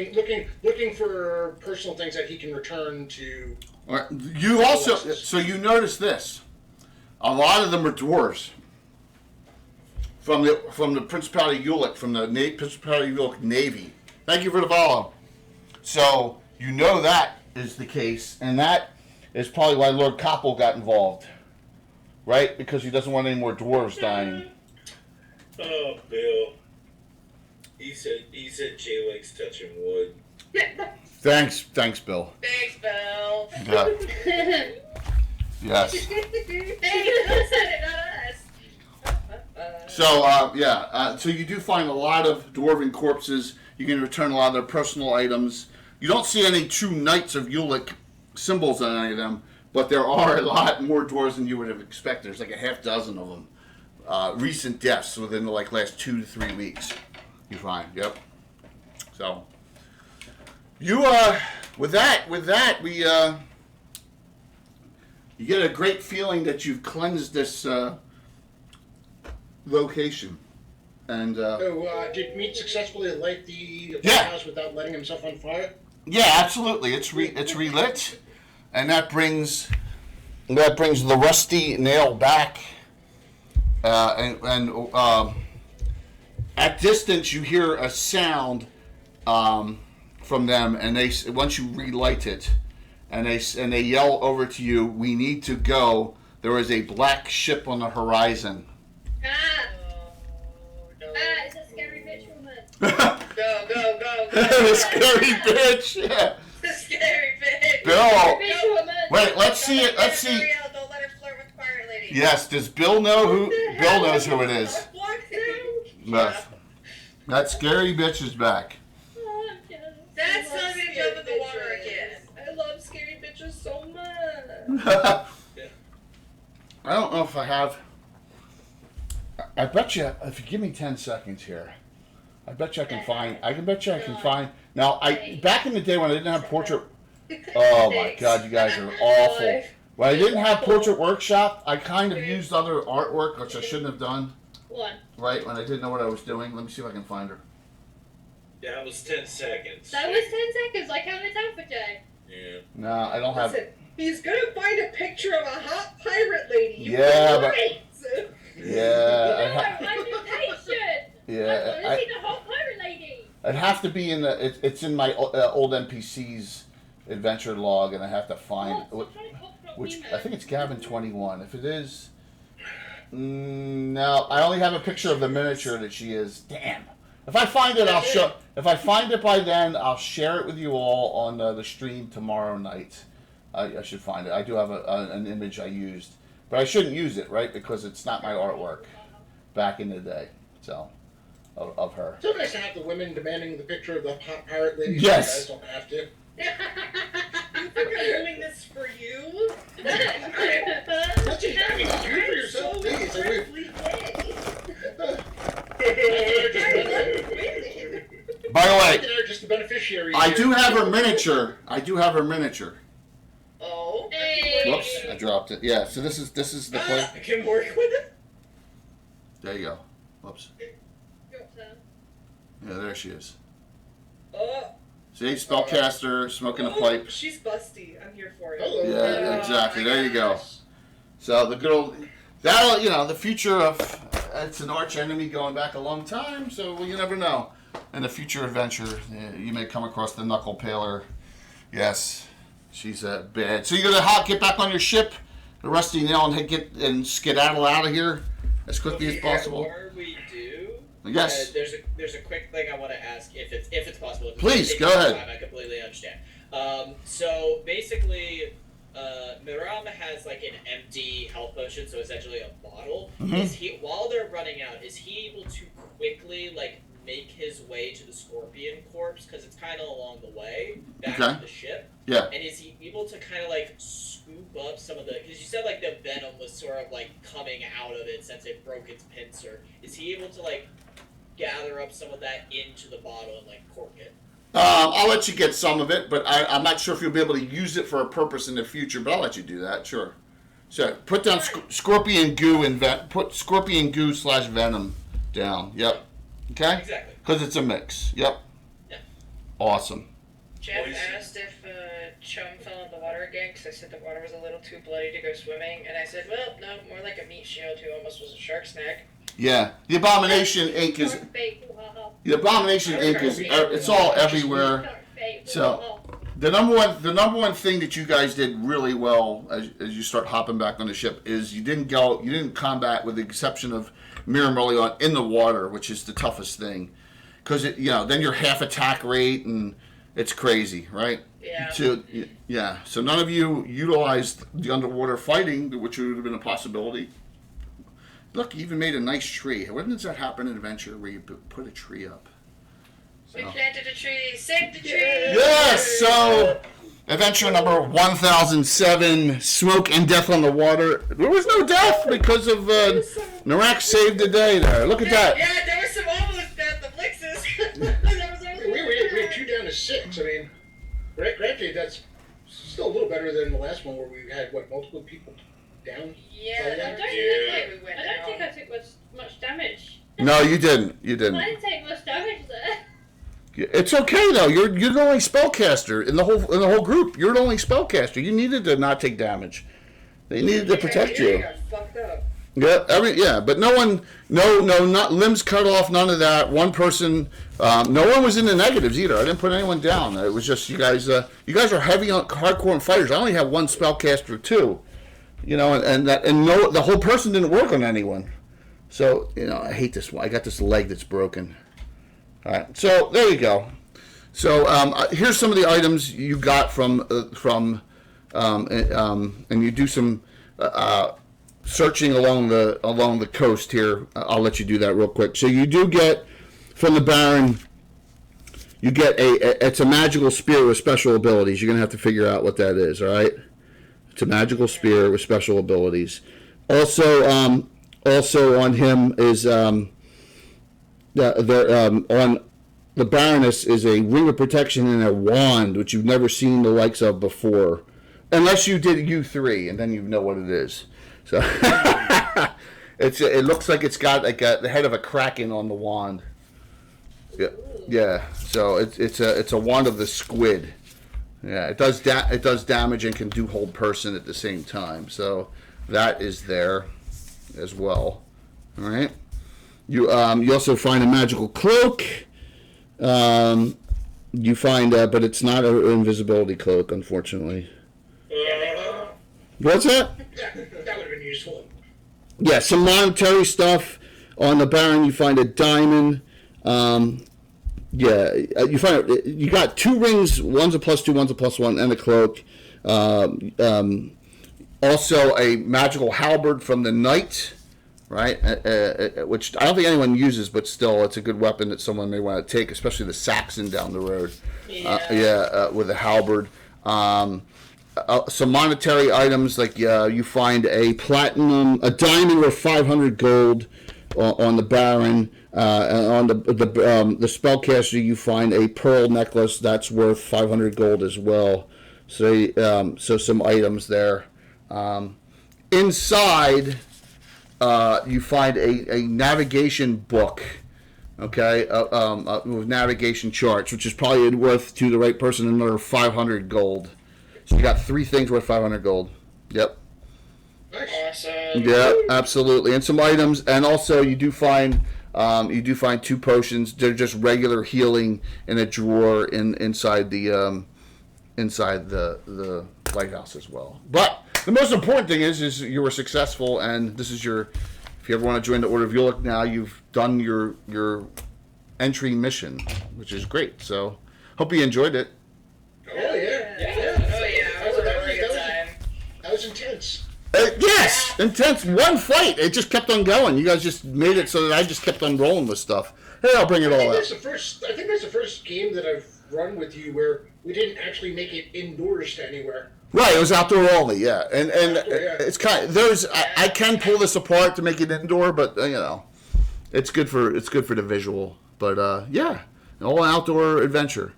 Looking for personal things that he can return to. All right. You also, so you notice this. A lot of them are dwarves. From the Principality of Ulick, from the Principality of Ulick Navy. Thank you for the follow. So you know that is the case, and that is probably why Lord Koppel got involved, right? Because he doesn't want any more dwarves dying. Oh, Bill. He said Jay likes touching wood. Thanks, Bill. Thanks, Bill. Yeah. Yes. Hey, you said it, not us. So so you do find a lot of dwarven corpses. You can return a lot of their personal items. You don't see any true Knights of Ulick symbols on any of them, but there are a lot more dwarves than you would have expected. There's like a half dozen of them. Recent deaths within the last 2 to 3 weeks. You find, yep. So you with that we you get a great feeling that you've cleansed this location. And Did Meat successfully light the Yeah. house without letting himself on fire? yeah, absolutely, it's relit, and that brings the rusty nail back. At distance, you hear a sound from them, and once you relight it, and they yell over to you, "We need to go. There is a black ship on the horizon." It's a scary bitch woman. Go, go, go, go. The scary bitch. Yeah. The scary bitch. Bill. Bitch woman. Wait, let's see it. Let's see. Ariel, don't let her flirt with the pirate lady. Yes. Does Bill know who? Bill knows who it is. Yeah. That scary bitch is back. Oh, I'm jealous. That's I love not gonna scary jump in the water bitches. again. I love scary bitches so much. I don't know if I have. I bet you if you give me 10 seconds here, I bet you I can find. I can bet you I can find. Now, back in the day when I didn't have portrait. Oh my God, you guys are awful. When I didn't have Portrait Workshop, I kind of used other artwork, which I shouldn't have done. One. Right when I didn't know what I was doing. Let me see if I can find her. That was 10 seconds. That was 10 seconds. I counted down for Jay. Yeah. No, I don't have. Listen, he's gonna find a picture of a hot pirate lady. You Yeah, were but- right. Yeah, I'm impatient. I yeah. want to see the hot pirate lady. I'd have to be in the. It's in my old NPC's adventure log, and I have to find Oh, stop trying to cock block which me, I think it's Gavin 21. If it is, no, I only have a picture of the miniature that she is. Damn. If I find it, I'll show. If I find it by then, I'll share it with you all on the stream tomorrow night. I should find it. I do have an image I used, but I shouldn't use it, right? Because it's not my artwork back in the day. So, of her. So nice to have the women demanding the picture of the hot pirate lady. Yes. So you guys don't have to. You think I'm doing this for you? That's just, I mean, do it for yourself, so please. incredibly gay. Women. By the way, They're just the beneficiary. I here. do have her miniature. Oh. Hey. Whoops, I dropped it. Yeah, so this is the play. I can work with it. There you go. Whoops. Drop down. Yeah, there she is. Oh. See, spellcaster, smoking a Oh, pipe. she's busty. I'm here for it. Hello. Yeah, exactly. my There you go. gosh. So the good old, that'll, the future of, it's an arch enemy going back a long time, so you never know. In a future adventure, you may come across the Knuckle Paler. Yes, she's bad. So you're gonna get back on your ship, the Rusty Nail, and get skedaddle out of here as quickly as possible. Before we do, Yes. there's a quick thing I want to ask if it's possible. If it's Please, taking go ahead. time, I completely understand. So basically, Miram has like an empty health potion, so essentially a bottle. Mhm. Is he, while they're running out, is he able to quickly like make his way to the Scorpion corpse, because it's kind of along the way back Okay. to the ship? Yeah. And is he able to kind of like scoop up some of the? Because you said like the venom was sort of like coming out of it since it broke its pincer. Is he able to like gather up some of that into the bottle and like cork it? I'll let you get some of it, but I'm not sure if you'll be able to use it for a purpose in the future. But I'll let you do that. Sure. So put down scorpion goo and put scorpion goo / venom down. Yep. Okay. Exactly. Because it's a mix. Yep. Yeah. Awesome. Jeff Boys. asked if Chum fell in the water again because I said the water was a little too bloody to go swimming, and I said, well, no, more like a meat shield who almost was a shark snack. Yeah. The Abomination ink is Shark bait, haha. the Abomination ink is it's all everywhere. Shark bait, So- haha. The number one thing that you guys did really well as you start hopping back on the ship is you didn't combat, with the exception of Miriam early on, in the water, which is the toughest thing, because then your half attack rate and it's crazy, right? Yeah. So none of you utilized the underwater fighting, which would have been a possibility. Look, you even made a nice tree. When does that happen in Adventure where you put a tree up? We So. planted a tree, saved the tree! Yes, so adventure number 1007, Smoke and Death on the Water. There was no death because of Narak saved the day there. Look at that. Yeah, there was some almost death, the Blixes. We had 2 down to 6. I mean, granted, that's still a little better than the last one where we had, multiple people down? Yeah, I don't think we went I don't down. think I took much damage. No, you didn't. You I didn't. didn't take much damage there. It's okay though. You're the only spellcaster in the whole group. You're the only spellcaster. You needed to not take damage. They needed to protect You you. got fucked up. Yeah, but no one, not limbs cut off, none of that. One person, no one was in the negatives either. I didn't put anyone down. It was just you guys. You guys are heavy on hardcore fighters. I only have one spellcaster too, the whole person didn't work on anyone. So I hate this one. I got this leg that's broken. All right, so there you go. So here's some of the items you got from and you do some. Searching along the coast here. I'll let you do that real quick. So you do get from the Baron. You get it's a magical spear with special abilities. You're gonna have to figure out what that is. All right. It's a magical spear with special abilities. Also on him is on the Baroness is a ring of protection and a wand, which you've never seen the likes of before, unless you did U3, and then you know what it is. So it looks like it's got like the head of a kraken on the wand. Yeah. So it's a wand of the squid. Yeah, it does damage and can do hold person at the same time. So that is there as well. All right. You also find a magical cloak. You find but it's not an invisibility cloak, unfortunately. What's that? That would have been useful. Yeah, some monetary stuff. On the Baron, you find a diamond. You find you got 2 rings. One's a +2, one's a +1, and a cloak. Also, a magical halberd from the knight. right? Which I don't think anyone uses, but still, it's a good weapon that someone may want to take, especially the Saxon down the road. With a halberd. Some monetary items, like you find a diamond worth 500 gold on the Baron. On the spellcaster, you find a pearl necklace that's worth 500 gold as well. So some items there. Inside, you find a navigation book. Okay, with navigation charts, which is probably worth to the right person another 500 gold. So you got 3 things worth 500 gold. Yep. Awesome. Yeah, absolutely. And some items, and also you do find 2 potions. They're just regular healing in a drawer inside the lighthouse as well. But the most important thing is you were successful, and this is your. If you ever want to join the Order of Ulick now, you've done your entry mission, which is great. So hope you enjoyed it. Oh yeah. Oh yeah, it was a really good time. That was intense. Yes, intense. One fight. It just kept on going. You guys just made it so that I just kept on rolling with stuff. Hey, I'll bring it all up. I think that's the first game that I've run with you where we didn't actually make it indoors to anywhere. Right, it was outdoor only, yeah, and Outdoor, yeah. it's kind of, I can pull this apart to make it indoor, but it's good for the visual. But yeah, all outdoor adventure,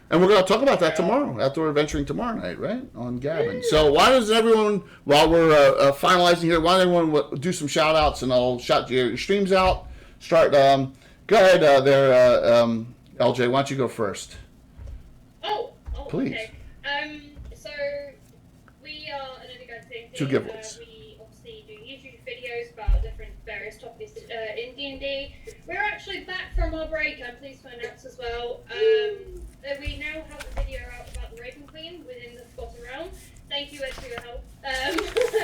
and we're gonna talk about that tomorrow. Outdoor adventuring tomorrow night, right, on Gavin. So why doesn't everyone, while we're finalizing here, why don't everyone do some shout outs, and I'll shout your streams out. Start. Go ahead, LJ. Why don't you go first? Oh, Please. Okay. So we are an underground team. 2 giveaways. We obviously do YouTube videos about different various topics in D&D. We're actually back from our break. I'm pleased to announce as well. We now have a video out about the Raven Queen within the Forgotten Realm. Thank you, Ed, for your help.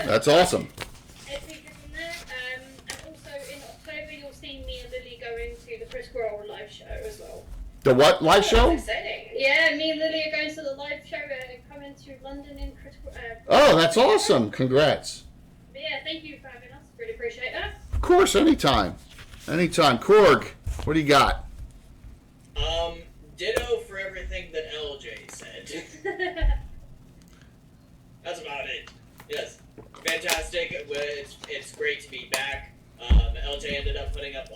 That's awesome. Ed featured in there. And also in October, you'll see me and Lily go into the Critical Role live show as well. The what live show? That's exciting. Yeah, me and Lily are going to the live show coming to London in Critical. Oh, that's awesome! Congrats. But yeah, thank you for having us. Really appreciate that. Of course, anytime. Korg, what do you got? Ditto for everything that LJ said. That's about it. Yes, fantastic. It's great to be back. LJ ended up putting up a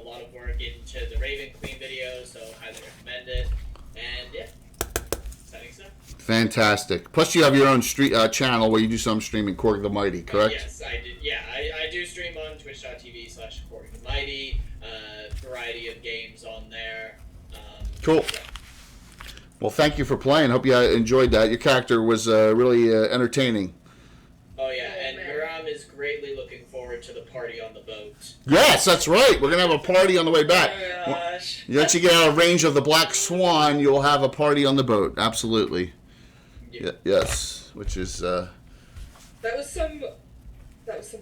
lot of work into the Raven Queen video, so highly recommend it. And yeah, exciting stuff. Fantastic. Plus, you have your own channel where you do some streaming, Korg the Mighty, correct? Yes, I did. Yeah, I do stream on twitch.tv/Korg the Mighty. Variety of games on there. Cool. Yeah. Well, thank you for playing. Hope you enjoyed that. Your character was really entertaining. Oh yeah, and Miram is greatly looking forward to the party on the boat. Yes, that's right. We're going to have a party on the way back. Oh my gosh. Once you get out of range of the Black Swan, you'll have a party on the boat. Absolutely. Yeah. Yes, which is... That was some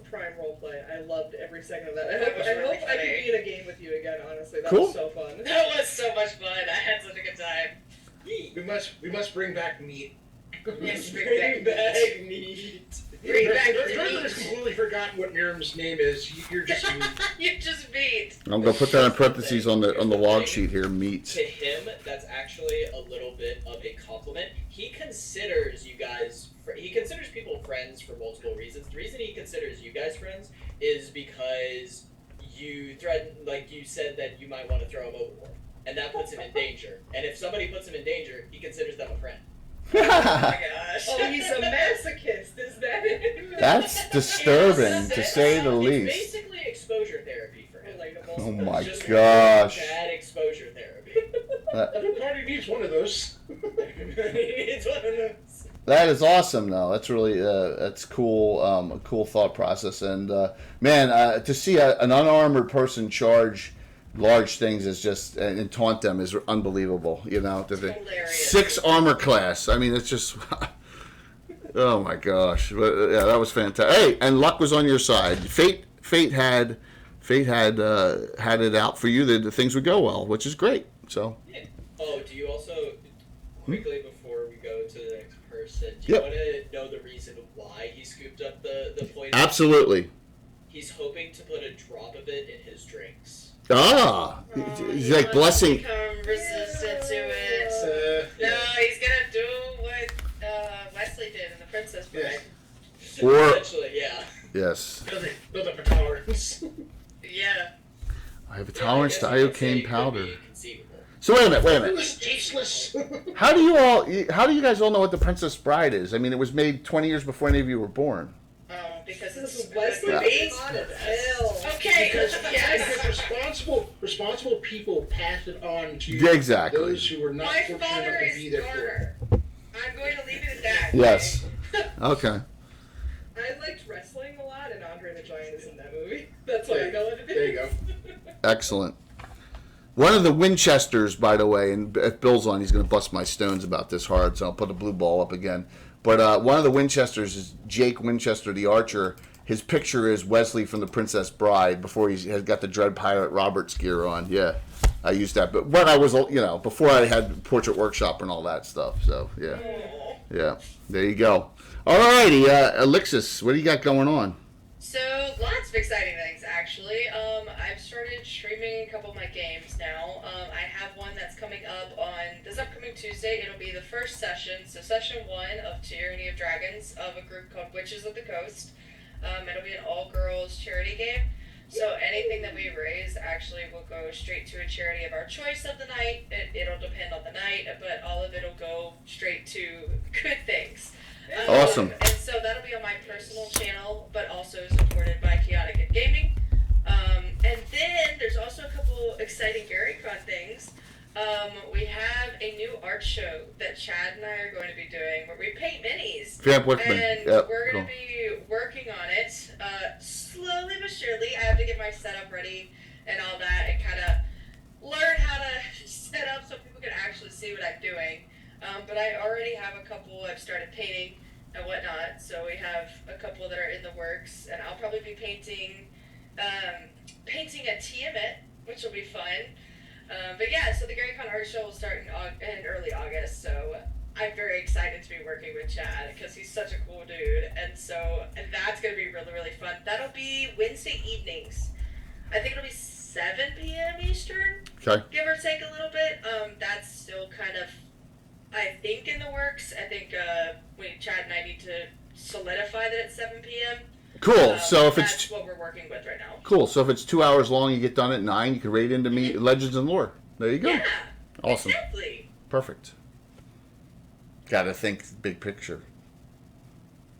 prime roleplay. I loved every second of that. I hope really I could be in a game with you again. Honestly, that Cool. was so fun. That was so much fun. I had such a good time. We must bring back meat. Yes, bring back meat. Bring back the Trevor has meat. completely forgotten what Miriam's name is. You're just meat. You just beat. I'm going to put that in parentheses on the log sheet here, meat. To him, that's actually a little bit of a compliment. He considers you guys. He considers people friends for multiple reasons. The reason he considers you guys friends is because you threatened, like you said, that you might want to throw him overboard, and that puts him in danger. And if somebody puts him in danger, he considers them a friend. Oh my gosh. Oh, he's a masochist. Is that it? That's disturbing, to say the It's least. basically exposure therapy for him. Oh my Just gosh. bad exposure therapy. Every party needs one of those. It's one of those. That is awesome, though. That's really that's cool. A cool thought process, and man, to see an unarmored person charge large things is just and taunt them is unbelievable. You know, Hilarious. 6 armor class. I mean, it's just oh my gosh. But, yeah, that was fantastic. Hey, and luck was on your side. Fate had it out for you that things would go well, which is great. So. Yeah. Oh, do you also quickly before we go to the next person? Do you Yep. want to know the reason why he scooped up the poison? Absolutely. he's hoping to put a drop of it in his drinks. Ah, he's like blessing. Become resistant to it. No, he's gonna do what Wesley did in The Princess Bride. Or- Essentially, yeah. Yes. Build up a tolerance. Yeah. I have a tolerance to iocane powder. Conceivable. So wait a It minute. was tasteless. How do you guys all know what The Princess Bride is? I mean, it was made 20 years before any of you were born. Because This it's is Wesley Yeah. being hot as hell. Okay. Because Yes. responsible people pass it on to Yeah, exactly. those who were not My fortunate father enough to be is there for it. Garner. I'm going to leave it at that. Yes. Okay. I liked wrestling a lot, and Andre the Giant is in that movie. That's what I know what it is. There you go. Excellent. One of the Winchesters, by the way, and if Bill's on, he's going to bust my stones about this hard, so I'll put the blue ball up again. But one of the Winchesters is Jake Winchester, the archer. His picture is Wesley from The Princess Bride before he has got the Dread Pirate Roberts gear on. Yeah, I used that. But when I was, before I had Portrait Workshop and all that stuff. So, yeah. Yeah, there you go. All righty, Alexis, what do you got going on? So lots of exciting things actually. I've started streaming a couple of my games now. I have one that's coming up on this upcoming Tuesday. It'll be the first session, so session 1 of Tyranny of Dragons of a group called Witches of the Coast. It'll be an all-girls charity game. So anything that we raise actually will go straight to a charity of our choice of the night. It'll depend on the night, but all of it will go straight to good things. Awesome. And so that'll be on my personal channel, but also supported by Chaotic and Gaming. And then there's also a couple exciting GaryCon things. We have a new art show that Chad and I are going to be doing where we paint minis. Vamp Wickman. And Yep, we're going cool. to be working on it slowly but surely. I have to get my setup ready and all that and kind of learn how to set up so people can actually see what I'm doing. But I already have a couple I've started painting and whatnot. So we have a couple that are in the works, and I'll probably be painting a Tiamat, which will be fun. But yeah, so the GaryCon art show will start in early August. So I'm very excited to be working with Chad because he's such a cool dude, and that's gonna be really, really fun. That'll be Wednesday evenings. I think it'll be 7 p.m. Eastern, Okay. give or take a little bit. That's still kind of, I think, in the works. I think Chad and I need to solidify that it's 7 p.m. Cool. So if that's it's what we're working with right now. cool, so if it's 2 hours long, you get done at 9. You can raid into me Legends and Lore. There you go. Yeah. Awesome. Exactly. Perfect. Got to think big picture.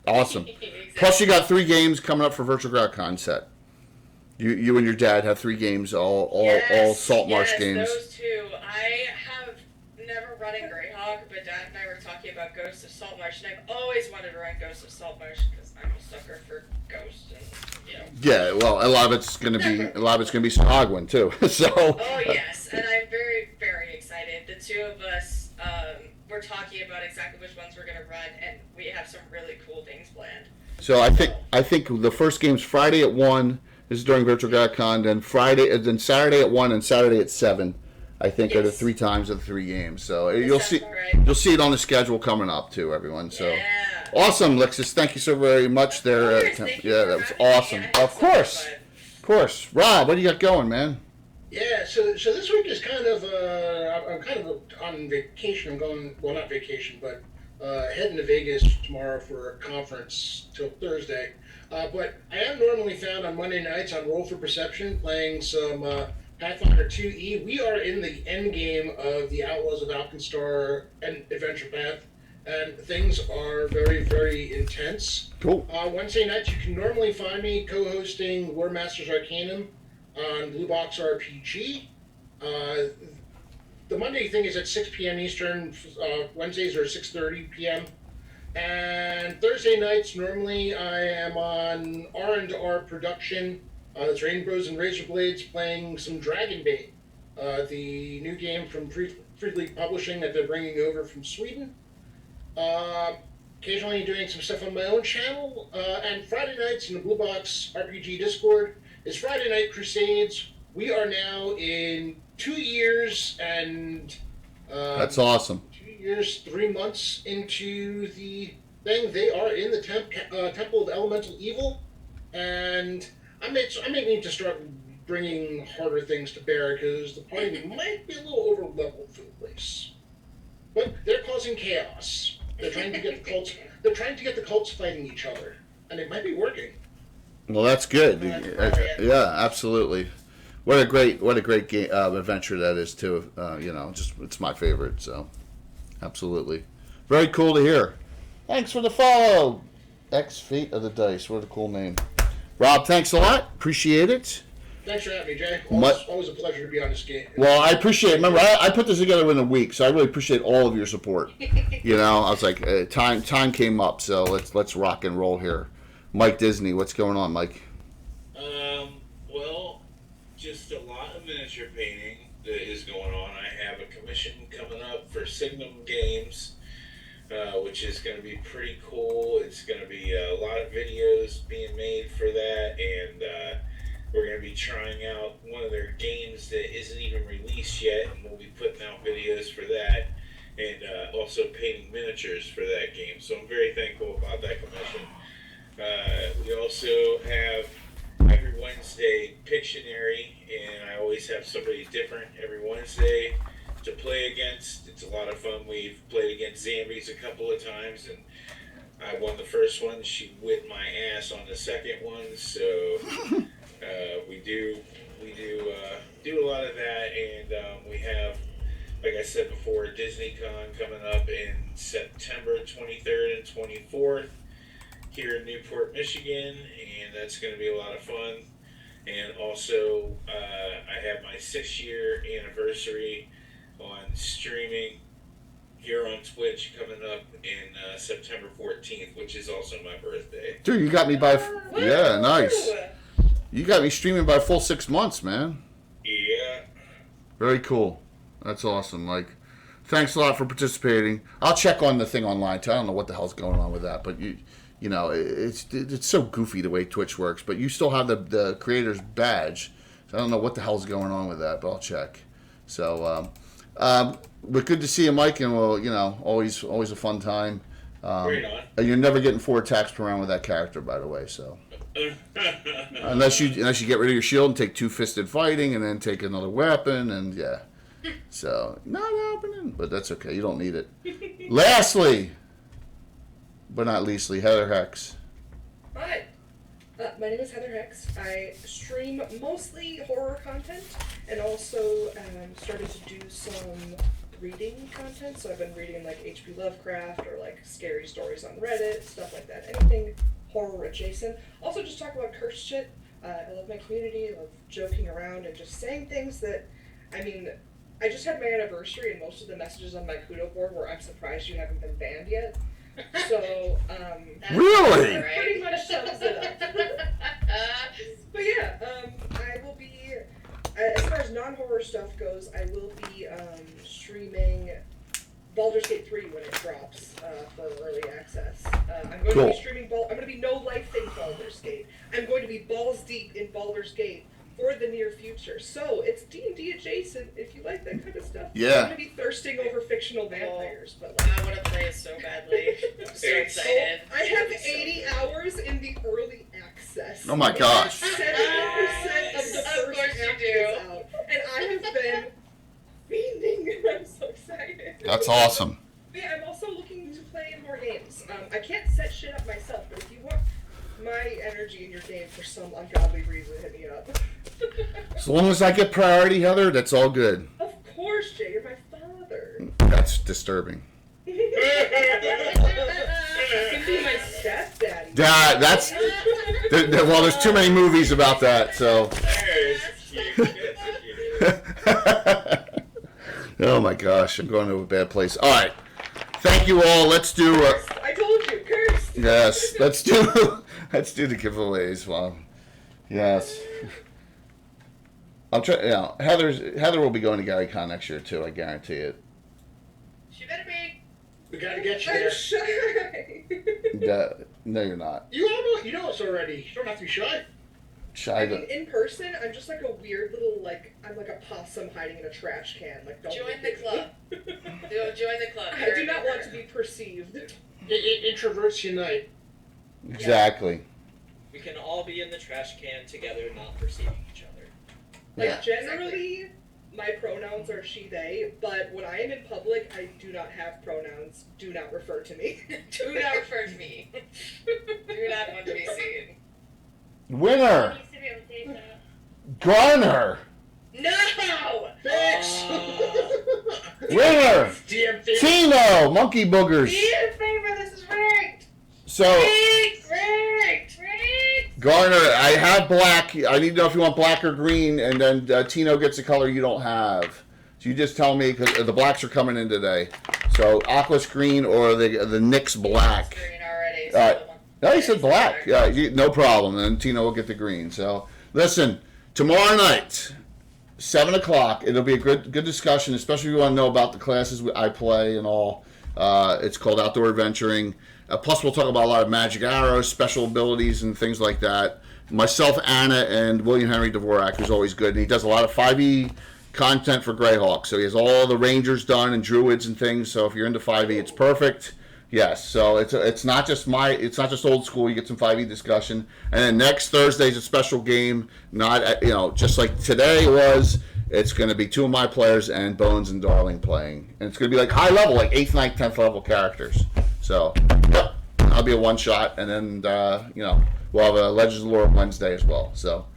Awesome. Exactly. Plus, you got 3 games coming up for Virtual GrowCon set. You and your dad have 3 games, all Saltmarsh games. Those two. I have never run in Greyhawk, but Dad and I were talking about Ghosts of Saltmarsh, and I've always wanted to run Ghosts of Saltmarsh because I'm a sucker for Ghosts, and Yeah, well, a lot of it's gonna be Sahagwin too. So. Oh yes, and I'm very, very excited. The two of us, we're talking about exactly which ones we're gonna run, and we have some really cool things planned. So I think the first game's Friday at 1. This is during Virtual GrowCon. Then Saturday at 1 and Saturday at 7. I think are the Yes. 3 times of the 3 games. So That you'll sounds see all right. you'll see it on the schedule coming up too, everyone. So Yeah. awesome, Lexus. Thank you so very much. There. Of course, thank you Yeah, for that was having me. awesome. I had Of so much course, fun. of course. Rob, what do you got going, man? Yeah, so this week is kind of I'm kind of on vacation. I'm going, well, not vacation, but heading to Vegas tomorrow for a conference till Thursday. But I am normally found on Monday nights on Roll for Perception playing some Pathfinder 2E. We are in the end game of the Outlaws of Alkenstar and Adventure Path, and things are very, very intense. Cool. Wednesday nights, you can normally find me co-hosting War Masters Arcanum on Blue Box RPG. The Monday thing is at 6 p.m. Eastern. Wednesdays are 6:30 p.m. And Thursday nights, normally I am on R&R Production. That's Rainbows and Razor Blades playing some Dragon Bait, the new game from Freely Publishing that they're bringing over from Sweden. Occasionally doing some stuff on my own channel. And Friday nights in the Blue Box RPG Discord is Friday Night Crusades. We are now in 2 years and... That's awesome. 2 years, 3 months into the thing. They are in the Temple of Elemental Evil, and I may need to start bringing harder things to bear because the party might be a little over leveled for the place. But they're causing chaos. They're trying to get the cults. They're trying to get the cults fighting each other, and it might be working. Well, that's good. That's Yeah, absolutely. What a great game, adventure that is too. It's my favorite. So, absolutely, very cool to hear. Thanks for the follow. X Fate of the Dice. What a cool name. Rob, thanks a lot. Appreciate it. Thanks for having me, Jay. My- Always a pleasure to be on this game. Well, I appreciate it. Remember, I put this together in a week, so I really appreciate all of your support. You know, I was like, time came up, so let's rock and roll here. Mike Disney, what's going on, Mike? Well, just a lot of miniature painting that is going on. I have a commission coming up for Signum Games, which is going to be pretty cool. It's going to be a lot of videos being made for that, and we're going to be trying out one of their games that isn't even released yet, and we'll be putting out videos for that, and also painting miniatures for that game. So I'm very thankful about that commission. We also have every Wednesday Pictionary, and I always have somebody different every Wednesday to play against. It's a lot of fun. We've played against Zambies a couple of times, and I won the first one. She whipped my ass on the second one, so we do a lot of that, and we have, like I said before, DisneyCon coming up in September 23rd and 24th here in Newport, Michigan, and that's going to be a lot of fun. And also, I have my 6-year anniversary on streaming here on Twitch coming up in September 14th, which is also my birthday. Dude, you got me by... Yeah, nice. You got me streaming by a full 6 months, man. Yeah. Very cool. That's awesome. Like, thanks a lot for participating. I'll check on the thing online too. I don't know what the hell's going on with that, but you know, it's so goofy the way Twitch works. But you still have the creator's badge, so I don't know what the hell's going on with that, but I'll check. So, but good to see you, Mike, and well, you know, always a fun time. Right on. And you're never getting 4 attacks per round with that character, by the way. So. Unless you get rid of your shield and take 2-fisted fighting and then take another weapon, and yeah. So, not happening, but that's okay. You don't need it. Lastly, but not leastly, Heather Hex. Hi. My name is Heather Hex. I stream mostly horror content and also started to do some reading content. So I've been reading like H.P. Lovecraft or like scary stories on Reddit, stuff like that. Anything horror adjacent. Also just talk about cursed shit. I love my community. I love joking around and just saying things that, I mean, I just had my anniversary and most of the messages on my Kudo board were, I'm surprised you haven't been banned yet. So, Really? pretty much sums it up. But yeah, I will be, as far as non-horror stuff goes, I will be streaming Baldur's Gate 3 when it drops for early access. I'm going to be streaming I'm going to be no life in Baldur's Gate. I'm going to be balls deep in Baldur's Gate for the near future. So it's D&D adjacent if you like that kind of stuff. Yeah. I'm going to be thirsting over fictional vampires, but like, I want to play it so badly. I'm so Hey, excited. I have 80 hours in the early access. Oh my gosh. 70% of the Of first course you half do. is out. And I have been fiending. I'm so excited. That's awesome. But yeah, I'm also looking to play more games. I can't set shit up myself, but if you want my energy in your game for some ungodly reason, hit me up. As long as I get priority, Heather, that's all good. Of course, Jay, you're my father. That's disturbing. You can be my stepdaddy. That's well, there's too many movies about that, so. There's cute. That's cute. Oh my gosh, I'm going to a bad place. All right, thank you all. Let's do. I told you, cursed. Yes, let's do the giveaways. Well, yes. I'll try. You know, Heather will be going to GaryCon next year too. I guarantee it. She better be. We gotta get you I'm there. shy. No, you're not. You know us already. You don't have to be shy. Shy. I mean, in person, I'm just like a weird little, like, I'm like a possum hiding in a trash can. Like, don't Join look the at club. me. Join the club. I do not want to be perceived. Introverts unite. Exactly. We can all be in the trash can together, not perceiving each other. Like, generally, my pronouns are she, they, but when I am in public, I do not have pronouns. Do not refer to me. Do not refer to me. Do not want to be seen. Winner, Needs to be on theatre. Garner. No! Winner, DMV. Tino, Monkey Boogers. Be in favor, this is rigged! So, Rigged! Garner, I have black. I need to know if you want black or green, and then Tino gets a color you don't have. So you just tell me, because the blacks are coming in today. So, Aqua's green or the Knicks black. Green already. All right. No, he said black. Yeah, no problem. And Tino will get the green. So, listen, tomorrow night, 7 o'clock, it'll be a good discussion, especially if you want to know about the classes I play and all. It's called Outdoor Adventuring. Plus, we'll talk about a lot of magic arrows, special abilities, and things like that. Myself, Anna, and William Henry Dvorak, who's always good. And he does a lot of 5e content for Greyhawk. So he has all the Rangers done and Druids and things. So if you're into 5e, it's perfect. Yes. So it's not just old school. You get some 5e discussion. And then next Thursday's a special game. Not just like today was. It's going to be two of my players and Bones and Darling playing. And it's going to be like high level, like 8th, 9th, 10th level characters. So, yep, that'll be a one shot. And then, we'll have a Legends of Lore Wednesday as well. So,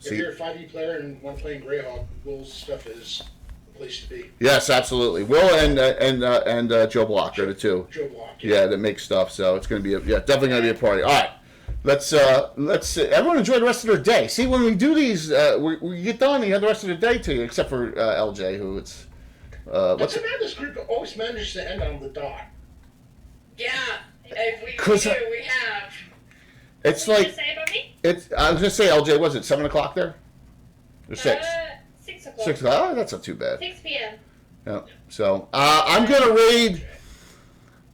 If you're a 5e player and want to play in Greyhawk, Will's stuff is the place to be. Yes, absolutely. Will and Joe Block are the two. Joe Block. Yeah, that make stuff. So it's going to be definitely going to be a party. All right. Let's everyone enjoy the rest of their day. See, when we do these, we get done, you have the rest of the day too, except for LJ, who it's What's about this group always manages to end on the dot. Yeah, if we 'Cause do, we have. it's What did like you say about me? I was gonna say, LJ, was it 7 o'clock there? Or 6? 6 o'clock. 6 o'clock. Oh, that's not too bad. 6 p.m. Yeah. So I'm gonna raid.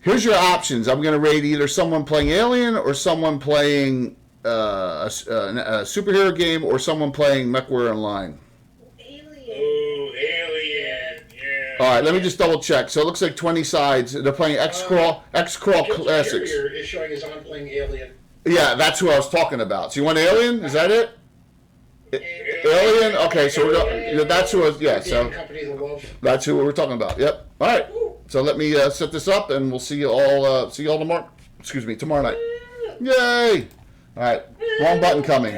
Here's your options. I'm going to raid either someone playing Alien or someone playing a superhero game or someone playing MechWarrior Online. Alien. Ooh, Alien. Yeah. All right, let me just double check. So it looks like 20 sides. They're playing X-Crawl Classics. Here is showing his on playing Alien. Yeah, that's who I was talking about. So you want Alien? Is that it? Alien? Okay, so that's who. So Company of the Love. that's who we're talking about. Yep. All right. So let me set this up, and we'll see you all. See you all tomorrow. Excuse me, tomorrow night. Yay! All right. Wrong button coming.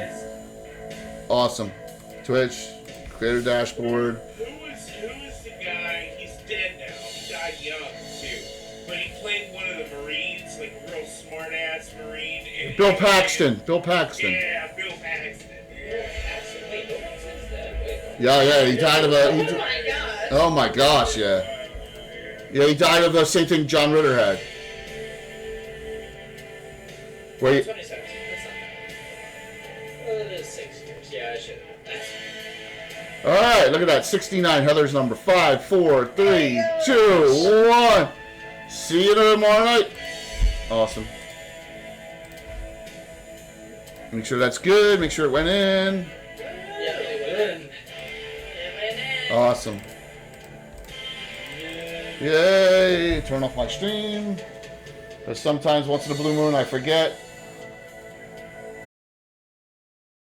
Awesome. Twitch, creator dashboard. Who is the guy? He's dead now. He died young too. But he played one of the Marines, like a real smart ass Marine. And Bill Paxton. Bill Paxton. Yeah, Bill Paxton. Wait, no one says that. Wait. Yeah. He died of a. Oh my god. Oh my gosh, yeah. Yeah, he died of the same thing John Ritter had. Wait. 27. That's not bad. It is 6 years. Yeah, I should have. All right, look at that. 69. Heather's number 5, 4, 3, 2, 1. See you tomorrow night. Awesome. Make sure that's good. Make sure it went in. Yeah, it went in. Awesome. Yay! Turn off my stream. Because sometimes once in a blue moon I forget.